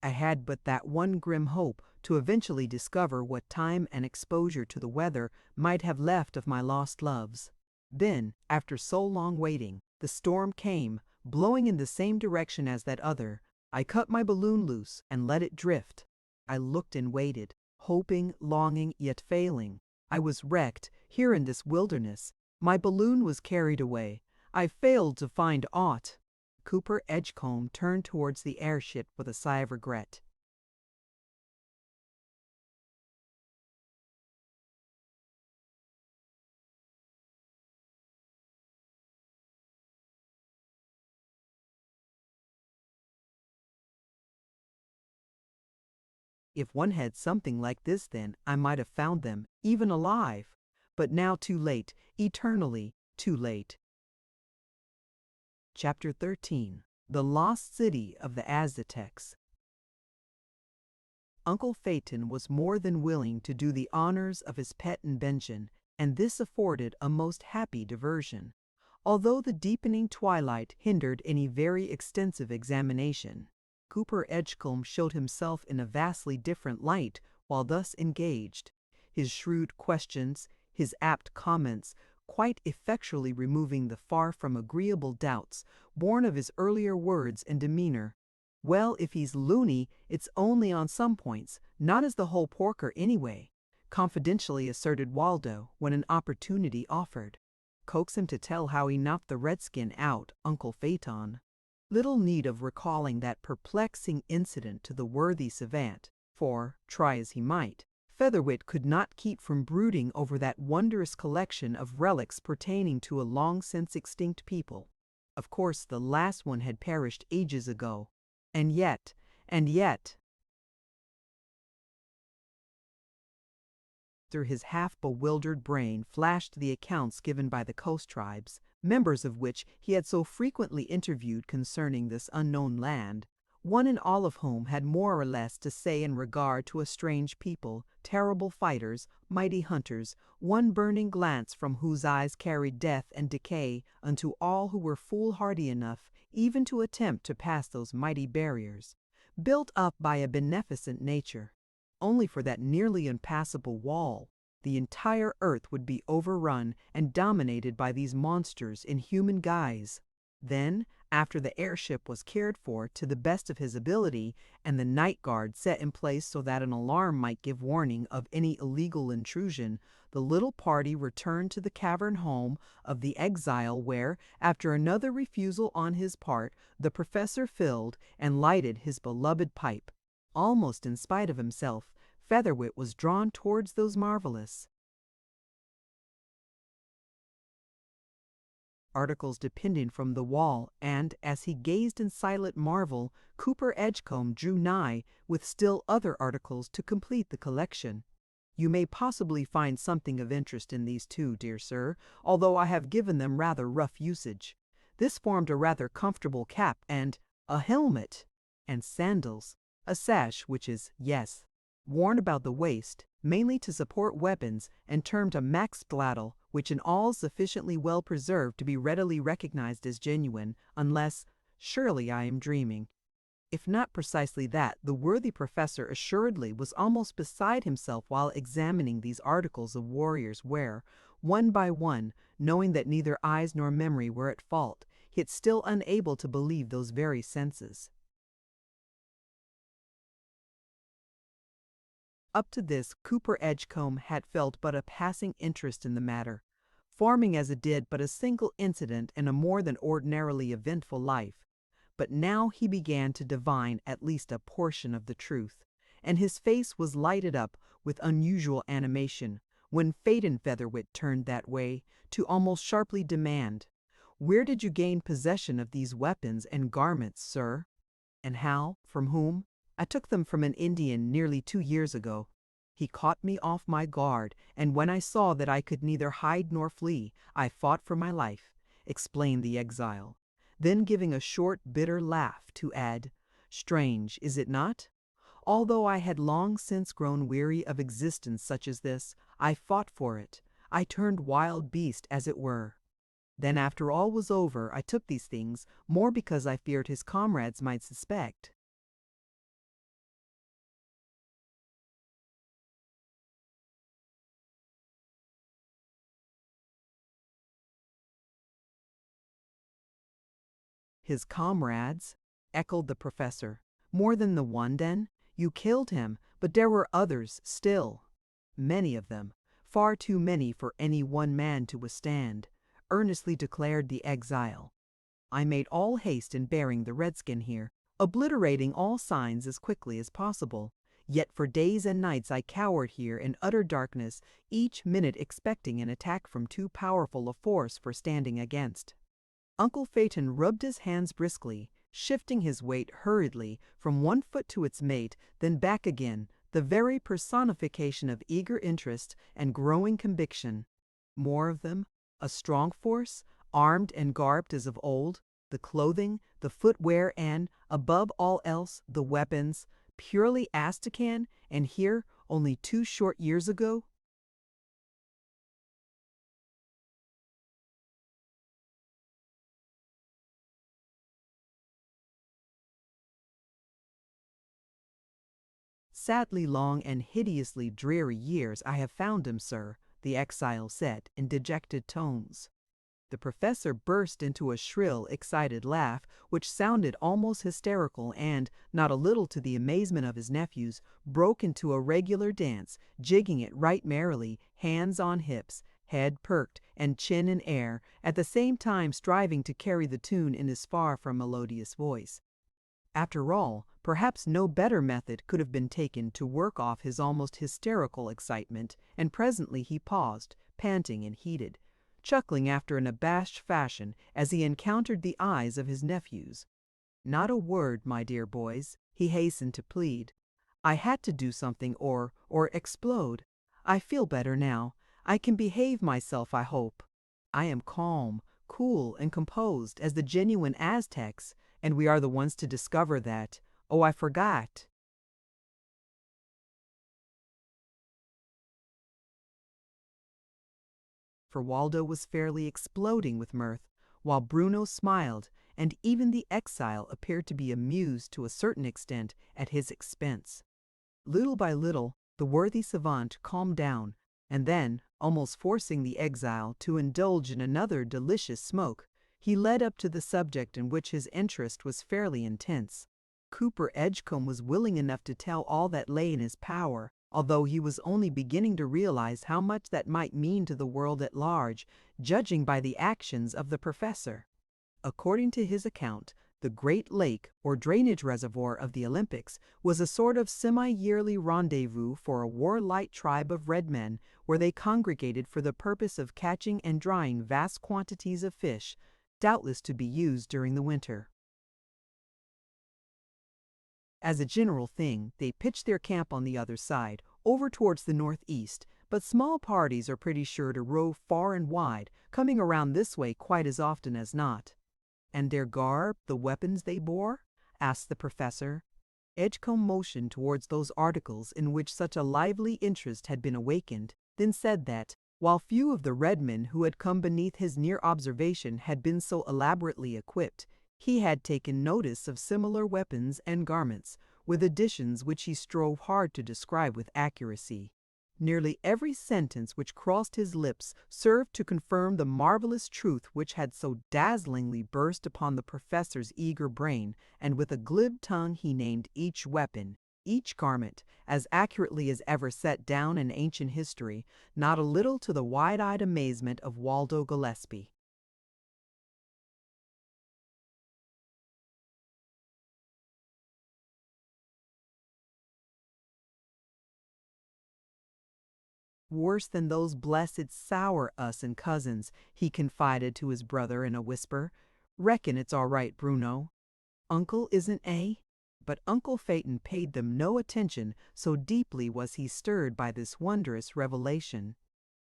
I had but that one grim hope to eventually discover what time and exposure to the weather might have left of my lost loves. Then, after so long waiting, the storm came, blowing in the same direction as that other. I cut my balloon loose and let it drift. I looked and waited, hoping, longing, yet failing. I was wrecked, here in this wilderness. My balloon was carried away. I failed to find aught. Cooper Edgecombe turned towards the airship with a sigh of regret. If one had something like this then, I might have found them, even alive. But now too late, eternally too late. Chapter 13. The Lost City of the Aztecs. Uncle Phaeton was more than willing to do the honors of his pet invention, and this afforded a most happy diversion, although the deepening twilight hindered any very extensive examination. Cooper Edgecombe showed himself in a vastly different light while thus engaged, his shrewd questions, his apt comments, quite effectually removing the far from agreeable doubts born of his earlier words and demeanor. Well, if he's loony, it's only on some points, not as the whole porker anyway, confidentially asserted Waldo when an opportunity offered. Coax him to tell how he knocked the redskin out, Uncle Phaeton. Little need of recalling that perplexing incident to the worthy savant, for, try as he might, Featherwit could not keep from brooding over that wondrous collection of relics pertaining to a long since extinct people. Of course, the last one had perished ages ago. And yet, through his half-bewildered brain flashed the accounts given by the coast tribes, members of which he had so frequently interviewed concerning this unknown land, one and all of whom had more or less to say in regard to a strange people, terrible fighters, mighty hunters, one burning glance from whose eyes carried death and decay unto all who were foolhardy enough even to attempt to pass those mighty barriers, built up by a beneficent nature. Only for that nearly impassable wall, the entire earth would be overrun and dominated by these monsters in human guise. Then, after the airship was cared for to the best of his ability, and the night guard set in place so that an alarm might give warning of any illegal intrusion, the little party returned to the cavern home of the exile where, after another refusal on his part, the professor filled and lighted his beloved pipe. Almost in spite of himself, Featherwit was drawn towards those marvelous articles depending from the wall, and, as he gazed in silent marvel, Cooper Edgecombe drew nigh with still other articles to complete the collection. You may possibly find something of interest in these too, dear sir, although I have given them rather rough usage. This formed a rather comfortable cap and a helmet, and sandals, a sash which is, yes, worn about the waist, mainly to support weapons, and termed a maxbladel, which in all is sufficiently well preserved to be readily recognized as genuine, unless, surely I am dreaming. If not precisely that, the worthy professor assuredly was almost beside himself while examining these articles of warriors where, one by one, knowing that neither eyes nor memory were at fault, yet still unable to believe those very senses. Up to this, Cooper Edgecombe had felt but a passing interest in the matter, forming as it did but a single incident in a more than ordinarily eventful life. But now he began to divine at least a portion of the truth, and his face was lighted up with unusual animation when Phaeton Featherwit turned that way to almost sharply demand, "Where did you gain possession of these weapons and garments, sir? And how? From whom?" "I took them from an Indian nearly 2 years ago. He caught me off my guard, and when I saw that I could neither hide nor flee, I fought for my life," explained the exile. Then giving a short, bitter laugh to add, "Strange, is it not? Although I had long since grown weary of existence such as this, I fought for it. I turned wild beast, as it were. Then after all was over, I took these things, more because I feared his comrades might suspect." "His comrades?" echoed the professor. "More than the one, then? You killed him, but there were others still." "Many of them, far too many for any one man to withstand," earnestly declared the exile. "I made all haste in bearing the redskin here, obliterating all signs as quickly as possible. Yet for days and nights I cowered here in utter darkness, each minute expecting an attack from too powerful a force for standing against." Uncle Phaeton rubbed his hands briskly, shifting his weight hurriedly from one foot to its mate, then back again, the very personification of eager interest and growing conviction. "More of them? A strong force, armed and garbed as of old, the clothing, the footwear, and, above all else, the weapons, purely Aztecan, and here only 2 short years ago?" "Sadly long and hideously dreary years I have found him, sir," the exile said in dejected tones. The professor burst into a shrill, excited laugh, which sounded almost hysterical and, not a little to the amazement of his nephews, broke into a regular dance, jigging it right merrily, hands on hips, head perked and chin in air, at the same time striving to carry the tune in his far from melodious voice. After all, perhaps no better method could have been taken to work off his almost hysterical excitement, and presently he paused, panting and heated, chuckling after an abashed fashion as he encountered the eyes of his nephews. "Not a word, my dear boys," he hastened to plead. "I had to do something or explode. I feel better now. I can behave myself, I hope. I am calm, cool, and composed as the genuine Aztecs, and we are the ones to discover that. Oh, I forgot." For Waldo was fairly exploding with mirth, while Bruno smiled, and even the exile appeared to be amused to a certain extent at his expense. Little by little, the worthy savant calmed down, and then, almost forcing the exile to indulge in another delicious smoke, he led up to the subject in which his interest was fairly intense. Cooper Edgecombe was willing enough to tell all that lay in his power, although he was only beginning to realize how much that might mean to the world at large, judging by the actions of the professor. According to his account, the Great Lake, or drainage reservoir of the Olympics, was a sort of semi-yearly rendezvous for a warlike tribe of red men, where they congregated for the purpose of catching and drying vast quantities of fish, doubtless to be used during the winter. As a general thing, they pitch their camp on the other side, over towards the northeast, but small parties are pretty sure to rove far and wide, coming around this way quite as often as not. "And their garb, the weapons they bore?" asked the professor. Edgecombe motioned towards those articles in which such a lively interest had been awakened, then said that, while few of the red men who had come beneath his near observation had been so elaborately equipped, He had taken notice of similar weapons and garments, with additions which he strove hard to describe with accuracy. Nearly every sentence which crossed his lips served to confirm the marvelous truth which had so dazzlingly burst upon the professor's eager brain, and with a glib tongue he named each weapon, each garment, as accurately as ever set down in ancient history, not a little to the wide-eyed amazement of Waldo Gillespie. "Worse than those blessed sour us and cousins," he confided to his brother in a whisper. "Reckon it's all right, Bruno. Uncle isn't, eh?" But Uncle Phaeton paid them no attention, so deeply was he stirred by this wondrous revelation.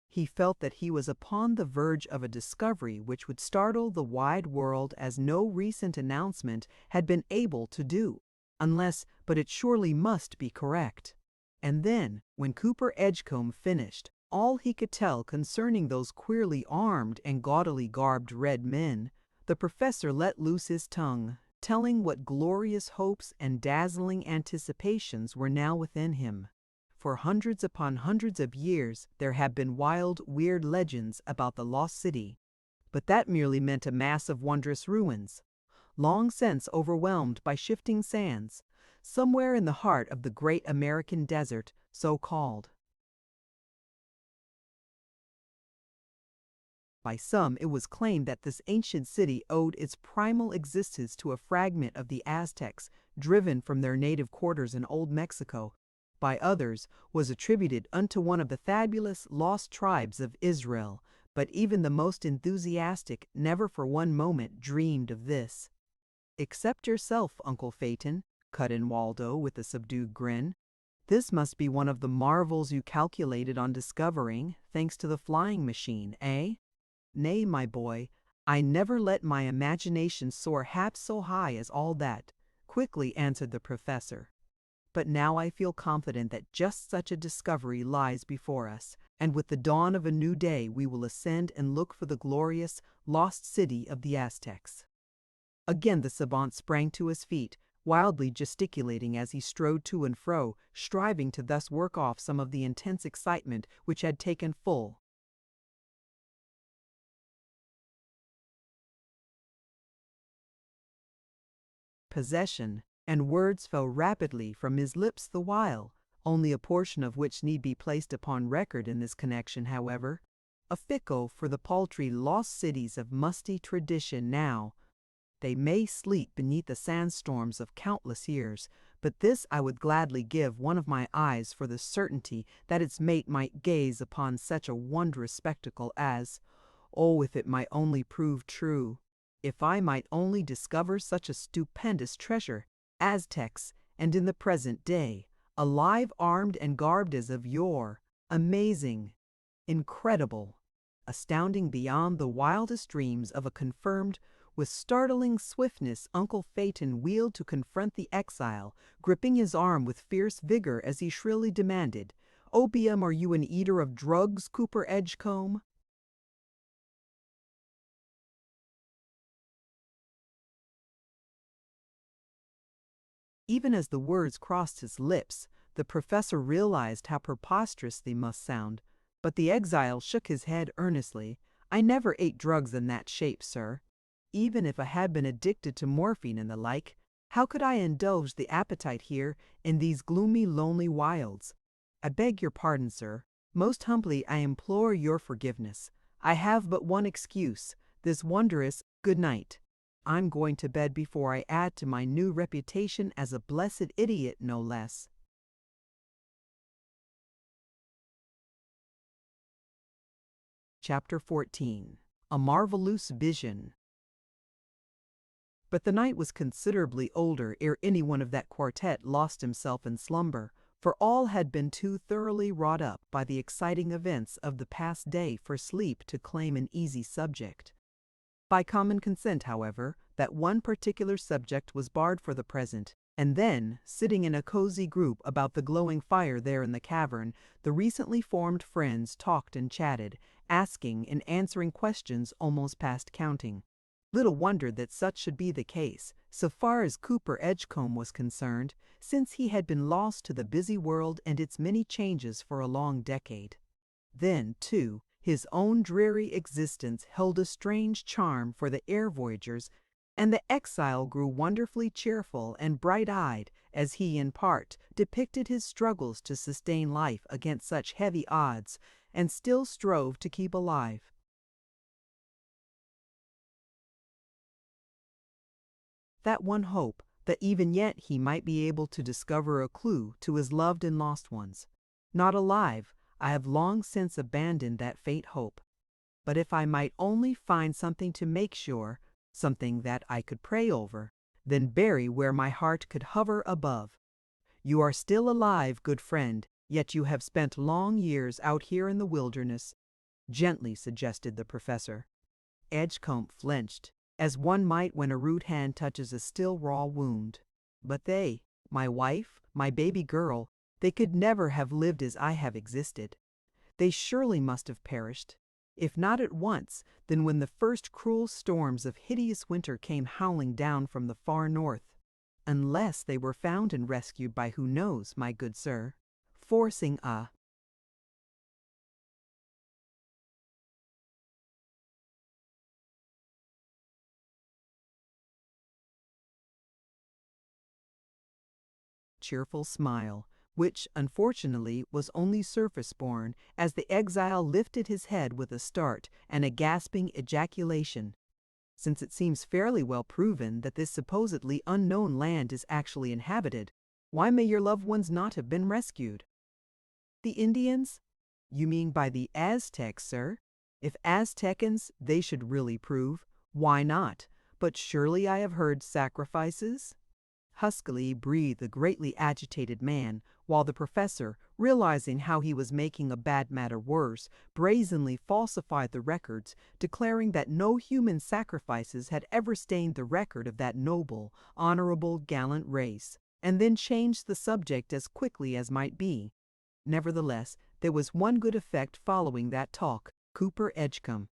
He felt that he was upon the verge of a discovery which would startle the wide world as no recent announcement had been able to do, but it surely must be correct. And then, when Cooper Edgecombe finished, all he could tell concerning those queerly armed and gaudily garbed red men, the professor let loose his tongue, telling what glorious hopes and dazzling anticipations were now within him. For hundreds upon hundreds of years there have been wild, weird legends about the lost city, but that merely meant a mass of wondrous ruins, long since overwhelmed by shifting sands, somewhere in the heart of the great American desert, so called. By some, it was claimed that this ancient city owed its primal existence to a fragment of the Aztecs driven from their native quarters in Old Mexico. By others, was attributed unto one of the fabulous lost tribes of Israel, but even the most enthusiastic never for one moment dreamed of this. "Except yourself, Uncle Phaeton," cut in Waldo with a subdued grin. "This must be one of the marvels you calculated on discovering, thanks to the flying machine, eh?" "Nay, my boy, I never let my imagination soar half so high as all that," quickly answered the professor. "But now I feel confident that just such a discovery lies before us, and with the dawn of a new day we will ascend and look for the glorious, lost city of the Aztecs." Again the savant sprang to his feet, wildly gesticulating as he strode to and fro, striving to thus work off some of the intense excitement which had taken full possession, and words fell rapidly from his lips the while, only a portion of which need be placed upon record in this connection, however. A fickle for the paltry lost cities of musty tradition now. They may sleep beneath the sandstorms of countless years, but this I would gladly give one of my eyes for the certainty that its mate might gaze upon such a wondrous spectacle as, oh, if it might only prove true! If I might only discover such a stupendous treasure, Aztecs, and in the present day, alive, armed, and garbed as of yore, amazing, incredible, astounding beyond the wildest dreams of a confirmed. With startling swiftness, Uncle Phaeton wheeled to confront the exile, gripping his arm with fierce vigor as he shrilly demanded, "Opium, are you an eater of drugs, Cooper Edgecombe?" Even as the words crossed his lips, the professor realized how preposterous they must sound, but the exile shook his head earnestly. "I never ate drugs in that shape, sir. Even if I had been addicted to morphine and the like, how could I indulge the appetite here in these gloomy, lonely wilds? I beg your pardon, sir. Most humbly I implore your forgiveness. I have but one excuse, this wondrous good night. I'm going to bed before I add to my new reputation as a blessed idiot, no less." Chapter 14. A Marvelous Vision. But the night was considerably older ere any one of that quartet lost himself in slumber, for all had been too thoroughly wrought up by the exciting events of the past day for sleep to claim an easy subject. By common consent, however, that one particular subject was barred for the present, and then, sitting in a cozy group about the glowing fire there in the cavern, the recently formed friends talked and chatted, asking and answering questions almost past counting. Little wonder that such should be the case, so far as Cooper Edgecombe was concerned, since he had been lost to the busy world and its many changes for a long decade. Then, too, his own dreary existence held a strange charm for the air voyagers, and the exile grew wonderfully cheerful and bright-eyed as he, in part, depicted his struggles to sustain life against such heavy odds, and still strove to keep alive. That one hope, that even yet he might be able to discover a clue to his loved and lost ones. Not alive, I have long since abandoned that faint hope. But if I might only find something to make sure, something that I could pray over, then bury where my heart could hover above. You are still alive, good friend, yet you have spent long years out here in the wilderness, gently suggested the professor. Edgecombe flinched, as one might when a rude hand touches a still raw wound. But they, my wife, my baby girl, they could never have lived as I have existed. They surely must have perished. If not at once, then when the first cruel storms of hideous winter came howling down from the far north. Unless they were found and rescued by who knows, my good sir, forcing a cheerful smile, which, unfortunately, was only surface-born, as the exile lifted his head with a start and a gasping ejaculation. Since it seems fairly well proven that this supposedly unknown land is actually inhabited, why may your loved ones not have been rescued? The Indians? You mean by the Aztecs, sir? If Aztecans, they should really prove. Why not? But surely I have heard sacrifices? Huskily breathed the greatly agitated man, while the professor, realizing how he was making a bad matter worse, brazenly falsified the records, declaring that no human sacrifices had ever stained the record of that noble, honorable, gallant race, and then changed the subject as quickly as might be. Nevertheless, there was one good effect following that talk. Cooper Edgecombe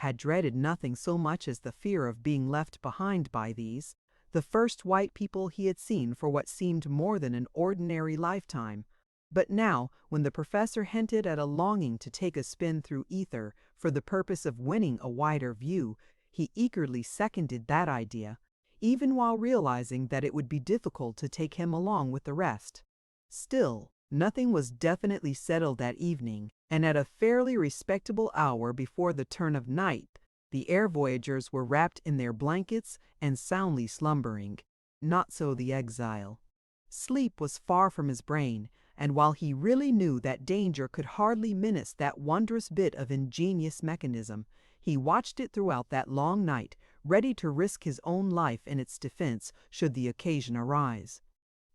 had dreaded nothing so much as the fear of being left behind by these, the first white people he had seen for what seemed more than an ordinary lifetime. But now, when the professor hinted at a longing to take a spin through ether for the purpose of winning a wider view, he eagerly seconded that idea, even while realizing that it would be difficult to take him along with the rest. Still, nothing was definitely settled that evening, and at a fairly respectable hour before the turn of night, the air voyagers were wrapped in their blankets and soundly slumbering. Not so the exile. Sleep was far from his brain, and while he really knew that danger could hardly menace that wondrous bit of ingenious mechanism, he watched it throughout that long night, ready to risk his own life in its defense should the occasion arise.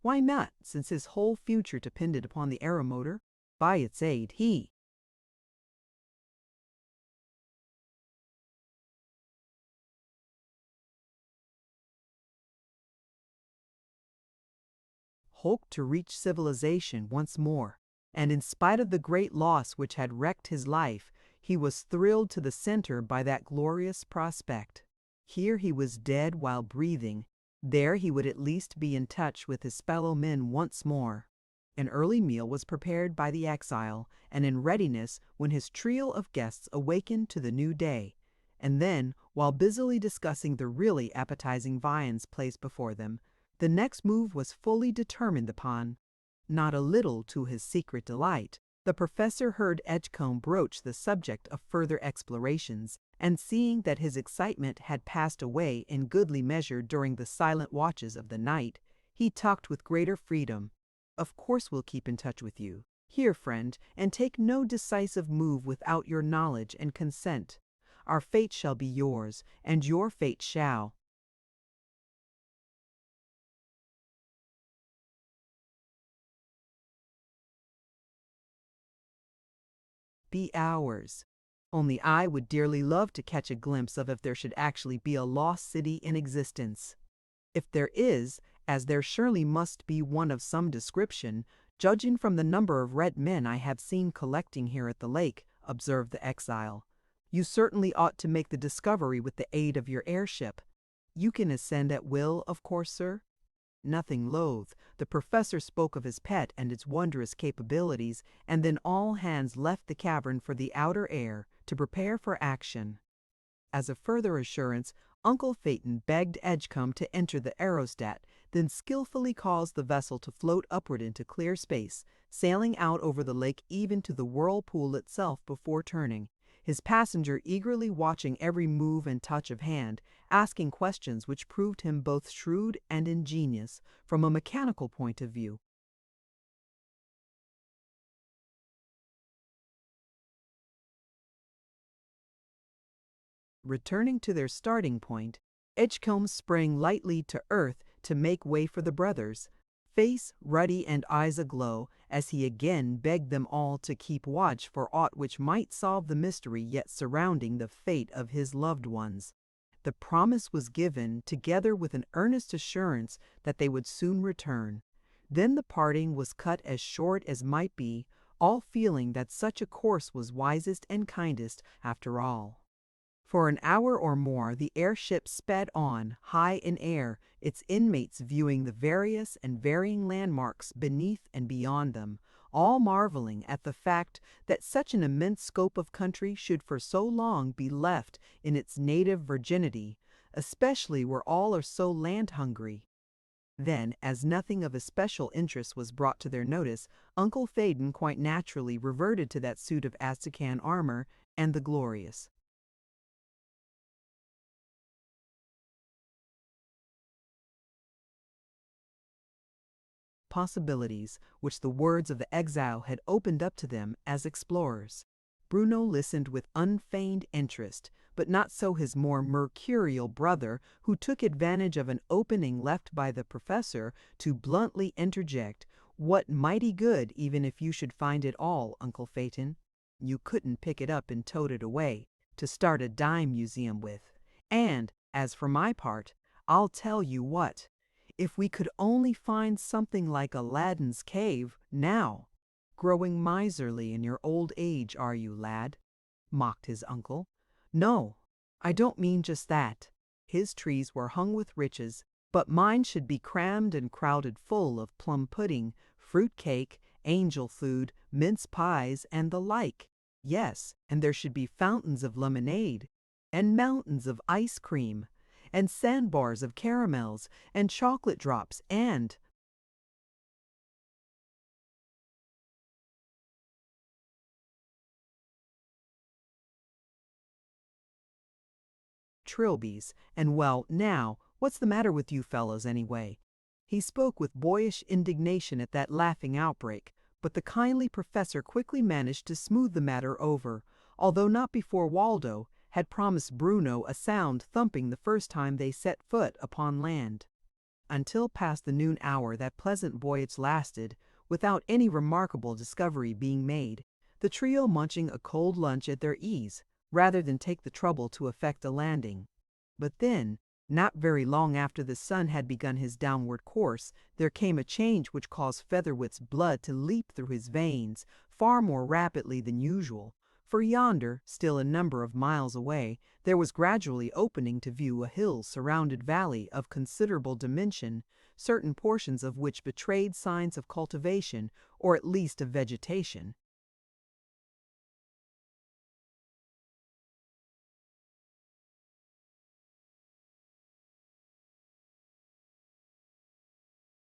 Why not, since his whole future depended upon the aeromotor? By its aid, he hoped to reach civilization once more, and in spite of the great loss which had wrecked his life, he was thrilled to the center by that glorious prospect. Here he was dead while breathing. There he would at least be in touch with his fellow men once more. An early meal was prepared by the exile, and in readiness when his trio of guests awakened to the new day. And then, while busily discussing the really appetizing viands placed before them, the next move was fully determined upon. Not a little to his secret delight, the professor heard Edgecombe broach the subject of further explorations, and seeing that his excitement had passed away in goodly measure during the silent watches of the night, he talked with greater freedom. Of course we'll keep in touch with you, here, friend, and take no decisive move without your knowledge and consent. Our fate shall be yours, and your fate shall be ours. Only I would dearly love to catch a glimpse of if there should actually be a lost city in existence. If there is, as there surely must be one of some description, judging from the number of red men I have seen collecting here at the lake," observed the exile. "You certainly ought to make the discovery with the aid of your airship. You can ascend at will, of course, sir?" Nothing loath, the professor spoke of his pet and its wondrous capabilities, and then all hands left the cavern for the outer air to prepare for action. As a further assurance, Uncle Phaeton begged Edgecombe to enter the aerostat, then skillfully caused the vessel to float upward into clear space, sailing out over the lake even to the whirlpool itself before turning, his passenger eagerly watching every move and touch of hand, asking questions which proved him both shrewd and ingenious from a mechanical point of view. Returning to their starting point, Edgecombe sprang lightly to earth to make way for the brothers, face ruddy and eyes aglow, as he again begged them all to keep watch for aught which might solve the mystery yet surrounding the fate of his loved ones. The promise was given, together with an earnest assurance that they would soon return. Then the parting was cut as short as might be, all feeling that such a course was wisest and kindest after all. For an hour or more the airship sped on, high in air, its inmates viewing the various and varying landmarks beneath and beyond them, all marveling at the fact that such an immense scope of country should for so long be left in its native virginity, especially where all are so land-hungry. Then, as nothing of especial interest was brought to their notice, Uncle Phaeton quite naturally reverted to that suit of Astrakhan armor and the glorious possibilities which the words of the exile had opened up to them as explorers. Bruno listened with unfeigned interest, but not so his more mercurial brother, who took advantage of an opening left by the professor to bluntly interject, "What mighty good, even if you should find it all, Uncle Phaeton. You couldn't pick it up and tote it away, to start a dime museum with. And, as for my part, I'll tell you what. If we could only find something like Aladdin's cave, now." "Growing miserly in your old age, are you, lad?" mocked his uncle. "No, I don't mean just that. His trees were hung with riches, but mine should be crammed and crowded full of plum pudding, fruit cake, angel food, mince pies, and the like. Yes, and there should be fountains of lemonade, and mountains of ice cream, and sandbars of caramels, and chocolate drops, and trilbies, and well, now, what's the matter with you fellows anyway?" He spoke with boyish indignation at that laughing outbreak, but the kindly professor quickly managed to smooth the matter over, although not before Waldo had promised Bruno a sound thumping the first time they set foot upon land. Until past the noon hour that pleasant voyage lasted, without any remarkable discovery being made, the trio munching a cold lunch at their ease, rather than take the trouble to effect a landing. But then, not very long after the sun had begun his downward course, there came a change which caused Featherwit's blood to leap through his veins far more rapidly than usual, for yonder, still a number of miles away, there was gradually opening to view a hill-surrounded valley of considerable dimension, certain portions of which betrayed signs of cultivation, or at least of vegetation.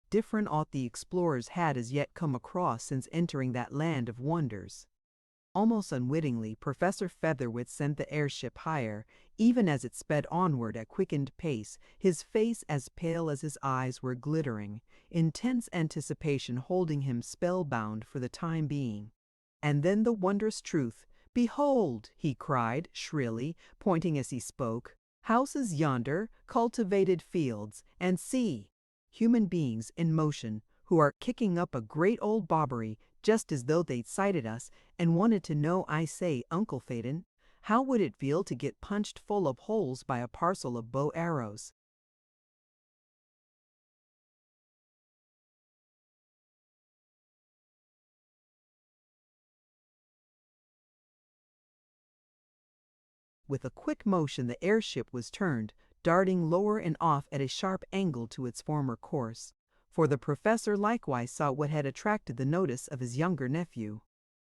Different aught the explorers had as yet come across since entering that land of wonders. Almost unwittingly, Professor Featherwit sent the airship higher, even as it sped onward at quickened pace, his face as pale as his eyes were glittering, intense anticipation holding him spellbound for the time being. And then the wondrous truth. "Behold," he cried shrilly, pointing as he spoke, "houses yonder, cultivated fields, and see, human beings in motion, who are kicking up a great old bobbery, just as though they'd sighted us and wanted to know. I say, Uncle Phaeton, how would it feel to get punched full of holes by a parcel of bow arrows?" With a quick motion, the airship was turned, darting lower and off at a sharp angle to its former course. For the professor likewise saw what had attracted the notice of his younger nephew.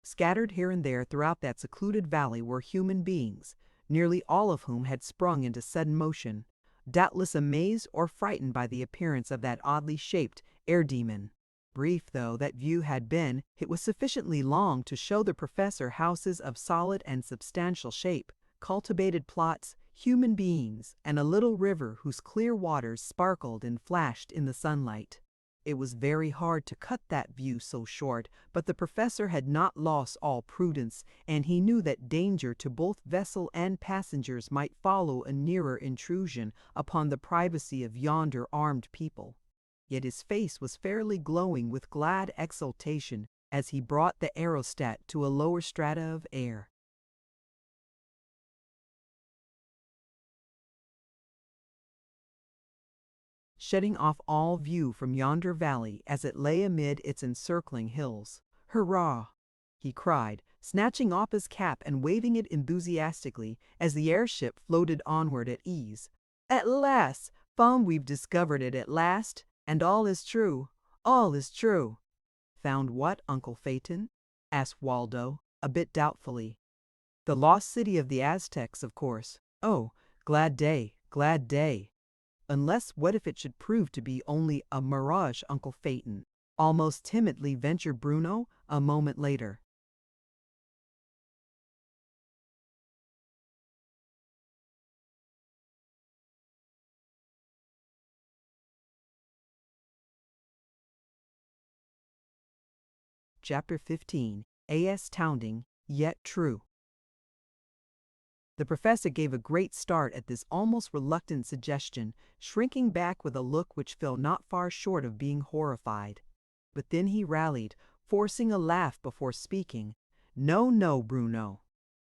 Scattered here and there throughout that secluded valley were human beings, nearly all of whom had sprung into sudden motion, doubtless amazed or frightened by the appearance of that oddly shaped air demon. Brief though that view had been, it was sufficiently long to show the professor houses of solid and substantial shape, cultivated plots, human beings, and a little river whose clear waters sparkled and flashed in the sunlight. It was very hard to cut that view so short, but the professor had not lost all prudence, and he knew that danger to both vessel and passengers might follow a nearer intrusion upon the privacy of yonder armed people. Yet his face was fairly glowing with glad exultation as he brought the aerostat to a lower strata of air. Shutting off all view from yonder valley as it lay amid its encircling hills. "Hurrah!" he cried, snatching off his cap and waving it enthusiastically as the airship floated onward at ease. "At last! We've discovered it at last, and all is true, all is true." "Found what, Uncle Phaeton?" asked Waldo, a bit doubtfully. "The lost city of the Aztecs, of course." "Oh, glad day, glad day." "Unless what if it should prove to be only a mirage, Uncle Phaeton?" almost timidly ventured Bruno a moment later. Chapter 15. Astounding, yet true. The professor gave a great start at this almost reluctant suggestion, shrinking back with a look which fell not far short of being horrified. But then he rallied, forcing a laugh before speaking. "No, no, Bruno.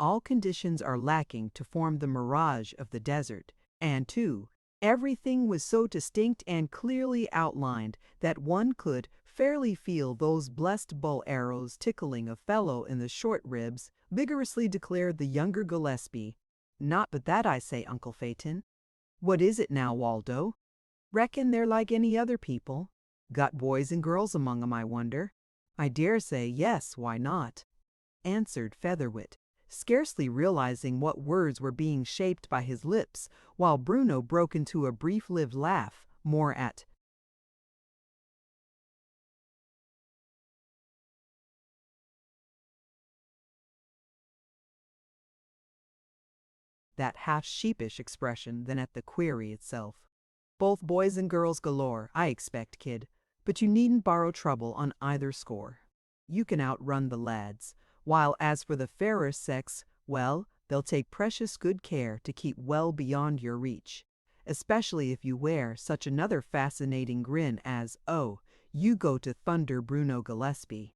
All conditions are lacking to form the mirage of the desert, and, too, everything was so distinct and clearly outlined that one could fairly feel those blessed bow arrows tickling a fellow in the short ribs," vigorously declared the younger Gillespie. "Not but that I say, Uncle Phaeton." "What is it now, Waldo?" "Reckon they're like any other people." "Got boys and girls among 'em, I wonder?" "I dare say, yes, why not?" answered Featherwit, scarcely realizing what words were being shaped by his lips, while Bruno broke into a brief-lived laugh, more at that half-sheepish expression than at the query itself. "Both boys and girls galore, I expect, kid, but you needn't borrow trouble on either score. You can outrun the lads, while as for the fairer sex, well, they'll take precious good care to keep well beyond your reach, especially if you wear such another fascinating grin as, oh, you go to thunder, Bruno Gillespie."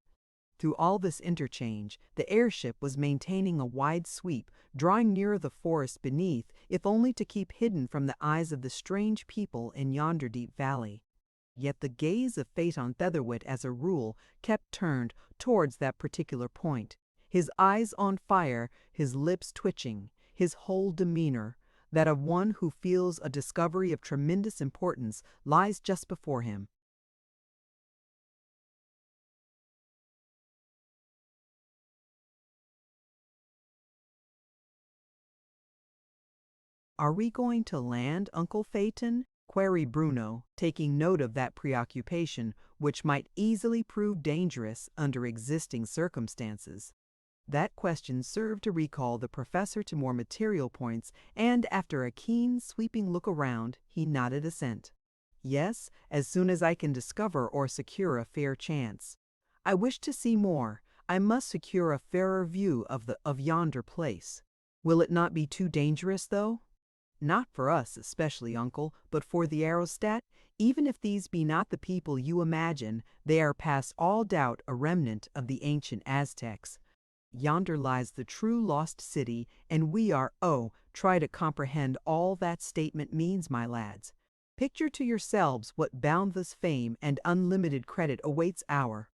Through all this interchange, the airship was maintaining a wide sweep, drawing nearer the forest beneath, if only to keep hidden from the eyes of the strange people in yonder deep valley. Yet the gaze of Phaeton Featherwit, as a rule, kept turned towards that particular point, his eyes on fire, his lips twitching, his whole demeanor that of one who feels a discovery of tremendous importance lies just before him. "Are we going to land, Uncle Phaeton?" queried Bruno, taking note of that preoccupation which might easily prove dangerous under existing circumstances. That question served to recall the professor to more material points, and after a keen, sweeping look around, he nodded assent. "Yes, as soon as I can discover or secure a fair chance. I wish to see more. I must secure a fairer view of yonder place." "Will it not be too dangerous, though?" "Not for us especially, uncle, but for the aerostat. Even if these be not the people you imagine, they are past all doubt a remnant of the ancient Aztecs. Yonder lies the true lost city, and we are, try to comprehend all that statement means, my lads. Picture to yourselves what boundless fame and unlimited credit awaits our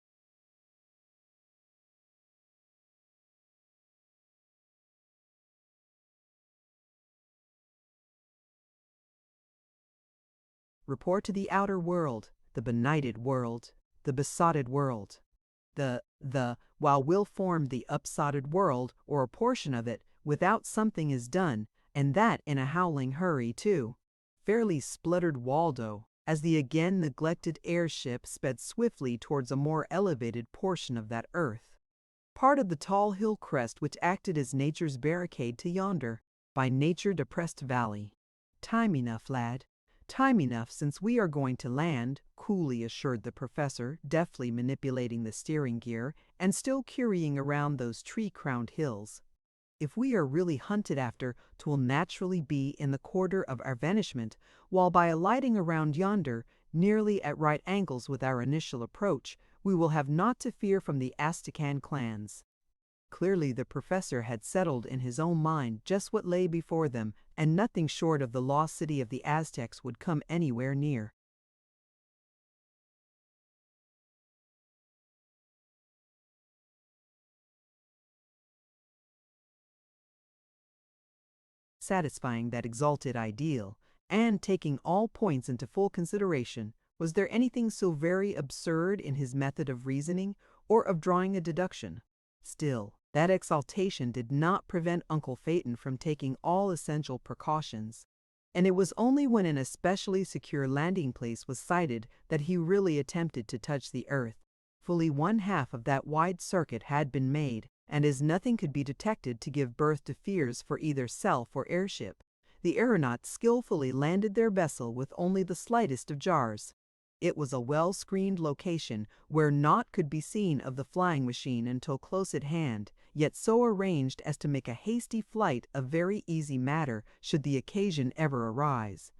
report to the outer world, the benighted world, the besotted world. While we'll form the upsotted world, or a portion of it, without something is done, and that in a howling hurry, too. Fairly spluttered Waldo, as the again neglected airship sped swiftly towards a more elevated portion of that earth. Part of the tall hill crest which acted as nature's barricade to yonder, by nature depressed valley. Time enough, lad. Time enough, since we are going to land, coolly assured the professor, deftly manipulating the steering gear and still currying around those tree-crowned hills. If we are really hunted after, 'twill naturally be in the quarter of our vanishment, while by alighting around yonder, nearly at right angles with our initial approach, we will have naught to fear from the Aztecan clans. Clearly the professor had settled in his own mind just what lay before them, and nothing short of the lost city of the Aztecs would come anywhere near. Satisfying that exalted ideal, and taking all points into full consideration, was there anything so very absurd in his method of reasoning, or of drawing a deduction? Still, that exaltation did not prevent Uncle Phaeton from taking all essential precautions, and it was only when an especially secure landing place was sighted that he really attempted to touch the earth. Fully one half of that wide circuit had been made, and as nothing could be detected to give birth to fears for either self or airship, the aeronauts skillfully landed their vessel with only the slightest of jars. It was a well-screened location where naught could be seen of the flying machine until close at hand, yet so arranged as to make a hasty flight a very easy matter should the occasion ever arise.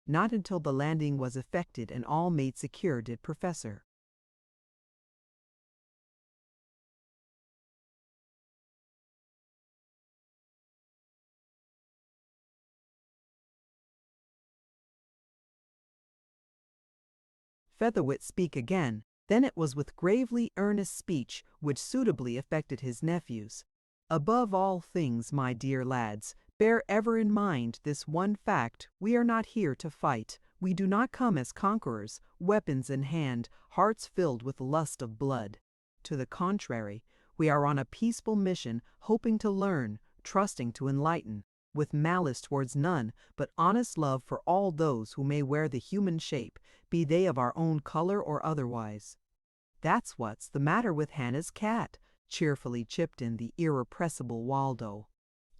Not until the landing was effected and all made secure did Professor Featherwit speak again. Then it was with gravely earnest speech which suitably affected his nephews. Above all things, my dear lads, bear ever in mind this one fact: we are not here to fight. We do not come as conquerors, weapons in hand, hearts filled with lust of blood. To the contrary, we are on a peaceful mission, hoping to learn, trusting to enlighten, with malice towards none, but honest love for all those who may wear the human shape, be they of our own color or otherwise. That's what's the matter with Hannah's cat, cheerfully chipped in the irrepressible Waldo.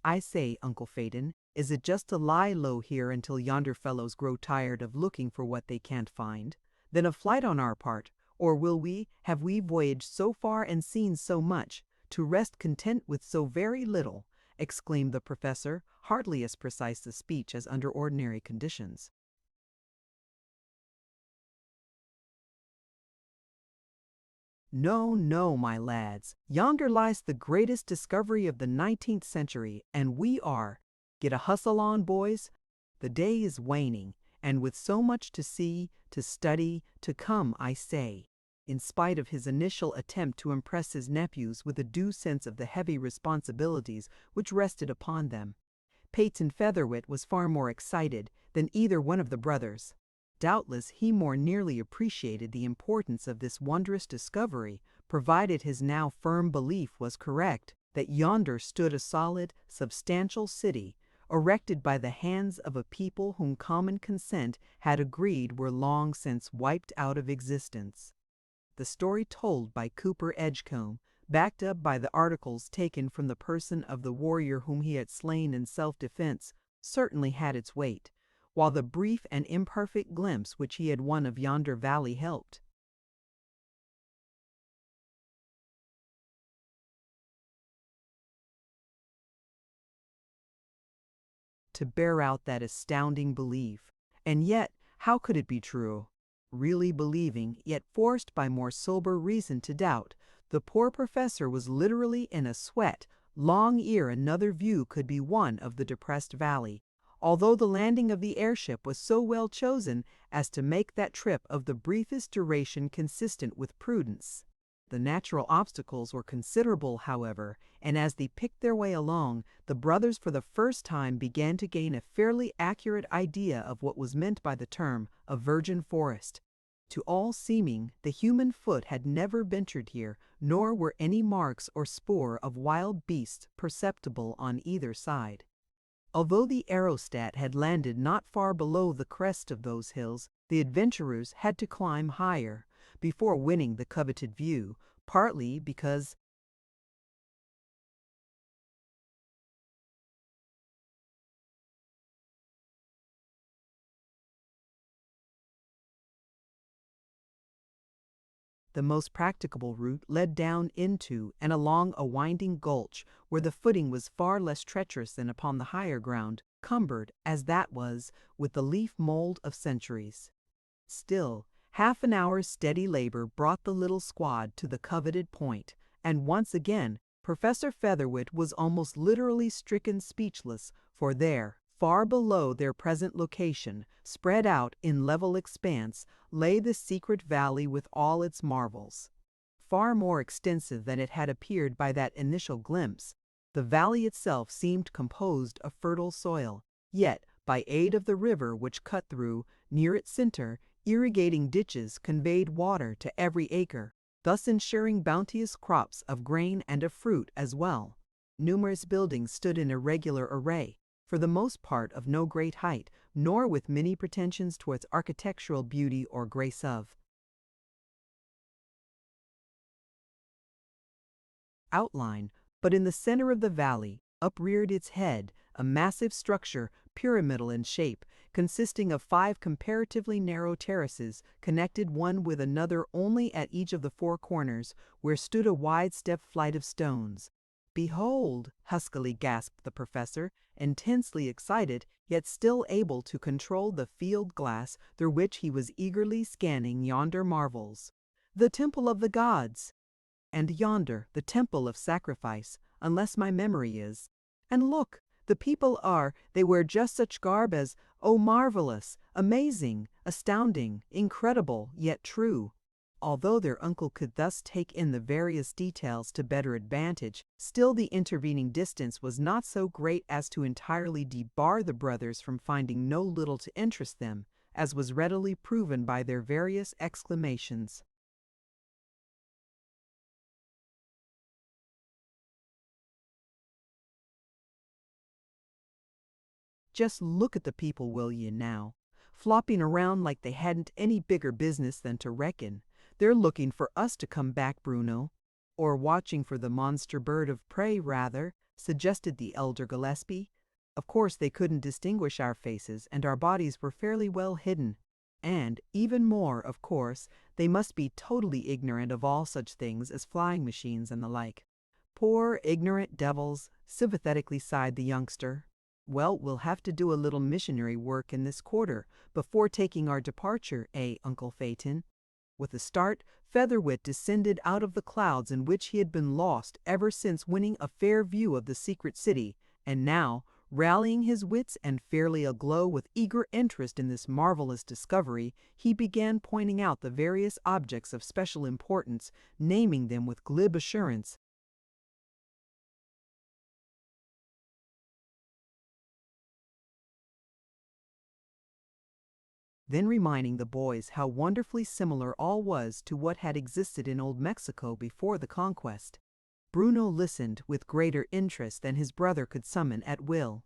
I say, Uncle Phaeton, is it just to lie low here until yonder fellows grow tired of looking for what they can't find? Then a flight on our part, or have we voyaged so far and seen so much, to rest content with so very little? Exclaimed the professor, hardly as precise a speech as under ordinary conditions. No, no, my lads. Yonder lies the greatest discovery of the 19th century, and we are. Get a hustle on, boys. The day is waning, and with so much to see, to study, to come, I say. In spite of his initial attempt to impress his nephews with a due sense of the heavy responsibilities which rested upon them, Peyton Featherwit was far more excited than either one of the brothers. Doubtless he more nearly appreciated the importance of this wondrous discovery, provided his now firm belief was correct that yonder stood a solid, substantial city, erected by the hands of a people whom common consent had agreed were long since wiped out of existence. The story told by Cooper Edgecombe, backed up by the articles taken from the person of the warrior whom he had slain in self-defense, certainly had its weight, while the brief and imperfect glimpse which he had won of yonder valley helped to bear out that astounding belief. And yet, how could it be true? Really believing, yet forced by more sober reason to doubt, the poor professor was literally in a sweat long ere another view could be won of the depressed valley, although the landing of the airship was so well chosen as to make that trip of the briefest duration consistent with prudence. The natural obstacles were considerable, however, and as they picked their way along, the brothers for the first time began to gain a fairly accurate idea of what was meant by the term a virgin forest. To all seeming, the human foot had never ventured here, nor were any marks or spoor of wild beasts perceptible on either side. Although the aerostat had landed not far below the crest of those hills, the adventurers had to climb higher before winning the coveted view, partly because the most practicable route led down into and along a winding gulch where the footing was far less treacherous than upon the higher ground, cumbered, as that was, with the leaf mold of centuries. Still, half an hour's steady labor brought the little squad to the coveted point, and once again Professor Featherwit was almost literally stricken speechless, for there, far below their present location, spread out in level expanse, lay the secret valley with all its marvels. Far more extensive than it had appeared by that initial glimpse, the valley itself seemed composed of fertile soil, yet, by aid of the river which cut through, near its center, irrigating ditches conveyed water to every acre, thus ensuring bounteous crops of grain and of fruit as well. Numerous buildings stood in irregular array, for the most part of no great height, nor with many pretensions towards architectural beauty or grace of outline, but in the center of the valley upreared its head, a massive structure pyramidal in shape, consisting of 5 comparatively narrow terraces connected one with another only at each of the 4 corners, where stood a wide-stepped flight of stones. "Behold!" huskily gasped the professor, intensely excited, yet still able to control the field glass through which he was eagerly scanning yonder marvels. "The temple of the gods! And yonder the temple of sacrifice, unless my memory is. And look, the people they wear just such garb as, oh, marvelous, amazing, astounding, incredible, yet true." Although their uncle could thus take in the various details to better advantage, still the intervening distance was not so great as to entirely debar the brothers from finding no little to interest them, as was readily proven by their various exclamations. "Just look at the people, will ye, now, flopping around like they hadn't any bigger business than to reckon. They're looking for us to come back, Bruno." "Or watching for the monster bird of prey, rather," suggested the elder Gillespie. "Of course they couldn't distinguish our faces, and our bodies were fairly well hidden. And, even more, of course, they must be totally ignorant of all such things as flying machines and the like." "Poor ignorant devils," sympathetically sighed the youngster. "Well, we'll have to do a little missionary work in this quarter before taking our departure, Uncle Phaeton?" With a start, Featherwit descended out of the clouds in which he had been lost ever since winning a fair view of the secret city, and now, rallying his wits and fairly aglow with eager interest in this marvelous discovery, he began pointing out the various objects of special importance, naming them with glib assurance. Then reminding the boys how wonderfully similar all was to what had existed in old Mexico before the conquest. Bruno listened with greater interest than his brother could summon at will.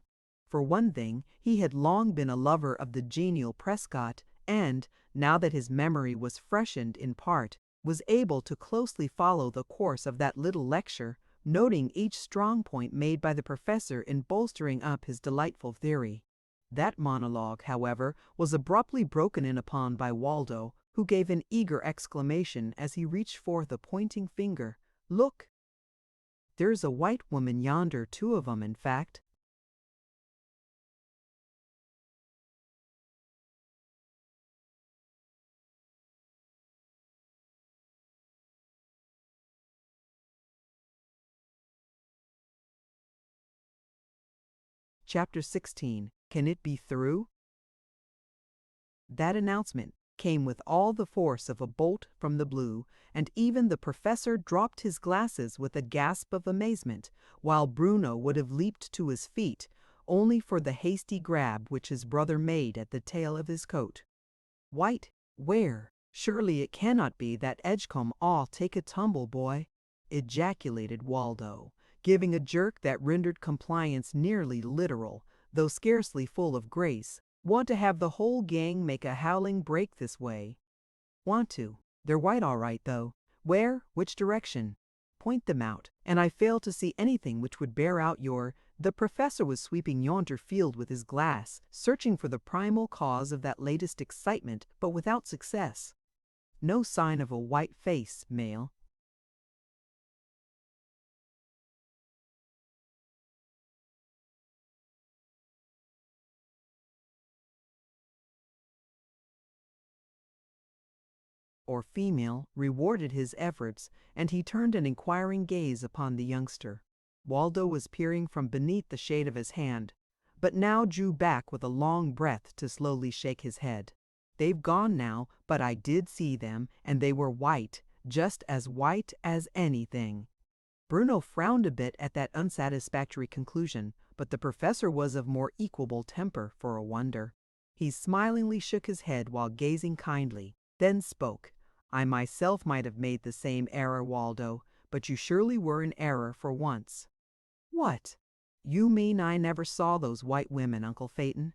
For one thing, he had long been a lover of the genial Prescott, and, now that his memory was freshened in part, was able to closely follow the course of that little lecture, noting each strong point made by the professor in bolstering up his delightful theory. That monologue, however, was abruptly broken in upon by Waldo, who gave an eager exclamation as he reached forth a pointing finger. "Look! There's a white woman yonder, 2 of 'em, in fact." Chapter 16. Can it be through? That announcement came with all the force of a bolt from the blue, and even the professor dropped his glasses with a gasp of amazement, while Bruno would have leaped to his feet, only for the hasty grab which his brother made at the tail of his coat. "White, where? Surely it cannot be that Edgecombe all take a tumble, boy," ejaculated Waldo, giving a jerk that rendered compliance nearly literal, though scarcely full of grace. "Want to have the whole gang make a howling break this way." "Want to. They're white all right, though. Where? Which direction? Point them out, and I fail to see anything which would bear out your—" The professor was sweeping yonder field with his glass, searching for the primal cause of that latest excitement, but without success. "No sign of a white face, male." Or female, rewarded his efforts, and he turned an inquiring gaze upon the youngster. Waldo was peering from beneath the shade of his hand, but now drew back with a long breath to slowly shake his head. "They've gone now, but I did see them, and they were white, just as white as anything." Bruno frowned a bit at that unsatisfactory conclusion, but the professor was of more equable temper, for a wonder. He smilingly shook his head while gazing kindly, then spoke. "I myself might have made the same error, Waldo, but you surely were in error for once." "What?" "You mean I never saw those white women, Uncle Phaeton?"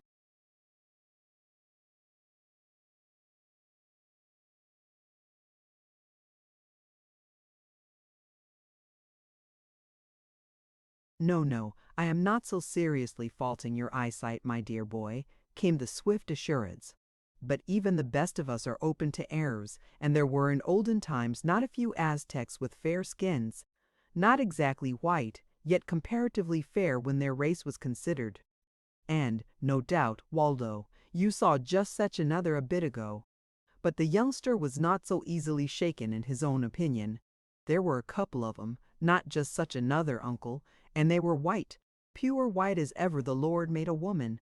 "No, no, I am not so seriously faulting your eyesight, my dear boy," came the swift assurance. "But even the best of us are open to errors, and there were in olden times not a few Aztecs with fair skins, not exactly white, yet comparatively fair when their race was considered. And, no doubt, Waldo, you saw just such another a bit ago." But the youngster was not so easily shaken in his own opinion. "There were a couple of 'em, not just such another, uncle, and they were white, pure white as ever the Lord made a woman.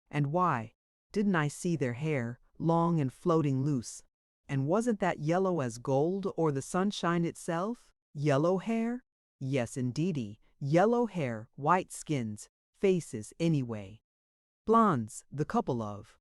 And why? Didn't I see their hair, long and floating loose? And wasn't that yellow as gold or the sunshine itself? Yellow hair? Yes, indeedy, yellow hair, white skins, faces anyway. Blondes, the couple of."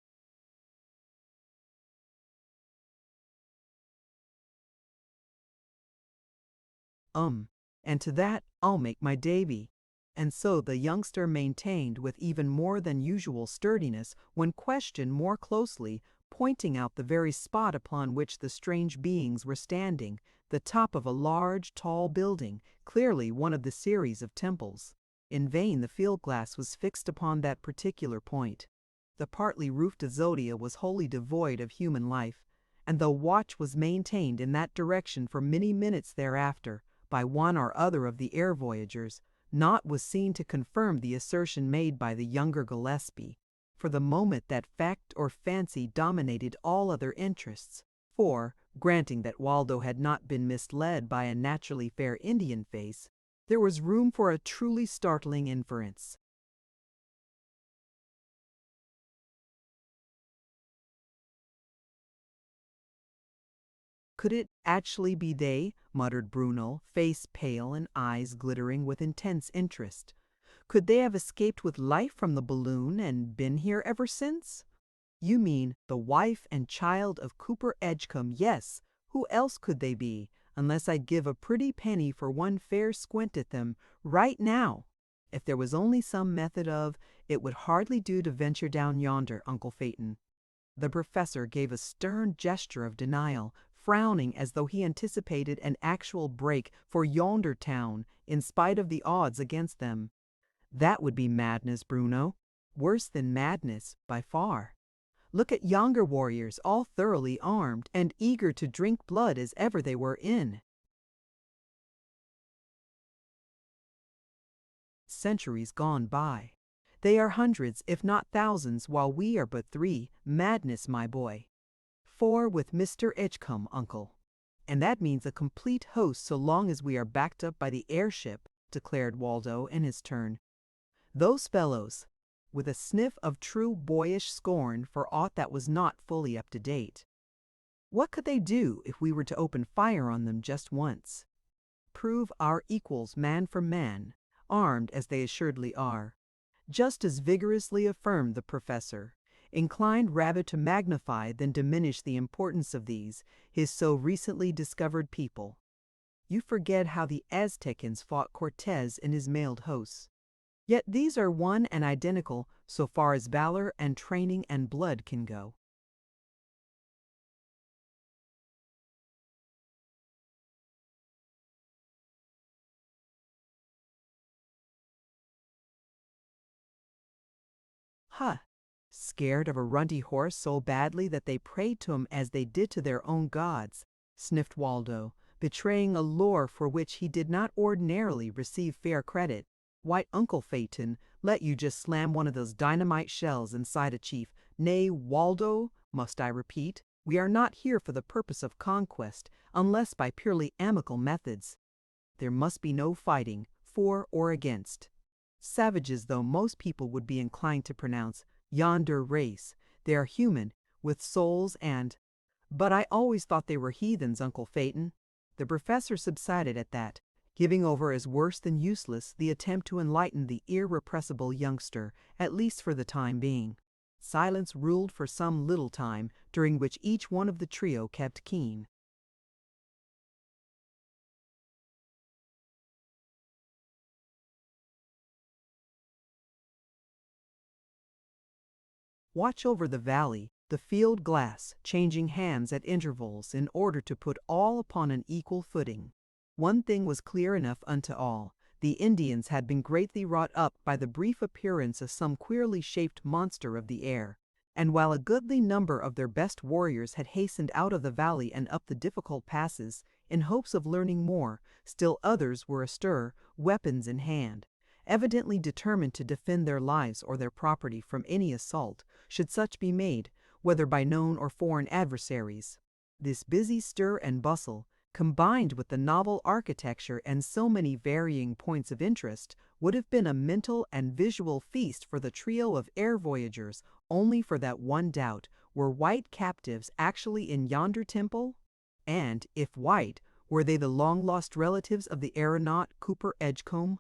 And to that I'll make my Davy." And so the youngster maintained with even more than usual sturdiness when questioned more closely, pointing out the very spot upon which the strange beings were standing, the top of a large, tall building, clearly one of the series of temples. In vain the field glass was fixed upon that particular point. The partly roofed azotea was wholly devoid of human life, and though watch was maintained in that direction for many minutes thereafter, by one or other of the air voyagers, naught was seen to confirm the assertion made by the younger Gillespie. For the moment that fact or fancy dominated all other interests, for, granting that Waldo had not been misled by a naturally fair Indian face, there was room for a truly startling inference. "Could it actually be they?" muttered Bruno, face pale and eyes glittering with intense interest. "Could they have escaped with life from the balloon and been here ever since?" "You mean the wife and child of Cooper Edgecombe, yes. Who else could they be, unless I'd give a pretty penny for one fair squint at them, right now? If there was only some method of— It would hardly do to venture down yonder, Uncle Phaeton." The professor gave a stern gesture of denial, frowning as though he anticipated an actual break for yonder town, in spite of the odds against them. "That would be madness, Bruno. Worse than madness, by far. Look at yonder warriors, all thoroughly armed, and eager to drink blood as ever they were in. Centuries gone by. They are hundreds, if not thousands, while we are but three. Madness, my boy. Four with Mr. Edgecombe, uncle. And that means a complete host so long as we are backed up by the airship," declared Waldo in his turn. "Those fellows," with a sniff of true boyish scorn for aught that was not fully up to date, What could they do if we were to open fire on them just once? Prove our equals man for man, armed as they assuredly are. Just as vigorously affirmed the professor, inclined rather to magnify than diminish the importance of these, his so recently discovered people. You forget how the Aztecans fought Cortez and his mailed hosts. Yet these are one and identical so far as valor and training and blood can go. Huh! Scared of a runty horse so badly that they prayed to him as they did to their own gods, sniffed Waldo, betraying a lore for which he did not ordinarily receive fair credit. Why, Uncle Phaeton, let you just slam one of those dynamite shells inside a chief. Nay, Waldo, must I repeat, we are not here for the purpose of conquest, unless by purely amicable methods. There must be no fighting, for or against. Savages though most people would be inclined to pronounce yonder race, they are human, with souls and— But I always thought they were heathens, Uncle Phaeton. The professor subsided at that, giving over as worse than useless the attempt to enlighten the irrepressible youngster, at least for the time being. Silence ruled for some little time, during which each one of the trio kept keen. Watch over the valley, the field glass, changing hands at intervals in order to put all upon an equal footing. One thing was clear enough unto all. The Indians had been greatly wrought up by the brief appearance of some queerly shaped monster of the air, and while a goodly number of their best warriors had hastened out of the valley and up the difficult passes, in hopes of learning more, still others were astir, weapons in hand, evidently determined to defend their lives or their property from any assault, should such be made, whether by known or foreign adversaries. This busy stir and bustle, combined with the novel architecture and so many varying points of interest, would have been a mental and visual feast for the trio of air voyagers, only for that one doubt: were white captives actually in yonder temple? And, if white, were they the long-lost relatives of the aeronaut Cooper Edgecombe?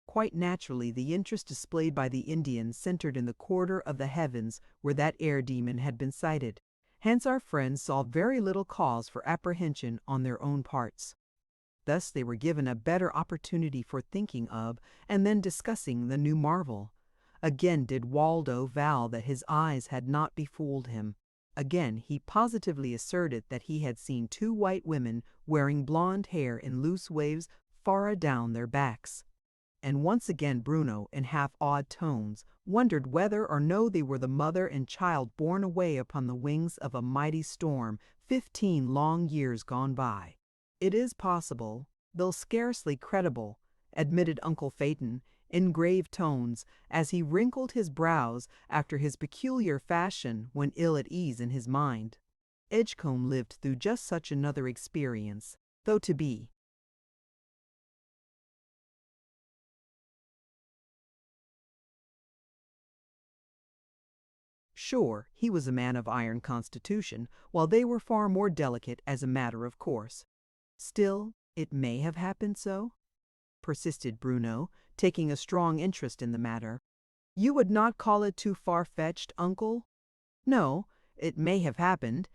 Quite naturally, the interest displayed by the Indians centered in the quarter of the heavens where that air demon had been sighted. Hence our friends saw very little cause for apprehension on their own parts. Thus they were given a better opportunity for thinking of and then discussing the new marvel. Again did Waldo vow that his eyes had not befooled him. Again he positively asserted that he had seen two white women wearing blonde hair in loose waves far adown their backs. And once again Bruno, in half-awed tones, wondered whether or no they were the mother and child borne away upon the wings of a mighty storm 15 long years gone by. "It is possible, though scarcely credible," admitted Uncle Phaeton, in grave tones, as he wrinkled his brows after his peculiar fashion when ill at ease in his mind. Edgecombe lived through just such another experience, though to be. Sure, he was a man of iron constitution, while they were far more delicate as a matter of course. Still, it may have happened so, persisted Bruno, taking a strong interest in the matter. You would not call it too far-fetched, uncle? No, it may have happened.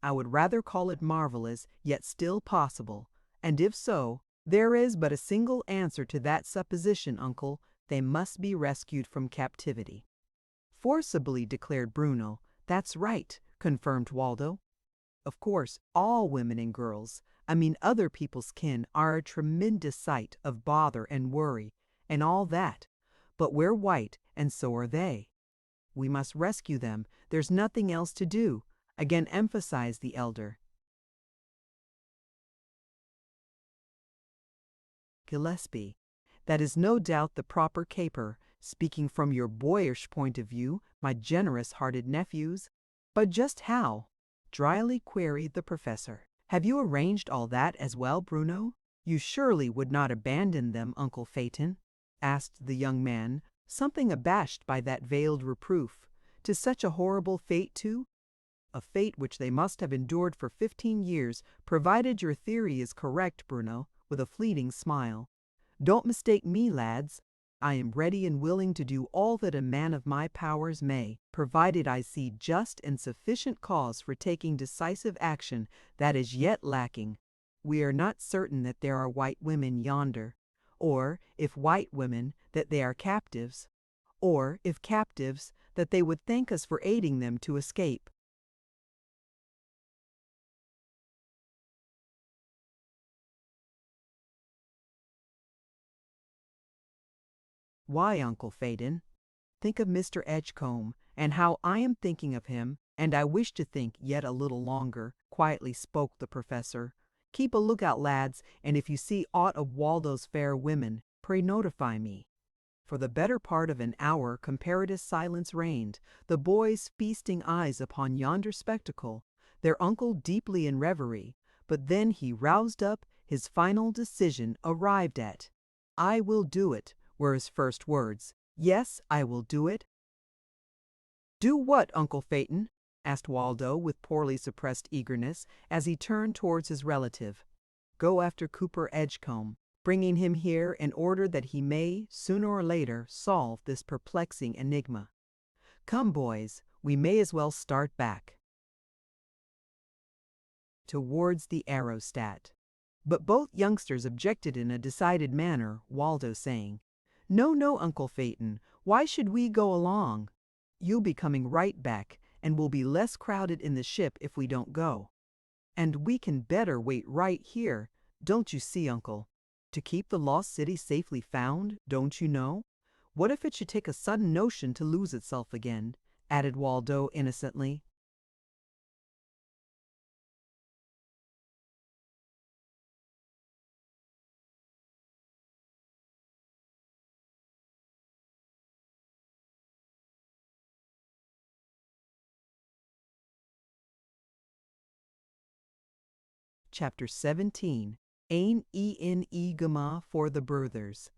I would rather call it marvelous, yet still possible. And if so, there is but a single answer to that supposition, uncle. They must be rescued from captivity. Forcibly declared Bruno. That's right, confirmed Waldo. Of course, all women and girls, I mean other people's kin, are a tremendous sight of bother and worry, and all that. But we're white, and so are they. We must rescue them. There's nothing else to do, again emphasized the elder. Gillespie, that is no doubt the proper caper, speaking from your boyish point of view, my generous-hearted nephews. But just how? Dryly queried the professor. Have you arranged all that as well, Bruno? You surely would not abandon them, Uncle Phaeton? Asked the young man, something abashed by that veiled reproof. To such a horrible fate, too? A fate which they must have endured for 15 years, provided your theory is correct, Bruno, with a fleeting smile. Don't mistake me, lads. I am ready and willing to do all that a man of my powers may, provided I see just and sufficient cause for taking decisive action that is yet lacking. We are not certain that there are white women yonder, or, if white women, that they are captives, or, if captives, that they would thank us for aiding them to escape. Why, Uncle Phaeton? Think of Mr. Edgecombe, and how I am thinking of him, and I wish to think yet a little longer, quietly spoke the professor. Keep a lookout, lads, and if you see aught of Waldo's fair women, pray notify me. For the better part of an hour comparative silence reigned, the boys feasting eyes upon yonder spectacle, their uncle deeply in reverie, but then he roused up, his final decision arrived at. "I will do it," were his first words. "Yes, I will do it." "Do what, Uncle Phaeton?" asked Waldo with poorly suppressed eagerness as he turned towards his relative. "Go after Cooper Edgecombe, bringing him here in order that he may, sooner or later, solve this perplexing enigma. Come, boys, we may as well start back." Towards the aerostat. But both youngsters objected in a decided manner, Waldo saying, "No, no, Uncle Phaeton, why should we go along? You'll be coming right back, and we'll be less crowded in the ship if we don't go. And we can better wait right here, don't you see, Uncle? To keep the lost city safely found, don't you know? What if it should take a sudden notion to lose itself again?" added Waldo innocently. Chapter 17. Ein Enigma for the Brothers.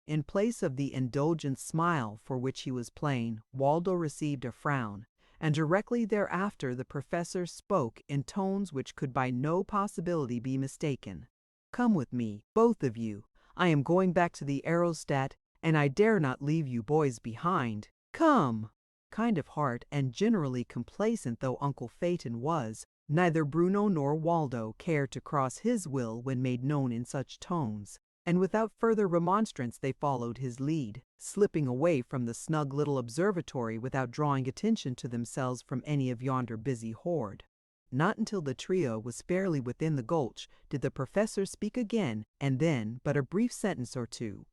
In place of the indulgent smile for which he was playing, Waldo received a frown, and directly thereafter the professor spoke in tones which could by no possibility be mistaken. "Come with me, both of you. I am going back to the aerostat, and I dare not leave you boys behind. Come!" Kind of heart and generally complacent though Uncle Phaeton was, neither Bruno nor Waldo cared to cross his will when made known in such tones, and without further remonstrance they followed his lead, slipping away from the snug little observatory without drawing attention to themselves from any of yonder busy horde. Not until the trio was fairly within the gulch did the professor speak again, and then but a brief sentence or two.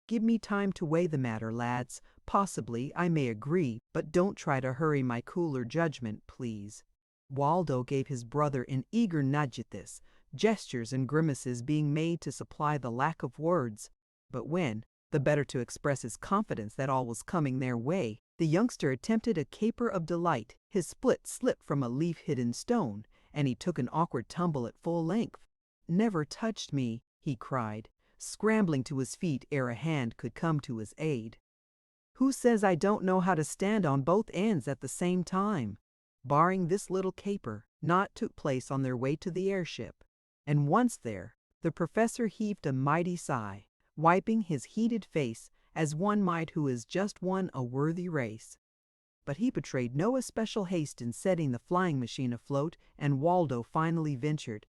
"Give me time to weigh the matter, lads. Possibly I may agree, but don't try to hurry my cooler judgment, please." Waldo gave his brother an eager nudge at this, gestures and grimaces being made to supply the lack of words. But when, the better to express his confidence that all was coming their way, the youngster attempted a caper of delight, his split slipped from a leaf-hidden stone, and he took an awkward tumble at full length. "Never touched me," he cried, scrambling to his feet ere a hand could come to his aid. "Who says I don't know how to stand on both ends at the same time?" Barring this little caper, naught took place on their way to the airship, and once there, the professor heaved a mighty sigh, wiping his heated face as one might who has just won a worthy race. But he betrayed no especial haste in setting the flying machine afloat, and Waldo finally ventured,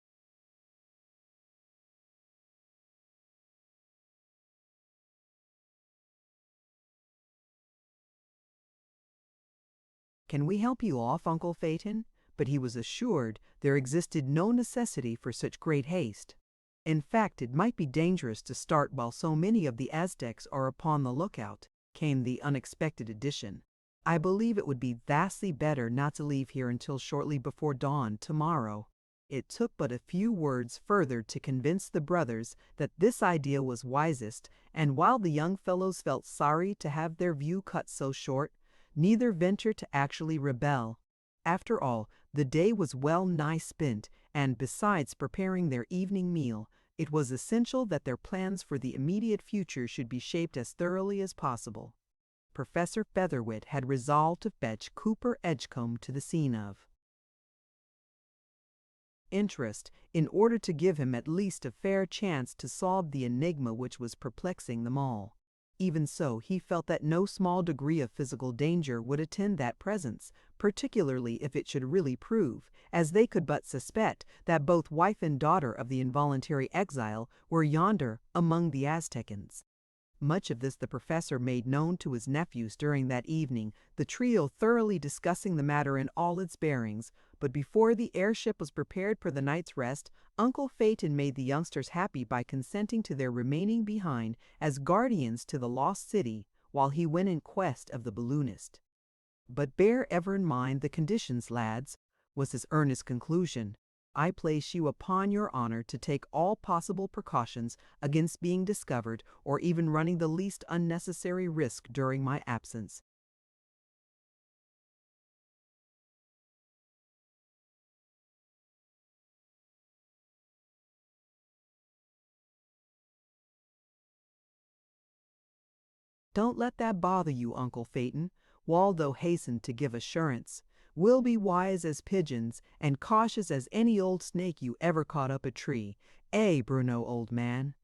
"Can we help you off, Uncle Phaeton?" But he was assured there existed no necessity for such great haste. In fact, it might be dangerous to start while so many of the Aztecs are upon the lookout, came the unexpected addition. "I believe it would be vastly better not to leave here until shortly before dawn tomorrow." It took but a few words further to convince the brothers that this idea was wisest, and while the young fellows felt sorry to have their view cut so short, neither ventured to actually rebel. After all, The day was well nigh spent, and besides preparing their evening meal, it was essential that their plans for the immediate future should be shaped as thoroughly as possible. Professor Featherwit had resolved to fetch Cooper Edgecombe to the scene of interest in order to give him at least a fair chance to solve the enigma which was perplexing them all. Even so, he felt that no small degree of physical danger would attend that presence, particularly if it should really prove, as they could but suspect, that both wife and daughter of the involuntary exile were yonder among the Aztecans. Much of this the professor made known to his nephews during that evening, the trio thoroughly discussing the matter in all its bearings. But before the airship was prepared for the night's rest, Uncle Phaeton made the youngsters happy by consenting to their remaining behind as guardians to the lost city while he went in quest of the balloonist. "But bear ever in mind the conditions, lads," was his earnest conclusion. "I place you upon your honor to take all possible precautions against being discovered or even running the least unnecessary risk during my absence." "Don't let that bother you, Uncle Phaeton," Waldo hastened to give assurance. "We'll be wise as pigeons and cautious as any old snake you ever caught up a tree. Eh, Bruno, old man?"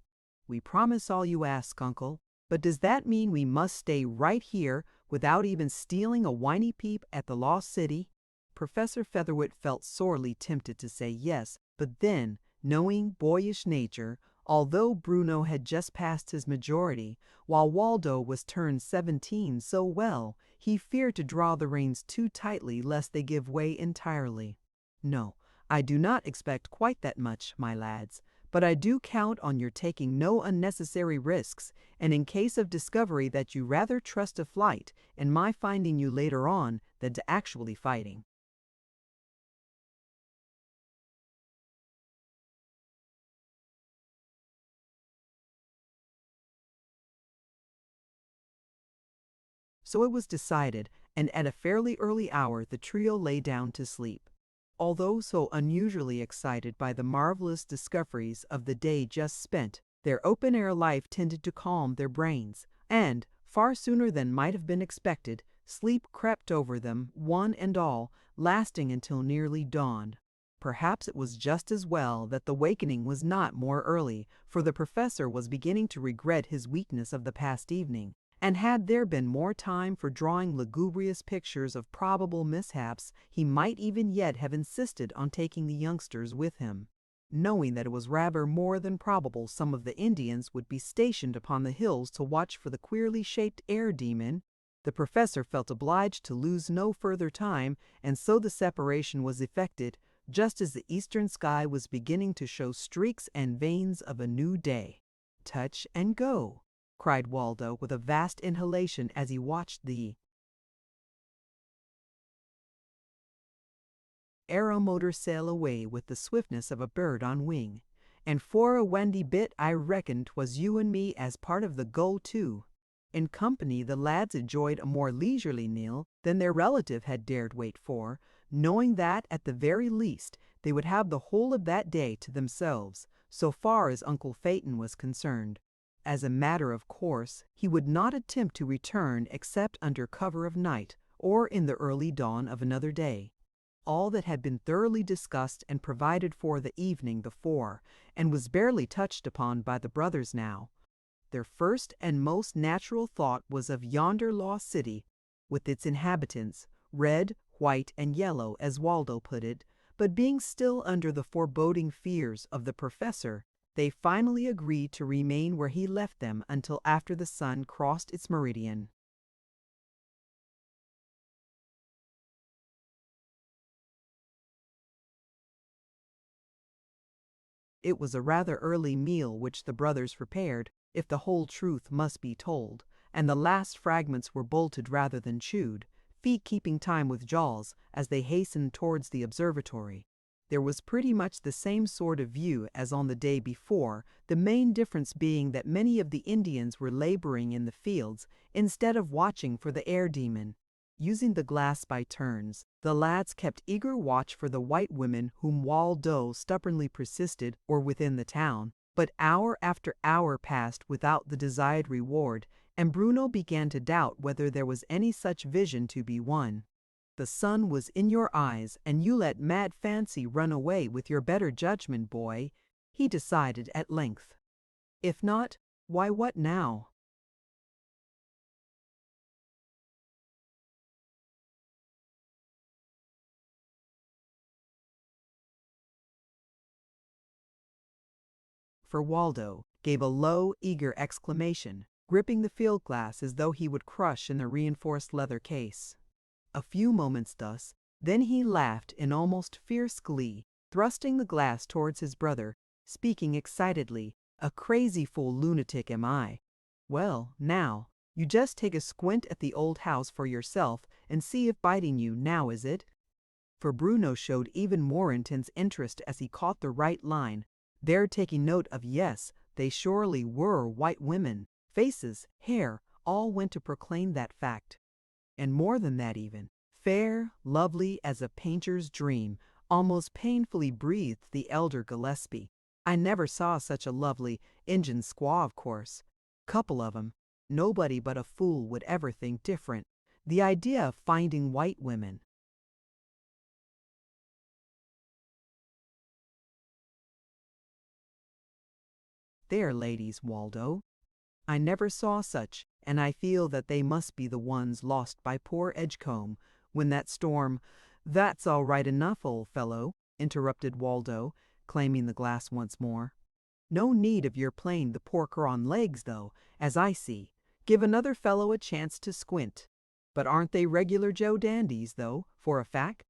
"We promise all you ask, Uncle. But does that mean we must stay right here without even stealing a whiny peep at the lost city?" Professor Featherwit felt sorely tempted to say yes, but then, knowing boyish nature, although Bruno had just passed his majority, while Waldo was turned 17 so well, he feared to draw the reins too tightly lest they give way entirely. "No, I do not expect quite that much, my lads, but I do count on your taking no unnecessary risks, and in case of discovery that you rather trust to flight and my finding you later on than to actually fighting." So it was decided, and at a fairly early hour the trio lay down to sleep. Although so unusually excited by the marvelous discoveries of the day just spent, their open-air life tended to calm their brains, and, far sooner than might have been expected, sleep crept over them, one and all, lasting until nearly dawn. Perhaps it was just as well that the wakening was not more early, for the professor was beginning to regret his weakness of the past evening, and had there been more time for drawing lugubrious pictures of probable mishaps, he might even yet have insisted on taking the youngsters with him. Knowing that it was rather more than probable some of the Indians would be stationed upon the hills to watch for the queerly shaped air demon, the professor felt obliged to lose no further time, and so the separation was effected, just as the eastern sky was beginning to show streaks and veins of a new day. "Touch and go!" cried Waldo with a vast inhalation as he watched the aeromotor sail away with the swiftness of a bird on wing. "And for a wendy bit I reckon 'twas you and me as part of the go too." In company the lads enjoyed a more leisurely meal than their relative had dared wait for, knowing that at the very least they would have the whole of that day to themselves, so far as Uncle Phaeton was concerned. As a matter of course, he would not attempt to return except under cover of night or in the early dawn of another day. All that had been thoroughly discussed and provided for the evening before, and was barely touched upon by the brothers now. Their first and most natural thought was of yonder lost city, with its inhabitants, red, white, and yellow, as Waldo put it, but being still under the foreboding fears of the professor, they finally agreed to remain where he left them until after the sun crossed its meridian. It was a rather early meal which the brothers prepared, if the whole truth must be told, and the last fragments were bolted rather than chewed, feet keeping time with jaws as they hastened towards the observatory. There was pretty much the same sort of view as on the day before, the main difference being that many of the Indians were laboring in the fields instead of watching for the air demon. Using the glass by turns, the lads kept eager watch for the white women whom Waldo stubbornly persisted were within the town. But hour after hour passed without the desired reward, and Bruno began to doubt whether there was any such vision to be won. The sun was in your eyes, and you let mad fancy run away with your better judgment, boy, he decided at length. If not, why what now? For Waldo gave a low, eager exclamation, gripping the field glass as though he would crush in the reinforced leather case. A few moments thus, then he laughed in almost fierce glee, thrusting the glass towards his brother, speaking excitedly, "A crazy fool lunatic am I. Well, now, you just take a squint at the old house for yourself and see if biting you now is it?" For Bruno showed even more intense interest as he caught the right line, there taking note of yes, they surely were white women, faces, hair, all went to proclaim that fact. And more than that even, fair, lovely as a painter's dream, almost painfully breathed the elder Gillespie. "I never saw such a lovely Injun squaw, of course. Couple of 'em. Nobody but a fool would ever think different. The idea of finding white women." "There, ladies, Waldo. I never saw such, and I feel that they must be the ones lost by poor Edgecombe when that storm—" "That's all right enough, old fellow," interrupted Waldo, claiming the glass once more. "No need of your playing the porker on legs, though, as I see. Give another fellow a chance to squint. But aren't they regular Joe dandies, though, for a fact?"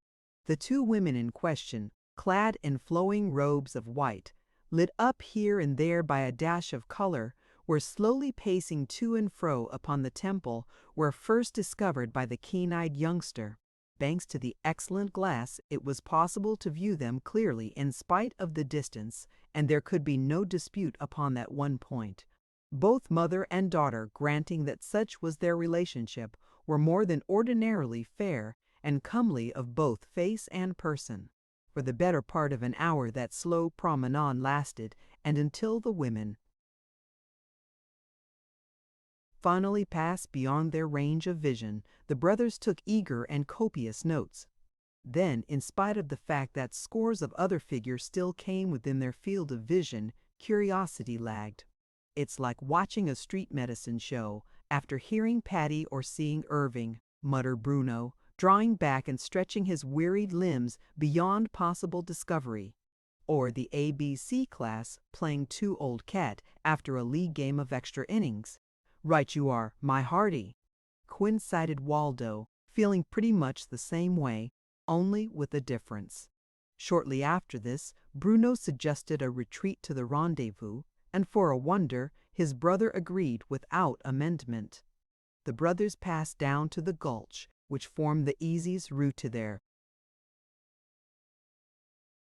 The two women in question, clad in flowing robes of white, lit up here and there by a dash of color, were slowly pacing to and fro upon the temple where first discovered by the keen-eyed youngster. Thanks to the excellent glass, it was possible to view them clearly in spite of the distance, and there could be no dispute upon that one point. Both mother and daughter, granting that such was their relationship, were more than ordinarily fair and comely of both face and person. For the better part of an hour that slow promenade lasted, and until the women finally passed beyond their range of vision, the brothers took eager and copious notes. Then, in spite of the fact that scores of other figures still came within their field of vision, curiosity lagged. "It's like watching a street medicine show after hearing Patty or seeing Irving," muttered Bruno, drawing back and stretching his wearied limbs beyond possible discovery. "Or the ABC class playing two old cat after a league game of extra innings." "Right you are, my hearty," coincided Waldo, feeling pretty much the same way, only with a difference. Shortly after this, Bruno suggested a retreat to the rendezvous, and for a wonder, his brother agreed without amendment. The brothers passed down to the gulch, which formed the easiest route to their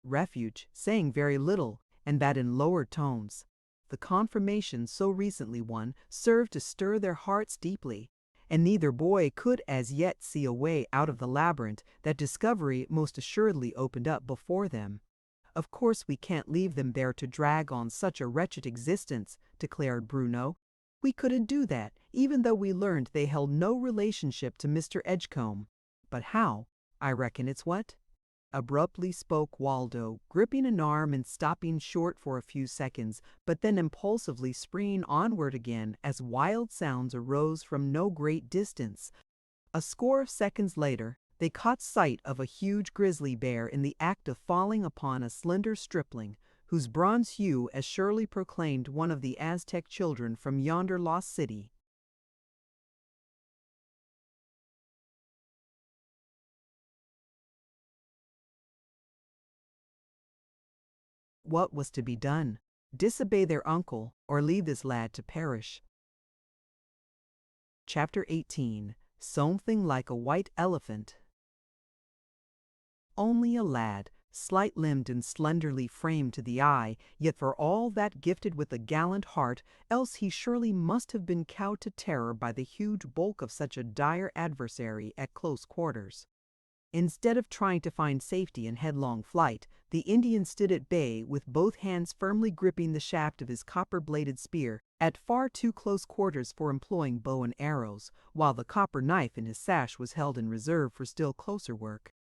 refuge, saying very little, and that in lower tones. The confirmation so recently won served to stir their hearts deeply, and neither boy could as yet see a way out of the labyrinth that discovery most assuredly opened up before them. "Of course we can't leave them there to drag on such a wretched existence," declared Bruno. "We couldn't do that, even though we learned they held no relationship to Mr. Edgecombe. But how? I reckon it's what?" abruptly spoke Waldo, gripping an arm and stopping short for a few seconds, but then impulsively springing onward again as wild sounds arose from no great distance. A score of seconds later, they caught sight of a huge grizzly bear in the act of falling upon a slender stripling, whose bronze hue as surely proclaimed one of the Aztec children from yonder lost city. What was to be done? Disobey their uncle, or leave this lad to perish? Chapter 18. Something like a white elephant. Only a lad, slight-limbed and slenderly framed to the eye, yet for all that gifted with a gallant heart, else he surely must have been cowed to terror by the huge bulk of such a dire adversary at close quarters. Instead of trying to find safety in headlong flight, the Indian stood at bay with both hands firmly gripping the shaft of his copper-bladed spear at far too close quarters for employing bow and arrows, while the copper knife in his sash was held in reserve for still closer work.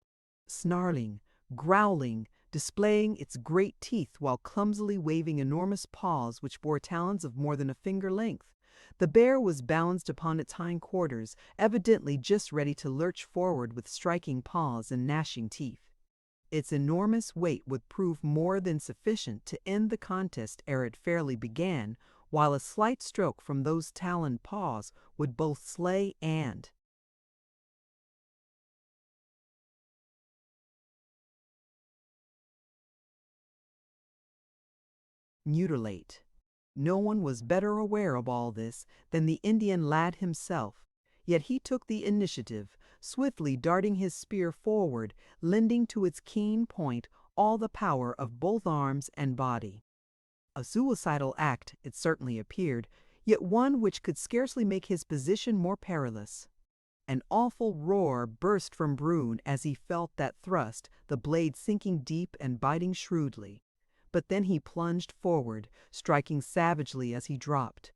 Snarling, growling, displaying its great teeth while clumsily waving enormous paws which bore talons of more than a finger length, the bear was balanced upon its hind quarters, evidently just ready to lurch forward with striking paws and gnashing teeth. Its enormous weight would prove more than sufficient to end the contest ere it fairly began, while a slight stroke from those taloned paws would both slay and mutilate. No one was better aware of all this than the Indian lad himself, yet he took the initiative, swiftly darting his spear forward, lending to its keen point all the power of both arms and body. A suicidal act, it certainly appeared, yet one which could scarcely make his position more perilous. An awful roar burst from Bruin as he felt that thrust, the blade sinking deep and biting shrewdly. But then he plunged forward, striking savagely as he dropped.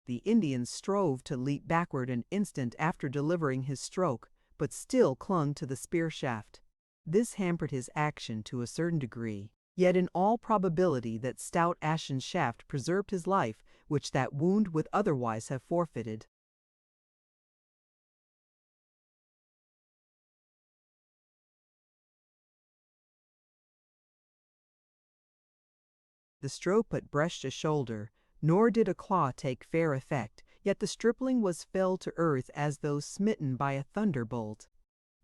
The Indian strove to leap backward an instant after delivering his stroke, but still clung to the spear shaft. This hampered his action to a certain degree, yet in all probability that stout ashen shaft preserved his life, which that wound would otherwise have forfeited. The stroke but brushed a shoulder, nor did a claw take fair effect, yet the stripling was fell to earth as though smitten by a thunderbolt.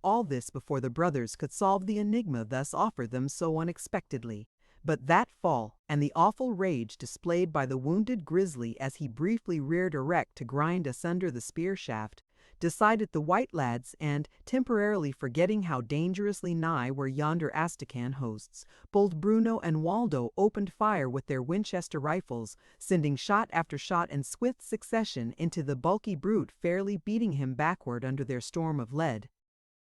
All this before the brothers could solve the enigma thus offered them so unexpectedly. But that fall, and the awful rage displayed by the wounded grizzly as he briefly reared erect to grind asunder the spear shaft, decided the white lads, and, temporarily forgetting how dangerously nigh were yonder Astrakhan hosts, both Bruno and Waldo opened fire with their Winchester rifles, sending shot after shot in swift succession into the bulky brute, fairly beating him backward under their storm of lead.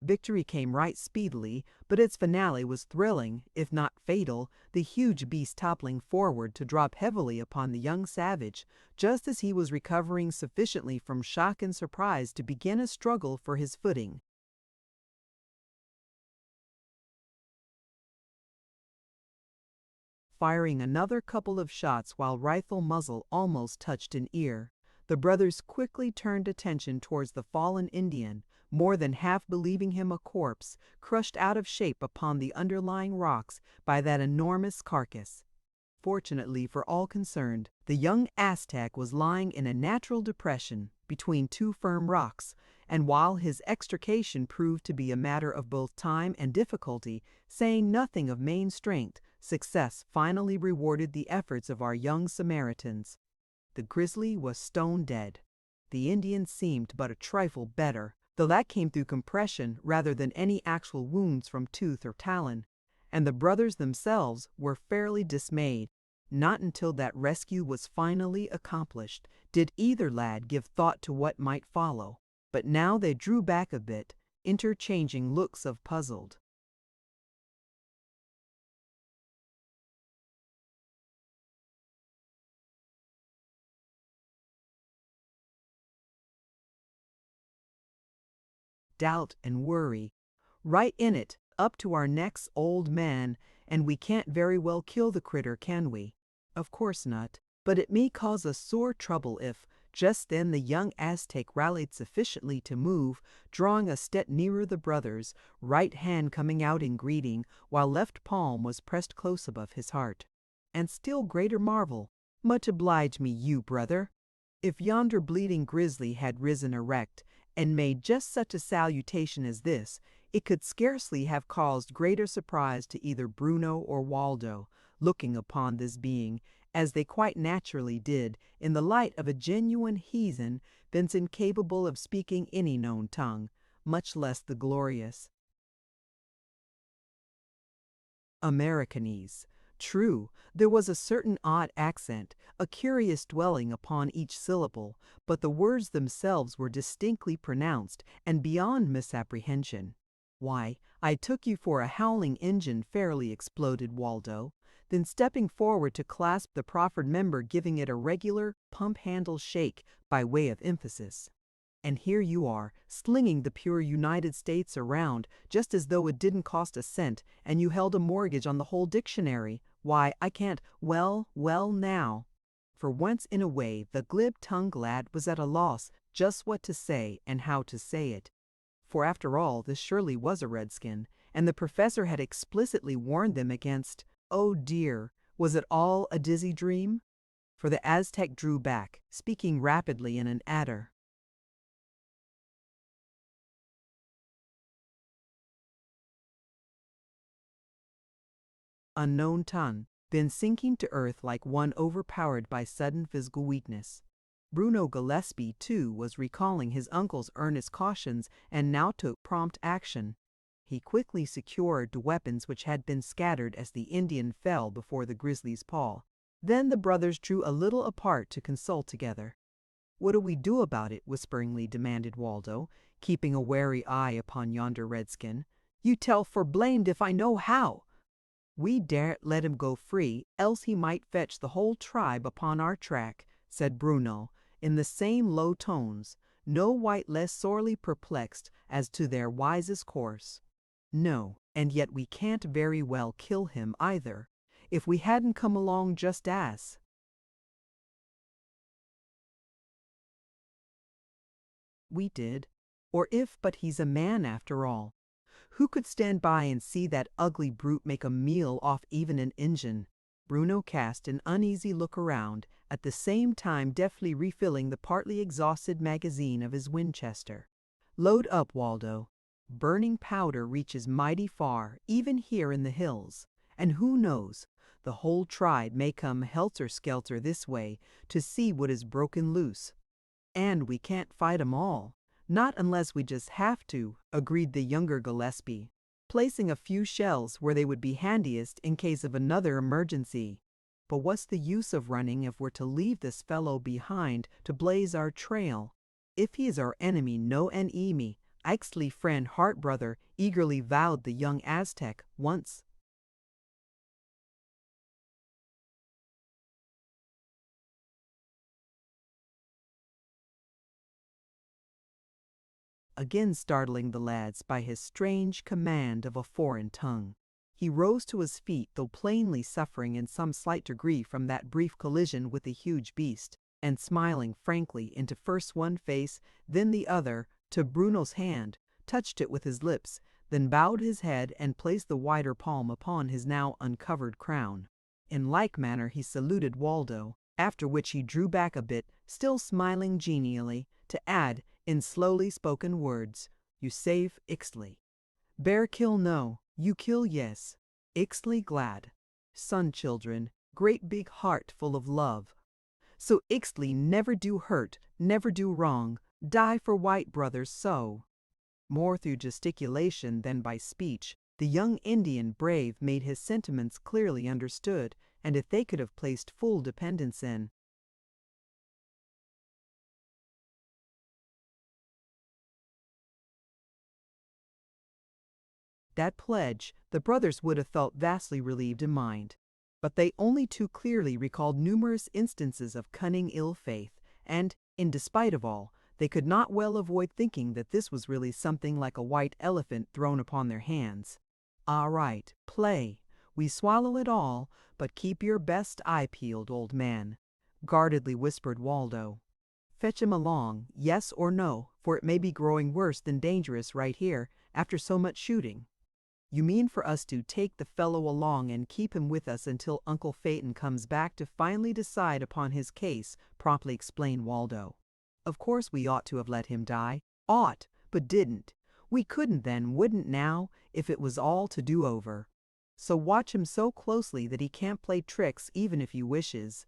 Victory came right speedily, but its finale was thrilling, if not fatal, the huge beast toppling forward to drop heavily upon the young savage, just as he was recovering sufficiently from shock and surprise to begin a struggle for his footing. Firing another couple of shots while rifle muzzle almost touched an ear, the brothers quickly turned attention towards the fallen Indian, more than half believing him a corpse, crushed out of shape upon the underlying rocks by that enormous carcass. Fortunately for all concerned, the young Aztec was lying in a natural depression between two firm rocks, and while his extrication proved to be a matter of both time and difficulty, saying nothing of main strength, success finally rewarded the efforts of our young Samaritans. The grizzly was stone dead. The Indian seemed but a trifle better, though that came through compression rather than any actual wounds from tooth or talon, and the brothers themselves were fairly dismayed. Not until that rescue was finally accomplished did either lad give thought to what might follow, but now they drew back a bit, interchanging looks of puzzled. Doubt and worry. Right in it, up to our necks, old man, and we can't very well kill the critter, can we? Of course not. But it may cause us sore trouble if, just then the young Aztec rallied sufficiently to move, drawing a step nearer the brothers, right hand coming out in greeting, while left palm was pressed close above his heart. And still greater marvel, much oblige me, you brother. If yonder bleeding grizzly had risen erect, and made just such a salutation as this, it could scarcely have caused greater surprise to either Bruno or Waldo, looking upon this being, as they quite naturally did, in the light of a genuine heathen, thence incapable of speaking any known tongue, much less the glorious Americanese. True, there was a certain odd accent, a curious dwelling upon each syllable, but the words themselves were distinctly pronounced and beyond misapprehension. Why, I took you for a howling engine, fairly exploded Waldo, then stepping forward to clasp the proffered member, giving it a regular pump-handle shake by way of emphasis. And here you are, slinging the pure United States around, just as though it didn't cost a cent, and you held a mortgage on the whole dictionary. Why, I can't, well, now. For once in a way, the glib-tongued lad was at a loss just what to say and how to say it. For after all, this surely was a redskin, and the professor had explicitly warned them against, oh dear, was it all a dizzy dream? For the Aztec drew back, speaking rapidly in an adder. Unknown tongue, then sinking to earth like one overpowered by sudden physical weakness. Bruno Gillespie, too, was recalling his uncle's earnest cautions and now took prompt action. He quickly secured the weapons which had been scattered as the Indian fell before the grizzly's paw. Then the brothers drew a little apart to consult together. "What do we do about it?" whisperingly demanded Waldo, keeping a wary eye upon yonder redskin. "You tell, for blamed if I know how." "We daren't let him go free, else he might fetch the whole tribe upon our track," said Bruno, in the same low tones, no whit less sorely perplexed as to their wisest course. "No, and yet we can't very well kill him either. If we hadn't come along just as we did, or if but he's a man after all. Who could stand by and see that ugly brute make a meal off even an Injun?" Bruno cast an uneasy look around, at the same time deftly refilling the partly exhausted magazine of his Winchester. "Load up, Waldo. Burning powder reaches mighty far, even here in the hills. And who knows, the whole tribe may come helter-skelter this way to see what is broken loose. And we can't fight 'em all. Not unless we just have to," agreed the younger Gillespie, placing a few shells where they would be handiest in case of another emergency. "But what's the use of running if we're to leave this fellow behind to blaze our trail? If he is our enemy, no enemy, Ixtli friend heart brother," eagerly vowed the young Aztec once. Again startling the lads by his strange command of a foreign tongue. He rose to his feet, though plainly suffering in some slight degree from that brief collision with the huge beast, and smiling frankly into first one face, then the other, to Bruno's hand, touched it with his lips, then bowed his head and placed the wider palm upon his now uncovered crown. In like manner he saluted Waldo, after which he drew back a bit, still smiling genially, to add, in slowly spoken words, "You save Ixtli. Bear kill no, you kill yes. Ixtli glad. Son children, great big heart full of love. So Ixtli never do hurt, never do wrong, die for white brothers so." More through gesticulation than by speech, the young Indian brave made his sentiments clearly understood, and if they could have placed full dependence in that pledge, the brothers would have felt vastly relieved in mind. But they only too clearly recalled numerous instances of cunning ill faith, and, in despite of all, they could not well avoid thinking that this was really something like a white elephant thrown upon their hands. "All right, play. We swallow it all, but keep your best eye peeled, old man," guardedly whispered Waldo. "Fetch him along, yes or no, for it may be growing worse than dangerous right here, after so much shooting." "You mean for us to take the fellow along and keep him with us until Uncle Phaeton comes back to finally decide upon his case," promptly explained Waldo. "Of course we ought to have let him die. Ought, but didn't. We couldn't then, wouldn't now, if it was all to do over. So watch him so closely that he can't play tricks even if he wishes."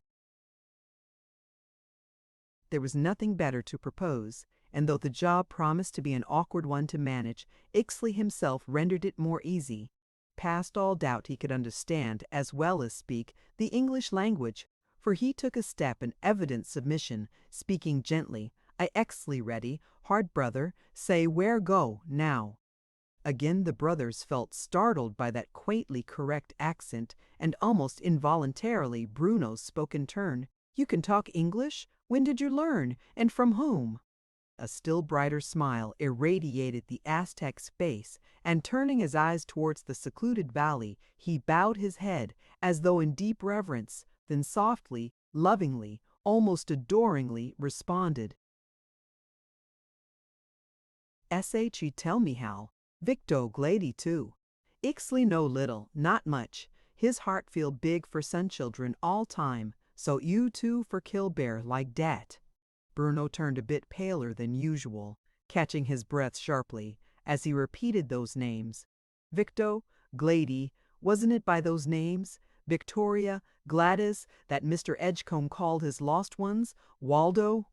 There was nothing better to propose, and though the job promised to be an awkward one to manage, Ixtli himself rendered it more easy. past all doubt he could understand as well as speak the English language, for he took a step in evident submission, speaking gently, "I exly ready, hard brother, say where go, now." Again the brothers felt startled by that quaintly correct accent, and almost involuntarily Bruno spoke in turn. "You can talk English? When did you learn, and from whom?" A still brighter smile irradiated the Aztec's face, and turning his eyes towards the secluded valley, he bowed his head as though in deep reverence, then softly, lovingly, almost adoringly responded, "Sh tell me how. Victo glady too. Ixley know little, not much. His heart feel big for son children all time, so you too for kill bear like dat." Bruno turned a bit paler than usual, catching his breath sharply, as he repeated those names. Victo, Glady, wasn't it by those names? Victoria, Gladys, that Mr. Edgecombe called his lost ones? Waldo?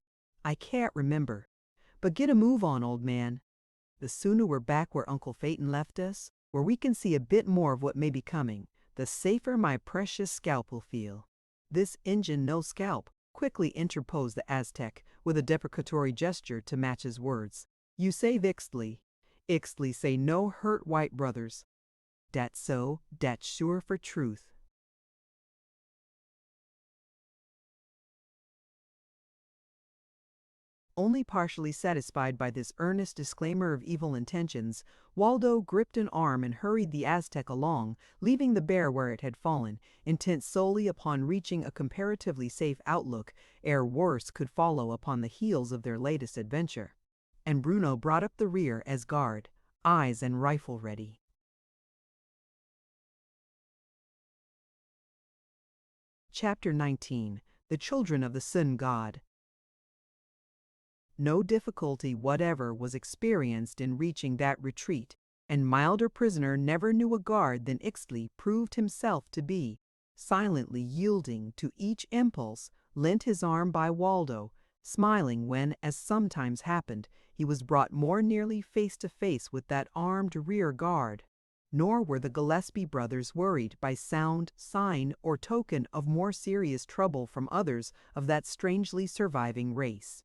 I can't remember. But get a move on, old man. The sooner we're back where Uncle Phaeton left us, where we can see a bit more of what may be coming, the safer my precious scalp will feel." "This Injun no scalp," quickly interposed the Aztec, with a deprecatory gesture to match his words. "You say Ixtli. Ixtli say no hurt white brothers. Dat so, dat sure for truth." Only partially satisfied by this earnest disclaimer of evil intentions, Waldo gripped an arm and hurried the Aztec along, leaving the bear where it had fallen, intent solely upon reaching a comparatively safe outlook ere worse could follow upon the heels of their latest adventure. And Bruno brought up the rear as guard, eyes and rifle ready. Chapter 19. The Children of the Sun God. No difficulty whatever was experienced in reaching that retreat, and milder prisoner never knew a guard than Ixtli proved himself to be, silently yielding to each impulse, lent his arm by Waldo, smiling when, as sometimes happened, he was brought more nearly face to face with that armed rear guard. Nor were the Gillespie brothers worried by sound, sign, or token of more serious trouble from others of that strangely surviving race.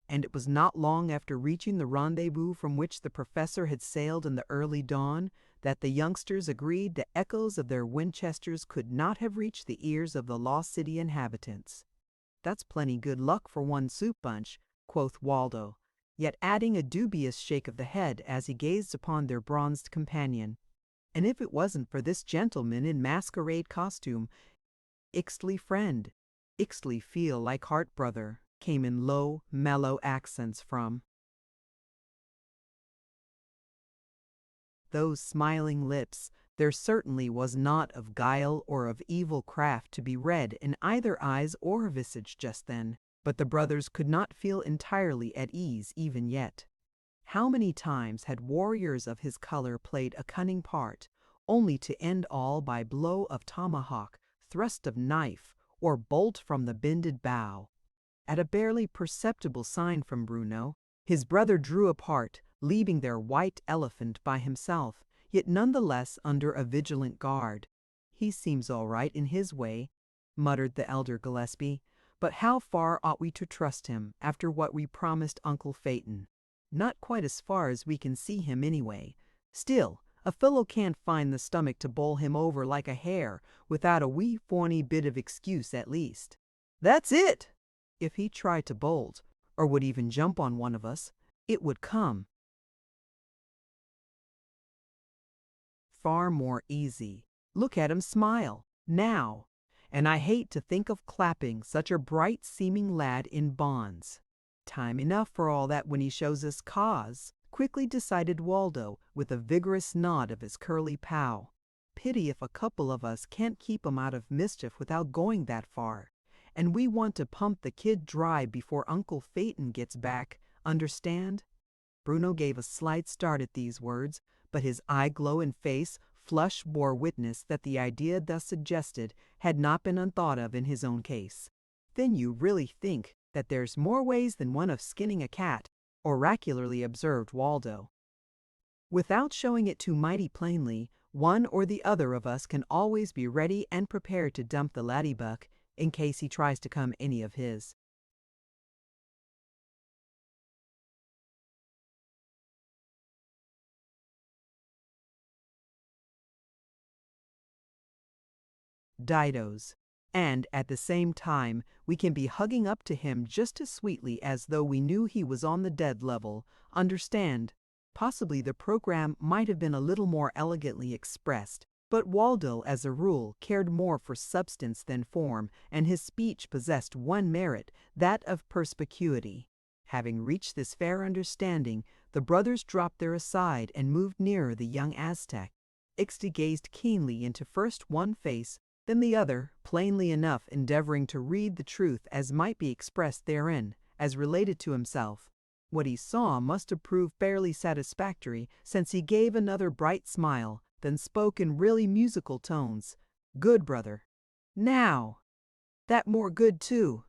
And it was not long after reaching the rendezvous from which the professor had sailed in the early dawn that the youngsters agreed the echoes of their Winchesters could not have reached the ears of the lost city inhabitants. "That's plenty good luck for one soup bunch," quoth Waldo, yet adding a dubious shake of the head as he gazed upon their bronzed companion. "And if it wasn't for this gentleman in masquerade costume, Ixtli friend, Ixtli feel like heart brother," came in low, mellow accents from those smiling lips. There certainly was naught of guile or of evil craft to be read in either eyes or visage just then, but the brothers could not feel entirely at ease even yet. How many times had warriors of his color played a cunning part, only to end all by blow of tomahawk, thrust of knife, or bolt from the bended bow? At a barely perceptible sign from Bruno, his brother drew apart, leaving their white elephant by himself, yet none the less under a vigilant guard. "He seems all right in his way," muttered the elder Gillespie, "but how far ought we to trust him after what we promised Uncle Phaeton?" "Not quite as far as we can see him anyway. Still, a fellow can't find the stomach to bowl him over like a hare without a wee fawny bit of excuse at least." "That's it!" "If he tried to bolt, or would even jump on one of us, it would come far more easy. Look at him smile, now, and I hate to think of clapping such a bright-seeming lad in bonds." "Time enough for all that when he shows us cause," quickly decided Waldo, with a vigorous nod of his curly pow. "Pity if a couple of us can't keep him out of mischief without going that far. And we want to pump the kid dry before Uncle Phaeton gets back, understand?" Bruno gave a slight start at these words, but his eye-glow and face flush bore witness that the idea thus suggested had not been unthought of in his own case. "Then you really think that there's more ways than one of skinning a cat," oracularly observed Waldo. Without showing it too mighty plainly, One or the other of us can always be ready and prepared to dump the laddybuck in case he tries to come any of his. Didos. And at the same time, we can be hugging up to him just as sweetly as though we knew he was on the dead level. Understand? Possibly the program might have been a little more elegantly expressed, but Waldo, as a rule, cared more for substance than form, and his speech possessed one merit, that of perspicuity. Having reached this fair understanding, the brothers dropped their aside and moved nearer the young Aztec. Ixtli gazed keenly into first one face, then the other, plainly enough endeavoring to read the truth as might be expressed therein, as related to himself. What he saw must have proved fairly satisfactory, since he gave another bright smile, then spoke in really musical tones. "Good, brother. Now, that more good too."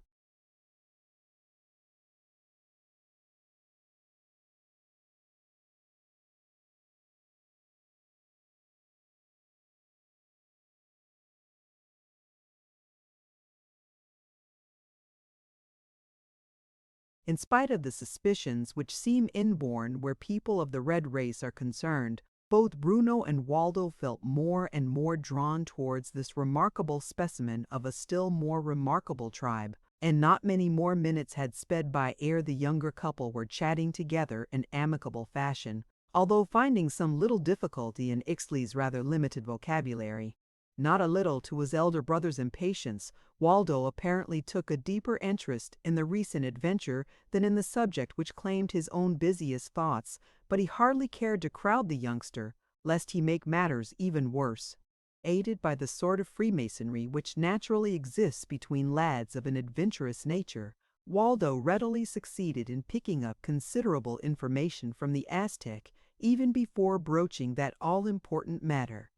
In spite of the suspicions which seem inborn where people of the red race are concerned, both Bruno and Waldo felt more and more drawn towards this remarkable specimen of a still more remarkable tribe, and not many more minutes had sped by ere the younger couple were chatting together in amicable fashion, although finding some little difficulty in Ixtli's rather limited vocabulary. Not a little to his elder brother's impatience, Waldo apparently took a deeper interest in the recent adventure than in the subject which claimed his own busiest thoughts, but he hardly cared to crowd the youngster, lest he make matters even worse. Aided by the sort of freemasonry which naturally exists between lads of an adventurous nature, Waldo readily succeeded in picking up considerable information from the Aztec even before broaching that all-important matter.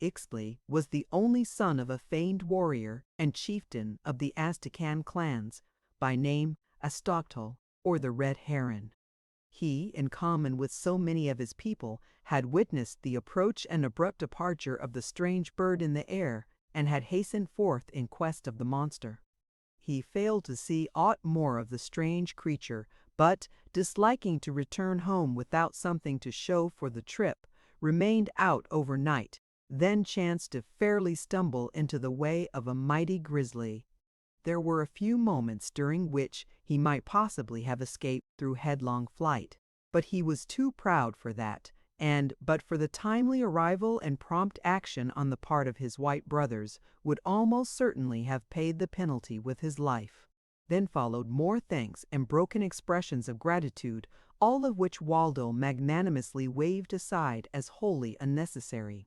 Ixtli was the only son of a famed warrior and chieftain of the Aztecan clans, by name Astoctl, or the Red Heron. He, in common with so many of his people, had witnessed the approach and abrupt departure of the strange bird in the air, and had hastened forth in quest of the monster. He failed to see aught more of the strange creature, but, disliking to return home without something to show for the trip, remained out overnight, then chanced to fairly stumble into the way of a mighty grizzly. There were a few moments during which he might possibly have escaped through headlong flight, but he was too proud for that, and, but for the timely arrival and prompt action on the part of his white brothers, would almost certainly have paid the penalty with his life. Then followed more thanks and broken expressions of gratitude, all of which Waldo magnanimously waved aside as wholly unnecessary.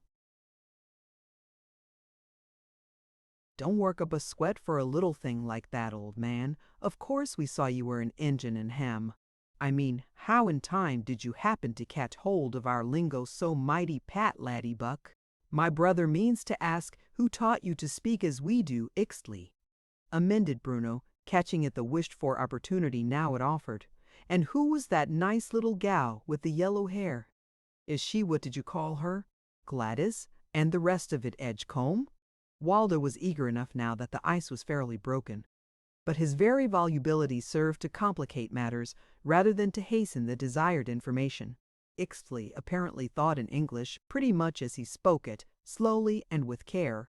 "Don't work up a sweat for a little thing like that, old man. Of course we saw you were an Injun and ham. I mean, how in time did you happen to catch hold of our lingo so mighty pat, laddie buck? My brother means to ask who taught you to speak as we do, Ixtli," amended Bruno, catching at the wished-for opportunity now it offered. "And who was that nice little gal with the yellow hair? Is she, what did you call her? Gladys? And the rest of it Edgecombe?" Waldo was eager enough now that the ice was fairly broken, but his very volubility served to complicate matters rather than to hasten the desired information. Ixtli apparently thought in English pretty much as he spoke it, slowly and with care.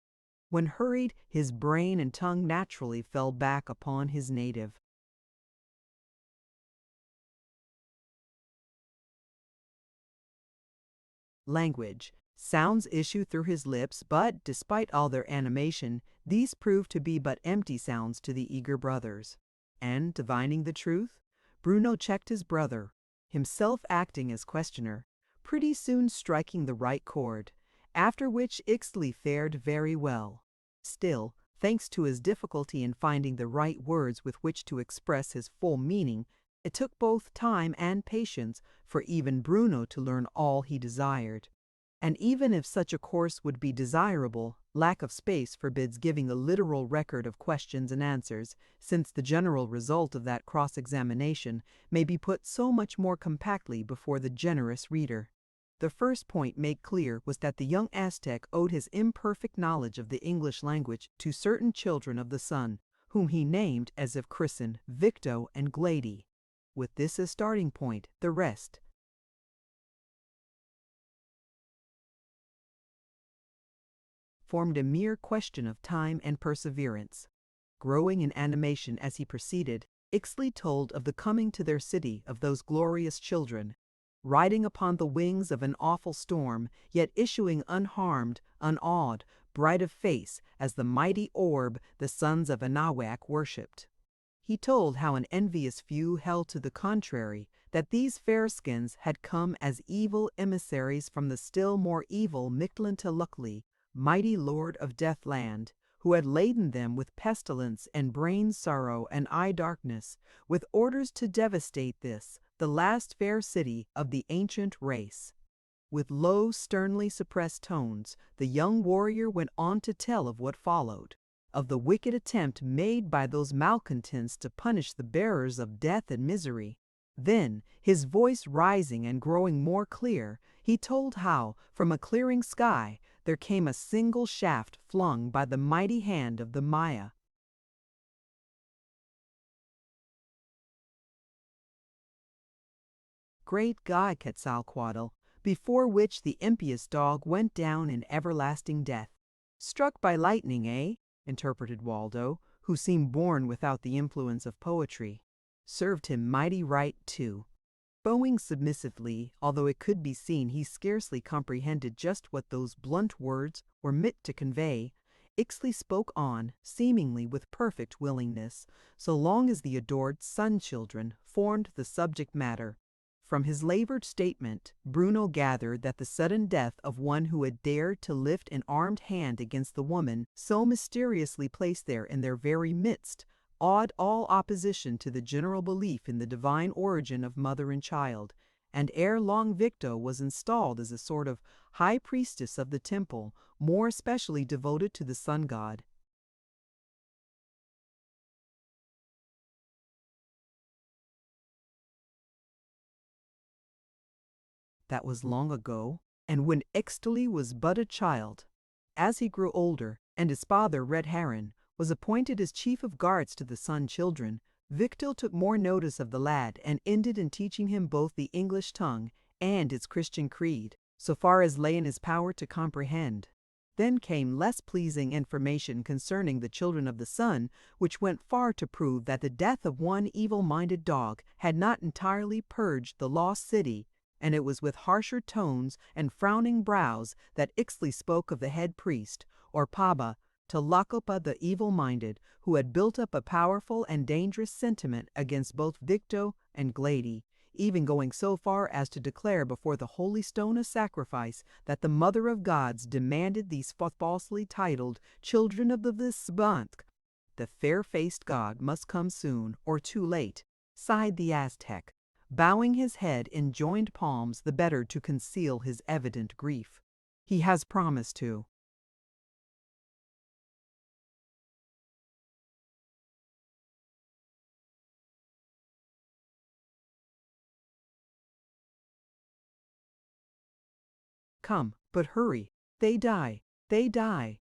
When hurried, his brain and tongue naturally fell back upon his native. Language. Sounds issue through his lips, but, despite all their animation, these proved to be but empty sounds to the eager brothers. And, divining the truth, Bruno checked his brother, himself acting as questioner, pretty soon striking the right chord, after which Ixtli fared very well. Still, thanks to his difficulty in finding the right words with which to express his full meaning, it took both time and patience for even Bruno to learn all he desired. And even if such a course would be desirable, lack of space forbids giving a literal record of questions and answers, since the general result of that cross-examination may be put so much more compactly before the generous reader. The first point made clear was that the young Aztec owed his imperfect knowledge of the English language to certain children of the sun, whom he named as if christened Victo and Glady. With this as starting point, the rest formed a mere question of time and perseverance. Growing in animation as he proceeded, Ixtli told of the coming to their city of those glorious children, riding upon the wings of an awful storm, yet issuing unharmed, unawed, bright of face as the mighty orb the sons of Anahuac worshipped. He told how an envious few held to the contrary, that these fairskins had come as evil emissaries from the still more evil Mictlantecuhtli, mighty lord of Deathland, who had laden them with pestilence and brain sorrow and eye darkness, with orders to devastate this, the last fair city of the ancient race. With low, sternly suppressed tones, the young warrior went on to tell of what followed, of the wicked attempt made by those malcontents to punish the bearers of death and misery. Then, his voice rising and growing more clear, he told how, from a clearing sky, there came a single shaft flung by the mighty hand of the Maya. Great God, Quetzalcoatl, before which the impious dog went down in everlasting death. Struck by lightning, eh? Interpreted Waldo, who seemed born without the influence of poetry. Served him mighty right, too. Bowing submissively, although it could be seen he scarcely comprehended just what those blunt words were meant to convey, Ixtli spoke on, seemingly with perfect willingness, so long as the adored sun-children formed the subject matter. From his labored statement, Bruno gathered that the sudden death of one who had dared to lift an armed hand against the woman so mysteriously placed there in their very midst awed all opposition to the general belief in the divine origin of mother and child, and ere long Victo was installed as a sort of high priestess of the temple, more especially devoted to the sun god. That was long ago, and when Ixtli was but a child. As he grew older, and his father, Red Heron, was appointed as chief of guards to the Sun Children, Victo took more notice of the lad and ended in teaching him both the English tongue and its Christian creed, so far as lay in his power to comprehend. Then came less pleasing information concerning the children of the sun, which went far to prove that the death of one evil-minded dog had not entirely purged the lost city, and it was with harsher tones and frowning brows that Ixtli spoke of the head priest, or Paba, Tlacopa the evil-minded, who had built up a powerful and dangerous sentiment against both Victo and Glady, even going so far as to declare before the holy stone of sacrifice that the Mother of Gods demanded these falsely titled children of the Visbank. The fair-faced god must come soon, or too late, sighed the Aztec, bowing his head in joined palms the better to conceal his evident grief. He has promised to. Come, but hurry. They die. They die.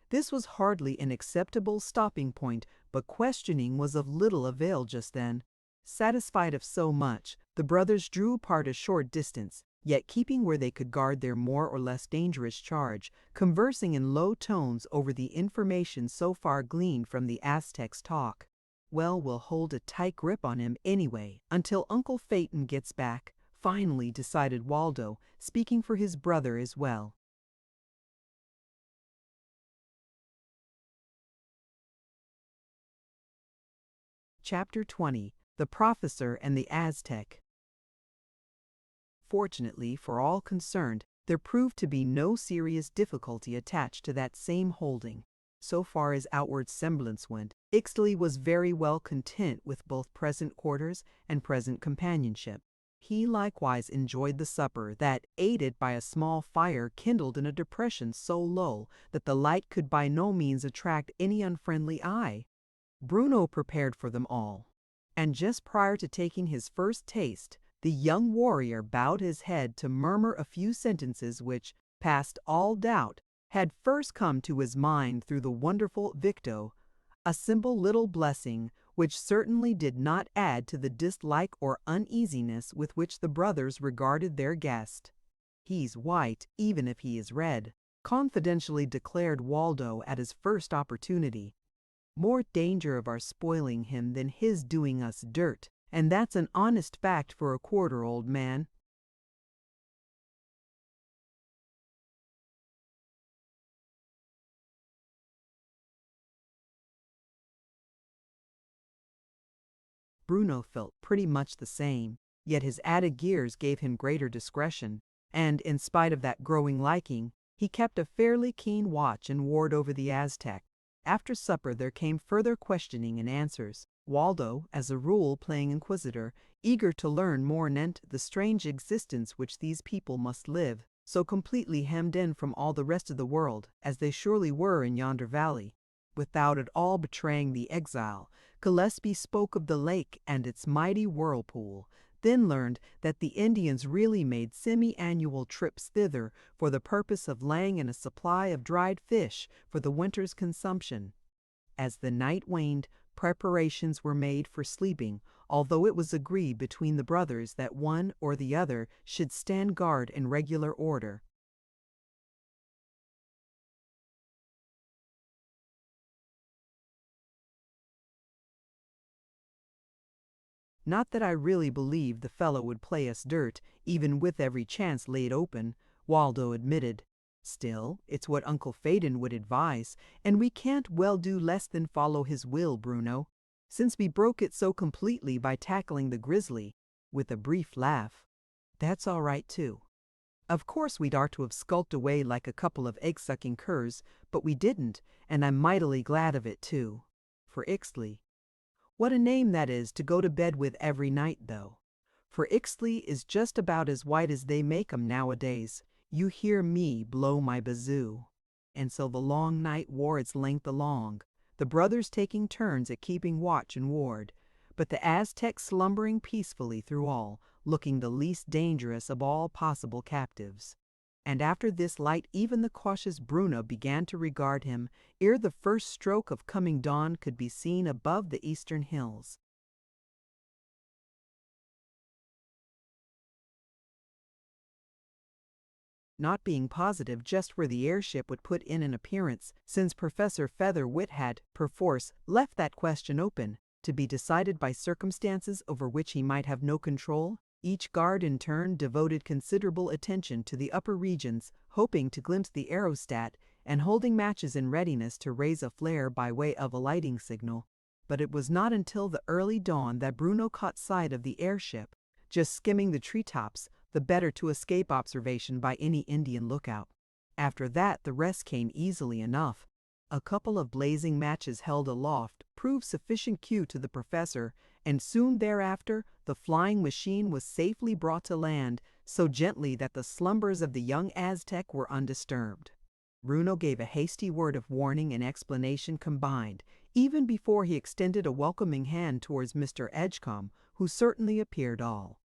This was hardly an acceptable stopping point, but questioning was of little avail just then. Satisfied of so much, the brothers drew apart a short distance, yet keeping where they could guard their more or less dangerous charge, conversing in low tones over the information so far gleaned from the Aztec's talk. Well, we'll hold a tight grip on him anyway, until Uncle Phaeton gets back, finally decided Waldo, speaking for his brother as well. Chapter 20. The Professor and the Aztec. Fortunately for all concerned, there proved to be no serious difficulty attached to that same holding. So far as outward semblance went, Ixtli was very well content with both present quarters and present companionship. He likewise enjoyed the supper that, aided by a small fire kindled in a depression so low that the light could by no means attract any unfriendly eye. Bruno prepared for them all, and just prior to taking his first taste, the young warrior bowed his head to murmur a few sentences which, past all doubt, had first come to his mind through the wonderful Victo, a simple little blessing which certainly did not add to the dislike or uneasiness with which the brothers regarded their guest. "He's white, even if he is red," confidentially declared Waldo at his first opportunity. "More danger of our spoiling him than his doing us dirt, and that's an honest fact for a quarter, old man." Bruno felt pretty much the same, yet his added years gave him greater discretion, and in spite of that growing liking, he kept a fairly keen watch and ward over the Aztec. After supper there came further questioning and answers, Waldo, as a rule, playing inquisitor, eager to learn more anent the strange existence which these people must live, so completely hemmed in from all the rest of the world, as they surely were in yonder valley. Without at all betraying the exile, Gillespie spoke of the lake and its mighty whirlpool, then learned that the Indians really made semi-annual trips thither for the purpose of laying in a supply of dried fish for the winter's consumption. As the night waned, preparations were made for sleeping, although it was agreed between the brothers that one or the other should stand guard in regular order. "Not that I really believed the fellow would play us dirt, even with every chance laid open," Waldo admitted. "Still, it's what Uncle Phaeton would advise, and we can't well do less than follow his will, Bruno, since we broke it so completely by tackling the grizzly," with a brief laugh. "That's all right, too. Of course we'd ought to have skulked away like a couple of egg-sucking curs, but we didn't, and I'm mightily glad of it, too. For Ixtli. What a name that is to go to bed with every night, though. For Ixtli is just about as white as they make 'em nowadays. You hear me blow my bazoo." And so the long night wore its length along, the brothers taking turns at keeping watch and ward, but the Aztec slumbering peacefully through all, looking the least dangerous of all possible captives. And after this light even the cautious Bruno began to regard him, ere the first stroke of coming dawn could be seen above the eastern hills. Not being positive just where the airship would put in an appearance, since Professor Featherwit had, perforce, left that question open, to be decided by circumstances over which he might have no control, each guard in turn devoted considerable attention to the upper regions, hoping to glimpse the aerostat and holding matches in readiness to raise a flare by way of a lighting signal. But it was not until the early dawn that Bruno caught sight of the airship, just skimming the treetops, the better to escape observation by any Indian lookout. After that the rest came easily enough. A couple of blazing matches held aloft proved sufficient cue to the professor, and soon thereafter the flying machine was safely brought to land, so gently that the slumbers of the young Aztec were undisturbed. Bruno gave a hasty word of warning and explanation combined, even before he extended a welcoming hand towards Mr. Edgecombe, who certainly appeared all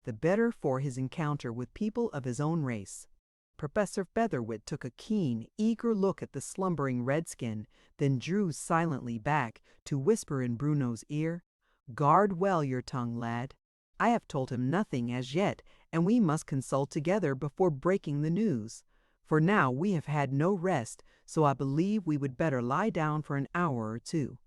the better for his encounter with people of his own race. Professor Featherwit took a keen, eager look at the slumbering redskin, then drew silently back to whisper in Bruno's ear, "Guard well your tongue, lad. I have told him nothing as yet, and we must consult together before breaking the news. For now we have had no rest, so I believe we would better lie down for an hour or two."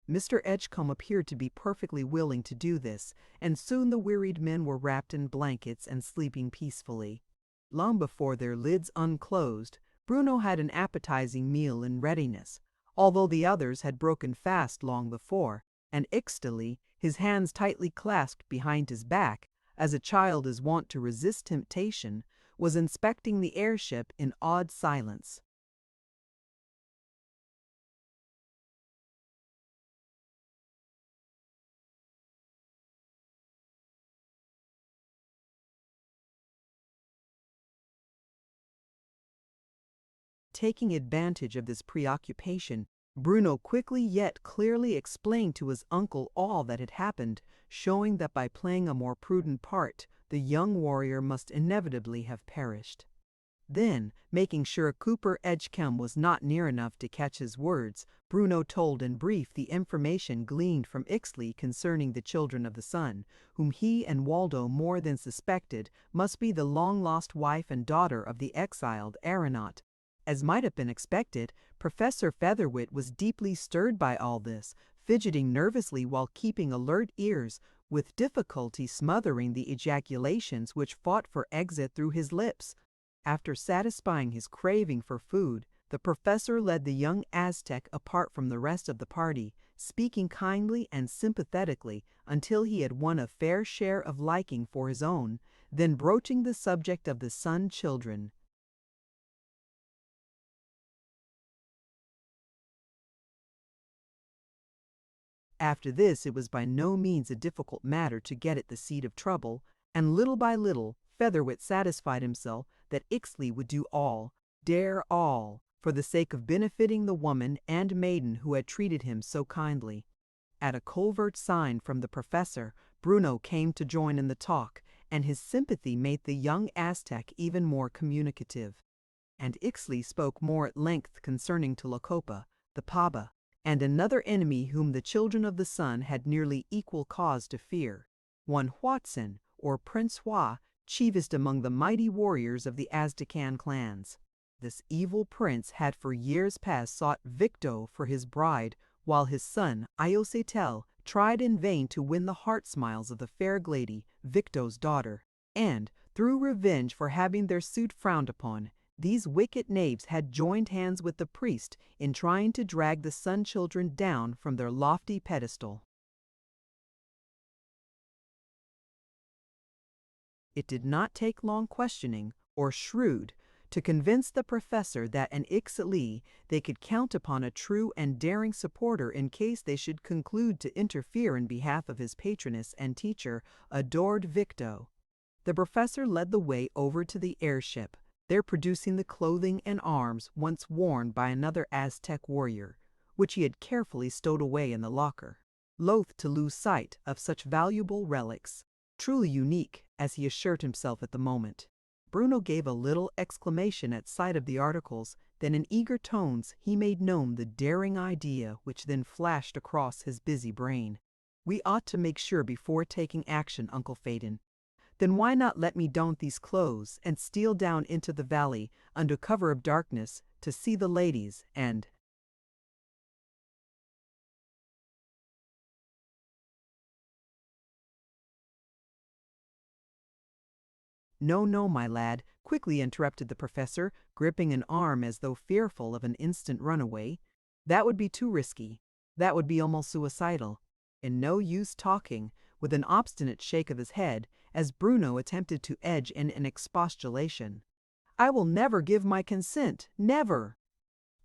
Mr. Edgecombe appeared to be perfectly willing to do this, and soon the wearied men were wrapped in blankets and sleeping peacefully. Long before their lids unclosed, Bruno had an appetizing meal in readiness, although the others had broken fast long before, and Ixtli, his hands tightly clasped behind his back, as a child is wont to resist temptation, was inspecting the airship in awed silence. Taking advantage of this preoccupation, Bruno quickly yet clearly explained to his uncle all that had happened, showing that by playing a more prudent part, the young warrior must inevitably have perished. Then, making sure Cooper Edgecombe was not near enough to catch his words, Bruno told in brief the information gleaned from Ixtli concerning the children of the sun, whom he and Waldo more than suspected must be the long-lost wife and daughter of the exiled aeronaut. As might have been expected, Professor Featherwit was deeply stirred by all this, fidgeting nervously while keeping alert ears, with difficulty smothering the ejaculations which fought for exit through his lips. After satisfying his craving for food, the professor led the young Aztec apart from the rest of the party, speaking kindly and sympathetically until he had won a fair share of liking for his own, then broaching the subject of the sun children. After this it was by no means a difficult matter to get at the seed of trouble, and little by little Featherwit satisfied himself that Ixtli would do all, dare all, for the sake of benefiting the woman and maiden who had treated him so kindly. At a covert sign from the professor, Bruno came to join in the talk, and his sympathy made the young Aztec even more communicative. And Ixtli spoke more at length concerning Tlacopa, the Paba, and another enemy whom the children of the sun had nearly equal cause to fear, one Huatzin, or Prince Hua, chiefest among the mighty warriors of the Aztecan clans. This evil prince had for years past sought Victo for his bride, while his son, Iosetel, tried in vain to win the heart smiles of the fair lady, Victo's daughter. And, through revenge for having their suit frowned upon, these wicked knaves had joined hands with the priest in trying to drag the sun children down from their lofty pedestal. It did not take long questioning, or shrewd, to convince the professor that in Ixtli they could count upon a true and daring supporter in case they should conclude to interfere in behalf of his patroness and teacher, adored Victo. The professor led the way over to the airship, there producing the clothing and arms once worn by another Aztec warrior, which he had carefully stowed away in the locker, loath to lose sight of such valuable relics, truly unique, as he assured himself at the moment. Bruno gave a little exclamation at sight of the articles, then in eager tones he made known the daring idea which then flashed across his busy brain. "We ought to make sure before taking action, Uncle Phaeton. Then why not let me don these clothes and steal down into the valley under cover of darkness to see the ladies and—" "No, no, my lad," quickly interrupted the professor, gripping an arm as though fearful of an instant runaway. "That would be too risky. That would be almost suicidal. And no use talking," with an obstinate shake of his head, as Bruno attempted to edge in an expostulation. "I will never give my consent, never!"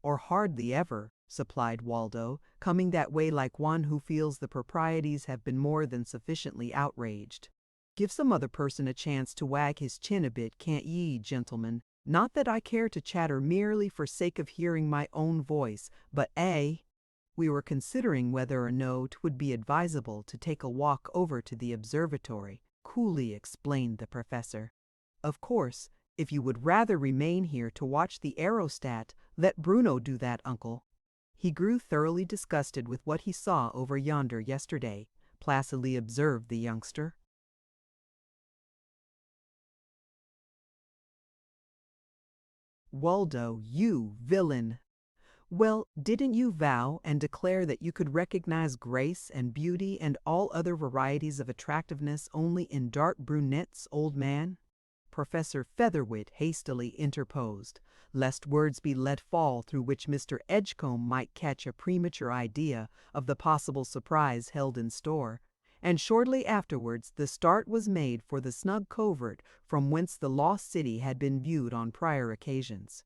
"Or hardly ever," supplied Waldo, coming that way like one who feels the proprieties have been more than sufficiently outraged. "Give some other person a chance to wag his chin a bit, can't ye, gentlemen? Not that I care to chatter merely for sake of hearing my own voice, but we were considering whether or no 'twould be advisable to take a walk over to the observatory," coolly explained the professor. "Of course, if you would rather remain here to watch the aerostat, let Bruno do that, uncle. He grew thoroughly disgusted with what he saw over yonder yesterday," placidly observed the youngster. "Waldo, you villain! Well, didn't you vow and declare that you could recognize grace and beauty and all other varieties of attractiveness only in dark brunettes, old man?" Professor Featherwit hastily interposed, lest words be let fall through which Mr. Edgecombe might catch a premature idea of the possible surprise held in store, and shortly afterwards the start was made for the snug covert from whence the lost city had been viewed on prior occasions.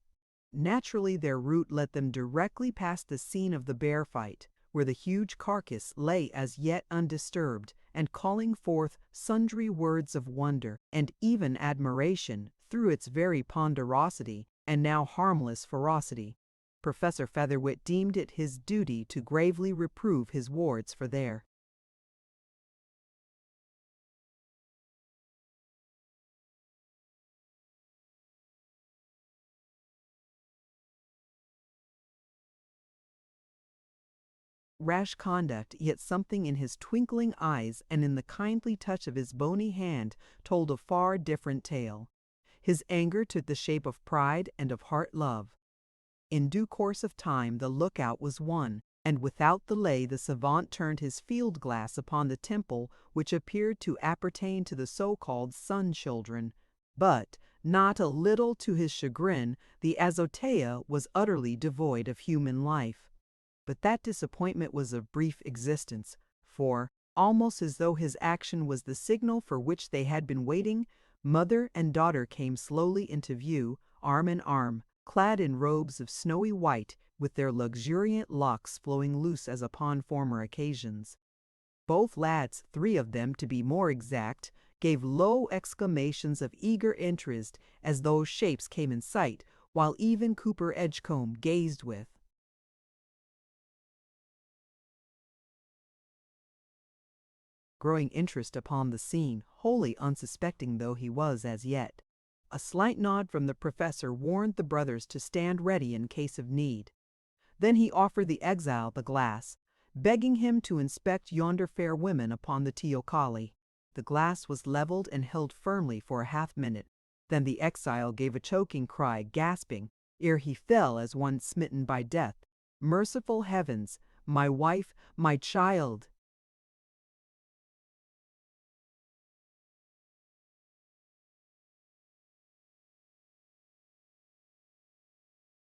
Naturally their route led them directly past the scene of the bear fight, where the huge carcass lay as yet undisturbed, and calling forth sundry words of wonder and even admiration through its very ponderosity, and now harmless ferocity. Professor Featherwit deemed it his duty to gravely reprove his wards for their rash conduct, yet something in his twinkling eyes and in the kindly touch of his bony hand told a far different tale. His anger took the shape of pride and of heart love. In due course of time the lookout was won, and without delay the savant turned his field glass upon the temple which appeared to appertain to the so-called Sun Children. But, not a little to his chagrin, the azotea was utterly devoid of human life. But that disappointment was of brief existence, for, almost as though his action was the signal for which they had been waiting, mother and daughter came slowly into view, arm in arm, clad in robes of snowy white, with their luxuriant locks flowing loose as upon former occasions. Both lads, 3 of them to be more exact, gave low exclamations of eager interest as those shapes came in sight, while even Cooper Edgecombe gazed with growing interest upon the scene, wholly unsuspecting though he was as yet. A slight nod from the professor warned the brothers to stand ready in case of need. Then he offered the exile the glass, begging him to inspect yonder fair women upon the teocalli. The glass was leveled and held firmly for a half-minute. Then the exile gave a choking cry, gasping, ere he fell as one smitten by death. "Merciful heavens! My wife, my child!"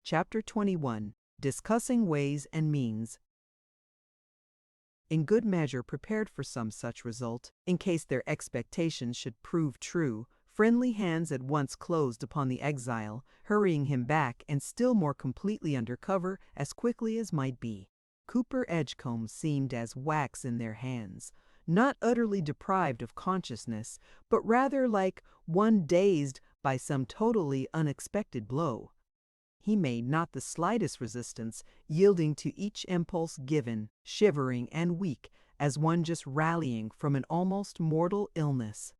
Chapter 21. Discussing Ways and Means. In good measure prepared for some such result, in case their expectations should prove true, friendly hands at once closed upon the exile, hurrying him back and still more completely under cover as quickly as might be. Cooper Edgecombe seemed as wax in their hands, not utterly deprived of consciousness, but rather like one dazed by some totally unexpected blow. He made not the slightest resistance, yielding to each impulse given, shivering and weak, as one just rallying from an almost mortal illness.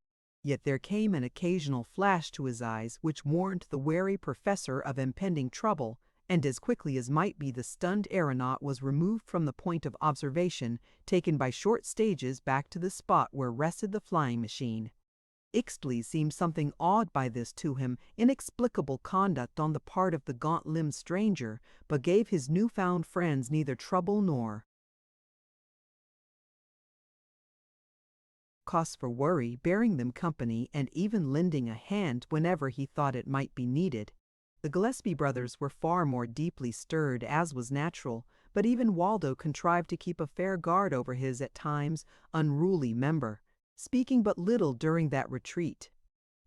Yet there came an occasional flash to his eyes which warned the wary professor of impending trouble, and as quickly as might be the stunned aeronaut was removed from the point of observation, taken by short stages back to the spot where rested the flying machine. Ixtli seemed something awed by this to him inexplicable conduct on the part of the gaunt-limbed stranger, but gave his new-found friends neither trouble nor cause for worry, bearing them company and even lending a hand whenever he thought it might be needed. The Gillespie brothers were far more deeply stirred, as was natural, but even Waldo contrived to keep a fair guard over his at times unruly member, speaking but little during that retreat.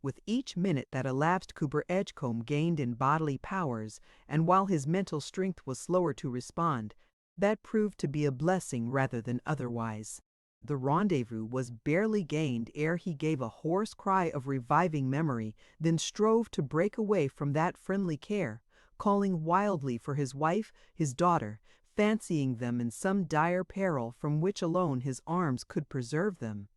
With each minute that elapsed Cooper Edgecombe gained in bodily powers, and while his mental strength was slower to respond, that proved to be a blessing rather than otherwise. The rendezvous was barely gained ere he gave a hoarse cry of reviving memory, then strove to break away from that friendly care, calling wildly for his wife, his daughter, fancying them in some dire peril from which alone his arms could preserve them.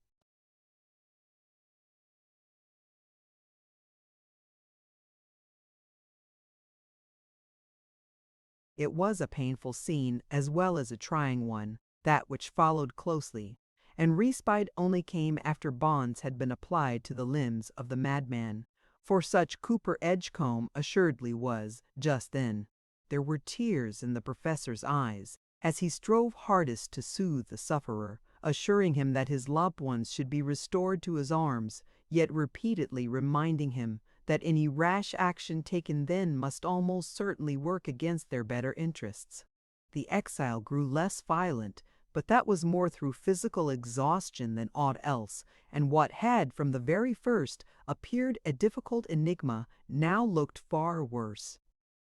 It was a painful scene as well as a trying one, that which followed closely, and respite only came after bonds had been applied to the limbs of the madman, for such Cooper Edgecombe assuredly was, just then. There were tears in the professor's eyes, as he strove hardest to soothe the sufferer, assuring him that his loved ones should be restored to his arms, yet repeatedly reminding him that any rash action taken then must almost certainly work against their better interests. The exile grew less violent, but that was more through physical exhaustion than aught else, and what had from the very first appeared a difficult enigma now looked far worse.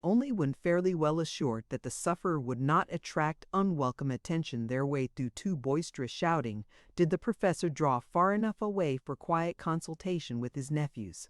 Only when fairly well assured that the sufferer would not attract unwelcome attention their way through too boisterous shouting did the professor draw far enough away for quiet consultation with his nephews.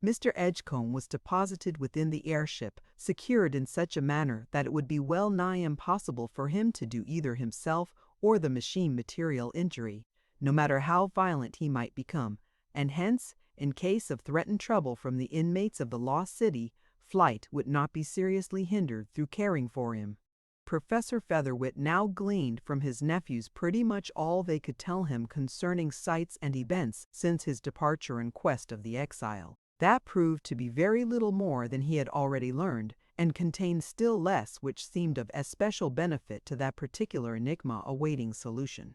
Mr. Edgecombe was deposited within the airship, secured in such a manner that it would be well nigh impossible for him to do either himself or the machine material injury, no matter how violent he might become, and hence, in case of threatened trouble from the inmates of the lost city, flight would not be seriously hindered through caring for him. Professor Featherwit now gleaned from his nephews pretty much all they could tell him concerning sights and events since his departure in quest of the exile. That proved to be very little more than he had already learned, and contained still less which seemed of especial benefit to that particular enigma awaiting solution.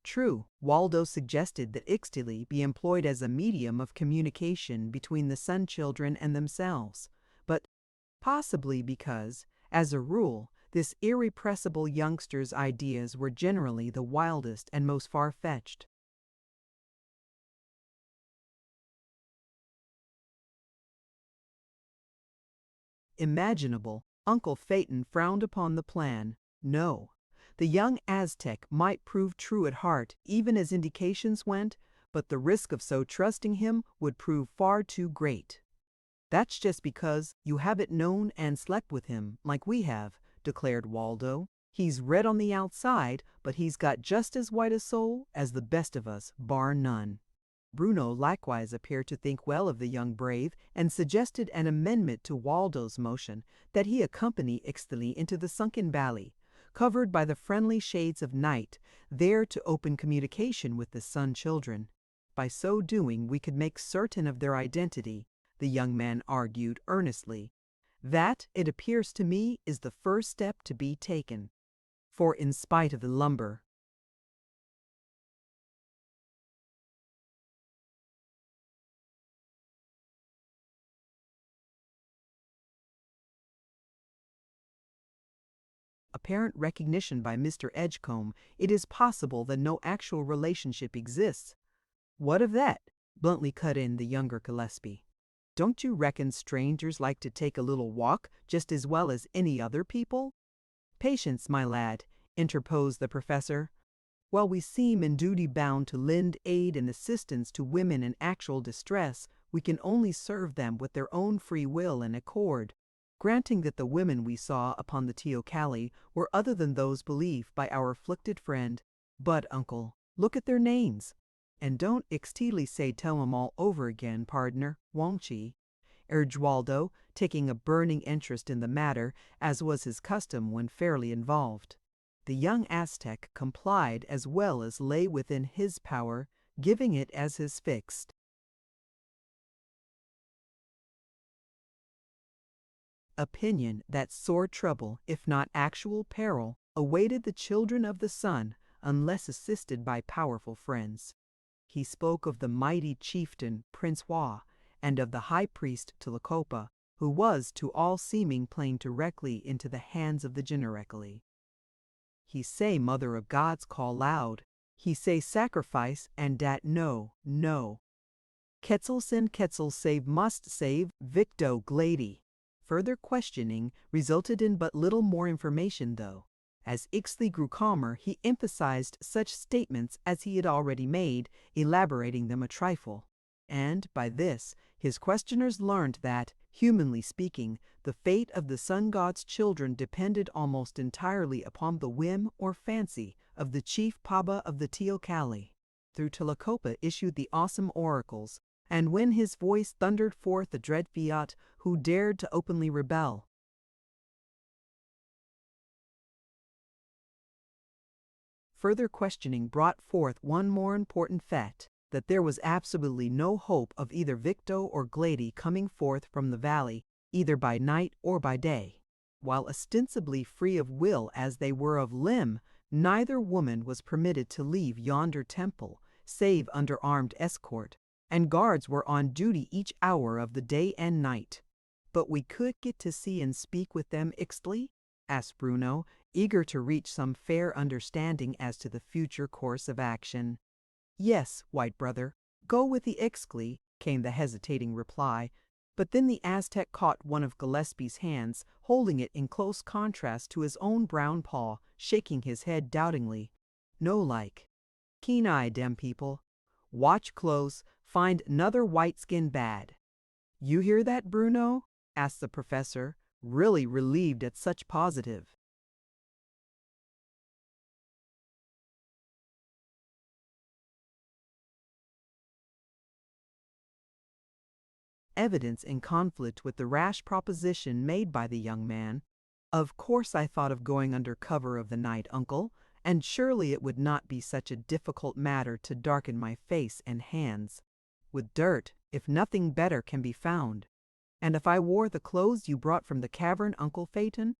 True, Waldo suggested that Ixtli be employed as a medium of communication between the Sun Children and themselves, but possibly because, as a rule, this irrepressible youngster's ideas were generally the wildest and most far-fetched. Imaginable, Uncle Phaeton frowned upon the plan. No, the young Aztec might prove true at heart, even as indications went, but the risk of so trusting him would prove far too great. "That's just because you haven't known and slept with him, like we have," declared Waldo. "He's red on the outside, but he's got just as white a soul as the best of us, bar none." Bruno likewise appeared to think well of the young brave, and suggested an amendment to Waldo's motion that he accompany Ixtli into the sunken valley, covered by the friendly shades of night, there to open communication with the Sun Children. By so doing we could make certain of their identity, the young man argued earnestly. That, it appears to me, is the first step to be taken. For in spite of the lumber, apparent recognition by Mr. Edgecombe, it is possible that no actual relationship exists. "What of that?" bluntly cut in the younger Gillespie. "Don't you reckon strangers like to take a little walk just as well as any other people?" "Patience, my lad," interposed the professor. "While we seem in duty bound to lend aid and assistance to women in actual distress, we can only serve them with their own free will and accord. Granting that the women we saw upon the teocalli were other than those believed by our afflicted friend, but, uncle, look at their names. And don't Ixtli say tell 'em all over again, pardner, won't ye?" urged Waldo, taking a burning interest in the matter, as was his custom when fairly involved. The young Aztec complied as well as lay within his power, giving it as his fixed opinion that sore trouble, if not actual peril, awaited the children of the sun unless assisted by powerful friends. He spoke of the mighty chieftain Prince Hua, and of the high priest Tlacopa, who was to all seeming plain directly into the hands of the Generecally. He say Mother of Gods call loud. He say sacrifice, and dat no, no. Quetzal save must save Victo Glady. Further questioning resulted in but little more information, though. As Ixtli grew calmer, he emphasized such statements as he had already made, elaborating them a trifle. And, by this, his questioners learned that, humanly speaking, the fate of the sun god's children depended almost entirely upon the whim or fancy of the chief Paba of the teocalli. Through Tlacopa issued the awesome oracles, and when his voice thundered forth the dread fiat, who dared to openly rebel? Further questioning brought forth one more important fact, that there was absolutely no hope of either Victo or Glady coming forth from the valley, either by night or by day. While ostensibly free of will as they were of limb, neither woman was permitted to leave yonder temple, save under armed escort, and guards were on duty each hour of the day and night. "But we could get to see and speak with them, Ixtli?" asked Bruno, eager to reach some fair understanding as to the future course of action. "Yes, white brother, go with the Ixtli," came the hesitating reply, but then the Aztec caught one of Gillespie's hands, holding it in close contrast to his own brown paw, shaking his head doubtingly. "No like. Keen eye dem people. Watch close, find 'nother white skin bad." You hear that, Bruno? Asked the professor, really relieved at such positive evidence in conflict with the rash proposition made by the young man. Of course I thought of going under cover of the night, uncle, and surely it would not be such a difficult matter to darken my face and hands with dirt, if nothing better can be found. And if I wore the clothes you brought from the cavern, Uncle Phaeton?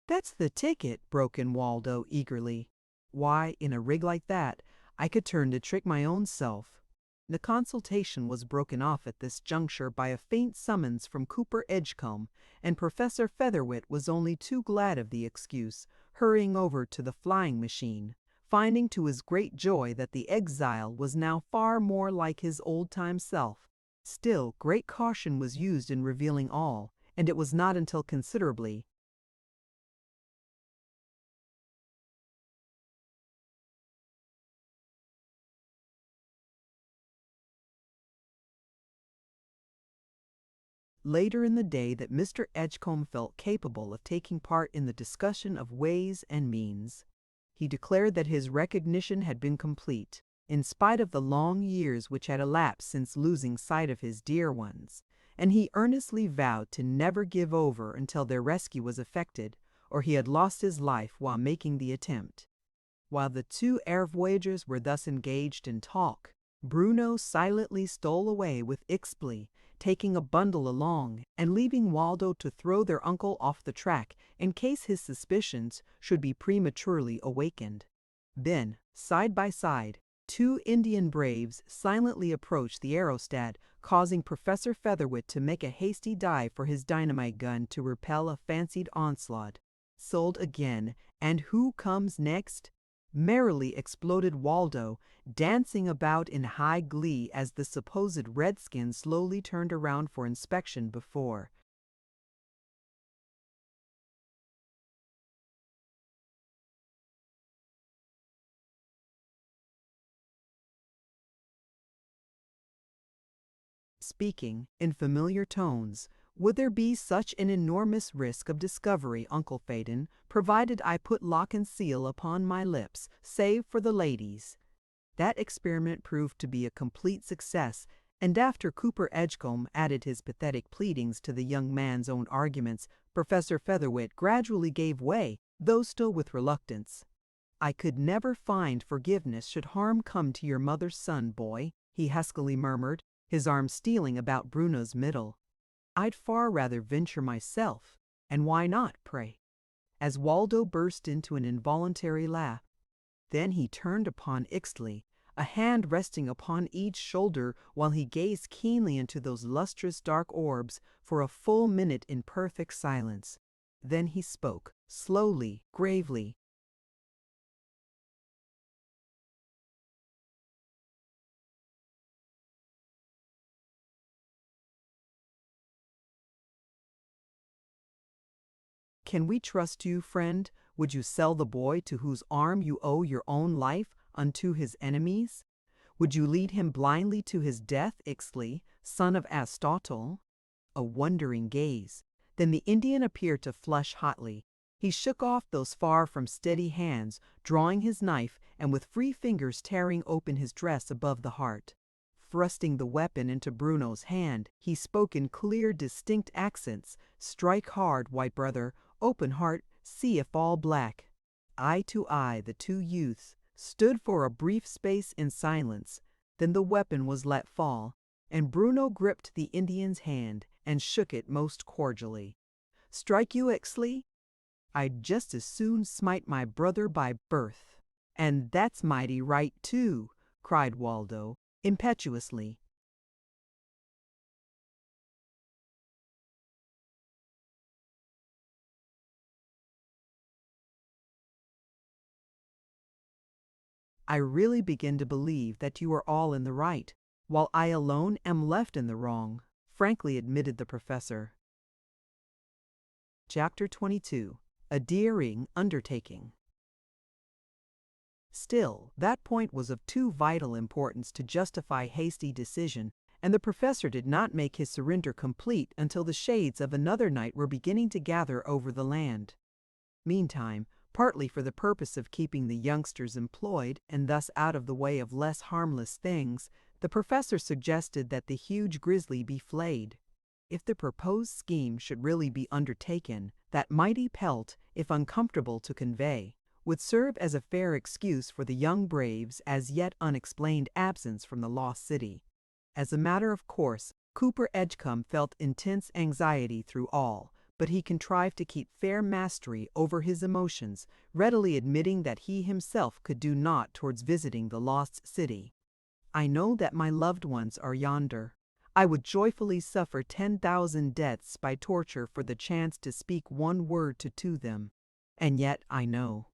That's the ticket, broke in Waldo eagerly. Why, in a rig like that, I could turn to trick my own self. The consultation was broken off at this juncture by a faint summons from Cooper Edgecombe, and Professor Featherwit was only too glad of the excuse, hurrying over to the flying machine, finding to his great joy that the exile was now far more like his old-time self. Still, great caution was used in revealing all, and it was not until considerably later in the day that Mr. Edgecombe felt capable of taking part in the discussion of ways and means. He declared that his recognition had been complete, in spite of the long years which had elapsed since losing sight of his dear ones, and he earnestly vowed to never give over until their rescue was effected, or he had lost his life while making the attempt. While the two air voyagers were thus engaged in talk, Bruno silently stole away with Ixbli, taking a bundle along and leaving Waldo to throw their uncle off the track in case his suspicions should be prematurely awakened. Then, side by side, two Indian braves silently approached the aerostat, causing Professor Featherwit to make a hasty dive for his dynamite gun to repel a fancied onslaught. Sold again, and who comes next? Merrily exploded Waldo, dancing about in high glee as the supposed redskin slowly turned around for inspection before speaking in familiar tones. Would there be such an enormous risk of discovery, Uncle Phaeton, provided I put lock and seal upon my lips, save for the ladies? That experiment proved to be a complete success, and after Cooper Edgecombe added his pathetic pleadings to the young man's own arguments, Professor Featherwit gradually gave way, though still with reluctance. I could never find forgiveness should harm come to your mother's son, boy, he huskily murmured, his arm stealing about Bruno's middle. I'd far rather venture myself, and why not, pray? As Waldo burst into an involuntary laugh. Then he turned upon Ixtli, a hand resting upon each shoulder while he gazed keenly into those lustrous dark orbs for a full minute in perfect silence. Then he spoke, slowly, gravely. Can we trust you, friend? Would you sell the boy to whose arm you owe your own life unto his enemies? Would you lead him blindly to his death, Ixtli, son of Astotl? A wondering gaze. Then the Indian appeared to flush hotly. He shook off those far from steady hands, drawing his knife and with free fingers tearing open his dress above the heart. Thrusting the weapon into Bruno's hand, he spoke in clear, distinct accents. Strike hard, white brother, open heart, see if all black. Eye to eye, the two youths stood for a brief space in silence. Then the weapon was let fall, and Bruno gripped the Indian's hand and shook it most cordially. Strike you, Ixtli? I'd just as soon smite my brother by birth. And that's mighty right, too, cried Waldo, impetuously. I really begin to believe that you are all in the right, while I alone am left in the wrong, frankly admitted the professor. Chapter 22. A Daring Undertaking. Still, that point was of too vital importance to justify hasty decision, and the professor did not make his surrender complete until the shades of another night were beginning to gather over the land. Meantime, partly for the purpose of keeping the youngsters employed and thus out of the way of less harmless things, the professor suggested that the huge grizzly be flayed. If the proposed scheme should really be undertaken, that mighty pelt, if uncomfortable to convey, would serve as a fair excuse for the young brave's as yet unexplained absence from the lost city. As a matter of course, Cooper Edgecombe felt intense anxiety through all, but he contrived to keep fair mastery over his emotions, readily admitting that he himself could do naught towards visiting the lost city. "I know that my loved ones are yonder. I would joyfully suffer 10,000 deaths by torture for the chance to speak one word to them. And yet I know."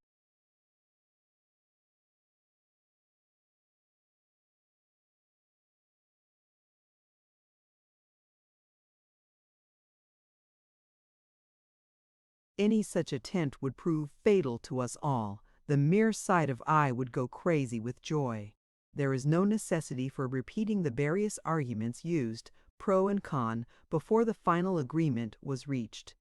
Any such attempt would prove fatal to us all. The mere sight of I would go crazy with joy. There is no necessity for repeating the various arguments used, pro and con, before the final agreement was reached.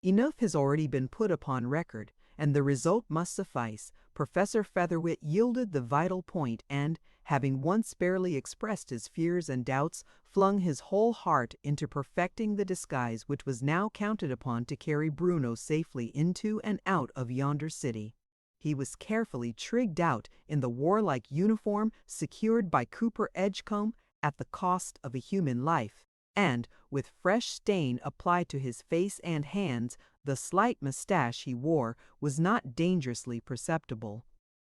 Enough has already been put upon record, and the result must suffice. Professor Featherwit yielded the vital point and, having once barely expressed his fears and doubts, flung his whole heart into perfecting the disguise which was now counted upon to carry Bruno safely into and out of yonder city. He was carefully trigged out in the warlike uniform secured by Cooper Edgecombe at the cost of a human life, and, with fresh stain applied to his face and hands, the slight moustache he wore was not dangerously perceptible.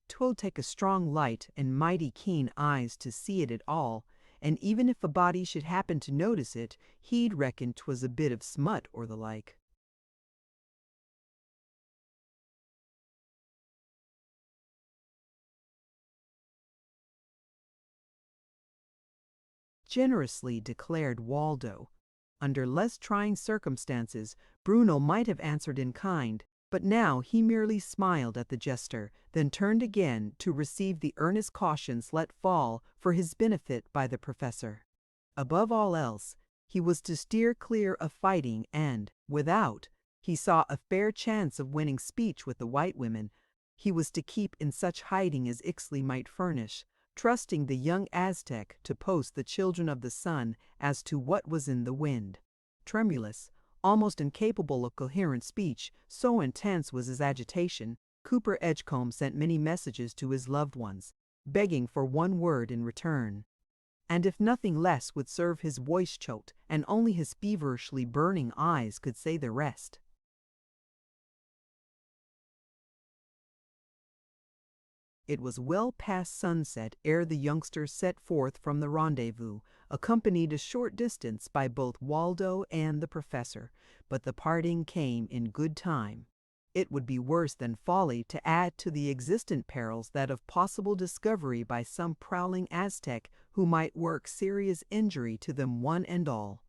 'Twill take a strong light and mighty keen eyes to see it at all, and even if a body should happen to notice it, he'd reckon 'twas a bit of smut or the like. Generously declared Waldo. Under less trying circumstances, Bruno might have answered in kind, but now he merely smiled at the jester, then turned again to receive the earnest cautions let fall for his benefit by the professor. Above all else, he was to steer clear of fighting and, without, he saw a fair chance of winning speech with the white women, he was to keep in such hiding as Ixtli might furnish, trusting the young Aztec to post the children of the sun as to what was in the wind. Tremulous, almost incapable of coherent speech, so intense was his agitation, Cooper Edgecombe sent many messages to his loved ones, begging for one word in return. And if nothing less would serve, his voice choked, and only his feverishly burning eyes could say the rest. It was well past sunset ere the youngsters set forth from the rendezvous, accompanied a short distance by both Waldo and the professor, but the parting came in good time. It would be worse than folly to add to the existent perils that of possible discovery by some prowling Aztec who might work serious injury to them one and all.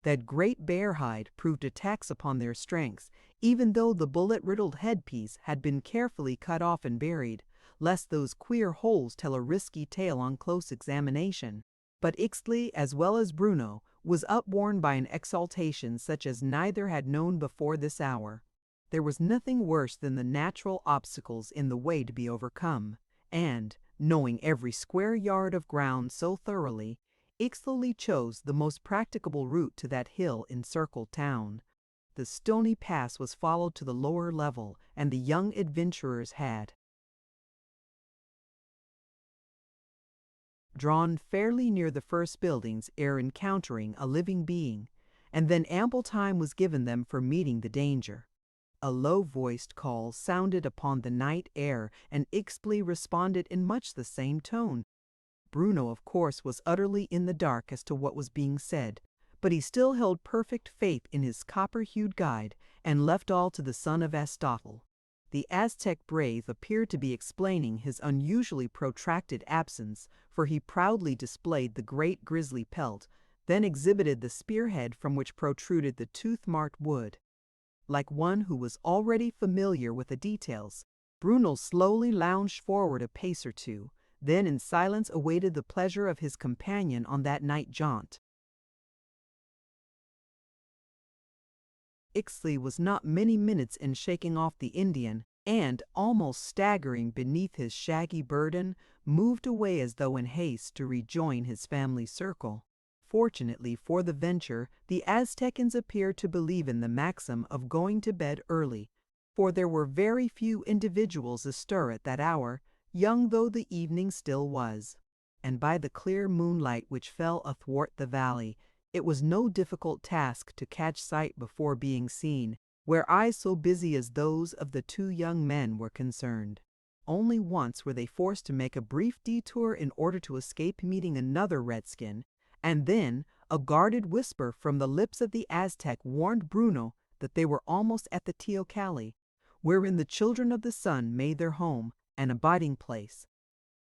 That great bear hide proved a tax upon their strengths, even though the bullet-riddled headpiece had been carefully cut off and buried, lest those queer holes tell a risky tale on close examination. But Ixtli, as well as Bruno, was upborne by an exaltation such as neither had known before this hour. There was nothing worse than the natural obstacles in the way to be overcome, and, knowing every square yard of ground so thoroughly, Ixtli chose the most practicable route to that hill-encircled town. The stony pass was followed to the lower level, and the young adventurers had drawn fairly near the first buildings ere encountering a living being, and then ample time was given them for meeting the danger. A low-voiced call sounded upon the night air, and Ixtli responded in much the same tone. Bruno, of course, was utterly in the dark as to what was being said, but he still held perfect faith in his copper-hued guide, and left all to the son of Astottle. The Aztec brave appeared to be explaining his unusually protracted absence, for he proudly displayed the great grizzly pelt, then exhibited the spearhead from which protruded the tooth-marked wood. Like one who was already familiar with the details, Bruno slowly lounged forward a pace or two, then in silence awaited the pleasure of his companion on that night jaunt. Ixtli was not many minutes in shaking off the Indian, and, almost staggering beneath his shaggy burden, moved away as though in haste to rejoin his family circle. Fortunately for the venture, the Aztecans appeared to believe in the maxim of going to bed early, for there were very few individuals astir at that hour, young though the evening still was. And by the clear moonlight which fell athwart the valley, it was no difficult task to catch sight before being seen, where eyes so busy as those of the two young men were concerned. Only once were they forced to make a brief detour in order to escape meeting another redskin, and then a guarded whisper from the lips of the Aztec warned Bruno that they were almost at the teocalli, wherein the children of the sun made their home and abiding place.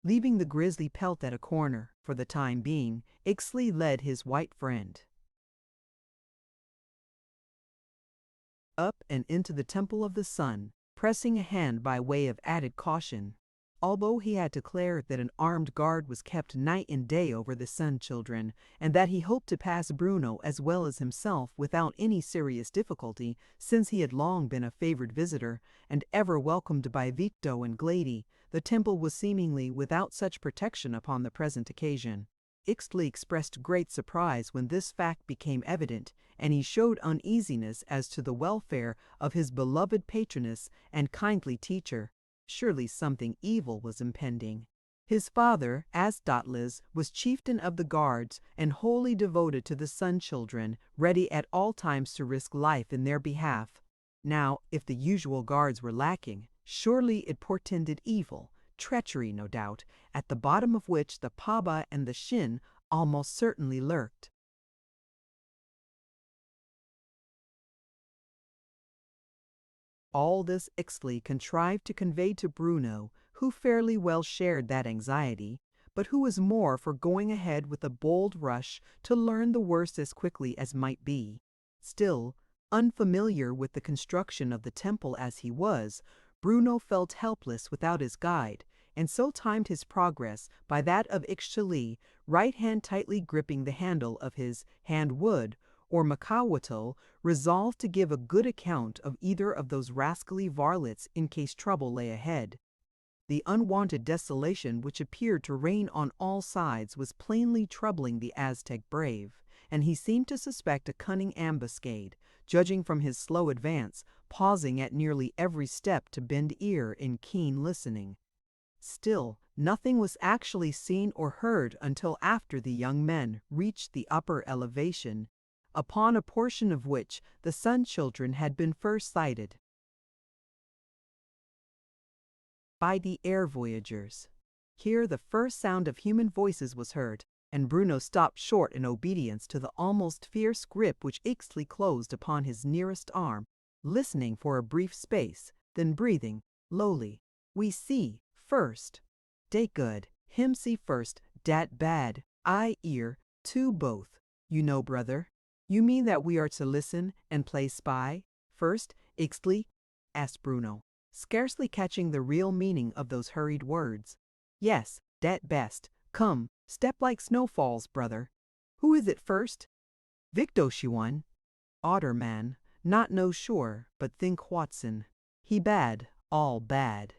Leaving the grisly pelt at a corner, for the time being, Ixtli led his white friend up and into the Temple of the Sun, pressing a hand by way of added caution. Although he had declared that an armed guard was kept night and day over the Sun Children, and that he hoped to pass Bruno as well as himself without any serious difficulty, since he had long been a favored visitor, and ever welcomed by Victo and Glady, the temple was seemingly without such protection upon the present occasion. Ixtli expressed great surprise when this fact became evident, and he showed uneasiness as to the welfare of his beloved patroness and kindly teacher. Surely something evil was impending. His father, Aztotlis, was chieftain of the guards and wholly devoted to the Sun Children, ready at all times to risk life in their behalf. Now, if the usual guards were lacking, surely it portended evil, treachery no doubt, at the bottom of which the Paba and the Shin almost certainly lurked. All this Ixtli contrived to convey to Bruno, who fairly well shared that anxiety, but who was more for going ahead with a bold rush to learn the worst as quickly as might be. Still, unfamiliar with the construction of the temple as he was, Bruno felt helpless without his guide, and so timed his progress by that of Ixtli, right hand tightly gripping the handle of his hand-wood, or Makawatl, resolved to give a good account of either of those rascally varlets in case trouble lay ahead. The unwonted desolation which appeared to reign on all sides was plainly troubling the Aztec brave, and he seemed to suspect a cunning ambuscade, judging from his slow advance, pausing at nearly every step to bend ear in keen listening. Still, nothing was actually seen or heard until after the young men reached the upper elevation, upon a portion of which the Sun Children had been first sighted by the air voyagers. Here the first sound of human voices was heard, and Bruno stopped short in obedience to the almost fierce grip which Ixtli closed upon his nearest arm, listening for a brief space, then breathing lowly. "We see first. Dey good. Him see first. Dat bad. I ear, too both. You know, brother." "You mean that we are to listen and play spy first, Ixtli?" asked Bruno, scarcely catching the real meaning of those hurried words. "Yes, dat best. Come, step like snowfalls, brother. Who is it first?" "Victo she one. Otter man, not no sure, but think Watson. He bad, all bad."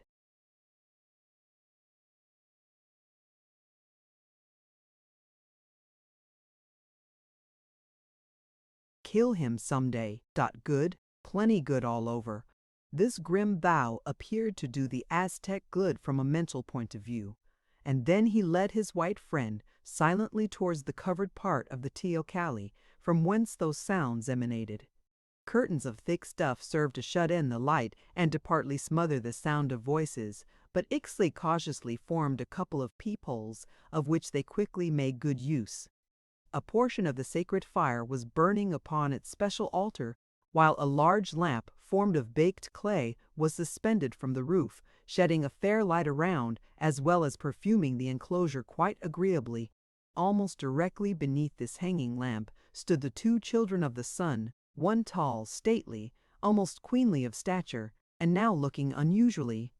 "Kill him some day. Good, plenty good all over." This grim vow appeared to do the Aztec good from a mental point of view, and then he led his white friend silently towards the covered part of the teocalli from whence those sounds emanated. Curtains of thick stuff served to shut in the light and to partly smother the sound of voices, but Ixtli cautiously formed a couple of peepholes, of which they quickly made good use. A portion of the sacred fire was burning upon its special altar, while a large lamp formed of baked clay was suspended from the roof, shedding a fair light around, as well as perfuming the enclosure quite agreeably. Almost directly beneath this hanging lamp stood the two children of the sun, one tall, stately, almost queenly of stature, and now looking unusually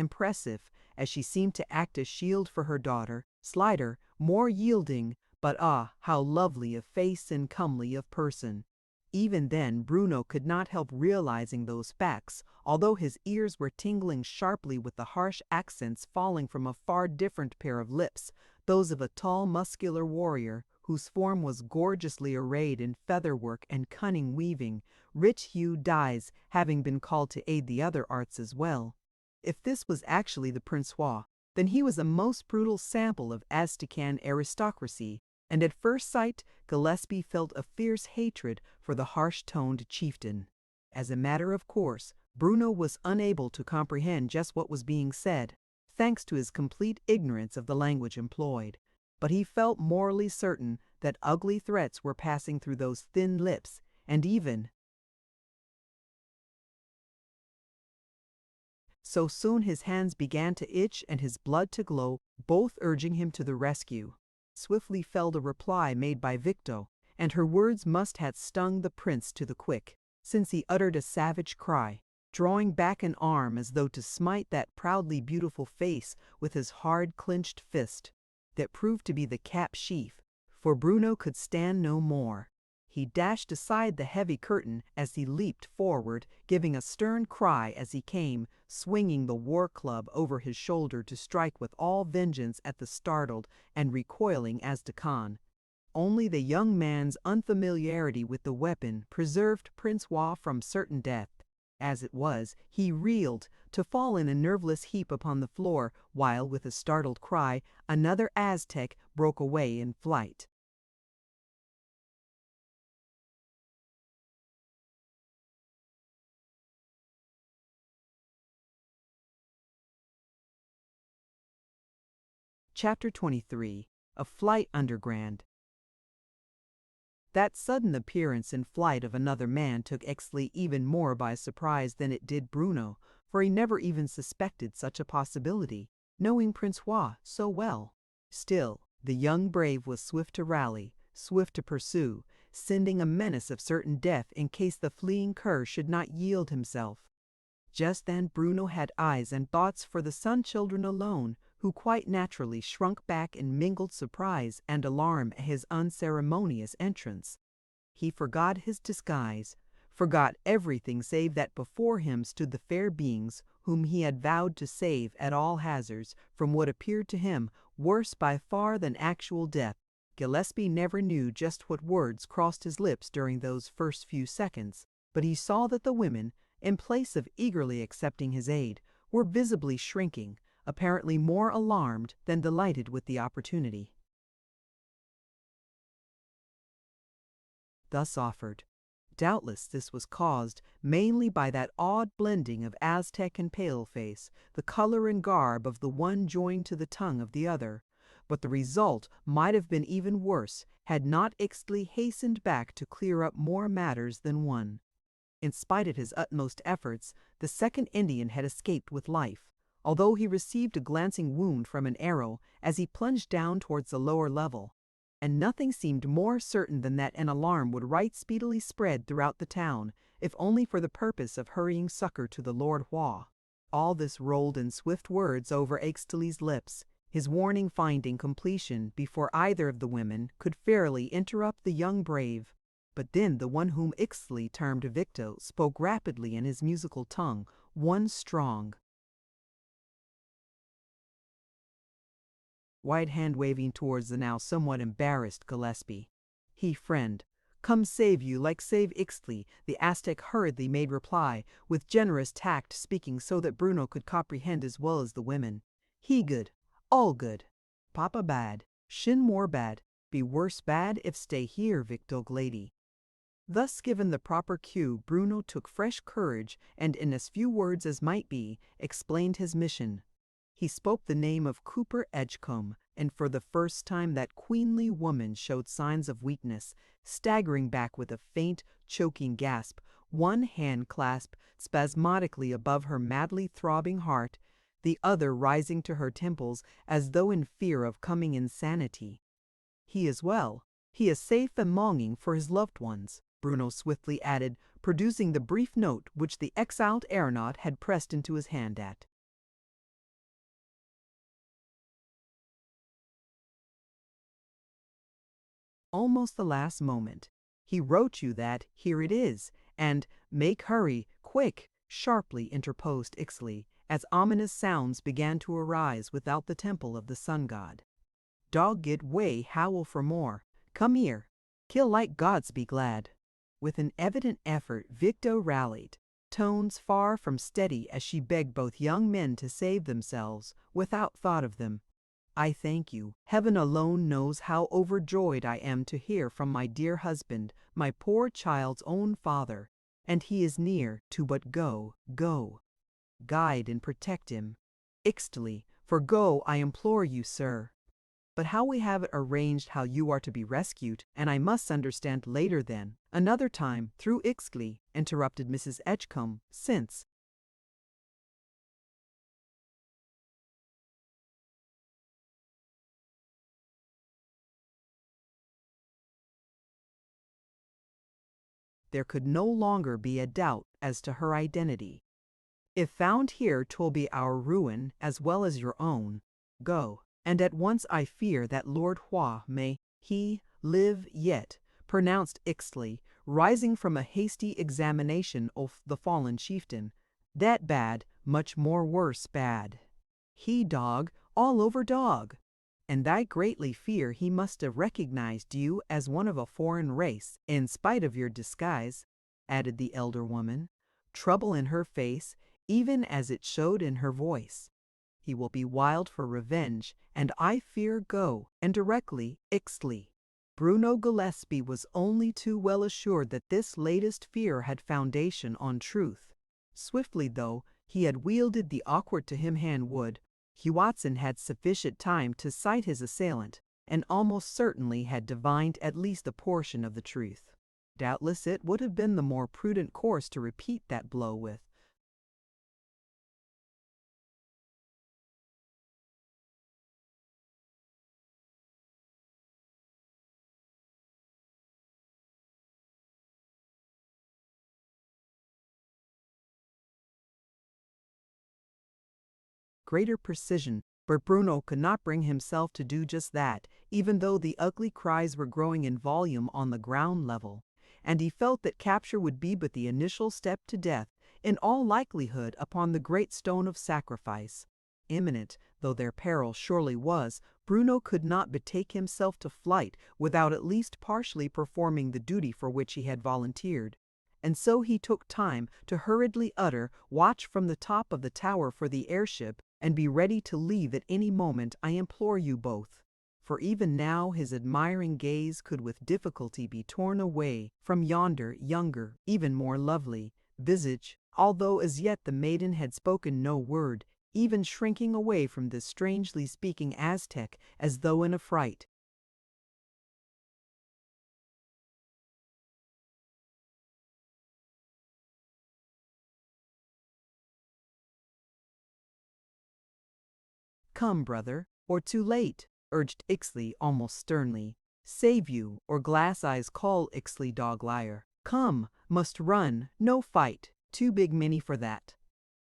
impressive, as she seemed to act as shield for her daughter, slighter, more yielding, but ah, how lovely of face and comely of person. Even then Bruno could not help realizing those facts, although his ears were tingling sharply with the harsh accents falling from a far different pair of lips, those of a tall muscular warrior whose form was gorgeously arrayed in featherwork and cunning weaving, rich-hued dyes having been called to aid the other arts as well. If this was actually the Prince-Roi, then he was a most brutal sample of Aztecan aristocracy, and at first sight Gillespie felt a fierce hatred for the harsh-toned chieftain. As a matter of course, Bruno was unable to comprehend just what was being said, thanks to his complete ignorance of the language employed, but he felt morally certain that ugly threats were passing through those thin lips, and even so soon his hands began to itch and his blood to glow, both urging him to the rescue. Swiftly fell the reply made by Victo, and her words must have stung the prince to the quick, since he uttered a savage cry, drawing back an arm as though to smite that proudly beautiful face with his hard clenched fist, that proved to be the cap sheaf, for Bruno could stand no more. He dashed aside the heavy curtain as he leaped forward, giving a stern cry as he came, swinging the war club over his shoulder to strike with all vengeance at the startled and recoiling Aztecan. Only the young man's unfamiliarity with the weapon preserved Prince-Roi from certain death. As it was, he reeled, to fall in a nerveless heap upon the floor, while, with a startled cry, another Aztec broke away in flight. Chapter 23. A Flight Underground. That sudden appearance and flight of another man took Ixtli even more by surprise than it did Bruno, for he never even suspected such a possibility, knowing Prince-Roi so well. Still, the young brave was swift to rally, swift to pursue, sending a menace of certain death in case the fleeing cur should not yield himself. Just then Bruno had eyes and thoughts for the Sun-Children alone, who quite naturally shrunk back in mingled surprise and alarm at his unceremonious entrance. He forgot his disguise, forgot everything save that before him stood the fair beings whom he had vowed to save at all hazards from what appeared to him worse by far than actual death. Gillespie never knew just what words crossed his lips during those first few seconds, but he saw that the women, in place of eagerly accepting his aid, were visibly shrinking, apparently more alarmed than delighted with the opportunity thus offered. Doubtless this was caused mainly by that odd blending of Aztec and paleface, the color and garb of the one joined to the tongue of the other, but the result might have been even worse had not Ixtli hastened back to clear up more matters than one. In spite of his utmost efforts, the second Indian had escaped with life, although he received a glancing wound from an arrow as he plunged down towards the lower level, and nothing seemed more certain than that an alarm would right speedily spread throughout the town, if only for the purpose of hurrying succor to the Lord Roi. All this rolled in swift words over Ixtli's lips, his warning finding completion before either of the women could fairly interrupt the young brave. But then the one whom Ixtli termed Victo spoke rapidly in his musical tongue, one strong, white hand waving towards the now somewhat embarrassed Gillespie. "He, friend, come save you like save Ixtli," the Aztec hurriedly made reply, with generous tact speaking so that Bruno could comprehend as well as the women. "He good, all good. Papa bad, Shin more bad, be worse bad if stay here, Victog lady." Thus given the proper cue, Bruno took fresh courage and, in as few words as might be, explained his mission. He spoke the name of Cooper Edgecombe, and for the first time that queenly woman showed signs of weakness, staggering back with a faint, choking gasp, one hand clasped spasmodically above her madly throbbing heart, the other rising to her temples as though in fear of coming insanity. "He is well. He is safe and longing for his loved ones," Bruno swiftly added, producing the brief note which the exiled aeronaut had pressed into his hand at. almost the last moment. He wrote you that, here it is, and make hurry, quick, sharply interposed Ixtli, as ominous sounds began to arise without the temple of the sun god. Dog get way howl for more. Come here. Kill like gods be glad. With an evident effort, Victo rallied, tones far from steady as she begged both young men to save themselves without thought of them. I thank you. Heaven alone knows how overjoyed I am to hear from my dear husband, my poor child's own father, and he is near to but go, go. Guide and protect him. Ixtli, for go I implore you, sir. But how we have it arranged how you are to be rescued, and I must understand later then, another time, through Ixtli, interrupted Mrs. Edgecombe, since there could no longer be a doubt as to her identity. If found here, 'twill be our ruin as well as your own. Go, and at once I fear that Lord Hua may he live yet, pronounced Ixtli, rising from a hasty examination of the fallen chieftain. That bad, much more worse bad. He dog, all over dog. And I greatly fear he must have recognized you as one of a foreign race, in spite of your disguise, added the elder woman, trouble in her face, even as it showed in her voice. He will be wild for revenge, and I fear go, and directly, Ixtli. Bruno Gillespie was only too well assured that this latest fear had foundation on truth. Swiftly, though he had wielded the awkward to him hand wood, Watson had sufficient time to sight his assailant, and almost certainly had divined at least a portion of the truth. Doubtless it would have been the more prudent course to repeat that blow with greater precision, but Bruno could not bring himself to do just that, even though the ugly cries were growing in volume on the ground level, and he felt that capture would be but the initial step to death, in all likelihood upon the great stone of sacrifice. Imminent though their peril surely was, Bruno could not betake himself to flight without at least partially performing the duty for which he had volunteered. And so he took time to hurriedly utter, "Watch from the top of the tower for the airship, and be ready to leave at any moment, I implore you both." For even now his admiring gaze could with difficulty be torn away from yonder younger, even more lovely, visage, although as yet the maiden had spoken no word, even shrinking away from this strangely speaking Aztec as though in a fright. "Come, brother, or too late," urged Ixtli almost sternly. "Save you, or Glass Eyes call Ixtli dog liar. Come, must run, no fight, too big many for that."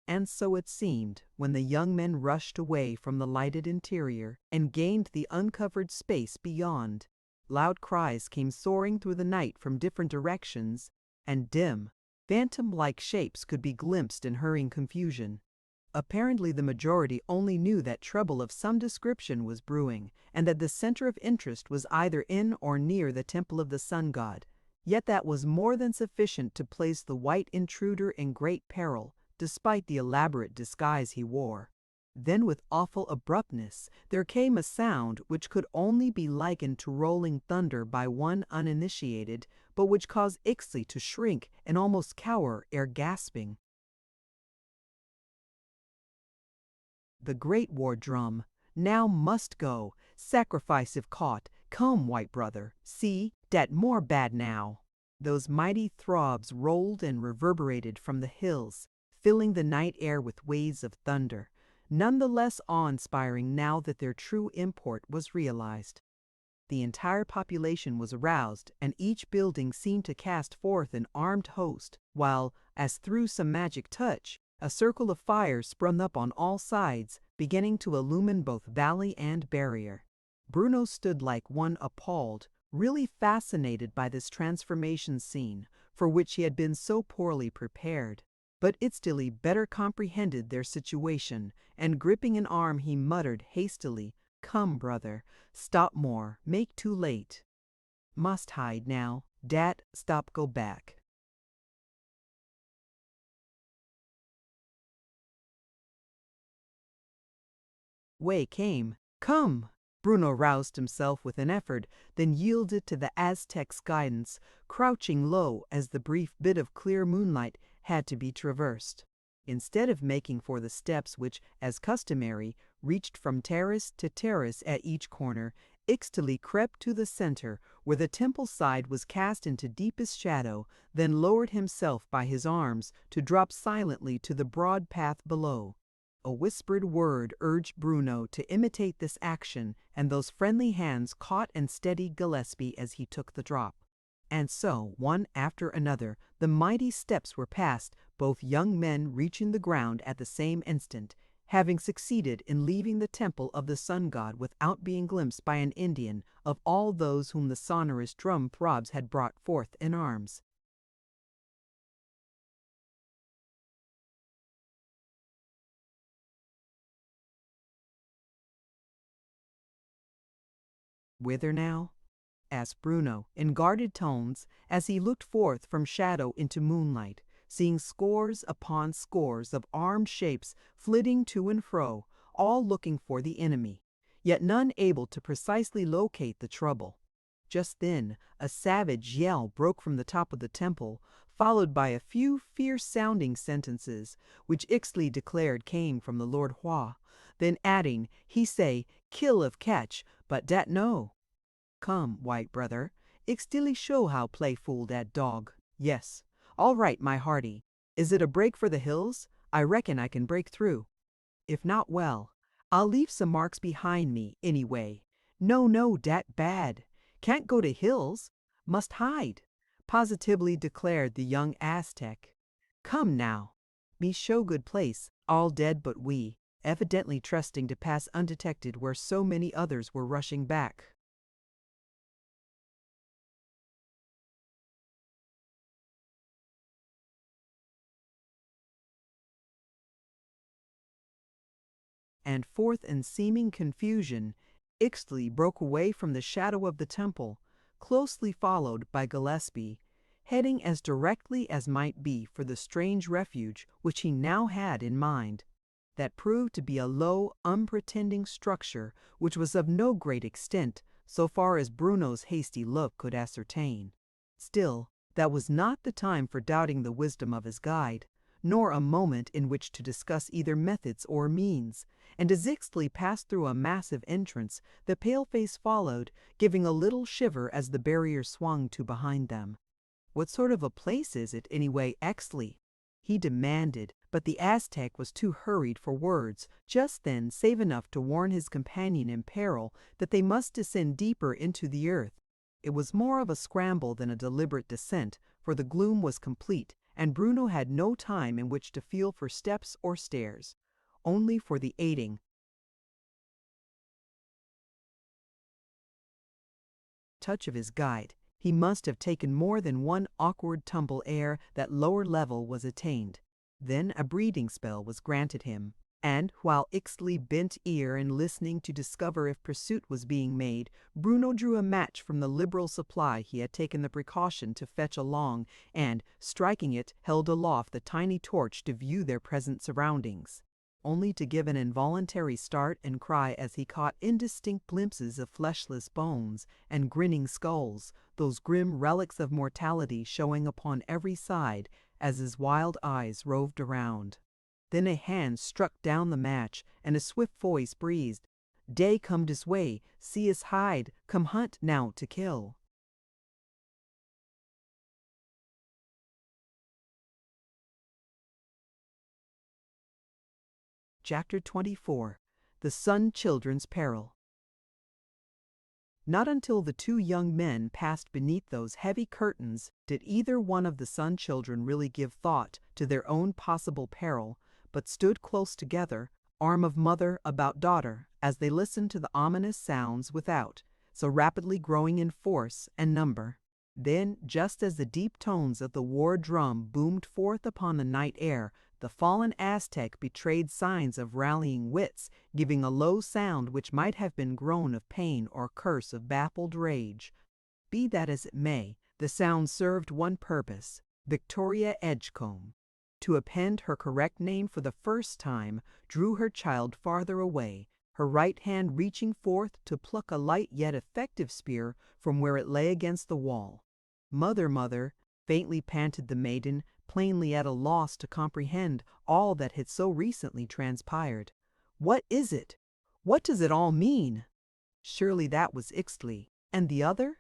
And so it seemed when the young men rushed away from the lighted interior and gained the uncovered space beyond. Loud cries came soaring through the night from different directions, and dim, phantom-like shapes could be glimpsed in hurrying confusion. Apparently the majority only knew that trouble of some description was brewing, and that the center of interest was either in or near the temple of the sun god. Yet that was more than sufficient to place the white intruder in great peril, despite the elaborate disguise he wore. Then with awful abruptness there came a sound which could only be likened to rolling thunder by one uninitiated, but which caused Ixtli to shrink and almost cower ere gasping. The great war drum now must go, sacrifice if caught. Come, white brother, see, dat more bad now. Those mighty throbs rolled and reverberated from the hills, filling the night air with waves of thunder, none the less awe-inspiring now that their true import was realized. The entire population was aroused, and each building seemed to cast forth an armed host, while, as through some magic touch, a circle of fire sprung up on all sides, beginning to illumine both valley and barrier. Bruno stood like one appalled, really fascinated by this transformation scene, for which he had been so poorly prepared. But Itstilly better comprehended their situation, and gripping an arm he muttered hastily, "Come, brother, stop more, make too late. Must hide now, dat, stop go back." Way came. "Come!" Bruno roused himself with an effort, then yielded to the Aztec's guidance, crouching low as the brief bit of clear moonlight had to be traversed. Instead of making for the steps which, as customary, reached from terrace to terrace at each corner, Ixtli crept to the center, where the temple side was cast into deepest shadow, then lowered himself by his arms to drop silently to the broad path below. A whispered word urged Bruno to imitate this action, and those friendly hands caught and steadied Gillespie as he took the drop. And so, one after another, the mighty steps were passed, both young men reaching the ground at the same instant, having succeeded in leaving the temple of the sun god without being glimpsed by an Indian of all those whom the sonorous drum throbs had brought forth in arms. "Whither now?" asked Bruno, in guarded tones, as he looked forth from shadow into moonlight, seeing scores upon scores of armed shapes flitting to and fro, all looking for the enemy, yet none able to precisely locate the trouble. Just then a savage yell broke from the top of the temple, followed by a few fierce-sounding sentences, which Ixtli declared came from the Lord Hua, then adding, he say, "Kill if catch, but dat no." "Come, white brother, Ixtili show how play fool dat dog. Yes, all right, my hearty. Is it a break for the hills? I reckon I can break through. If not, well, I'll leave some marks behind me, anyway. No, no, dat bad. Can't go to hills. Must hide," positively declared the young Aztec. "Come now. Me show good place, all dead but we," evidently trusting to pass undetected where so many others were rushing back. And forth in seeming confusion, Ixtli broke away from the shadow of the temple, closely followed by Gillespie, heading as directly as might be for the strange refuge which he now had in mind. That proved to be a low, unpretending structure which was of no great extent, so far as Bruno's hasty look could ascertain. Still, that was not the time for doubting the wisdom of his guide, nor a moment in which to discuss either methods or means, and as Ixtli passed through a massive entrance, the paleface followed, giving a little shiver as the barrier swung to behind them. "What sort of a place is it, anyway, Ixtli?" he demanded, but the Aztec was too hurried for words just then, save enough to warn his companion in peril that they must descend deeper into the earth. It was more of a scramble than a deliberate descent, for the gloom was complete, and Bruno had no time in which to feel for steps or stairs, only for the aiding touch of his guide. He must have taken more than one awkward tumble ere that lower level was attained. Then a breathing spell was granted him, and while Ixtli bent ear and listening to discover if pursuit was being made, Bruno drew a match from the liberal supply he had taken the precaution to fetch along, and, striking it, held aloft the tiny torch to view their present surroundings, only to give an involuntary start and cry as he caught indistinct glimpses of fleshless bones and grinning skulls, those grim relics of mortality showing upon every side as his wild eyes roved around. Then a hand struck down the match, and a swift voice breathed, "Day come dis way, see us hide, come hunt now to kill." Chapter 24. The Sun Children's Peril. Not until the two young men passed beneath those heavy curtains did either one of the Sun Children really give thought to their own possible peril, but stood close together, arm of mother about daughter, as they listened to the ominous sounds without, so rapidly growing in force and number. Then, just as the deep tones of the war drum boomed forth upon the night air, the fallen Aztec betrayed signs of rallying wits, giving a low sound which might have been groan of pain or curse of baffled rage. Be that as it may, the sound served one purpose: Victoria Edgecombe. To append her correct name for the first time drew her child farther away, her right hand reaching forth to pluck a light yet effective spear from where it lay against the wall. "Mother, mother," faintly panted the maiden, plainly at a loss to comprehend all that had so recently transpired. "What is it? What does it all mean? Surely that was Ixtli. And the other?"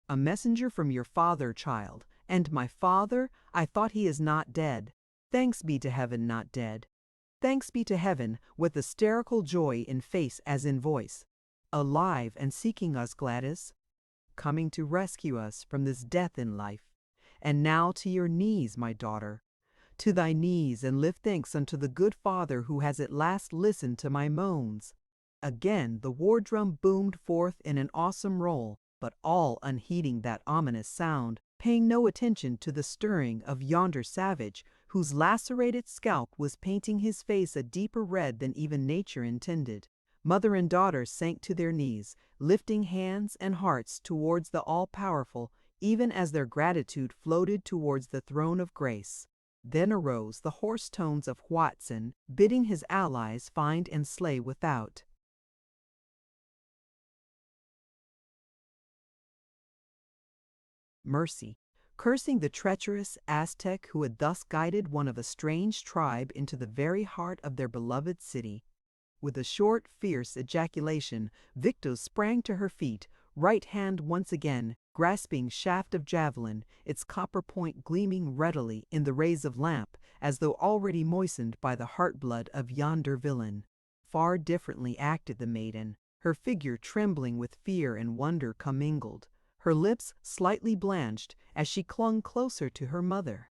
"A messenger from your father, child. And my father? I thought he is not dead. Thanks be to heaven, not dead. Thanks be to heaven," with hysterical joy in face as in voice. "Alive and seeking us, Gladys. Coming to rescue us from this death in life. And now to your knees, my daughter. To thy knees, and live thanks unto the good Father who has at last listened to my moans." Again the war drum boomed forth in an awesome roll, but all unheeding that ominous sound, paying no attention to the stirring of yonder savage, whose lacerated scalp was painting his face a deeper red than even nature intended. Mother and daughter sank to their knees, lifting hands and hearts towards the All-Powerful, even as their gratitude floated towards the throne of grace. Then arose the hoarse tones of Watson, bidding his allies find and slay without. Mercy, cursing the treacherous Aztec who had thus guided one of a strange tribe into the very heart of their beloved city. With a short, fierce ejaculation, Victo sprang to her feet, right hand once again grasping shaft of javelin, its copper point gleaming readily in the rays of lamp, as though already moistened by the heart-blood of yonder villain. Far differently acted the maiden, her figure trembling with fear and wonder commingled, her lips slightly blanched as she clung closer to her mother.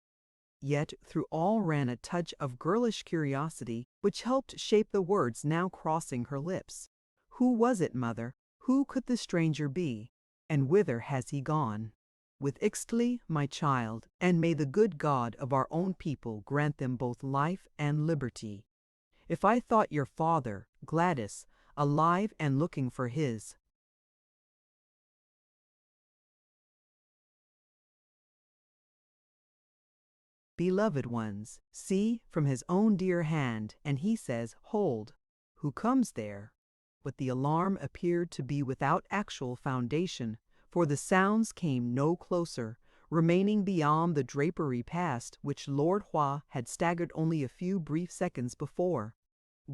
Yet through all ran a touch of girlish curiosity which helped shape the words now crossing her lips. "Who was it, mother? Who could the stranger be? And whither has he gone?" "With Ixtli, my child, and may the good God of our own people grant them both life and liberty. If I thought your father, Gladys, alive and looking for his, beloved ones, see, from his own dear hand, and he says, 'Hold, who comes there?'" But the alarm appeared to be without actual foundation, for the sounds came no closer, remaining beyond the drapery past which Lord Hua had staggered only a few brief seconds before.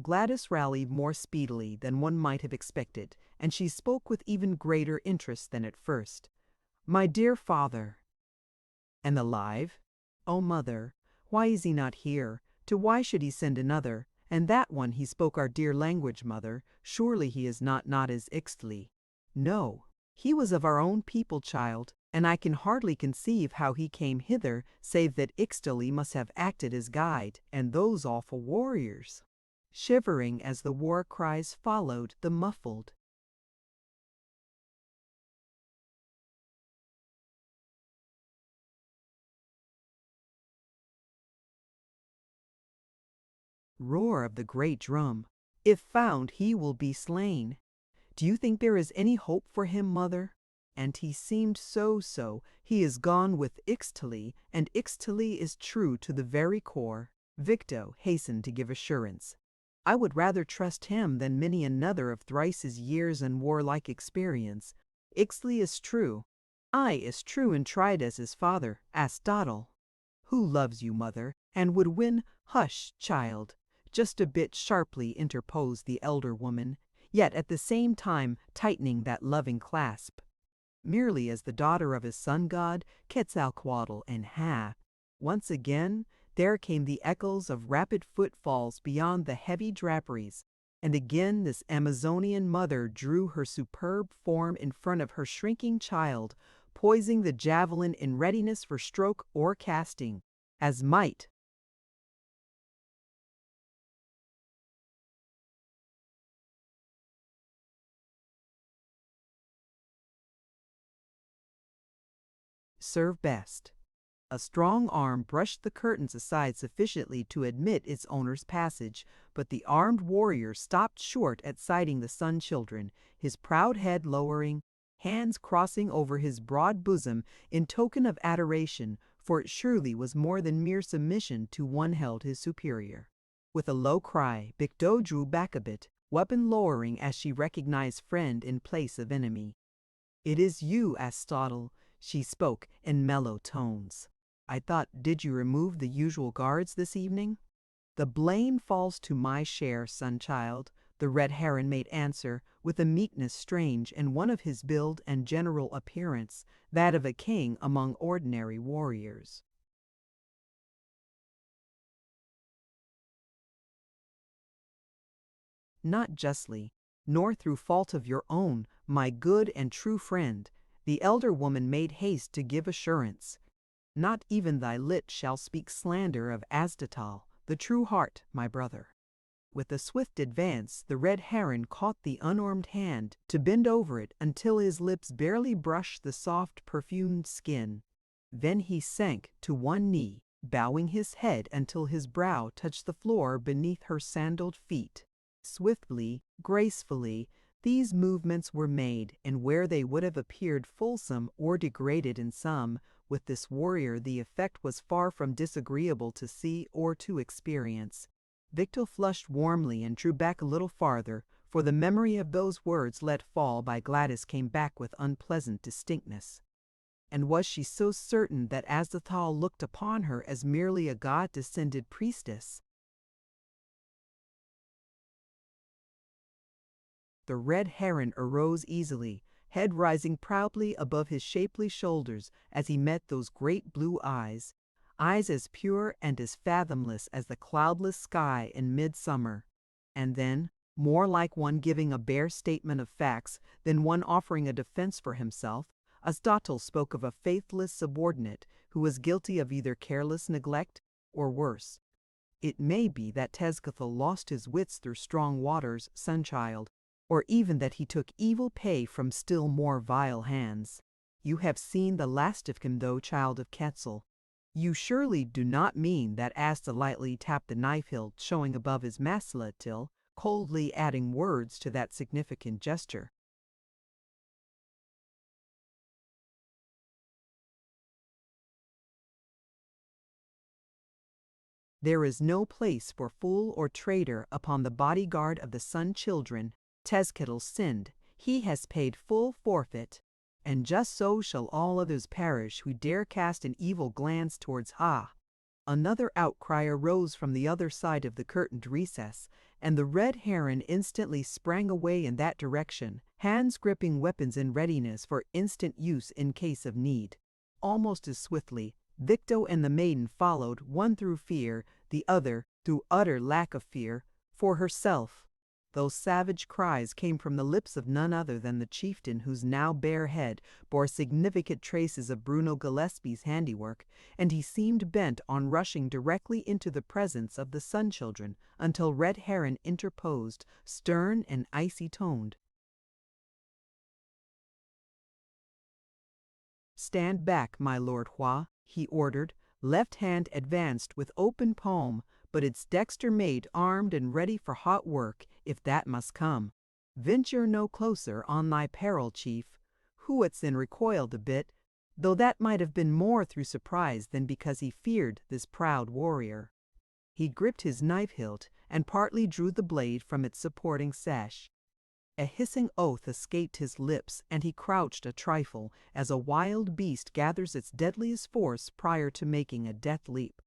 Gladys rallied more speedily than one might have expected, and she spoke with even greater interest than at first. "My dear father." "And alive?" "Oh, mother, why is he not here? To why should he send another? And that one he spoke our dear language, mother. Surely he is not as Ixtli." "No, he was of our own people, child, and I can hardly conceive how he came hither, save that Ixtli must have acted as guide, and those awful warriors." Shivering as the war cries followed the muffled roar of the great drum, "If found, he will be slain. Do you think there is any hope for him, mother? And he seemed so. He is gone with Ixtli, and Ixtli is true to the very core." Victo hastened to give assurance. "I would rather trust him than many another of thrice his years and warlike experience. Ixtli is true, aye, as true and tried as his father, Astottle." "Who loves you, mother, and would win—" "Hush, child." Just a bit sharply interposed the elder woman, yet at the same time tightening that loving clasp. "Merely as the daughter of his sun-god, Quetzalcoatl, and Ha." Once again there came the echoes of rapid footfalls beyond the heavy draperies, and again this Amazonian mother drew her superb form in front of her shrinking child, poising the javelin in readiness for stroke or casting, as might serve best. A strong arm brushed the curtains aside sufficiently to admit its owner's passage, but the armed warrior stopped short at sighting the Sun Children, his proud head lowering, hands crossing over his broad bosom in token of adoration, for it surely was more than mere submission to one held his superior. With a low cry, Bicto drew back a bit, weapon lowering as she recognized friend in place of enemy. "It is you, Aristotle," she spoke in mellow tones. "I thought, did you remove the usual guards this evening?" "The blame falls to my share, son-child," the red heron made answer, with a meekness strange in one of his build and general appearance, that of a king among ordinary warriors. "Not justly, nor through fault of your own, my good and true friend," the elder woman made haste to give assurance. "Not even thy lips shall speak slander of Asdatal, the true heart, my brother." With a swift advance, the red heron caught the unarmed hand to bend over it until his lips barely brushed the soft, perfumed skin. Then he sank to one knee, bowing his head until his brow touched the floor beneath her sandaled feet. Swiftly, gracefully, these movements were made, and where they would have appeared fulsome or degraded in some, with this warrior the effect was far from disagreeable to see or to experience. Victor flushed warmly and drew back a little farther, for the memory of those words let fall by Gladys came back with unpleasant distinctness. And was she so certain that Asdatal looked upon her as merely a god-descended priestess? The red heron arose easily, head rising proudly above his shapely shoulders as he met those great blue eyes as pure and as fathomless as the cloudless sky in midsummer. And then, more like one giving a bare statement of facts than one offering a defense for himself, Asdatal spoke of a faithless subordinate who was guilty of either careless neglect or worse. "It may be that Tezcatl lost his wits through strong waters, son-child, or even that he took evil pay from still more vile hands. You have seen the last of him, though, child of Quetzal. You surely do not mean that?" Asta lightly tapped the knife hilt showing above his maxillatil, coldly adding words to that significant gesture. "There is no place for fool or traitor upon the bodyguard of the Sun Children. Tezcatl sinned, he has paid full forfeit, and just so shall all others perish who dare cast an evil glance towards Ha." Another outcry arose from the other side of the curtained recess, and the red heron instantly sprang away in that direction, hands gripping weapons in readiness for instant use in case of need. Almost as swiftly, Victo and the maiden followed, one through fear, the other through utter lack of fear, for herself. Those savage cries came from the lips of none other than the chieftain whose now bare head bore significant traces of Bruno Gillespie's handiwork, and he seemed bent on rushing directly into the presence of the Sun Children until Red Heron interposed, stern and icy-toned. "Stand back, my Lord Hua," he ordered, left hand advanced with open palm, but its dexter mate armed and ready for hot work, if that must come. "Venture no closer on thy peril, chief." Huatzin recoiled a bit, though that might have been more through surprise than because he feared this proud warrior. He gripped his knife hilt and partly drew the blade from its supporting sash. A hissing oath escaped his lips, and he crouched a trifle, as a wild beast gathers its deadliest force prior to making a death leap.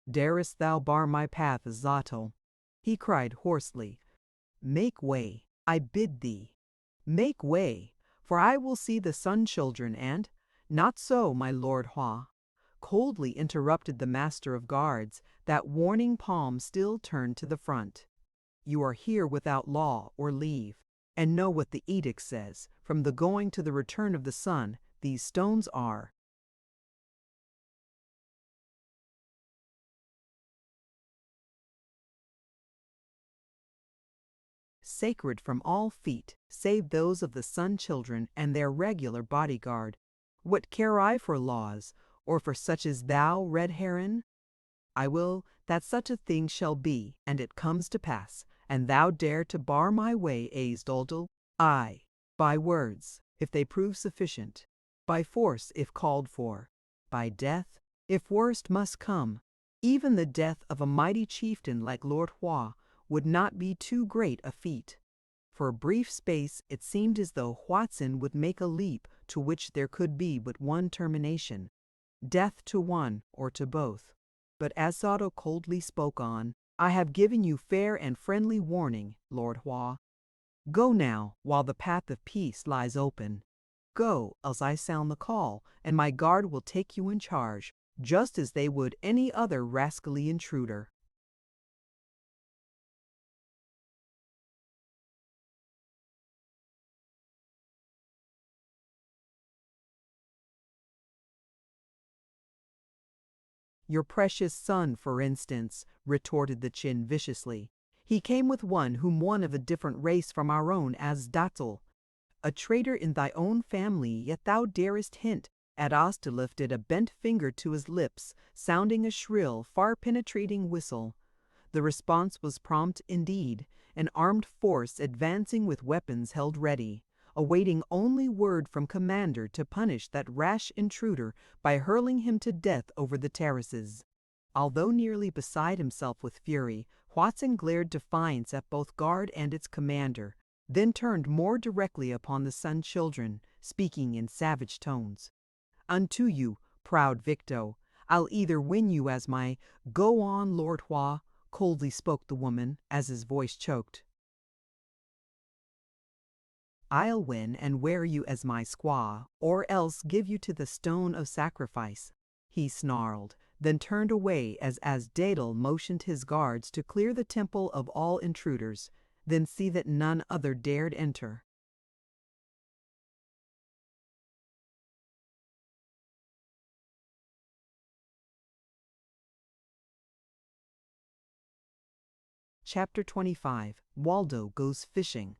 "Darest thou bar my path, Azatl?" he cried hoarsely. "Make way, I bid thee. Make way, for I will see the Sun Children and—" "Not so, my Lord Hua," coldly interrupted the Master of Guards, that warning palm still turned to the front. "You are here without law or leave, and know what the edict says. From the going to the return of the sun, these stones are sacred from all feet, save those of the Sun Children and their regular bodyguard. What care I for laws, or for such as thou, red heron? I will that such a thing shall be, and it comes to pass, and thou dare to bar my way, Aesdoldal? Aye, by words, if they prove sufficient, by force if called for, by death, if worst must come. Even the death of a mighty chieftain like Lord Hua would not be too great a feat. For a brief space it seemed as though Huatzin would make a leap to which there could be but one termination, death to one or to both. But as Sato coldly spoke on, I have given you fair and friendly warning, Lord Hua. Go now, while the path of peace lies open. Go, else I sound the call, and my guard will take you in charge, just as they would any other rascally intruder. Your precious son, for instance, retorted the Chin viciously. He came with one of a different race from our own, as Datzel, a traitor in thy own family, yet thou darest hint at Asta lifted a bent finger to his lips, sounding a shrill, far-penetrating whistle. The response was prompt indeed, an armed force advancing with weapons held ready, awaiting only word from commander to punish that rash intruder by hurling him to death over the terraces. Although nearly beside himself with fury, Huatzin glared defiance at both guard and its commander, then turned more directly upon the Sun Children, speaking in savage tones. Unto you, proud Victo, I'll either win you as my— Go on, Lord Hua, coldly spoke the woman, as his voice choked. I'll win and wear you as my squaw, or else give you to the stone of sacrifice, he snarled, then turned away as Asdadal motioned his guards to clear the temple of all intruders, then see that none other dared enter. Chapter 25. Waldo Goes Fishing.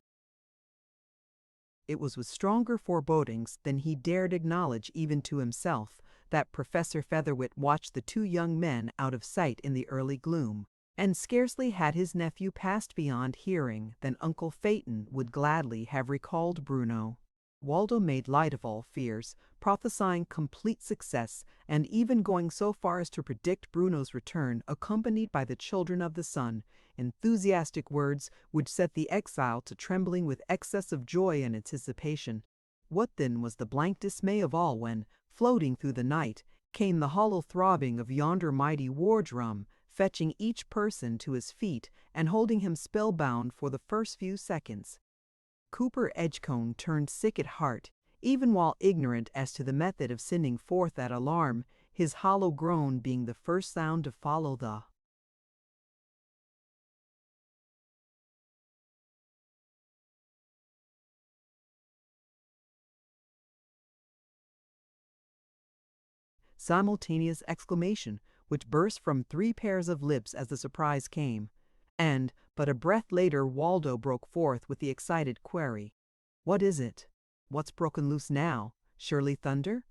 It was with stronger forebodings than he dared acknowledge even to himself that Professor Featherwit watched the two young men out of sight in the early gloom, and scarcely had his nephew passed beyond hearing than Uncle Phaeton would gladly have recalled Bruno. Waldo made light of all fears, prophesying complete success, and even going so far as to predict Bruno's return accompanied by the children of the sun, enthusiastic words which set the exile to trembling with excess of joy and anticipation. What then was the blank dismay of all when, floating through the night, came the hollow throbbing of yonder mighty war drum, fetching each person to his feet and holding him spellbound for the first few seconds. Cooper Edgecombe turned sick at heart, even while ignorant as to the method of sending forth that alarm, his hollow groan being the first sound to follow the— simultaneous exclamation, which burst from three pairs of lips as the surprise came, and but a breath later Waldo broke forth with the excited query, "What is it? What's broken loose now? Surely thunder?"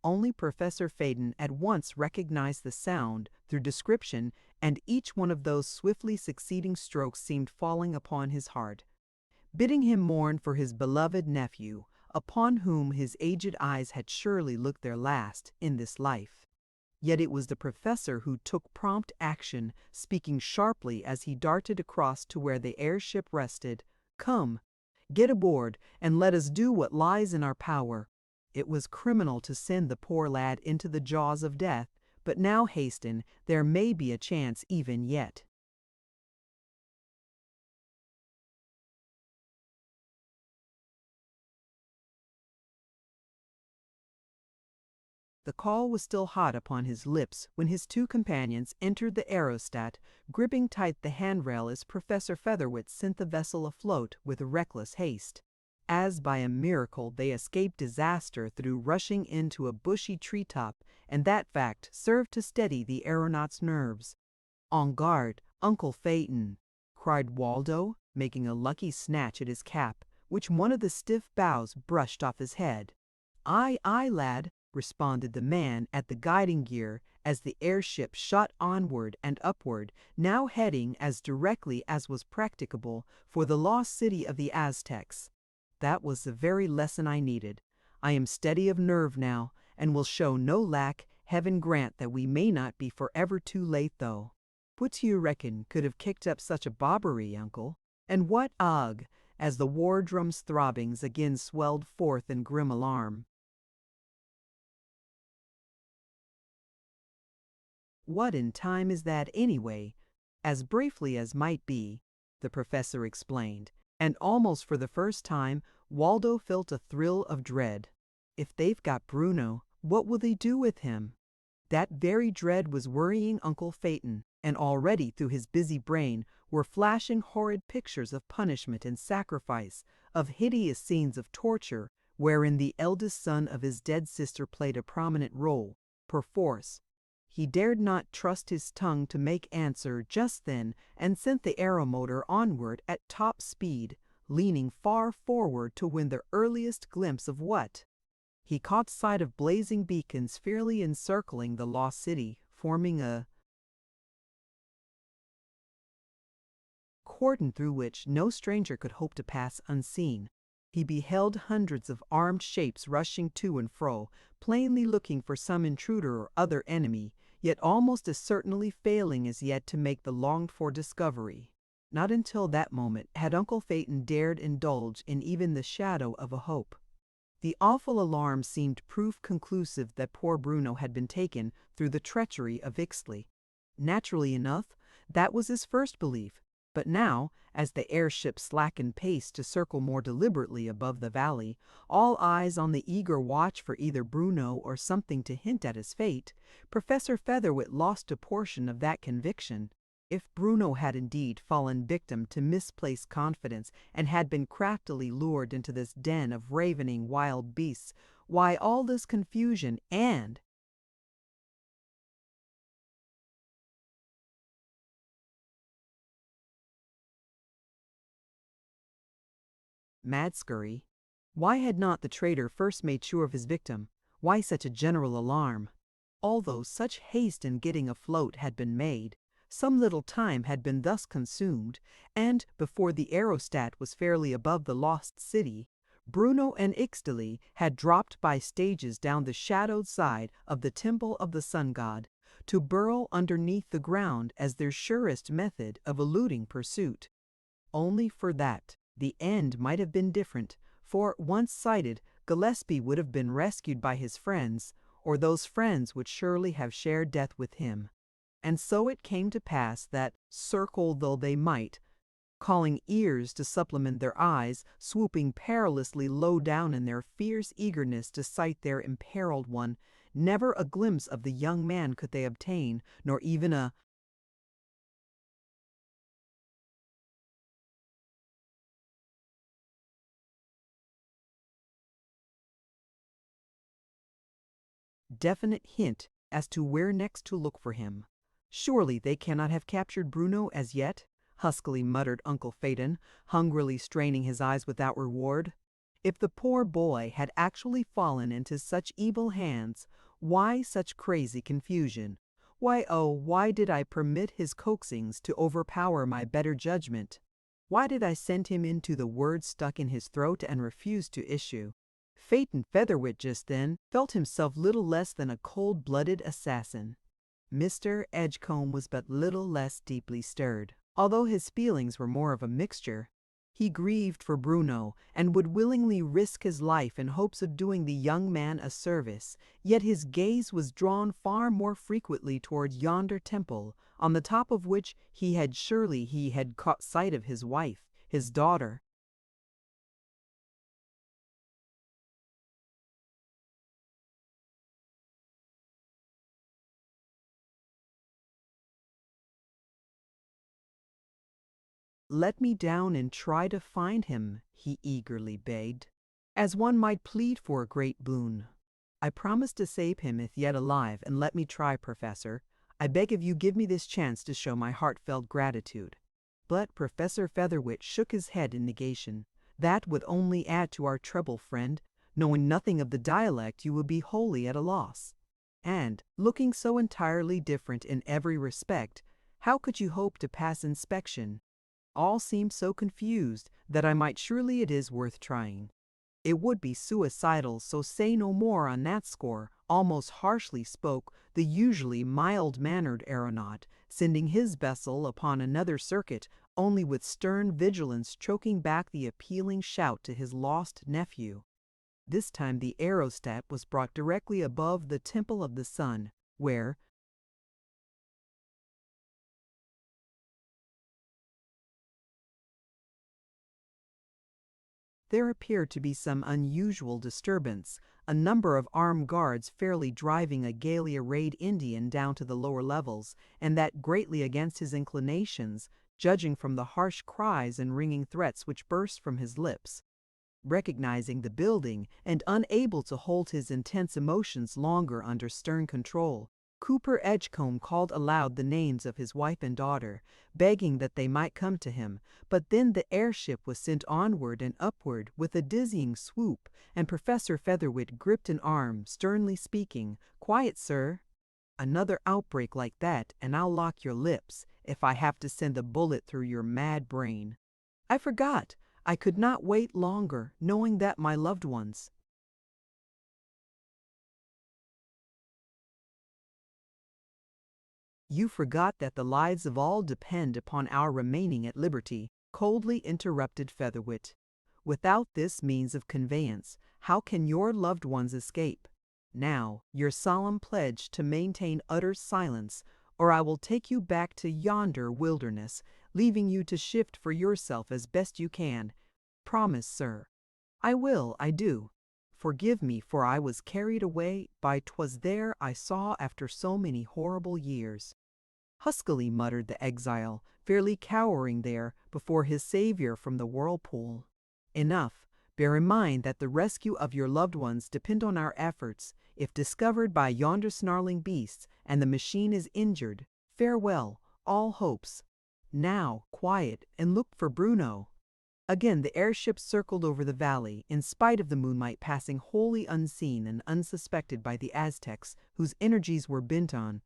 Only Professor Phaeton at once recognized the sound through description, and each one of those swiftly succeeding strokes seemed falling upon his heart, bidding him mourn for his beloved nephew, upon whom his aged eyes had surely looked their last in this life. Yet it was the professor who took prompt action, speaking sharply as he darted across to where the airship rested. "Come, get aboard, and let us do what lies in our power. It was criminal to send the poor lad into the jaws of death, but now hasten, there may be a chance even yet." The call was still hot upon his lips when his two companions entered the aerostat, gripping tight the handrail as Professor Featherwit sent the vessel afloat with reckless haste. As by a miracle they escaped disaster through rushing into a bushy treetop, and that fact served to steady the aeronaut's nerves. "En garde, Uncle Phaeton!" cried Waldo, making a lucky snatch at his cap, which one of the stiff boughs brushed off his head. "Aye, aye, lad!" responded the man at the guiding gear as the airship shot onward and upward, now heading as directly as was practicable for the lost city of the Aztecs. That was the very lesson I needed. I am steady of nerve now, and will show no lack. Heaven grant that we may not be forever too late, though. What do you reckon could have kicked up such a bobbery, uncle? And what, ugh, as the war drum's throbbings again swelled forth in grim alarm. What in time is that, anyway? As briefly as might be, the professor explained, and almost for the first time, Waldo felt a thrill of dread. If they've got Bruno, what will they do with him? That very dread was worrying Uncle Phaeton, and already through his busy brain were flashing horrid pictures of punishment and sacrifice, of hideous scenes of torture, wherein the eldest son of his dead sister played a prominent role, perforce. He dared not trust his tongue to make answer just then, and sent the aeromotor onward at top speed, leaning far forward to win the earliest glimpse of what? He caught sight of blazing beacons fairly encircling the lost city, forming a cordon through which no stranger could hope to pass unseen. He beheld hundreds of armed shapes rushing to and fro, plainly looking for some intruder or other enemy, yet almost as certainly failing as yet to make the longed-for discovery. Not until that moment had Uncle Phaeton dared indulge in even the shadow of a hope. The awful alarm seemed proof conclusive that poor Bruno had been taken through the treachery of Ixtli. Naturally enough, that was his first belief, but now, as the airship slackened pace to circle more deliberately above the valley, all eyes on the eager watch for either Bruno or something to hint at his fate, Professor Featherwit lost a portion of that conviction. If Bruno had indeed fallen victim to misplaced confidence and had been craftily lured into this den of ravening wild beasts, why all this confusion and mad scurry? Why had not the traitor first made sure of his victim? Why such a general alarm? Although such haste in getting afloat had been made, some little time had been thus consumed, and before the aerostat was fairly above the lost city, Bruno and Ixtli had dropped by stages down the shadowed side of the temple of the sun god, to burrow underneath the ground as their surest method of eluding pursuit. Only for that, the end might have been different, for once sighted, Gillespie would have been rescued by his friends, or those friends would surely have shared death with him. And so it came to pass that, circle though they might, calling ears to supplement their eyes, swooping perilously low down in their fierce eagerness to sight their imperiled one, never a glimpse of the young man could they obtain, nor even a definite hint as to where next to look for him. Surely they cannot have captured Bruno as yet, huskily muttered Uncle Phaeton, hungrily straining his eyes without reward. If the poor boy had actually fallen into such evil hands, why such crazy confusion? Why, oh, why did I permit his coaxings to overpower my better judgment? Why did I send him into the words stuck in his throat and refuse to issue? Phaeton Featherwit just then felt himself little less than a cold-blooded assassin. Mr. Edgecombe was but little less deeply stirred, although his feelings were more of a mixture. He grieved for Bruno, and would willingly risk his life in hopes of doing the young man a service, yet his gaze was drawn far more frequently toward yonder temple, on the top of which he had caught sight of his wife, his daughter. "Let me down and try to find him," he eagerly begged, as one might plead for a great boon. "I promise to save him if yet alive, and let me try, Professor. I beg of you give me this chance to show my heartfelt gratitude." But Professor Featherwit shook his head in negation. "That would only add to our trouble, friend. Knowing nothing of the dialect, you would be wholly at a loss. And, looking so entirely different in every respect, how could you hope to pass inspection? All seemed so confused that I might surely it is worth trying. It would be suicidal, so say no more on that score, almost harshly spoke the usually mild-mannered aeronaut, sending his vessel upon another circuit, only with stern vigilance choking back the appealing shout to his lost nephew. This time the aerostat was brought directly above the Temple of the Sun, where, there appeared to be some unusual disturbance, a number of armed guards fairly driving a gaily arrayed Indian down to the lower levels, and that greatly against his inclinations, judging from the harsh cries and ringing threats which burst from his lips. Recognizing the building, and unable to hold his intense emotions longer under stern control, Cooper Edgecombe called aloud the names of his wife and daughter, begging that they might come to him, but then the airship was sent onward and upward with a dizzying swoop, and Professor Featherwit gripped an arm, sternly speaking, "Quiet, sir. Another outbreak like that, and I'll lock your lips, if I have to send a bullet through your mad brain. I forgot. I could not wait longer, knowing that my loved ones—" "You forgot that the lives of all depend upon our remaining at liberty," coldly interrupted Featherwit. "Without this means of conveyance, how can your loved ones escape? Now, your solemn pledge to maintain utter silence, or I will take you back to yonder wilderness, leaving you to shift for yourself as best you can. Promise, sir." "I will, I do. Forgive me, for I was carried away by 'twas there I saw after so many horrible years," huskily muttered the exile, fairly cowering there before his savior from the whirlpool. "Enough. Bear in mind that the rescue of your loved ones depend on our efforts. If discovered by yonder snarling beasts, and the machine is injured, farewell, all hopes. Now, quiet, and look for Bruno." Again the airship circled over the valley, in spite of the moonlight passing wholly unseen and unsuspected by the Aztecs, whose energies were bent on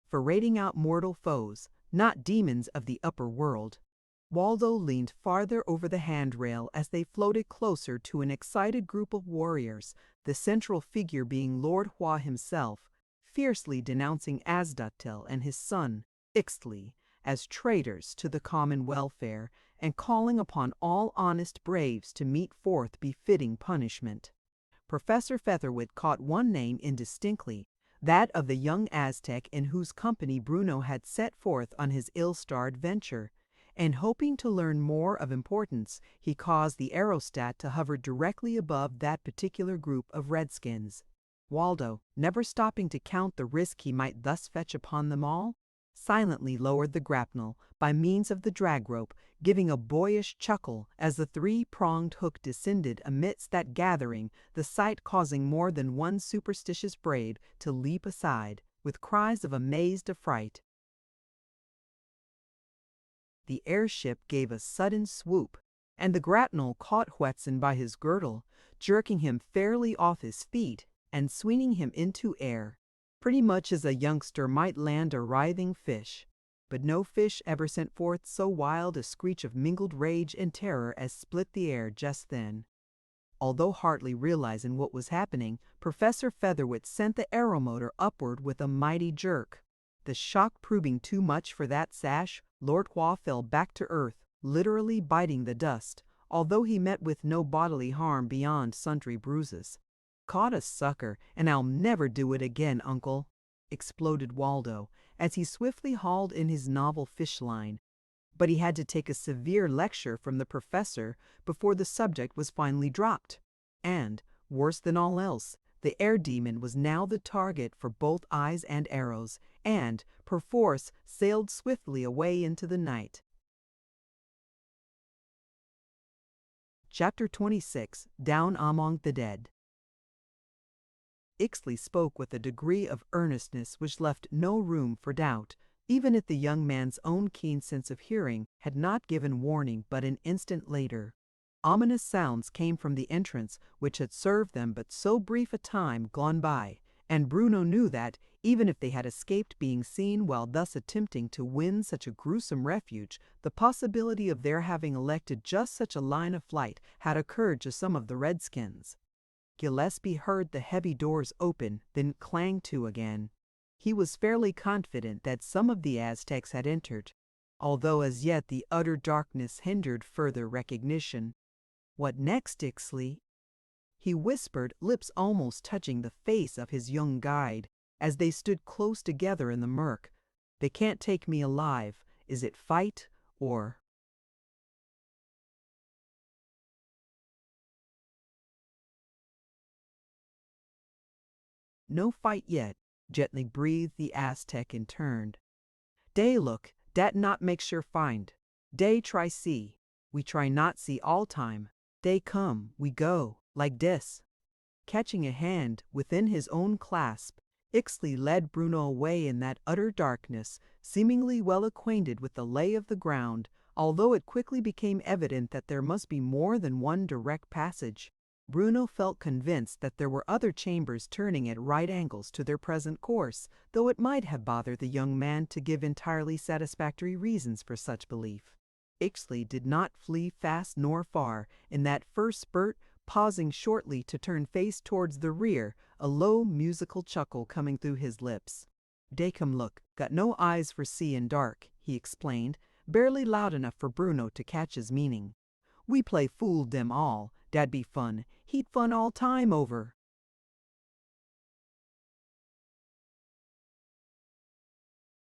ferreting out mortal foes, not demons of the upper world. Waldo leaned farther over the handrail as they floated closer to an excited group of warriors, the central figure being Lord Hua himself, fiercely denouncing Azdatel and his son, Ixtli, as traitors to the common welfare, and calling upon all honest braves to meet forth befitting punishment. Professor Featherwit caught one name indistinctly, that of the young Aztec in whose company Bruno had set forth on his ill-starred venture, and hoping to learn more of importance, he caused the aerostat to hover directly above that particular group of redskins. Waldo, never stopping to count the risk he might thus fetch upon them all, silently lowered the grapnel by means of the drag rope, giving a boyish chuckle as the three-pronged hook descended amidst that gathering, the sight causing more than one superstitious brave to leap aside, with cries of amazed affright. The airship gave a sudden swoop, and the grapnel caught Whetson by his girdle, jerking him fairly off his feet and swinging him into air, pretty much as a youngster might land a writhing fish. But no fish ever sent forth so wild a screech of mingled rage and terror as split the air just then. Although hardly realizing what was happening, Professor Featherwit sent the aeromotor upward with a mighty jerk. The shock proving too much for that sash, Lord Hua fell back to earth, literally biting the dust, although he met with no bodily harm beyond sundry bruises. "Caught a sucker, and I'll never do it again, Uncle," exploded Waldo, as he swiftly hauled in his novel fish line. But he had to take a severe lecture from the professor before the subject was finally dropped. And, worse than all else, the air demon was now the target for both eyes and arrows, and, perforce, sailed swiftly away into the night. Chapter 26. Down Among the Dead. Ixtli spoke with a degree of earnestness which left no room for doubt, even if the young man's own keen sense of hearing had not given warning but an instant later. Ominous sounds came from the entrance which had served them but so brief a time gone by, and Bruno knew that, even if they had escaped being seen while thus attempting to win such a gruesome refuge, the possibility of their having elected just such a line of flight had occurred to some of the redskins. Gillespie heard the heavy doors open, then clang to again. He was fairly confident that some of the Aztecs had entered, although as yet the utter darkness hindered further recognition. "What next, Ixley?" he whispered, lips almost touching the face of his young guide, as they stood close together in the murk. "They can't take me alive. Is it fight, or—" "No fight yet," gently breathed the Aztec and turned. "Dey look, dat not make sure find. Dey try see. We try not see all time. Dey come, we go, like dis." Catching a hand within his own clasp, Ixley led Bruno away in that utter darkness, seemingly well acquainted with the lay of the ground, although it quickly became evident that there must be more than one direct passage. Bruno felt convinced that there were other chambers turning at right angles to their present course, though it might have bothered the young man to give entirely satisfactory reasons for such belief. Ixley did not flee fast nor far in that first spurt, pausing shortly to turn face towards the rear, a low musical chuckle coming through his lips. "Dey come look, got no eyes for see in dark," he explained, barely loud enough for Bruno to catch his meaning. "We play fool dem all, dat be fun, heat fun all time over."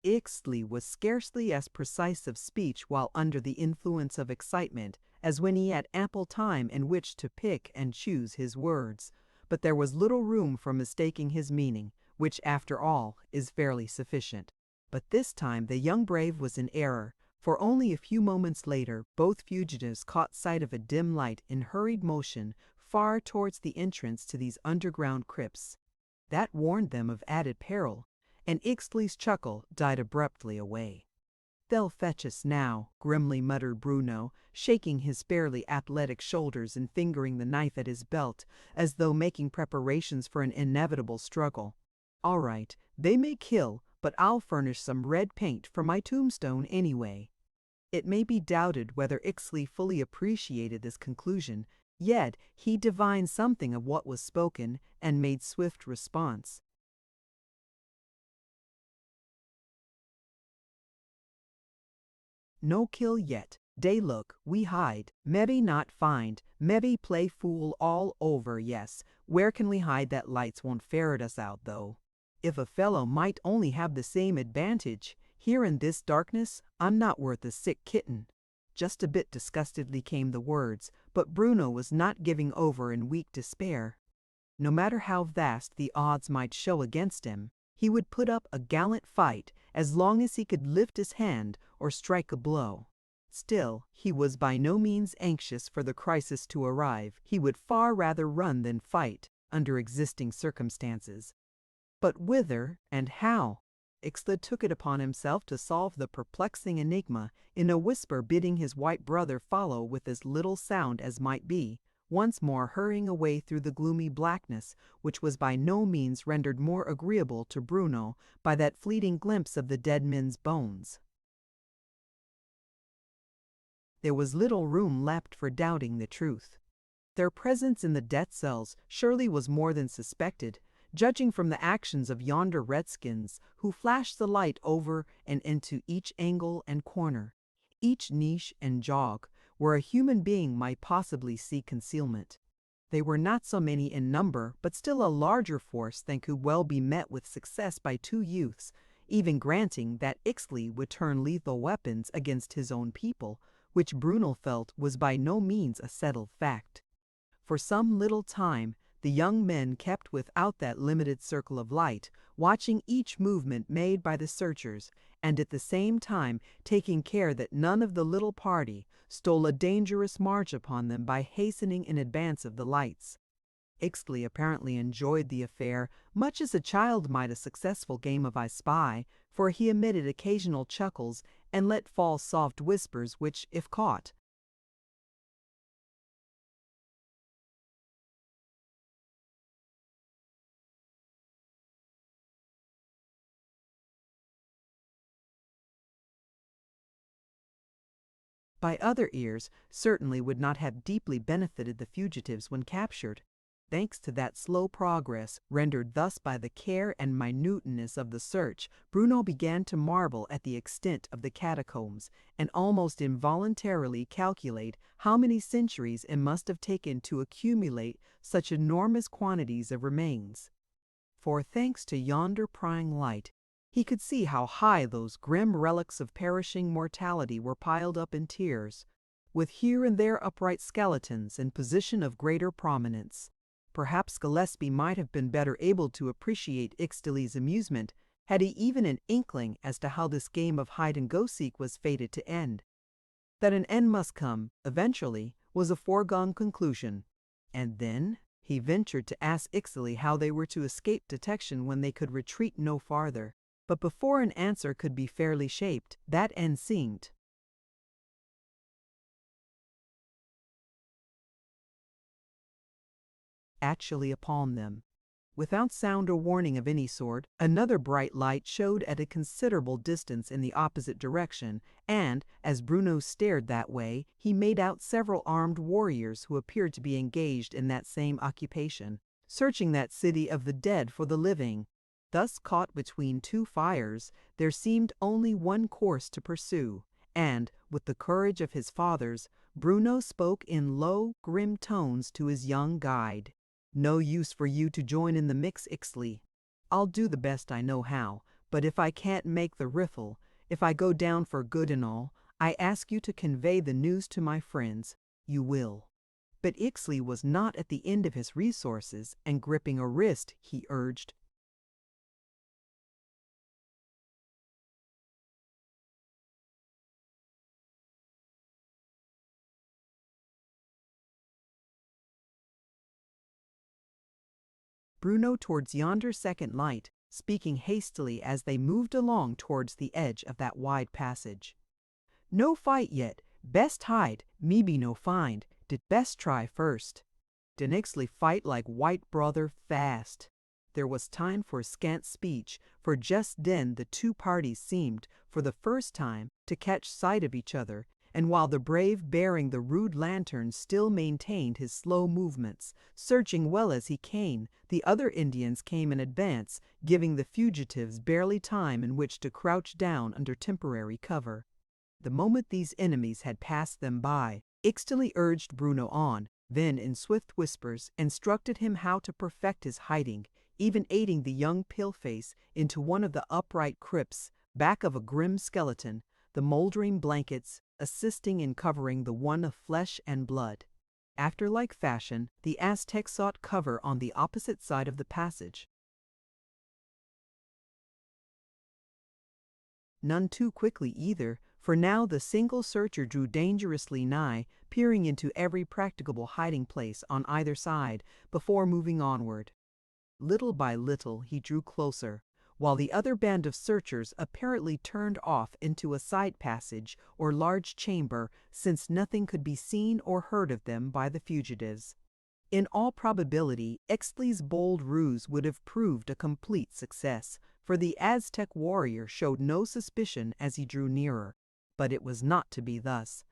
Ixley was scarcely as precise of speech while under the influence of excitement as when he had ample time in which to pick and choose his words, but there was little room for mistaking his meaning, which, after all, is fairly sufficient. But this time the young brave was in error, for only a few moments later both fugitives caught sight of a dim light in hurried motion far towards the entrance to these underground crypts. That warned them of added peril, and Ixley's chuckle died abruptly away. "They'll fetch us now," grimly muttered Bruno, shaking his fairly athletic shoulders and fingering the knife at his belt, as though making preparations for an inevitable struggle. "All right, they may kill, but I'll furnish some red paint for my tombstone anyway." It may be doubted whether Ixley fully appreciated this conclusion, yet he divined something of what was spoken and made swift response. "No kill yet. Dey look, we hide. Mebbe not find. Mebbe play fool all over, yes. Where can we hide that lights won't ferret us out, though? If a fellow might only have the same advantage. Here in this darkness, I'm not worth a sick kitten." Just a bit disgustedly came the words, but Bruno was not giving over in weak despair. No matter how vast the odds might show against him, he would put up a gallant fight as long as he could lift his hand or strike a blow. Still, he was by no means anxious for the crisis to arrive. He would far rather run than fight, under existing circumstances. But whither and how? Ixtli took it upon himself to solve the perplexing enigma, in a whisper bidding his white brother follow with as little sound as might be, once more hurrying away through the gloomy blackness, which was by no means rendered more agreeable to Bruno by that fleeting glimpse of the dead men's bones. There was little room left for doubting the truth. Their presence in the death cells surely was more than suspected, judging from the actions of yonder redskins, who flashed the light over and into each angle and corner, each niche and jog, where a human being might possibly seek concealment. They were not so many in number, but still a larger force than could well be met with success by two youths, even granting that Ixtli would turn lethal weapons against his own people, which Bruno felt was by no means a settled fact. For some little time, the young men kept without that limited circle of light, watching each movement made by the searchers, and at the same time taking care that none of the little party stole a dangerous march upon them by hastening in advance of the lights. Ixtli apparently enjoyed the affair much as a child might a successful game of I Spy, for he emitted occasional chuckles and let fall soft whispers which, if caught, by other ears, certainly would not have deeply benefited the fugitives when captured. Thanks to that slow progress, rendered thus by the care and minuteness of the search, Bruno began to marvel at the extent of the catacombs, and almost involuntarily calculate how many centuries it must have taken to accumulate such enormous quantities of remains. For thanks to yonder prying light, he could see how high those grim relics of perishing mortality were piled up in tiers, with here and there upright skeletons in position of greater prominence. Perhaps Gillespie might have been better able to appreciate Ixtali's amusement had he even an inkling as to how this game of hide-and-go-seek was fated to end. That an end must come, eventually, was a foregone conclusion. And then he ventured to ask Ixtali how they were to escape detection when they could retreat no farther. But before an answer could be fairly shaped, that end seemed actually upon them. Without sound or warning of any sort, another bright light showed at a considerable distance in the opposite direction, and, as Bruno stared that way, he made out several armed warriors who appeared to be engaged in that same occupation, searching that city of the dead for the living. Thus caught between two fires, there seemed only one course to pursue, and, with the courage of his fathers, Bruno spoke in low, grim tones to his young guide. "No use for you to join in the mix, Ixtli. I'll do the best I know how, but if I can't make the riffle, if I go down for good and all, I ask you to convey the news to my friends. You will." But Ixtli was not at the end of his resources, and gripping a wrist, he urged, Bruno towards yonder second light, speaking hastily as they moved along towards the edge of that wide passage. "No fight yet. Best hide. Me be no find. Did best try first. Den Ixtli fight like white brother fast." There was time for scant speech, for just then the two parties seemed, for the first time, to catch sight of each other, and while the brave bearing the rude lantern still maintained his slow movements, searching well as he came, the other Indians came in advance, giving the fugitives barely time in which to crouch down under temporary cover. The moment these enemies had passed them by, Ixtali urged Bruno on, then in swift whispers instructed him how to perfect his hiding, even aiding the young paleface into one of the upright crypts, back of a grim skeleton, the moldering blankets assisting in covering the one of flesh and blood. After like fashion, the Aztec sought cover on the opposite side of the passage. None too quickly either, for now the single searcher drew dangerously nigh, peering into every practicable hiding place on either side before moving onward. Little by little he drew closer, while the other band of searchers apparently turned off into a side passage or large chamber, since nothing could be seen or heard of them by the fugitives. In all probability, Ixtli's bold ruse would have proved a complete success, for the Aztec warrior showed no suspicion as he drew nearer. But it was not to be thus.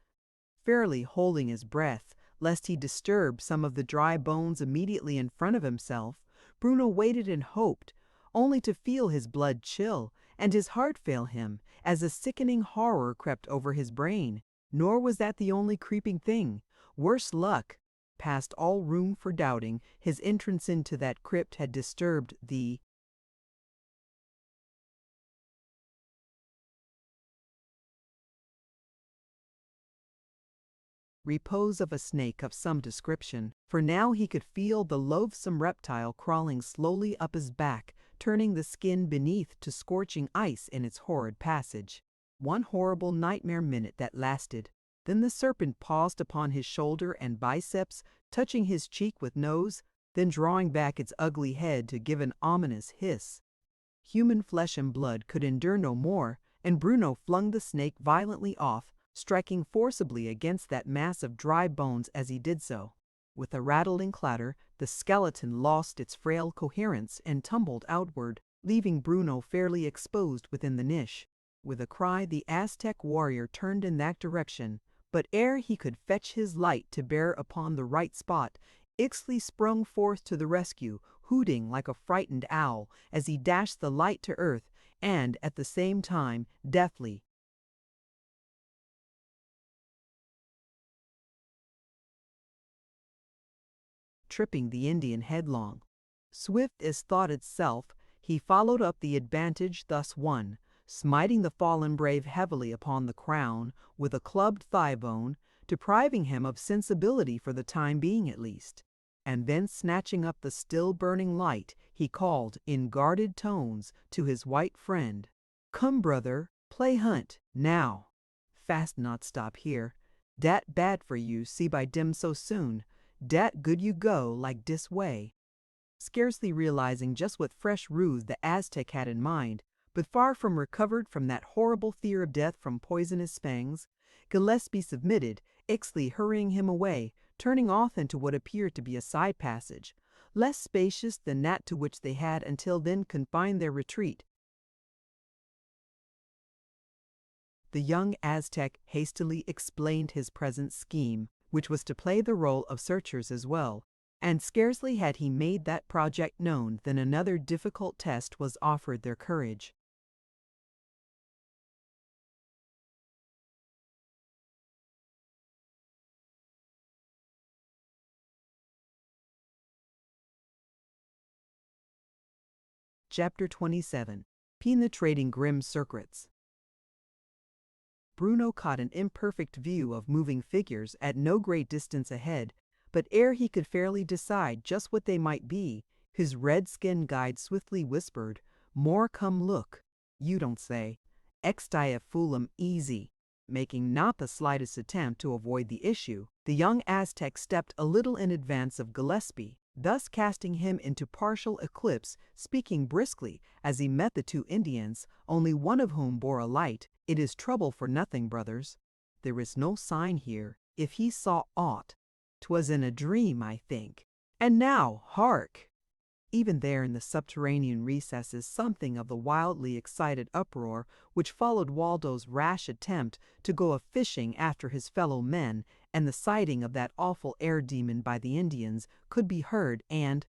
Fairly holding his breath, lest he disturb some of the dry bones immediately in front of himself, Bruno waited and hoped, only to feel his blood chill and his heart fail him as a sickening horror crept over his brain. Nor was that the only creeping thing. Worse luck! Past all room for doubting, his entrance into that crypt had disturbed the repose of a snake of some description, for now he could feel the loathsome reptile crawling slowly up his back, turning the skin beneath to scorching ice in its horrid passage. One horrible nightmare minute that lasted. Then the serpent paused upon his shoulder and biceps, touching his cheek with nose, then drawing back its ugly head to give an ominous hiss. Human flesh and blood could endure no more, and Bruno flung the snake violently off, striking forcibly against that mass of dry bones as he did so. With a rattling clatter, the skeleton lost its frail coherence and tumbled outward, leaving Bruno fairly exposed within the niche. With a cry, the Aztec warrior turned in that direction, But ere he could fetch his light to bear upon the right spot, Ixtli sprung forth to the rescue, hooting like a frightened owl as he dashed the light to earth and, at the same time, deftly tripping the Indian headlong. Swift as thought itself, he followed up the advantage thus won, smiting the fallen brave heavily upon the crown with a clubbed thigh bone, depriving him of sensibility for the time being at least. And then snatching up the still burning light, he called, in guarded tones, to his white friend, "Come, brother, play hunt, now. Fast not stop here. Dat bad for you, see by dim so soon. Dat good you go like dis way." Scarcely realizing just what fresh ruse the Aztec had in mind, but far from recovered from that horrible fear of death from poisonous fangs, Gillespie submitted, Ixtli hurrying him away, turning off into what appeared to be a side passage, less spacious than that to which they had until then confined their retreat. The young Aztec hastily explained his present scheme, which was to play the role of searchers as well, and scarcely had he made that project known than another difficult test was offered their courage. Chapter 27. Penetrating Grim Secrets. Bruno caught an imperfect view of moving figures at no great distance ahead, but ere he could fairly decide just what they might be, his red-skinned guide swiftly whispered, "More come look." "You don't say. Extia foolum easy." Making not the slightest attempt to avoid the issue, the young Aztec stepped a little in advance of Gillespie, thus casting him into partial eclipse, speaking briskly as he met the two Indians, only one of whom bore a light. "It is trouble for nothing, brothers. There is no sign here. If he saw aught, 'twas in a dream, I think. And now, hark!" Even there in the subterranean recesses something of the wildly excited uproar which followed Waldo's rash attempt to go a-fishing after his fellow men and the sighting of that awful air demon by the Indians could be heard, and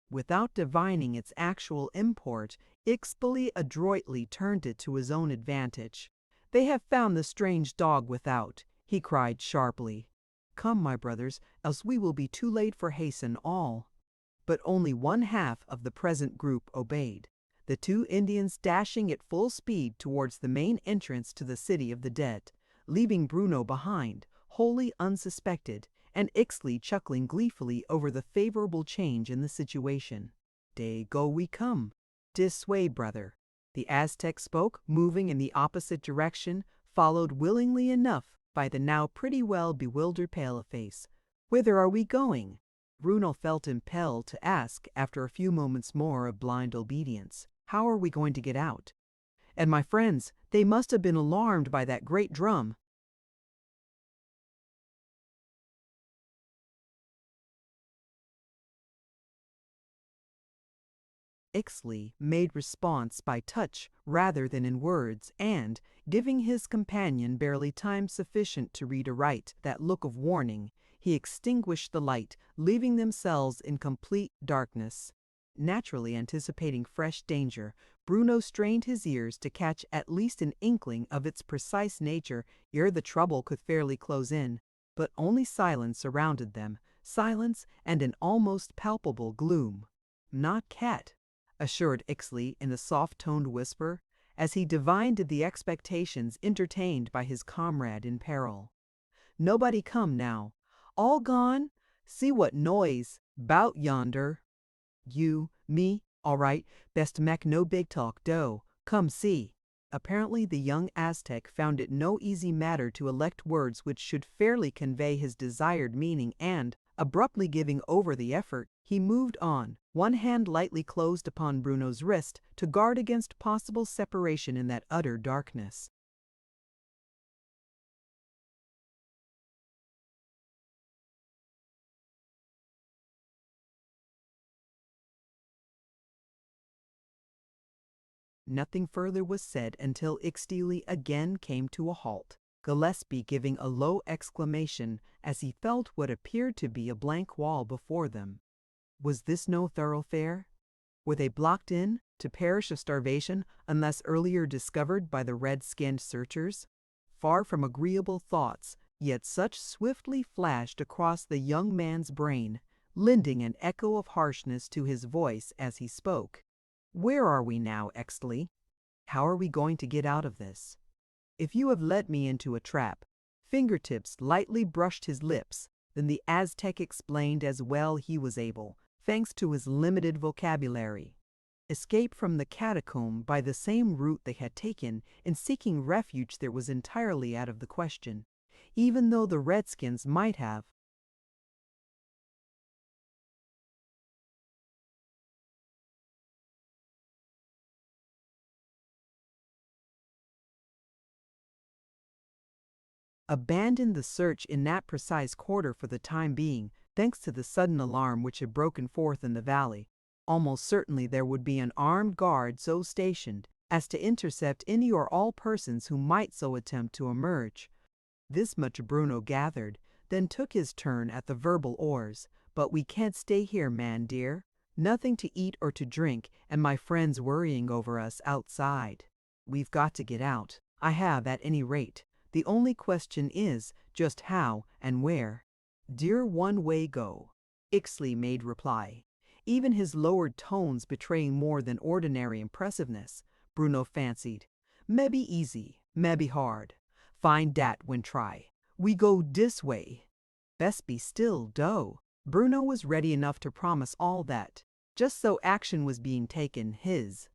without divining its actual import, Ixtli adroitly turned it to his own advantage. "They have found the strange dog without," he cried sharply. "Come, my brothers, else we will be too late for hasten all." But only one half of the present group obeyed, the two Indians dashing at full speed towards the main entrance to the city of the dead, leaving Bruno behind, wholly unsuspected, and Ixtli chuckling gleefully over the favorable change in the situation. "Dey go we come. Dis way, brother." The Aztec spoke, moving in the opposite direction, followed willingly enough by the now pretty well bewildered paleface. "Whither are we going?" Bruno felt impelled to ask after a few moments more of blind obedience. "How are we going to get out? And my friends, they must have been alarmed by that great drum." Ixtli made response by touch rather than in words, and, giving his companion barely time sufficient to read aright that look of warning, he extinguished the light, leaving themselves in complete darkness. Naturally anticipating fresh danger, Bruno strained his ears to catch at least an inkling of its precise nature ere the trouble could fairly close in, but only silence surrounded them, silence and an almost palpable gloom. "Not cat," assured Ixtli in a soft-toned whisper, as he divined the expectations entertained by his comrade in peril. "Nobody come now. All gone? See what noise, 'bout yonder." "You, me, all right, best mek no big talk, dough. Come see." Apparently the young Aztec found it no easy matter to elect words which should fairly convey his desired meaning and, abruptly giving over the effort, he moved on, one hand lightly closed upon Bruno's wrist to guard against possible separation in that utter darkness. Nothing further was said until Ixtli again came to a halt, Gillespie giving a low exclamation as he felt what appeared to be a blank wall before them. Was this no thoroughfare? Were they blocked in, to perish of starvation unless earlier discovered by the red-skinned searchers? Far from agreeable thoughts, yet such swiftly flashed across the young man's brain, lending an echo of harshness to his voice as he spoke. Where are we now, Exley? How are we going to get out of this? If you have led me into a trap, fingertips lightly brushed his lips, then the Aztec explained as well he was able, thanks to his limited vocabulary. Escape from the catacomb by the same route they had taken in seeking refuge there was entirely out of the question, even though the Redskins might have. Abandoned the search in that precise quarter for the time being, thanks to the sudden alarm which had broken forth in the valley. Almost certainly there would be an armed guard so stationed as to intercept any or all persons who might so attempt to emerge. This much Bruno gathered, then took his turn at the verbal oars. But we can't stay here, man dear. Nothing to eat or to drink, and my friends worrying over us outside. We've got to get out. I have, at any rate. The only question is just how and where. Dear one way go, Ixley made reply, even his lowered tones betraying more than ordinary impressiveness. Bruno fancied. Mebbe easy, mebbe hard. Find dat when try. We go dis way. Best be still, doe. Bruno was ready enough to promise all that, just so action was being taken his.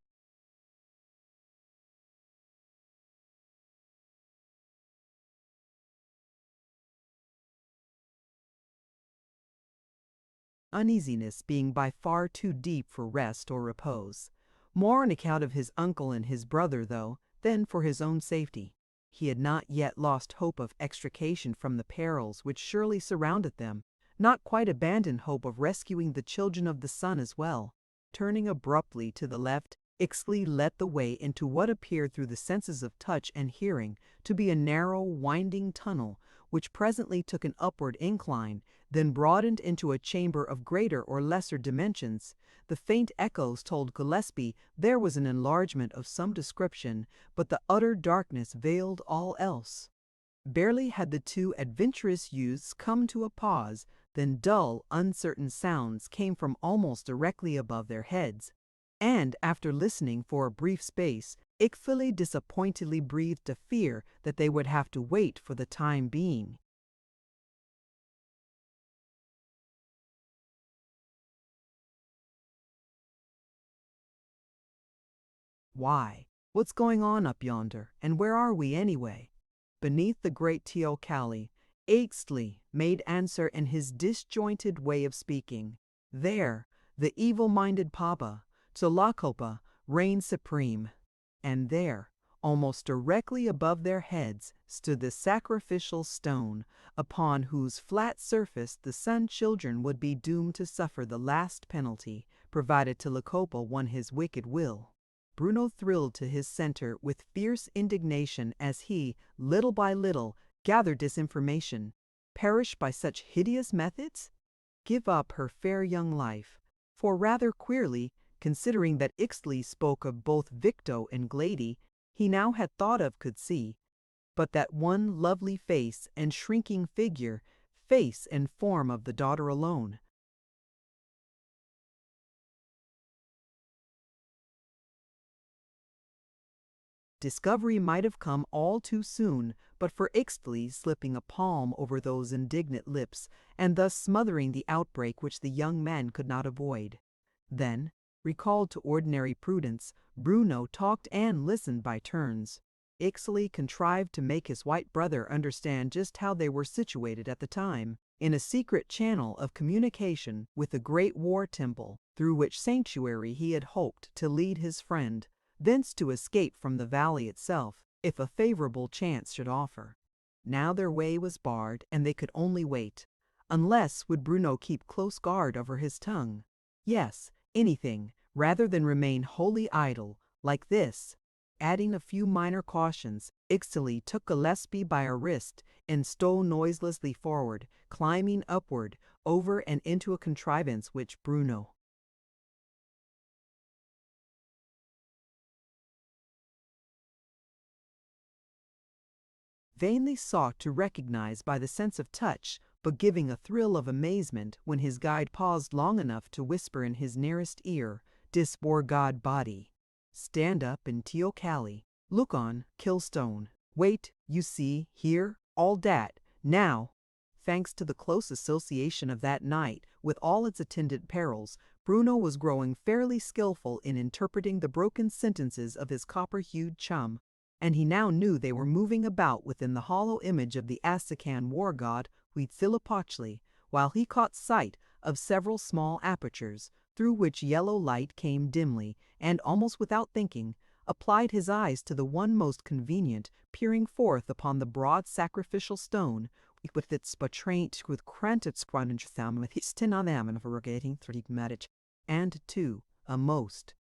Uneasiness being by far too deep for rest or repose, more on account of his uncle and his brother, though, than for his own safety. He had not yet lost hope of extrication from the perils which surely surrounded them, not quite abandoned hope of rescuing the children of the sun as well. Turning abruptly to the left, Ixley led the way into what appeared through the senses of touch and hearing to be a narrow, winding tunnel, which presently took an upward incline, then broadened into a chamber of greater or lesser dimensions. The faint echoes told Gillespie there was an enlargement of some description, but the utter darkness veiled all else. Barely had the two adventurous youths come to a pause, than dull, uncertain sounds came from almost directly above their heads, and after listening for a brief space, Ixley disappointedly breathed a fear that they would have to wait for the time being. Why? What's going on up yonder, and where are we anyway? Beneath the great teocalli, Ixtli made answer in his disjointed way of speaking. There, the evil-minded Papa, Tlacopa, reigned supreme. And there, almost directly above their heads, stood the sacrificial stone, upon whose flat surface the Sun Children would be doomed to suffer the last penalty, provided Tlacopa won his wicked will. Bruno thrilled to his center with fierce indignation as he, little by little, gathered this information. Perish by such hideous methods? Give up her fair young life? For rather queerly, considering that Ixtli spoke of both Victo and Glady, he now had thought of could see, but that one lovely face and shrinking figure, face and form of the daughter alone. Discovery might have come all too soon, but for Ixtli slipping a palm over those indignant lips, and thus smothering the outbreak which the young man could not avoid. Then, recalled to ordinary prudence, Bruno talked and listened by turns. Ixtli contrived to make his white brother understand just how they were situated at the time, in a secret channel of communication with the great war temple, through which sanctuary he had hoped to lead his friend, thence to escape from the valley itself, if a favorable chance should offer. Now their way was barred, and they could only wait. Unless would Bruno keep close guard over his tongue? Yes, anything, rather than remain wholly idle, like this. Adding a few minor cautions, Ixtali took Gillespie by a wrist and stole noiselessly forward, climbing upward, over and into a contrivance which Bruno vainly sought to recognize by the sense of touch, but giving a thrill of amazement when his guide paused long enough to whisper in his nearest ear, "Dis war god body. Stand up in Teocalli. Look on, Killstone. Wait, you see, here, all dat. Now." Thanks to the close association of that night with all its attendant perils, Bruno was growing fairly skillful in interpreting the broken sentences of his copper-hued chum, and he now knew they were moving about within the hollow image of the Asakan war god Huitzilopochtli, while he caught sight of several small apertures, through which yellow light came dimly, and almost without thinking, applied his eyes to the one most convenient, peering forth upon the broad sacrificial stone, with its betraint with krantitsquanentham with his tinanam and variegating threat, and two, a most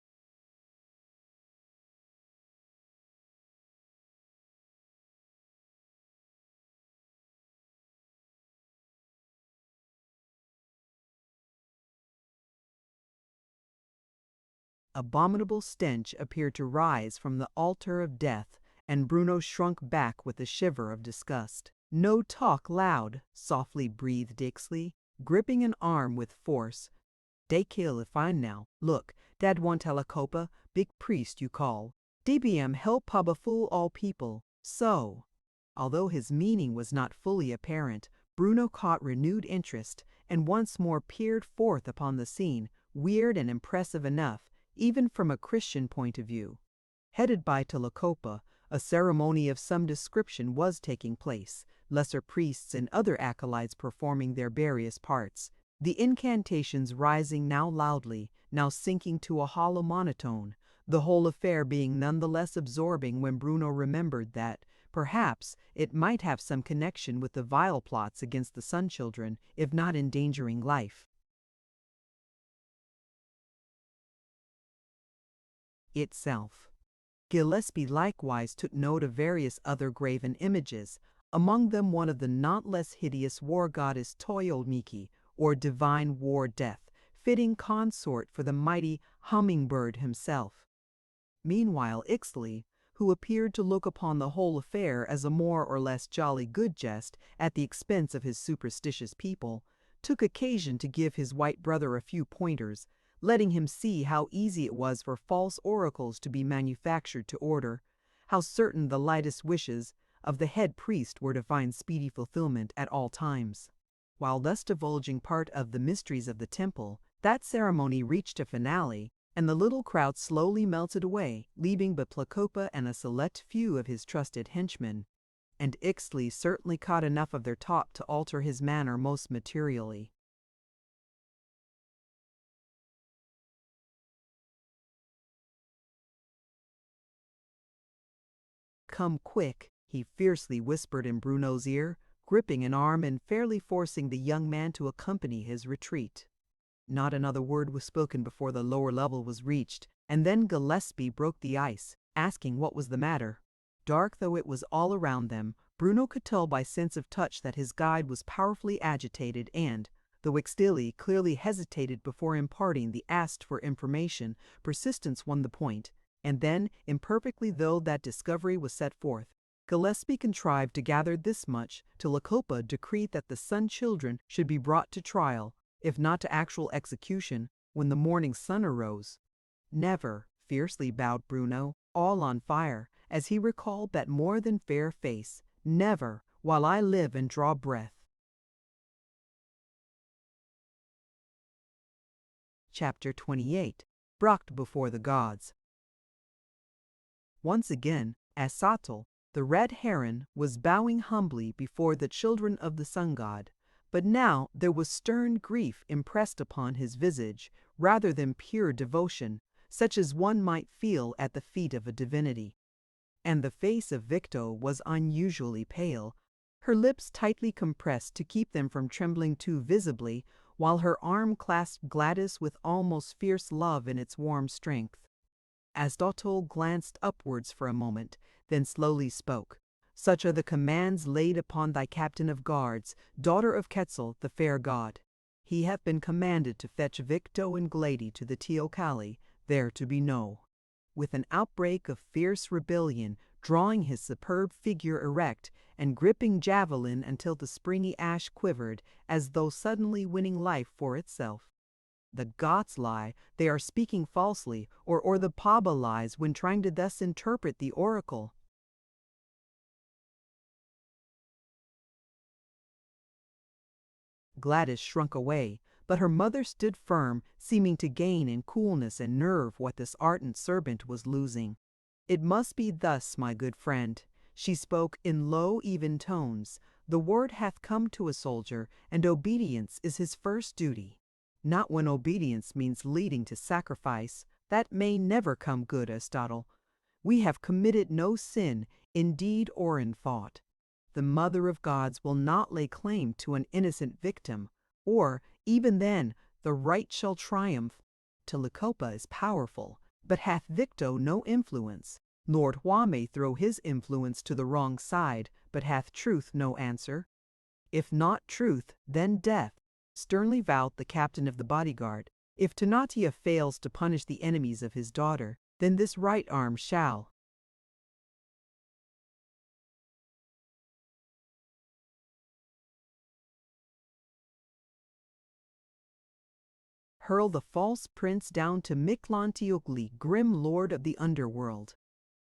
abominable stench appeared to rise from the altar of death, and Bruno shrunk back with a shiver of disgust. "No talk loud," softly breathed Ixtli, gripping an arm with force. "Dey kill if I now. Look, dat one Talacopa, big priest you call. DBM help Paba fool all people. So." Although his meaning was not fully apparent, Bruno caught renewed interest, and once more peered forth upon the scene, weird and impressive enough, even from a Christian point of view. Headed by Talacopa, a ceremony of some description was taking place, lesser priests and other acolytes performing their various parts, the incantations rising now loudly, now sinking to a hollow monotone, the whole affair being none the less absorbing when Bruno remembered that, perhaps, it might have some connection with the vile plots against the Sun Children, if not endangering life itself. Gillespie likewise took note of various other graven images, among them one of the not less hideous war goddess Toyolmiki, or divine war death, fitting consort for the mighty hummingbird himself. Meanwhile Ixtli, who appeared to look upon the whole affair as a more or less jolly good jest at the expense of his superstitious people, took occasion to give his white brother a few pointers, letting him see how easy it was for false oracles to be manufactured to order, how certain the lightest wishes of the head priest were to find speedy fulfillment at all times. While thus divulging part of the mysteries of the temple, that ceremony reached a finale, and the little crowd slowly melted away, leaving but Placopa and a select few of his trusted henchmen, and Ixtli certainly caught enough of their talk to alter his manner most materially. "Come quick," he fiercely whispered in Bruno's ear, gripping an arm and fairly forcing the young man to accompany his retreat. Not another word was spoken before the lower level was reached, and then Gillespie broke the ice, asking what was the matter. Dark though it was all around them, Bruno could tell by sense of touch that his guide was powerfully agitated and, though Ixtli clearly hesitated before imparting the asked for information, persistence won the point, and then, imperfectly though that discovery was set forth, Gillespie contrived to gather this much till Lacopa decreed that the Sun Children should be brought to trial, if not to actual execution, when the morning sun arose. "Never," fiercely bowed Bruno, all on fire, as he recalled that more than fair face, "never, while I live and draw breath." Chapter 28. Brought before the Gods. Once again, Asatl, the red heron, was bowing humbly before the children of the sun god, but now there was stern grief impressed upon his visage, rather than pure devotion, such as one might feel at the feet of a divinity. And the face of Victo was unusually pale, her lips tightly compressed to keep them from trembling too visibly, while her arm clasped Gladys with almost fierce love in its warm strength. Aristotle glanced upwards for a moment, then slowly spoke. Such are the commands laid upon thy captain of guards, daughter of Quetzal, the fair god. He hath been commanded to fetch Victo and Glady to the teocalli, there to be no. With an outbreak of fierce rebellion, drawing his superb figure erect, and gripping javelin until the springy ash quivered, as though suddenly winning life for itself. The gods lie, they are speaking falsely, or the Paba lies when trying to thus interpret the oracle. Gladys shrunk away, but her mother stood firm, seeming to gain in coolness and nerve what this ardent servant was losing. It must be thus, my good friend. She spoke in low, even tones. The word hath come to a soldier, and obedience is his first duty. Not when obedience means leading to sacrifice. That may never come good, Aristotle. We have committed no sin, in deed or in thought. The Mother of Gods will not lay claim to an innocent victim, or, even then, the right shall triumph. Tlacopa is powerful, but hath Victo no influence. Lord Hua may throw his influence to the wrong side, but hath truth no answer? If not truth, then death, sternly vowed the captain of the bodyguard. If Tenotia fails to punish the enemies of his daughter, then this right arm shall. Hurl the false prince down to Mictlanteotli, grim lord of the underworld.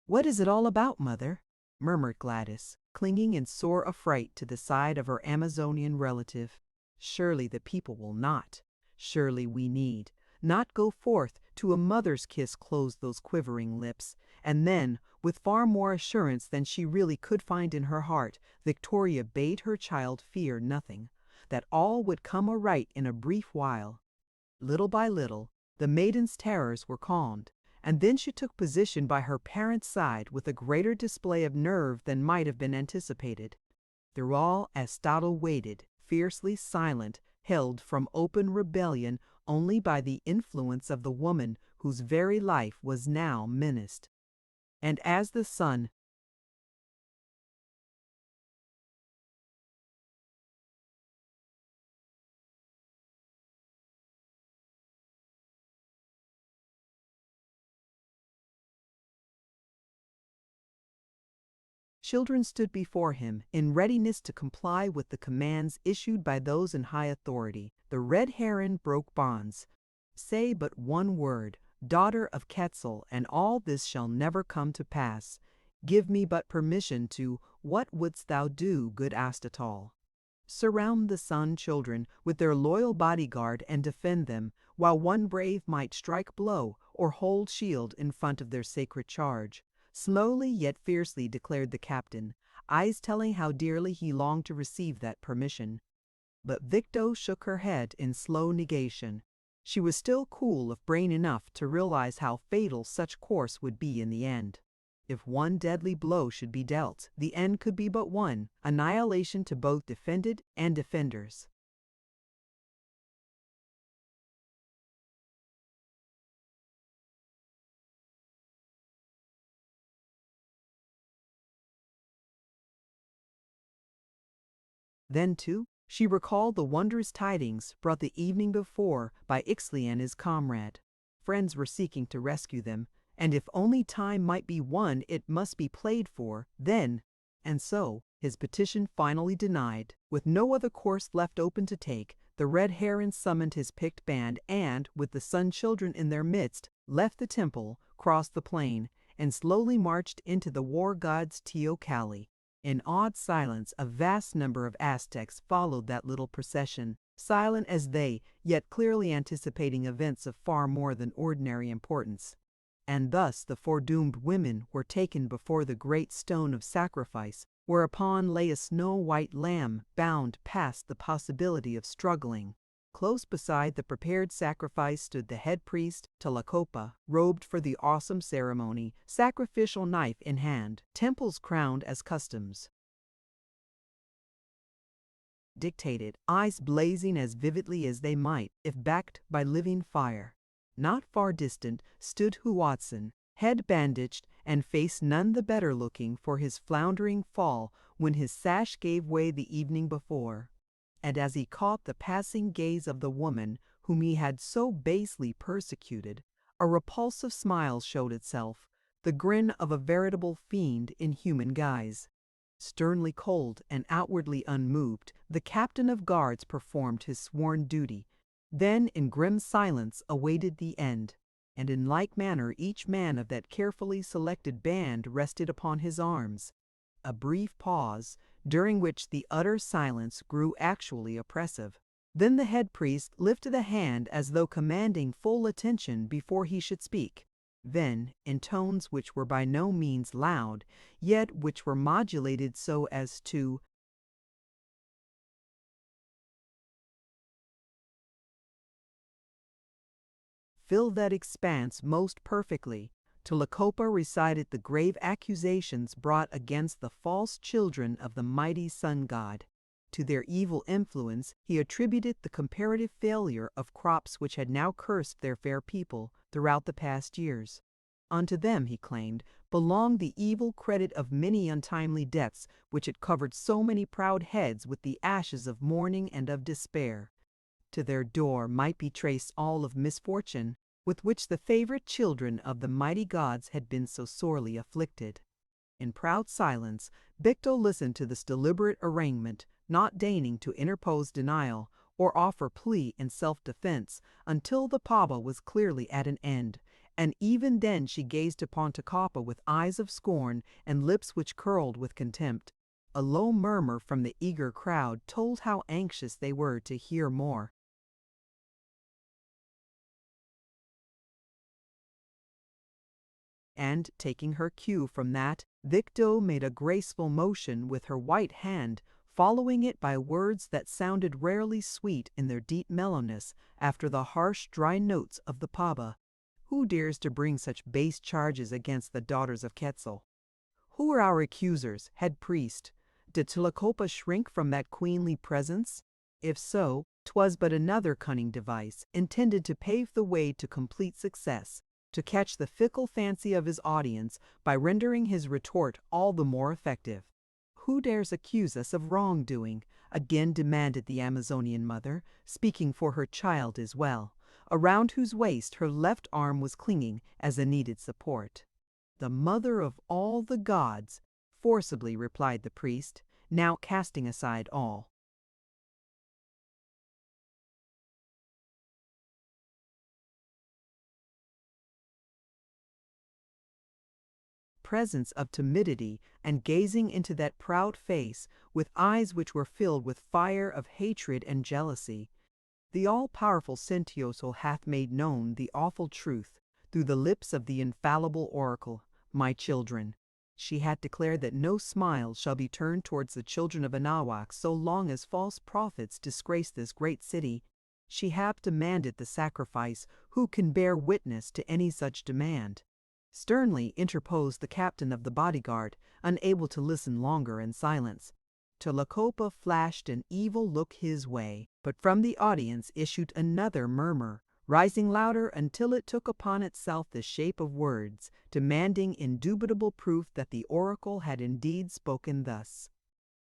What is it all about, mother? Murmured Gladys, clinging in sore affright to the side of her Amazonian relative. Surely the people will not. Surely we need not go forth to a mother's kiss close those quivering lips, and then, with far more assurance than she really could find in her heart, Victoria bade her child fear nothing, that all would come aright in a brief while. Little by little, the maiden's terrors were calmed, and then she took position by her parent's side with a greater display of nerve than might have been anticipated. Through all, Aristotle waited, fiercely silent, held from open rebellion only by the influence of the woman whose very life was now menaced. And as the sun children stood before him, in readiness to comply with the commands issued by those in high authority. The red heron broke bonds. Say but one word, daughter of Quetzal, and all this shall never come to pass. Give me but permission to, what wouldst thou do, good Aristotle? Surround the Sun children with their loyal bodyguard and defend them, while one brave might strike blow or hold shield in front of their sacred charge. Slowly yet fiercely declared the captain, eyes telling how dearly he longed to receive that permission. But Victo shook her head in slow negation. She was still cool of brain enough to realize how fatal such course would be in the end. If one deadly blow should be dealt, the end could be but one, annihilation to both defended and defenders. Then, too, she recalled the wondrous tidings brought the evening before by Ixtli and his comrade. Friends were seeking to rescue them, and if only time might be won it must be played for, then. And so, his petition finally denied, with no other course left open to take, the Red Heron summoned his picked band and, with the Sun Children in their midst, left the temple, crossed the plain, and slowly marched into the war god's teocalli. In awed silence, a vast number of Aztecs followed that little procession, silent as they, yet clearly anticipating events of far more than ordinary importance. And thus the foredoomed women were taken before the great stone of sacrifice, whereupon lay a snow-white lamb bound past the possibility of struggling. Close beside the prepared sacrifice stood the head priest, Tlacopa, robed for the awesome ceremony, sacrificial knife in hand, temples crowned as customs dictated, eyes blazing as vividly as they might if backed by living fire. Not far distant stood Huatzin, head bandaged and face none the better looking for his floundering fall when his sash gave way the evening before. And as he caught the passing gaze of the woman whom he had so basely persecuted, a repulsive smile showed itself, the grin of a veritable fiend in human guise. Sternly cold and outwardly unmoved, the captain of guards performed his sworn duty, then in grim silence awaited the end, and in like manner each man of that carefully selected band rested upon his arms. A brief pause, during which the utter silence grew actually oppressive. Then the head priest lifted a hand as though commanding full attention before he should speak. Then, in tones which were by no means loud, yet which were modulated so as to fill that expanse most perfectly, Tlacopa recited the grave accusations brought against the false children of the mighty sun god. To their evil influence he attributed the comparative failure of crops which had now cursed their fair people throughout the past years. Unto them, he claimed, belonged the evil credit of many untimely deaths which had covered so many proud heads with the ashes of mourning and of despair. To their door might be traced all of misfortune with which the favorite children of the mighty gods had been so sorely afflicted. In proud silence, Bicto listened to this deliberate arraignment, not deigning to interpose denial or offer plea in self-defense until the paba was clearly at an end, and even then she gazed upon Tlacopa with eyes of scorn and lips which curled with contempt. A low murmur from the eager crowd told how anxious they were to hear more. And, taking her cue from that, Victo made a graceful motion with her white hand, following it by words that sounded rarely sweet in their deep mellowness after the harsh, dry notes of the paba. Who dares to bring such base charges against the daughters of Quetzal? Who are our accusers, head priest? Did Tlacopa shrink from that queenly presence? If so, 'twas but another cunning device, intended to pave the way to complete success, to catch the fickle fancy of his audience by rendering his retort all the more effective. Who dares accuse us of wrongdoing? Again demanded the Amazonian mother, speaking for her child as well, around whose waist her left arm was clinging as a needed support. The mother of all the gods, forcibly replied the priest, now casting aside all. Presence of timidity and gazing into that proud face with eyes which were filled with fire of hatred and jealousy. The all-powerful Sentioso hath made known the awful truth through the lips of the infallible oracle, my children. She hath declared that no smile shall be turned towards the children of Anahuac so long as false prophets disgrace this great city. She hath demanded the sacrifice. Who can bear witness to any such demand? Sternly interposed the captain of the bodyguard, unable to listen longer in silence. Tlacopa flashed an evil look his way, but from the audience issued another murmur, rising louder until it took upon itself the shape of words, demanding indubitable proof that the oracle had indeed spoken thus.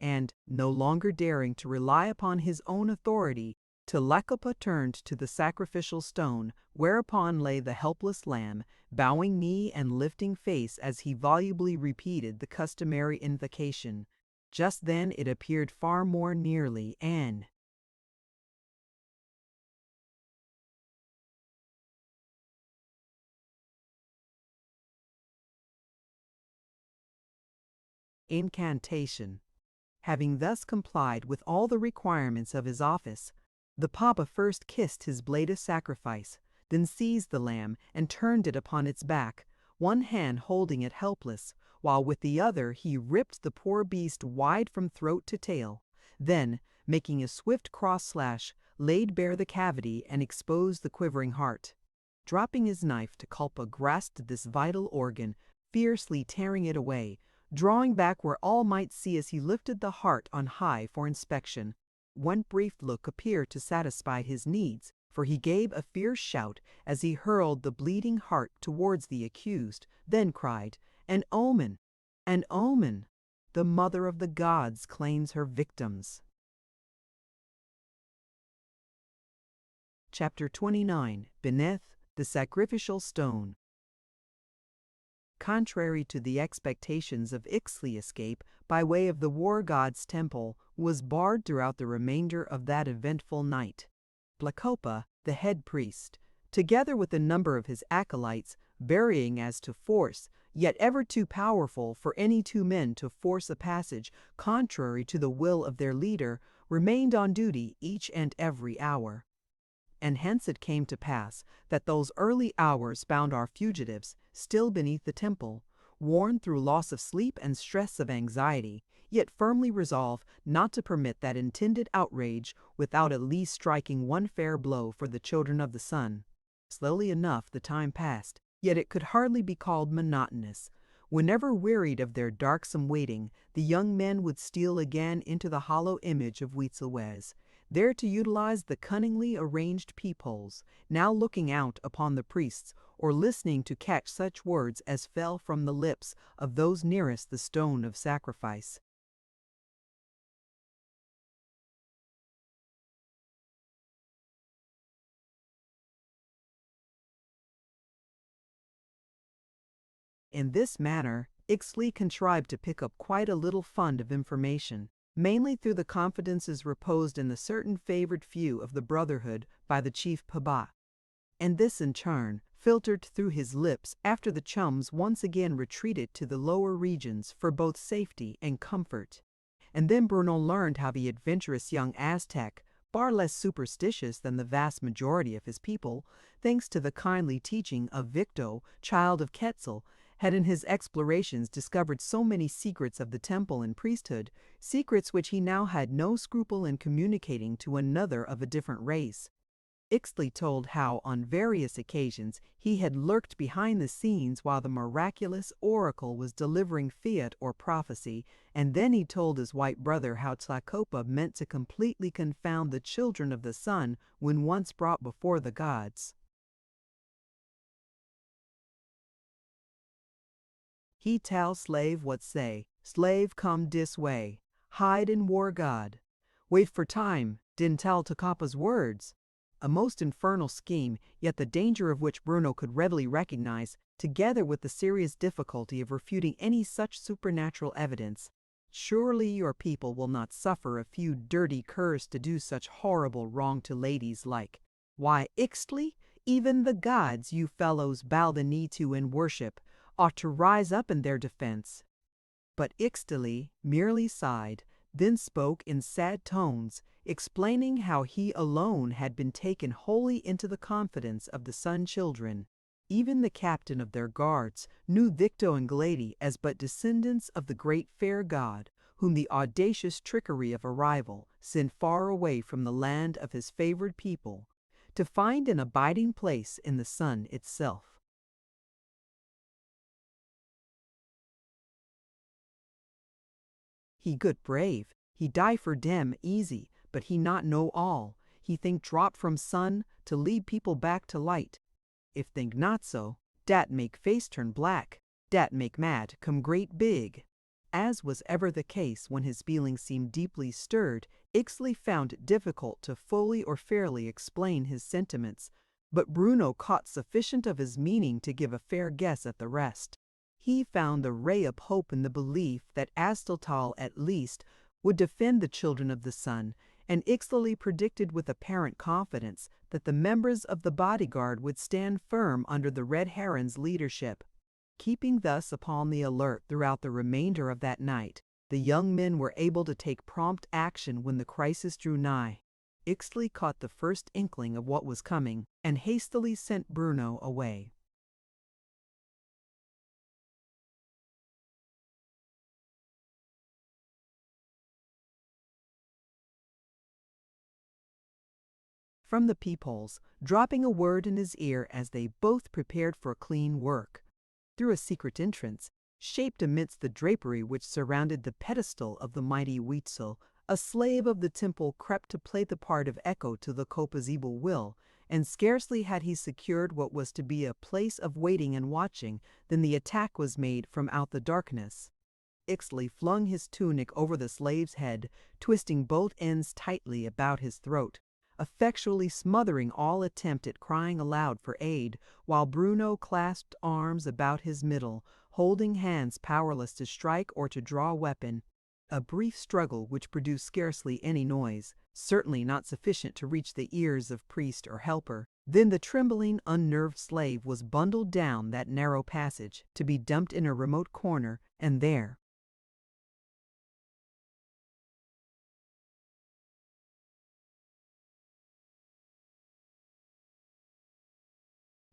And, no longer daring to rely upon his own authority, Tlacopa turned to the sacrificial stone, whereupon lay the helpless lamb, bowing knee and lifting face as he volubly repeated the customary invocation. Just then it appeared far more nearly, and incantation. Having thus complied with all the requirements of his office, the papa first kissed his blade of sacrifice, then seized the lamb and turned it upon its back, one hand holding it helpless, while with the other he ripped the poor beast wide from throat to tail. Then, making a swift cross-slash, laid bare the cavity and exposed the quivering heart. Dropping his knife, Tlacopa grasped this vital organ, fiercely tearing it away, drawing back where all might see as he lifted the heart on high for inspection. One brief look appeared to satisfy his needs, for he gave a fierce shout as he hurled the bleeding heart towards the accused, then cried, "An omen! An omen! The mother of the gods claims her victims." Chapter 29. Beneath the Sacrificial Stone. Contrary to the expectations of Ixtli, escape by way of the war god's temple was barred throughout the remainder of that eventful night. Tlacopa, the head priest, together with a number of his acolytes, varying as to force, yet ever too powerful for any two men to force a passage contrary to the will of their leader, remained on duty each and every hour. And hence it came to pass that those early hours found our fugitives still beneath the temple, worn through loss of sleep and stress of anxiety, yet firmly resolved not to permit that intended outrage without at least striking one fair blow for the children of the sun. Slowly enough the time passed, yet it could hardly be called monotonous. Whenever wearied of their darksome waiting, the young men would steal again into the hollow image of Huitzilopochtli, there to utilize the cunningly arranged peepholes, now looking out upon the priests or listening to catch such words as fell from the lips of those nearest the stone of sacrifice. In this manner, Ixtli contrived to pick up quite a little fund of information, mainly through the confidences reposed in the certain favored few of the Brotherhood by the chief Paba, and this in turn filtered through his lips after the chums once again retreated to the lower regions for both safety and comfort. And then Bruno learned how the adventurous young Aztec, far less superstitious than the vast majority of his people, thanks to the kindly teaching of Victo, child of Quetzal, had in his explorations discovered so many secrets of the temple and priesthood, secrets which he now had no scruple in communicating to another of a different race. Ixtli told how on various occasions he had lurked behind the scenes while the miraculous oracle was delivering fiat or prophecy, and then he told his white brother how Tlacopa meant to completely confound the children of the sun when once brought before the gods. He tell slave what say, slave come dis way, hide in war god. Wait for time, didn't tell Tlacopa's words. A most infernal scheme, yet the danger of which Bruno could readily recognize, together with the serious difficulty of refuting any such supernatural evidence. Surely your people will not suffer a few dirty curs to do such horrible wrong to ladies like. Why, Ixtli, even the gods you fellows bow the knee to and worship, ought to rise up in their defense. But Ixtli merely sighed, then spoke in sad tones, explaining how he alone had been taken wholly into the confidence of the Sun Children. Even the captain of their guards knew Victo and Glady as but descendants of the great fair god, whom the audacious trickery of a rival sent far away from the land of his favored people, to find an abiding place in the sun itself. He good brave, he die for dem easy, but he not know all. He think drop from sun to lead people back to light. If think not so, dat make face turn black, dat make mad come great big. As was ever the case when his feelings seemed deeply stirred, Ixtli found it difficult to fully or fairly explain his sentiments, but Bruno caught sufficient of his meaning to give a fair guess at the rest. He found the ray of hope in the belief that Astaltal at least would defend the children of the sun, and Ixtli predicted with apparent confidence that the members of the bodyguard would stand firm under the Red Heron's leadership. Keeping thus upon the alert throughout the remainder of that night, the young men were able to take prompt action when the crisis drew nigh. Ixtli caught the first inkling of what was coming and hastily sent Bruno away. From the peepholes, dropping a word in his ear as they both prepared for clean work. Through a secret entrance, shaped amidst the drapery which surrounded the pedestal of the mighty Huitzil, a slave of the temple crept to play the part of echo to Tlacopa's evil will, and scarcely had he secured what was to be a place of waiting and watching than the attack was made from out the darkness. Ixtli flung his tunic over the slave's head, twisting both ends tightly about his throat, effectually smothering all attempt at crying aloud for aid, while Bruno clasped arms about his middle, holding hands powerless to strike or to draw weapon. A brief struggle which produced scarcely any noise, certainly not sufficient to reach the ears of priest or helper. Then the trembling, unnerved slave was bundled down that narrow passage, to be dumped in a remote corner, and there,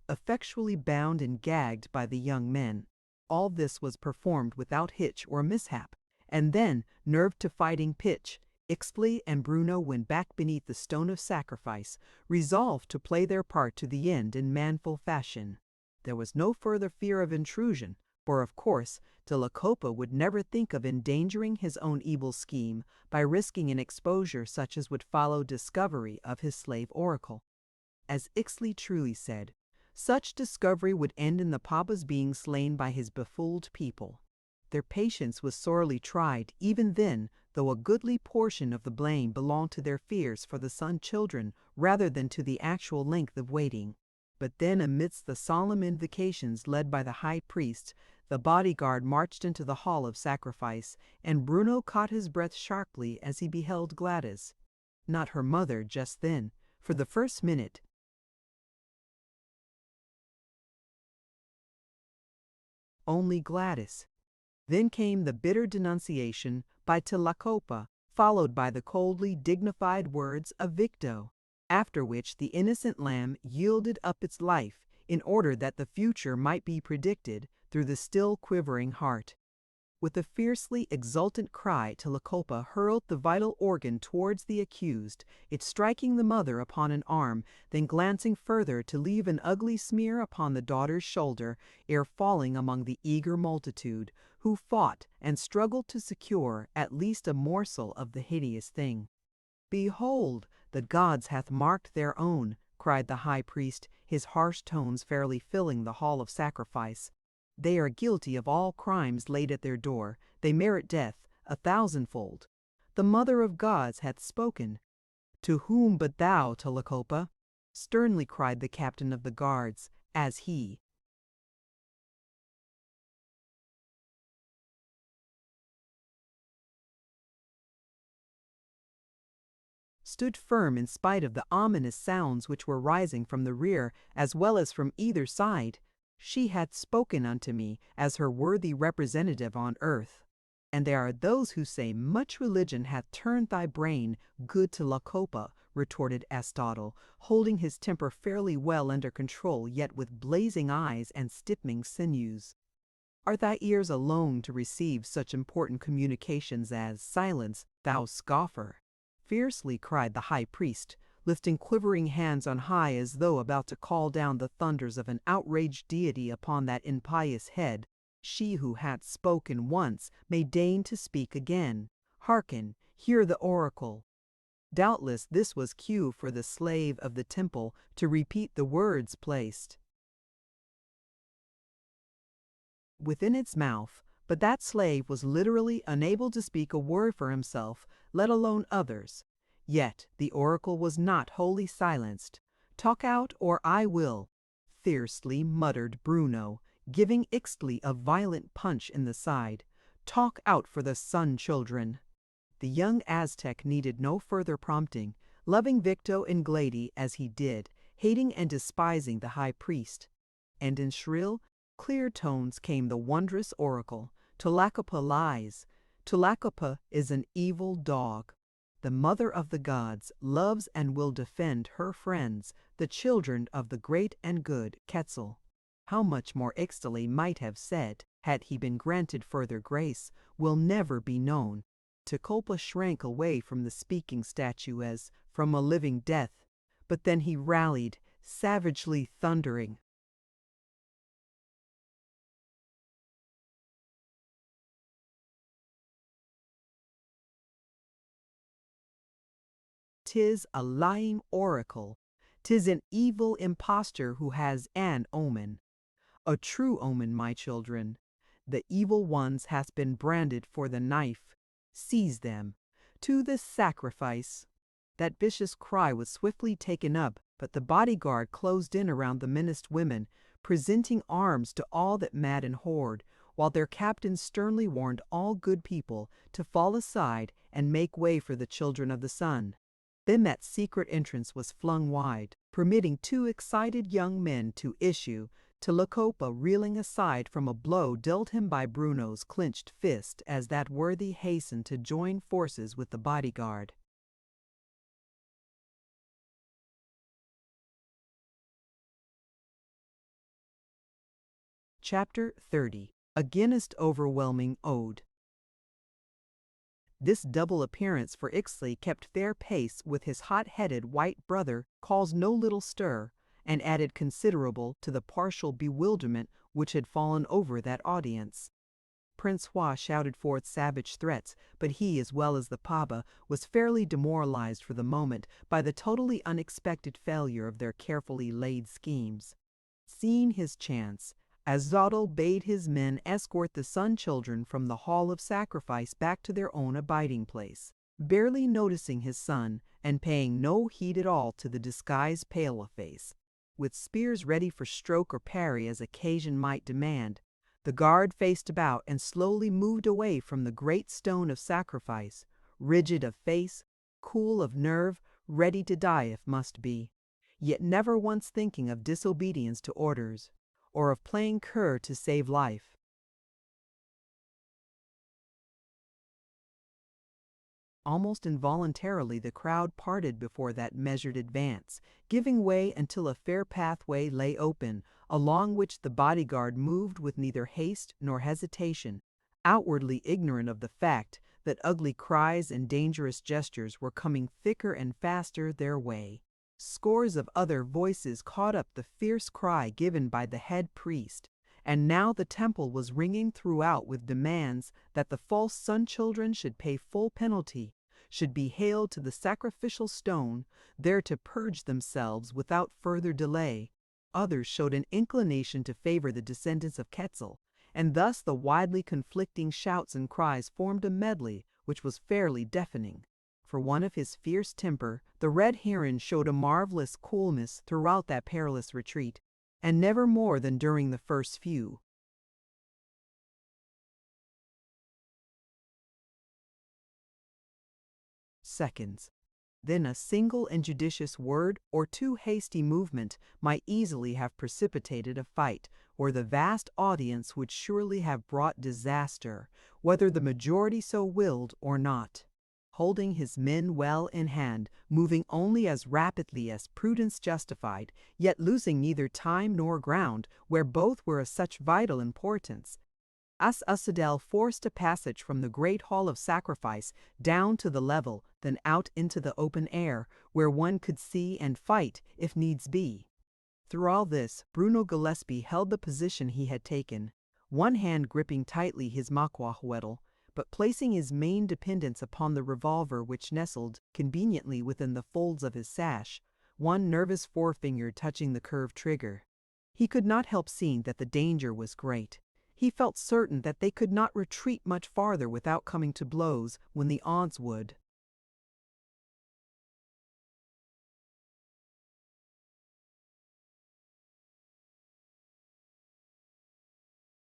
effectually bound and gagged by the young men. All this was performed without hitch or mishap, and then, nerved to fighting pitch, Ixtli and Bruno went back beneath the stone of sacrifice, resolved to play their part to the end in manful fashion. There was no further fear of intrusion, for of course Tlacopa would never think of endangering his own evil scheme by risking an exposure such as would follow discovery of his slave oracle. As Ixtli truly said, such discovery would end in the Papa's being slain by his befooled people. Their patience was sorely tried even then, though a goodly portion of the blame belonged to their fears for the son-children rather than to the actual length of waiting. But then, amidst the solemn invocations led by the high priest, the bodyguard marched into the hall of sacrifice, and Bruno caught his breath sharply as he beheld Gladys. Not her mother just then. For the first minute, only Gladys. Then came the bitter denunciation by Tlacopa, followed by the coldly dignified words of Victo, after which the innocent lamb yielded up its life in order that the future might be predicted through the still quivering heart. With a fiercely exultant cry, Tlacopa hurled the vital organ towards the accused, it striking the mother upon an arm, then glancing further to leave an ugly smear upon the daughter's shoulder, ere falling among the eager multitude, who fought and struggled to secure at least a morsel of the hideous thing. "Behold, the gods hath marked their own," cried the high priest, his harsh tones fairly filling the hall of sacrifice. "They are guilty of all crimes laid at their door. They merit death 1,000-fold. The Mother of Gods hath spoken." "To whom but thou, Tlacopa?" sternly cried the captain of the guards, as he, stood firm in spite of the ominous sounds which were rising from the rear as well as from either side. "She hath spoken unto me as her worthy representative on earth. And there are those who say much religion hath turned thy brain, good Tlacopa," retorted Astottle, holding his temper fairly well under control, yet with blazing eyes and stiffening sinews. "Are thy ears alone to receive such important communications as silence, thou scoffer?" fiercely cried the high priest, lifting quivering hands on high as though about to call down the thunders of an outraged deity upon that impious head. "She who hath spoken once may deign to speak again. Hearken, hear the oracle." Doubtless this was cue for the slave of the temple to repeat the words placed within its mouth, but that slave was literally unable to speak a word for himself, let alone others. Yet the oracle was not wholly silenced. "Talk out, or I will," fiercely muttered Bruno, giving Ixtli a violent punch in the side. "Talk out for the sun-children." The young Aztec needed no further prompting, loving Victo and Glady as he did, hating and despising the high priest. And in shrill, clear tones came the wondrous oracle. "Tlacopa lies. Tlacopa is an evil dog. The Mother of the Gods loves and will defend her friends, the children of the great and good Quetzal." How much more Ixtli might have said, had he been granted further grace, will never be known. Tlacopa shrank away from the speaking statue as from a living death, but then he rallied, savagely thundering, "'Tis a lying oracle. 'Tis an evil impostor who has an omen. A true omen, my children. The evil ones hath been branded for the knife. Seize them. To the sacrifice. That vicious cry was swiftly taken up, but the bodyguard closed in around the menaced women, presenting arms to all that maddened horde, while their captain sternly warned all good people to fall aside and make way for the children of the sun. Then that secret entrance was flung wide, permitting two excited young men to issue, Telecopa reeling aside from a blow dealt him by Bruno's clenched fist as that worthy hastened to join forces with the bodyguard. Chapter 30. Against Overwhelming Ode. This double appearance for Ixtli kept fair pace with his hot-headed white brother, caused no little stir, and added considerable to the partial bewilderment which had fallen over that audience. Prince Hua shouted forth savage threats, but he, as well as the Paba, was fairly demoralized for the moment by the totally unexpected failure of their carefully laid schemes. Seeing his chance, Azadel bade his men escort the Sun Children from the Hall of Sacrifice back to their own abiding place, barely noticing his son and paying no heed at all to the disguised paleface. With spears ready for stroke or parry as occasion might demand, the guard faced about and slowly moved away from the great stone of sacrifice, rigid of face, cool of nerve, ready to die if must be, yet never once thinking of disobedience to orders, or of playing cur to save life. Almost involuntarily the crowd parted before that measured advance, giving way until a fair pathway lay open, along which the bodyguard moved with neither haste nor hesitation, outwardly ignorant of the fact that ugly cries and dangerous gestures were coming thicker and faster their way. Scores of other voices caught up the fierce cry given by the head priest, and now the temple was ringing throughout with demands that the false Sun Children should pay full penalty, should be haled to the sacrificial stone, there to purge themselves without further delay. Others showed an inclination to favor the descendants of Quetzal, and thus the widely conflicting shouts and cries formed a medley which was fairly deafening. For one of his fierce temper, the red heron showed a marvelous coolness throughout that perilous retreat, and never more than during the first few. Seconds. Then a single injudicious word or too hasty movement might easily have precipitated a fight, where the vast audience would surely have brought disaster, whether the majority so willed or not. Holding his men well in hand, moving only as rapidly as prudence justified, yet losing neither time nor ground, where both were of such vital importance, As-Usadel forced a passage from the great hall of sacrifice down to the level, then out into the open air, where one could see and fight if needs be. Through all this, Bruno Gillespie held the position he had taken, one hand gripping tightly his maquahuetl, but placing his main dependence upon the revolver which nestled conveniently within the folds of his sash, one nervous forefinger touching the curved trigger. He could not help seeing that the danger was great. He felt certain that they could not retreat much farther without coming to blows when the odds would.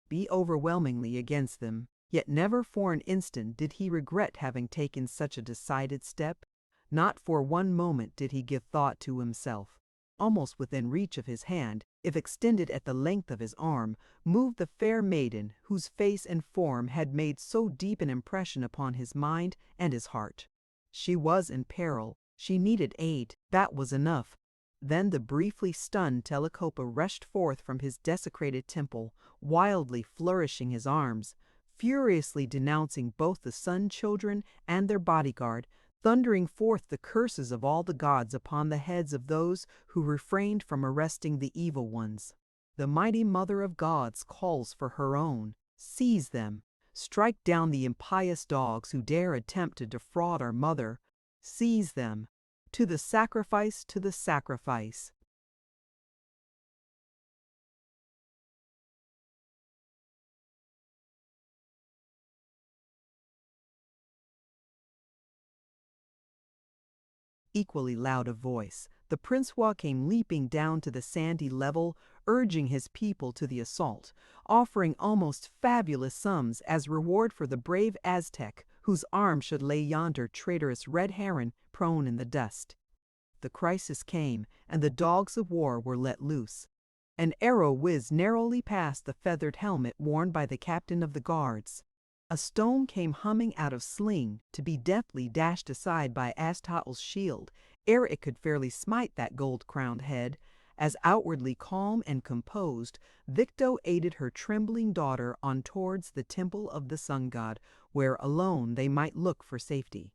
Be overwhelmingly against them. Yet never for an instant did he regret having taken such a decided step. Not for one moment did he give thought to himself. Almost within reach of his hand, if extended at the length of his arm, moved the fair maiden whose face and form had made so deep an impression upon his mind and his heart. She was in peril. She needed aid. That was enough. Then the briefly stunned Telecopa rushed forth from his desecrated temple, wildly flourishing his arms, furiously denouncing both the Sun Children and their bodyguard, thundering forth the curses of all the gods upon the heads of those who refrained from arresting the evil ones. The mighty Mother of Gods calls for her own. Seize them. Strike down the impious dogs who dare attempt to defraud our mother. Seize them. To the sacrifice, to the sacrifice. Equally loud of voice, the prince-wa came leaping down to the sandy level, urging his people to the assault, offering almost fabulous sums as reward for the brave Aztec whose arm should lay yonder traitorous red heron prone in the dust. The crisis came, and the dogs of war were let loose. An arrow whizzed narrowly past the feathered helmet worn by the captain of the guards. A stone came humming out of sling to be deftly dashed aside by Aztotle's shield ere it could fairly smite that gold-crowned head, as outwardly calm and composed, Victo aided her trembling daughter on towards the temple of the sun god, where alone they might look for safety.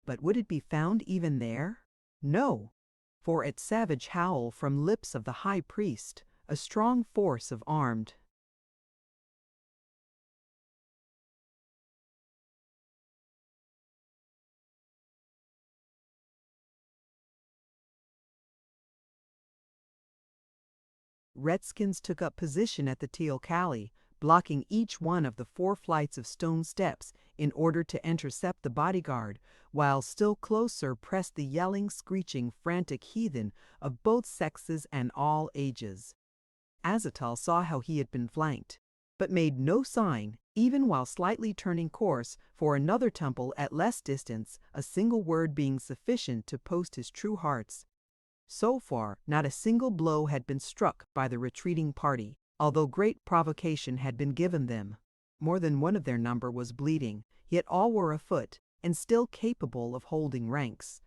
But would it be found even there? No, for at savage howl from lips of the high priest, a strong force of armed redskins took up position at the teocalli, blocking each one of the 4 flights of stone steps in order to intercept the bodyguard, while still closer pressed the yelling, screeching, frantic heathen of both sexes and all ages. Azathoth saw how he had been flanked, but made no sign, even while slightly turning course for another temple at less distance, a single word being sufficient to post his true hearts. So far, not a single blow had been struck by the retreating party, although great provocation had been given them. More than one of their number was bleeding, yet all were afoot, and still capable of holding ranks.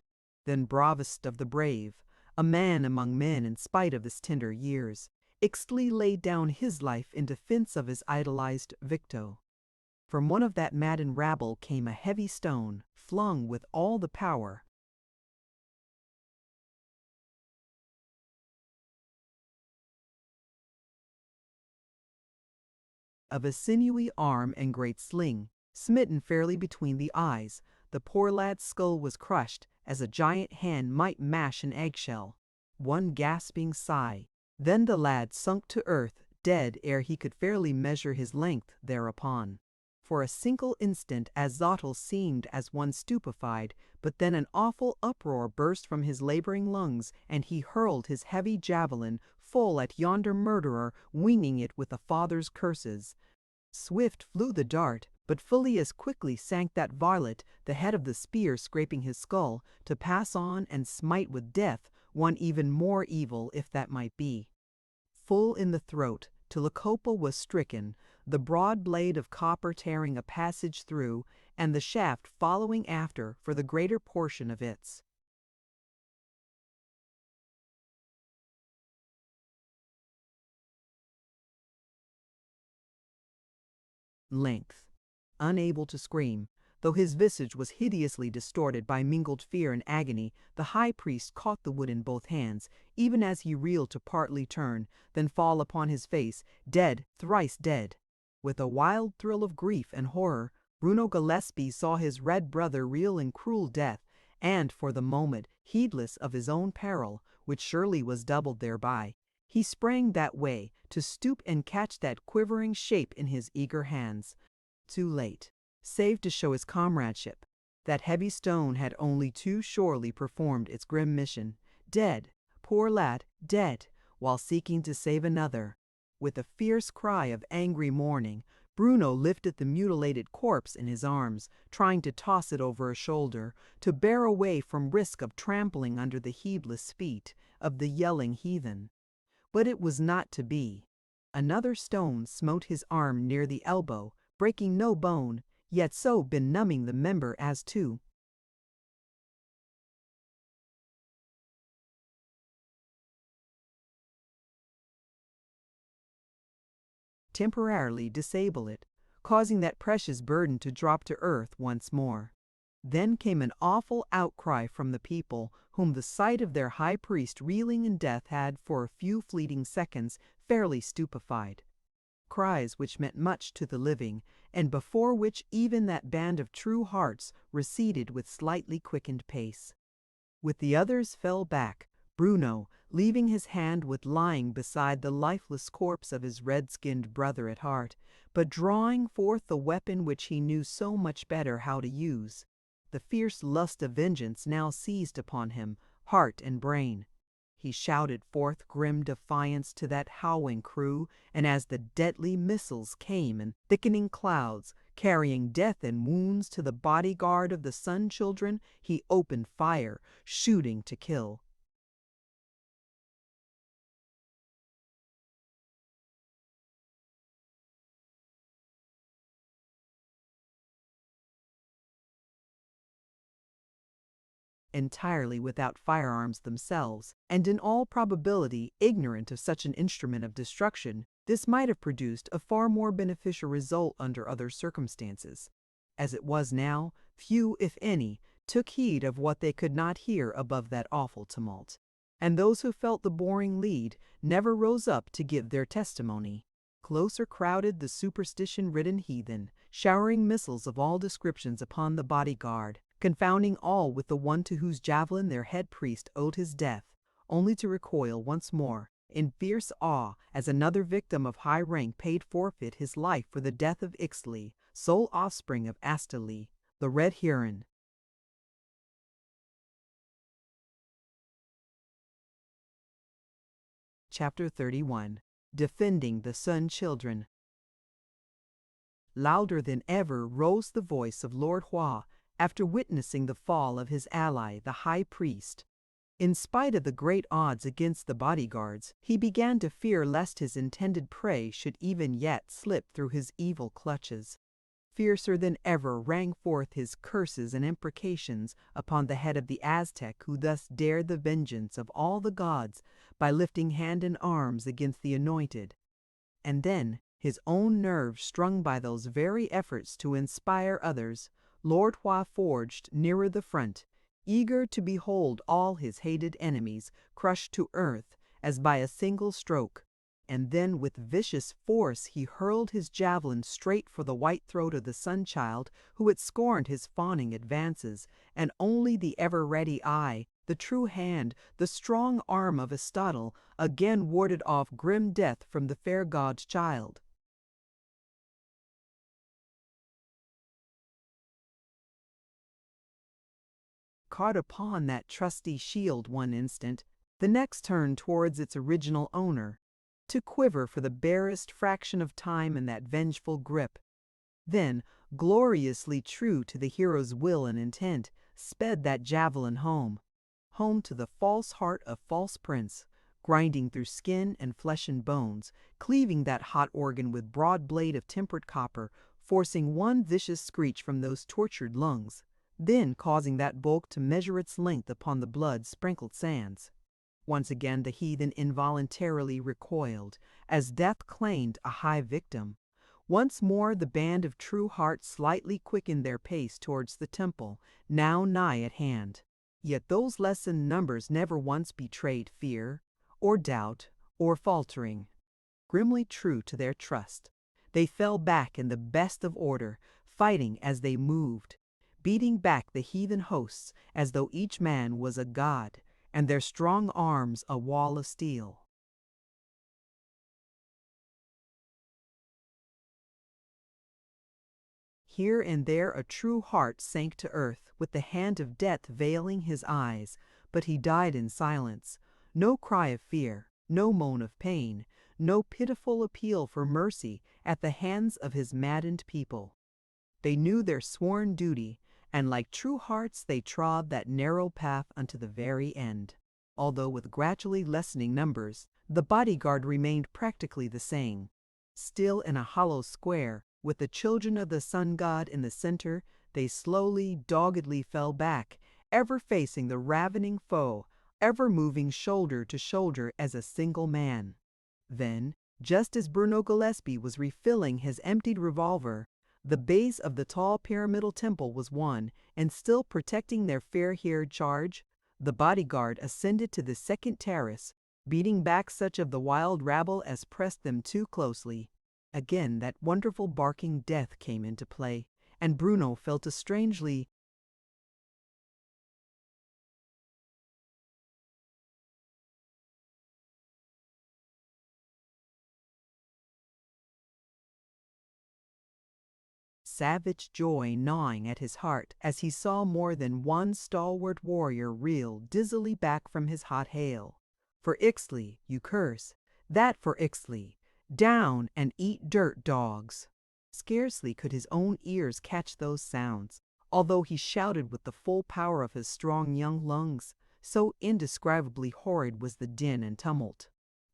Then bravest of the brave, a man among men in spite of his tender years, Ixtli laid down his life in defense of his idolized Victo. From one of that maddened rabble came a heavy stone, flung with all the power of a sinewy arm and great sling. Smitten fairly between the eyes, the poor lad's skull was crushed as a giant hand might mash an eggshell. One gasping sigh, then the lad sunk to earth, dead ere he could fairly measure his length thereupon. For a single instant Azathoth seemed as one stupefied, but then an awful uproar burst from his laboring lungs, and he hurled his heavy javelin full at yonder murderer, winging it with a father's curses. Swift flew the dart, but fully as quickly sank that varlet, the head of the spear scraping his skull, to pass on and smite with death one even more evil, if that might be. Full in the throat, Tlacopa was stricken, the broad blade of copper tearing a passage through, and the shaft following after for the greater portion of its length. Unable to scream, though his visage was hideously distorted by mingled fear and agony, the high priest caught the wood in both hands, even as he reeled to partly turn, then fall upon his face, dead, thrice dead. With a wild thrill of grief and horror, Bruno Gillespie saw his red brother reel in cruel death, and for the moment, heedless of his own peril, which surely was doubled thereby, he sprang that way, to stoop and catch that quivering shape in his eager hands. Too late, save to show his comradeship. That heavy stone had only too surely performed its grim mission. Dead, poor lad, dead, while seeking to save another. With a fierce cry of angry mourning, Bruno lifted the mutilated corpse in his arms, trying to toss it over a shoulder, to bear away from risk of trampling under the heedless feet of the yelling heathen. But it was not to be. Another stone smote his arm near the elbow, breaking no bone, yet so benumbing the member as to temporarily disable it, causing that precious burden to drop to earth once more. Then came an awful outcry from the people, whom the sight of their high priest reeling in death had for a few fleeting seconds fairly stupefied. Cries which meant much to the living, and before which even that band of true hearts receded with slightly quickened pace. With the others fell back, Bruno, leaving his hand with lying beside the lifeless corpse of his red-skinned brother at heart, but drawing forth the weapon which he knew so much better how to use. The fierce lust of vengeance now seized upon him, heart and brain. He shouted forth grim defiance to that howling crew, and as the deadly missiles came in thickening clouds, carrying death and wounds to the bodyguard of the Sun Children, he opened fire, shooting to kill. Entirely without firearms themselves, and in all probability ignorant of such an instrument of destruction, this might have produced a far more beneficial result under other circumstances. As it was now, few, if any, took heed of what they could not hear above that awful tumult. And those who felt the boring lead never rose up to give their testimony. Closer crowded the superstition-ridden heathen, showering missiles of all descriptions upon the bodyguard, confounding all with the one to whose javelin their head priest owed his death, only to recoil once more, in fierce awe, as another victim of high rank paid forfeit his life for the death of Ixtli, sole offspring of Astali, the Red Huron. Chapter 31. Defending the Sun Children. Louder than ever rose the voice of Lord Hua after witnessing the fall of his ally, the High Priest. In spite of the great odds against the bodyguards, he began to fear lest his intended prey should even yet slip through his evil clutches. Fiercer than ever rang forth his curses and imprecations upon the head of the Aztec who thus dared the vengeance of all the gods by lifting hand and arms against the anointed. And then, his own nerves strung by those very efforts to inspire others, Lord Hua forged nearer the front, eager to behold all his hated enemies crushed to earth as by a single stroke. And then with vicious force he hurled his javelin straight for the white throat of the Sun Child who had scorned his fawning advances, and only the ever-ready eye, the true hand, the strong arm of Aristotle again warded off grim death from the fair god's child. Caught upon that trusty shield one instant, the next turned towards its original owner, to quiver for the barest fraction of time in that vengeful grip. Then, gloriously true to the hero's will and intent, sped that javelin home to the false heart of false prince, grinding through skin and flesh and bones, cleaving that hot organ with broad blade of tempered copper, forcing one vicious screech from those tortured lungs, then causing that bulk to measure its length upon the blood-sprinkled sands. Once again the heathen involuntarily recoiled, as death claimed a high victim. Once more the band of true hearts slightly quickened their pace towards the temple, now nigh at hand. Yet those lessened numbers never once betrayed fear, or doubt, or faltering. Grimly true to their trust, they fell back in the best of order, fighting as they moved, beating back the heathen hosts as though each man was a god, and their strong arms a wall of steel. Here and there a true heart sank to earth, with the hand of death veiling his eyes, but he died in silence. No cry of fear, no moan of pain, no pitiful appeal for mercy at the hands of his maddened people. They knew their sworn duty, and like true hearts they trod that narrow path unto the very end. Although with gradually lessening numbers, the bodyguard remained practically the same. Still in a hollow square, with the children of the sun god in the center, they slowly, doggedly fell back, ever facing the ravening foe, ever moving shoulder to shoulder as a single man. Then, just as Bruno Gillespie was refilling his emptied revolver, the base of the tall pyramidal temple was won, and still protecting their fair-haired charge, the bodyguard ascended to the second terrace, beating back such of the wild rabble as pressed them too closely. Again that wonderful barking death came into play, and Bruno felt a strangely savage joy gnawing at his heart as he saw more than one stalwart warrior reel dizzily back from his hot hail. For Ixtli, you curse. That for Ixtli. Down and eat dirt, dogs. Scarcely could his own ears catch those sounds, although he shouted with the full power of his strong young lungs, so indescribably horrid was the din and tumult.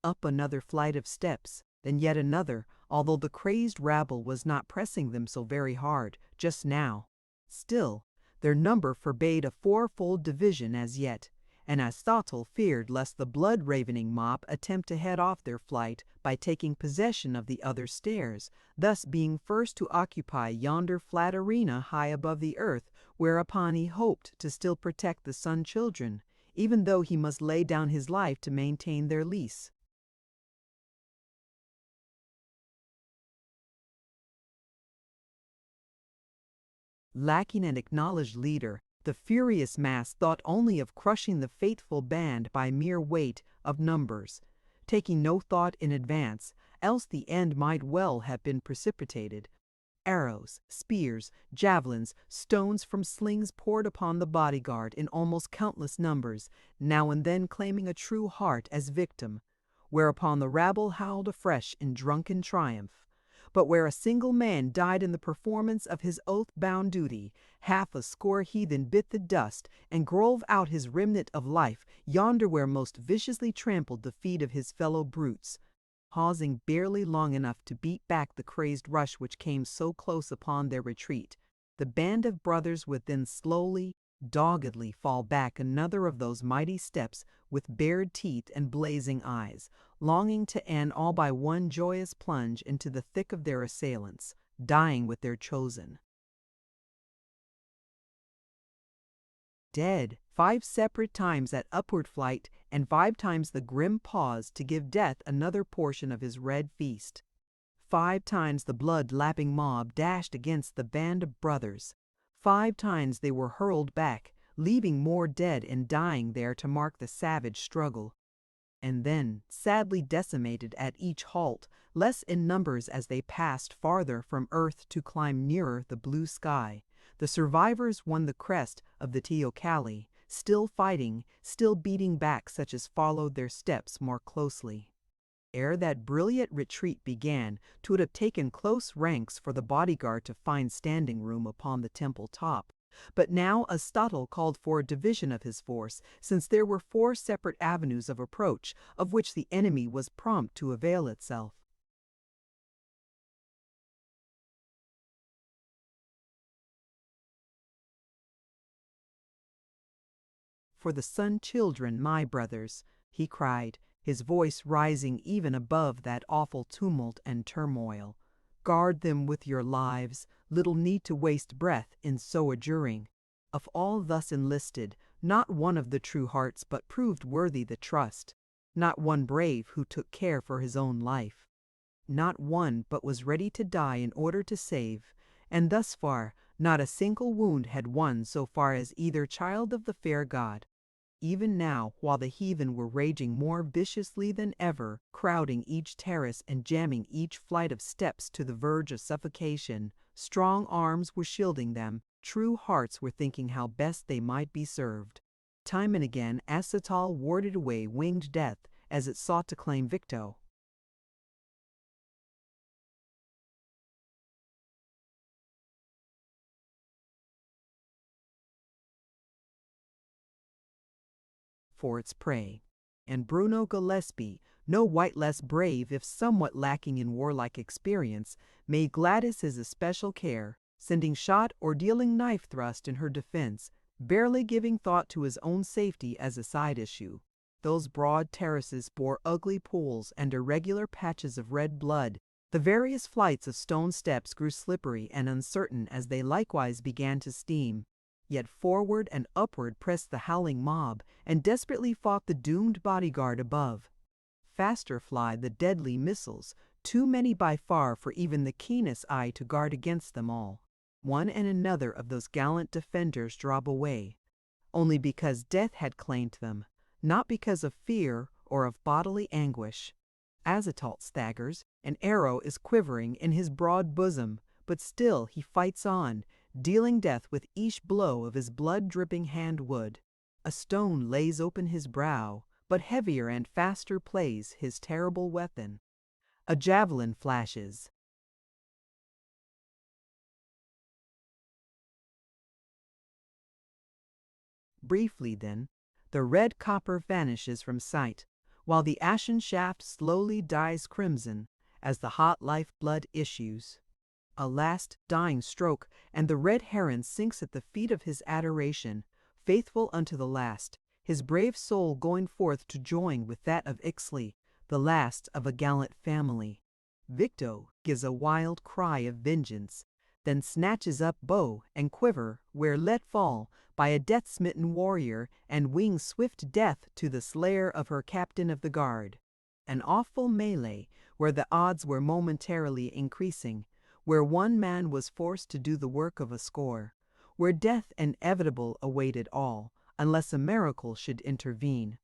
Up another flight of steps, then yet another, although the crazed rabble was not pressing them so very hard just now. Still, their number forbade a fourfold division as yet, and Astotl feared lest the blood-ravening mob attempt to head off their flight by taking possession of the other stairs, thus being first to occupy yonder flat arena high above the earth, whereupon he hoped to still protect the Sun Children, even though he must lay down his life to maintain their lease. Lacking an acknowledged leader, the furious mass thought only of crushing the faithful band by mere weight of numbers, taking no thought in advance, else the end might well have been precipitated. Arrows, spears, javelins, stones from slings poured upon the bodyguard in almost countless numbers, now and then claiming a true heart as victim, whereupon the rabble howled afresh in drunken triumph. But where a single man died in the performance of his oath-bound duty, half a score heathen bit the dust and grove out his remnant of life yonder where most viciously trampled the feet of his fellow brutes, pausing barely long enough to beat back the crazed rush which came so close upon their retreat. The band of brothers would then slowly, doggedly fall back another of those mighty steps with bared teeth and blazing eyes, longing to end all by one joyous plunge into the thick of their assailants, dying with their chosen. Dead 5 separate times that upward flight, and 5 times the grim pause to give death another portion of his red feast. 5 times the blood-lapping mob dashed against the band of brothers. 5 times they were hurled back, leaving more dead and dying there to mark the savage struggle. And then, sadly decimated at each halt, less in numbers as they passed farther from earth to climb nearer the blue sky, the survivors won the crest of the Teocalli, still fighting, still beating back such as followed their steps more closely. Ere that brilliant retreat began, 'twould have taken close ranks for the bodyguard to find standing room upon the temple top. But now Astotl called for a division of his force, since there were 4 separate avenues of approach, of which the enemy was prompt to avail itself. For the Sun Children, my brothers, he cried, his voice rising even above that awful tumult and turmoil. Guard them with your lives, little need to waste breath in so adjuring. Of all thus enlisted, not one of the true hearts but proved worthy the trust, not one brave who took care for his own life, not one but was ready to die in order to save, and thus far not a single wound had won so far as either child of the fair god. Even now, while the heathen were raging more viciously than ever, crowding each terrace and jamming each flight of steps to the verge of suffocation, strong arms were shielding them, true hearts were thinking how best they might be served. Time and again Astotl warded away winged death as it sought to claim Victo. For its prey. And Bruno Gillespie, no whit less brave if somewhat lacking in warlike experience, made Gladys his especial care, sending shot or dealing knife thrust in her defense, barely giving thought to his own safety as a side issue. Those broad terraces bore ugly pools and irregular patches of red blood. The various flights of stone steps grew slippery and uncertain as they likewise began to steam. Yet forward and upward pressed the howling mob, and desperately fought the doomed bodyguard above. Faster fly the deadly missiles, too many by far for even the keenest eye to guard against them all. One and another of those gallant defenders drop away, only because death had claimed them, not because of fear or of bodily anguish. Azathoth staggers, an arrow is quivering in his broad bosom, but still he fights on, dealing death with each blow of his blood-dripping hand-wood. A stone lays open his brow, but heavier and faster plays his terrible weapon. A javelin flashes. Briefly then, the red copper vanishes from sight, while the ashen shaft slowly dyes crimson as the hot life-blood issues. A last dying stroke, and the red heron sinks at the feet of his adoration, faithful unto the last, his brave soul going forth to join with that of Ixtli, the last of a gallant family. Victo gives a wild cry of vengeance, then snatches up bow and quiver where let fall by a death-smitten warrior, and wings swift death to the slayer of her captain of the guard. An awful melee where the odds were momentarily increasing, where one man was forced to do the work of a score, where death inevitable awaited all, unless a miracle should intervene.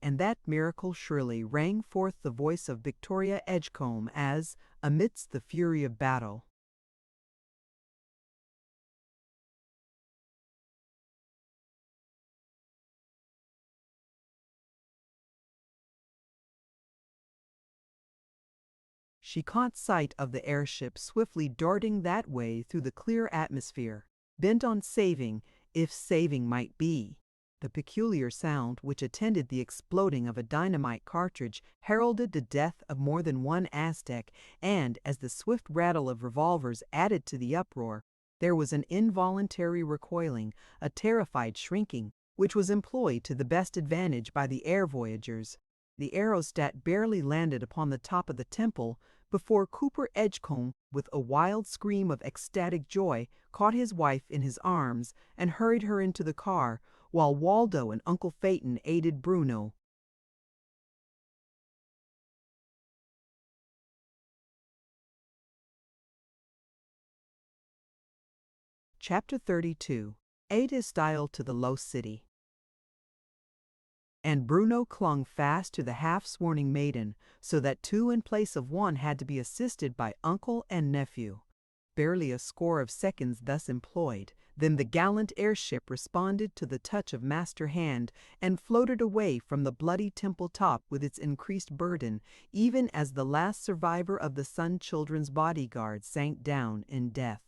And that miracle shrilly rang forth the voice of Victoria Edgecombe as, amidst the fury of battle, she caught sight of the airship swiftly darting that way through the clear atmosphere, bent on saving, if saving might be. The peculiar sound which attended the exploding of a dynamite cartridge heralded the death of more than one Aztec, and as the swift rattle of revolvers added to the uproar, there was an involuntary recoiling, a terrified shrinking, which was employed to the best advantage by the air voyagers. The aerostat barely landed upon the top of the temple before Cooper Edgecombe, with a wild scream of ecstatic joy, caught his wife in his arms and hurried her into the car, while Waldo and Uncle Phaeton aided Bruno. Chapter 32. Aid is styled to the Lost City. And Bruno clung fast to the half-swooning maiden, so that two in place of one had to be assisted by uncle and nephew. Barely a score of seconds thus employed, then the gallant airship responded to the touch of master hand and floated away from the bloody temple top with its increased burden, even as the last survivor of the Sun Children's bodyguard sank down in death.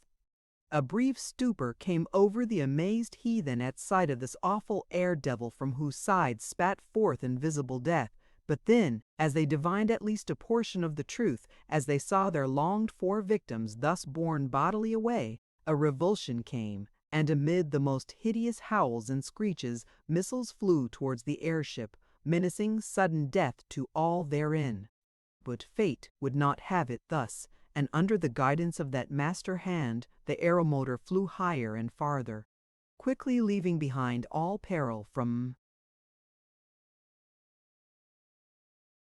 A brief stupor came over the amazed heathen at sight of this awful air devil from whose side spat forth invisible death. But then, as they divined at least a portion of the truth, as they saw their longed-for victims thus borne bodily away, a revulsion came, and amid the most hideous howls and screeches, missiles flew towards the airship, menacing sudden death to all therein. But fate would not have it thus, and under the guidance of that master hand, the aeromotor flew higher and farther, quickly leaving behind all peril from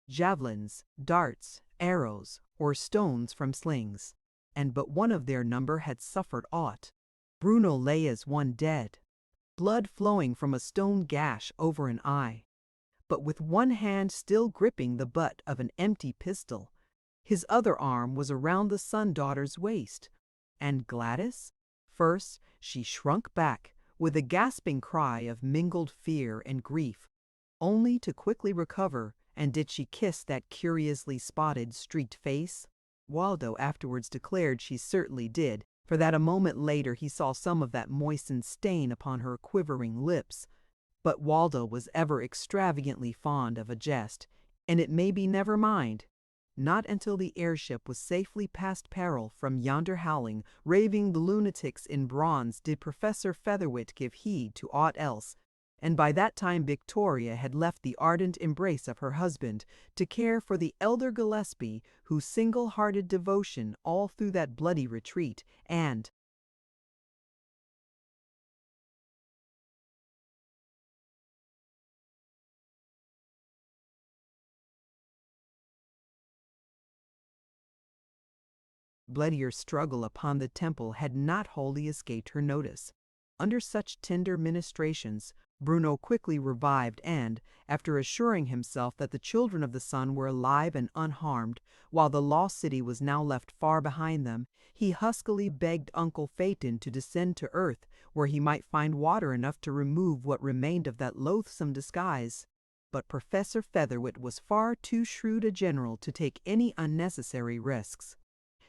javelins, darts, arrows, or stones from slings, and but one of their number had suffered aught. Bruno lay as one dead, blood flowing from a stone gash over an eye, but with one hand still gripping the butt of an empty pistol. His other arm was around the sun-daughter's waist. And Gladys? First, she shrunk back with a gasping cry of mingled fear and grief, only to quickly recover. And did she kiss that curiously spotted, streaked face? Waldo afterwards declared she certainly did, for that a moment later he saw some of that moistened stain upon her quivering lips. But Waldo was ever extravagantly fond of a jest, and it may be never mind. Not until the airship was safely past peril from yonder howling, raving lunatics in bronze did Professor Featherwit give heed to aught else, and by that time Victoria had left the ardent embrace of her husband to care for the elder Gillespie, whose single-hearted devotion all through that bloody retreat, and bloodier struggle upon the temple had not wholly escaped her notice. Under such tender ministrations, Bruno quickly revived and, after assuring himself that the children of the sun were alive and unharmed, while the lost city was now left far behind them, he huskily begged Uncle Phaeton to descend to earth, where he might find water enough to remove what remained of that loathsome disguise. But Professor Featherwit was far too shrewd a general to take any unnecessary risks.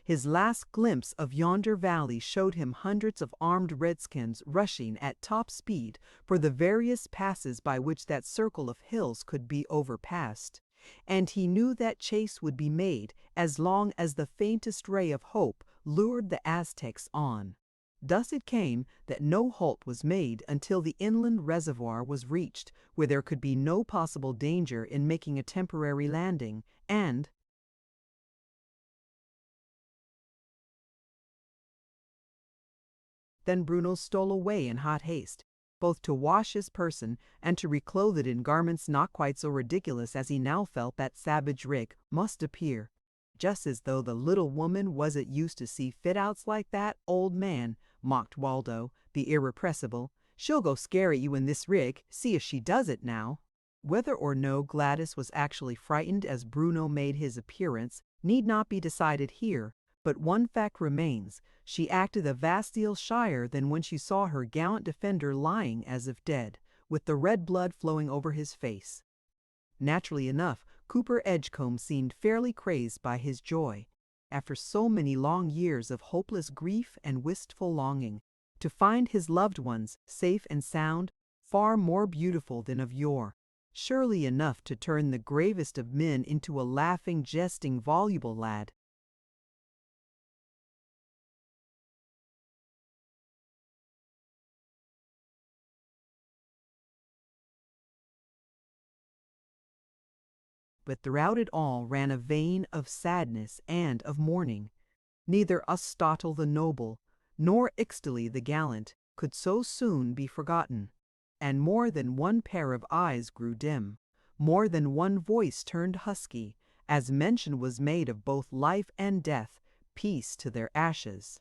His last glimpse of yonder valley showed him hundreds of armed redskins rushing at top speed for the various passes by which that circle of hills could be overpassed, and he knew that chase would be made as long as the faintest ray of hope lured the Aztecs on. Thus it came that no halt was made until the inland reservoir was reached, where there could be no possible danger in making a temporary landing, and then Bruno stole away in hot haste, both to wash his person and to reclothe it in garments not quite so ridiculous as he now felt that savage rig must appear. Just as though the little woman wasn't used to see fit-outs like that, old man, mocked Waldo, the irrepressible. She'll go scare at you in this rig, see if she does it now. Whether or no Gladys was actually frightened as Bruno made his appearance need not be decided here, but one fact remains: she acted a vast deal shyer than when she saw her gallant defender lying as if dead, with the red blood flowing over his face. Naturally enough, Cooper Edgecombe seemed fairly crazed by his joy, after so many long years of hopeless grief and wistful longing, to find his loved ones safe and sound, far more beautiful than of yore, surely enough to turn the gravest of men into a laughing, jesting, voluble lad. But throughout it all ran a vein of sadness and of mourning. Neither Aristotle the noble, nor Ixtali the gallant, could so soon be forgotten, and more than one pair of eyes grew dim, more than one voice turned husky, as mention was made of both life and death, peace to their ashes.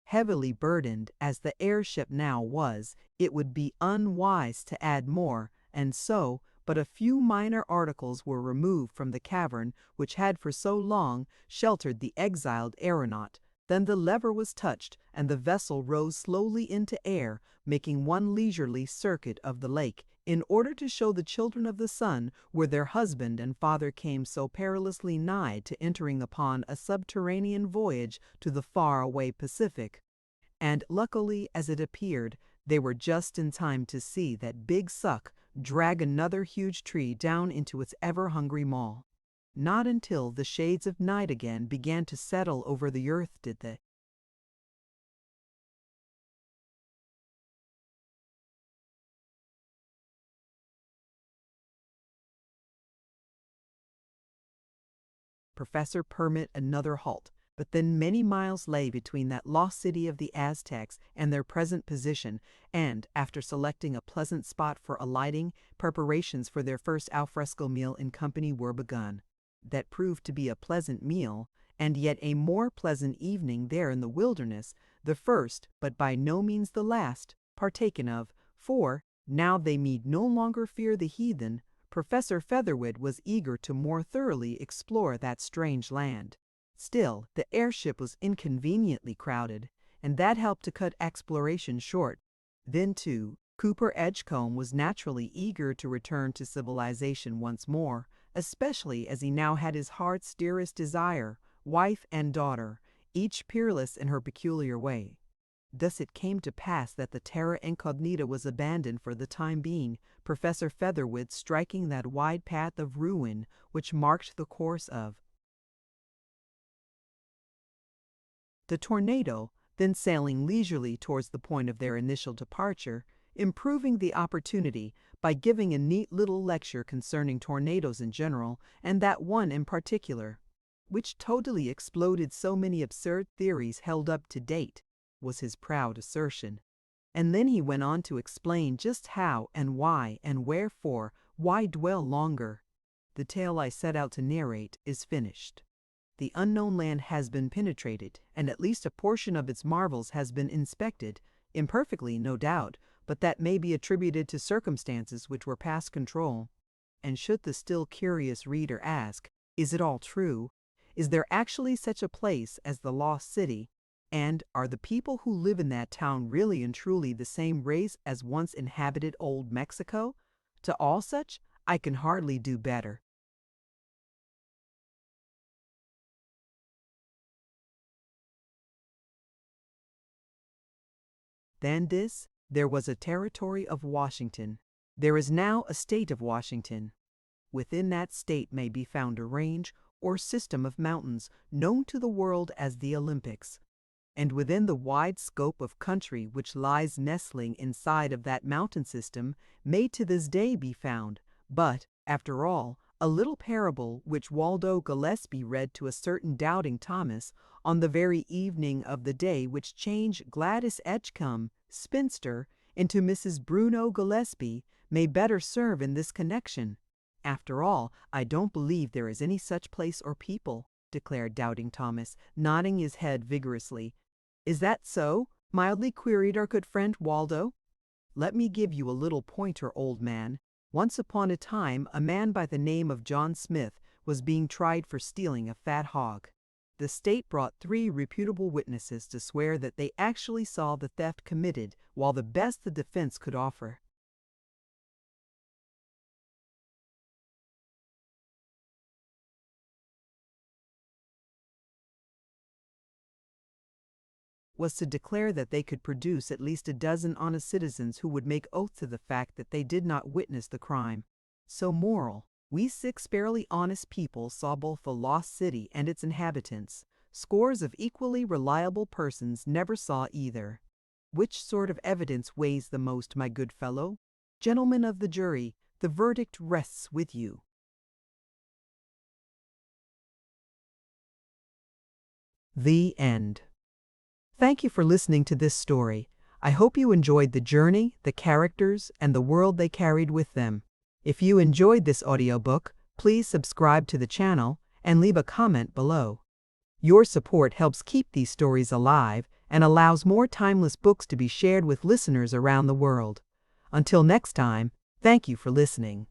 Heavily burdened as the airship now was, it would be unwise to add more, and so but a few minor articles were removed from the cavern which had for so long sheltered the exiled aeronaut. Then the lever was touched, and the vessel rose slowly into air, making one leisurely circuit of the lake, in order to show the children of the sun where their husband and father came so perilously nigh to entering upon a subterranean voyage to the far-away Pacific. And luckily, as it appeared, they were just in time to see that big suck drag another huge tree down into its ever-hungry maw. Not until the shades of night again began to settle over the earth did the professor permit another halt, but then many miles lay between that lost city of the Aztecs and their present position, and, after selecting a pleasant spot for alighting, preparations for their first alfresco meal in company were begun. That proved to be a pleasant meal, and yet a more pleasant evening there in the wilderness, the first, but by no means the last, partaken of, for, now they need no longer fear the heathen, Professor Featherwit was eager to more thoroughly explore that strange land. Still, the airship was inconveniently crowded, and that helped to cut exploration short. Then, too, Cooper Edgecombe was naturally eager to return to civilization once more, especially as he now had his heart's dearest desire, wife and daughter, each peerless in her peculiar way. Thus it came to pass that the terra incognita was abandoned for the time being, Professor Featherwit striking that wide path of ruin which marked the course of the Tornado, then sailing leisurely towards the point of their initial departure, improving the opportunity by giving a neat little lecture concerning tornadoes in general, and that one in particular, which totally exploded so many absurd theories held up to date, was his proud assertion. And then he went on to explain just how and why and wherefore. Why dwell longer? The tale I set out to narrate is finished. The unknown land has been penetrated, and at least a portion of its marvels has been inspected, imperfectly, no doubt, but that may be attributed to circumstances which were past control. And should the still curious reader ask, is it all true? Is there actually such a place as the Lost City? And are the people who live in that town really and truly the same race as once inhabited Old Mexico? To all such, I can hardly do better. Than this, there was a territory of Washington. There is now a state of Washington. Within that state may be found a range or system of mountains known to the world as the Olympics. And within the wide scope of country which lies nestling inside of that mountain system may to this day be found, but, after all, a little parable which Waldo Gillespie read to a certain doubting Thomas on the very evening of the day which changed Gladys Edgecombe, spinster, into Mrs. Bruno Gillespie, may better serve in this connection. After all, I don't believe there is any such place or people, declared doubting Thomas, nodding his head vigorously. Is that so? Mildly queried our good friend Waldo. Let me give you a little pointer, old man. Once upon a time, a man by the name of John Smith was being tried for stealing a fat hog. The state brought 3 reputable witnesses to swear that they actually saw the theft committed, while the best the defense could offer was to declare that they could produce at least a dozen honest citizens who would make oath to the fact that they did not witness the crime. So moral, we 6 barely honest people saw both the lost city and its inhabitants. Scores of equally reliable persons never saw either. Which sort of evidence weighs the most, my good fellow? Gentlemen of the jury, the verdict rests with you. The end. Thank you for listening to this story. I hope you enjoyed the journey, the characters, and the world they carried with them. If you enjoyed this audiobook, please subscribe to the channel and leave a comment below. Your support helps keep these stories alive and allows more timeless books to be shared with listeners around the world. Until next time, thank you for listening.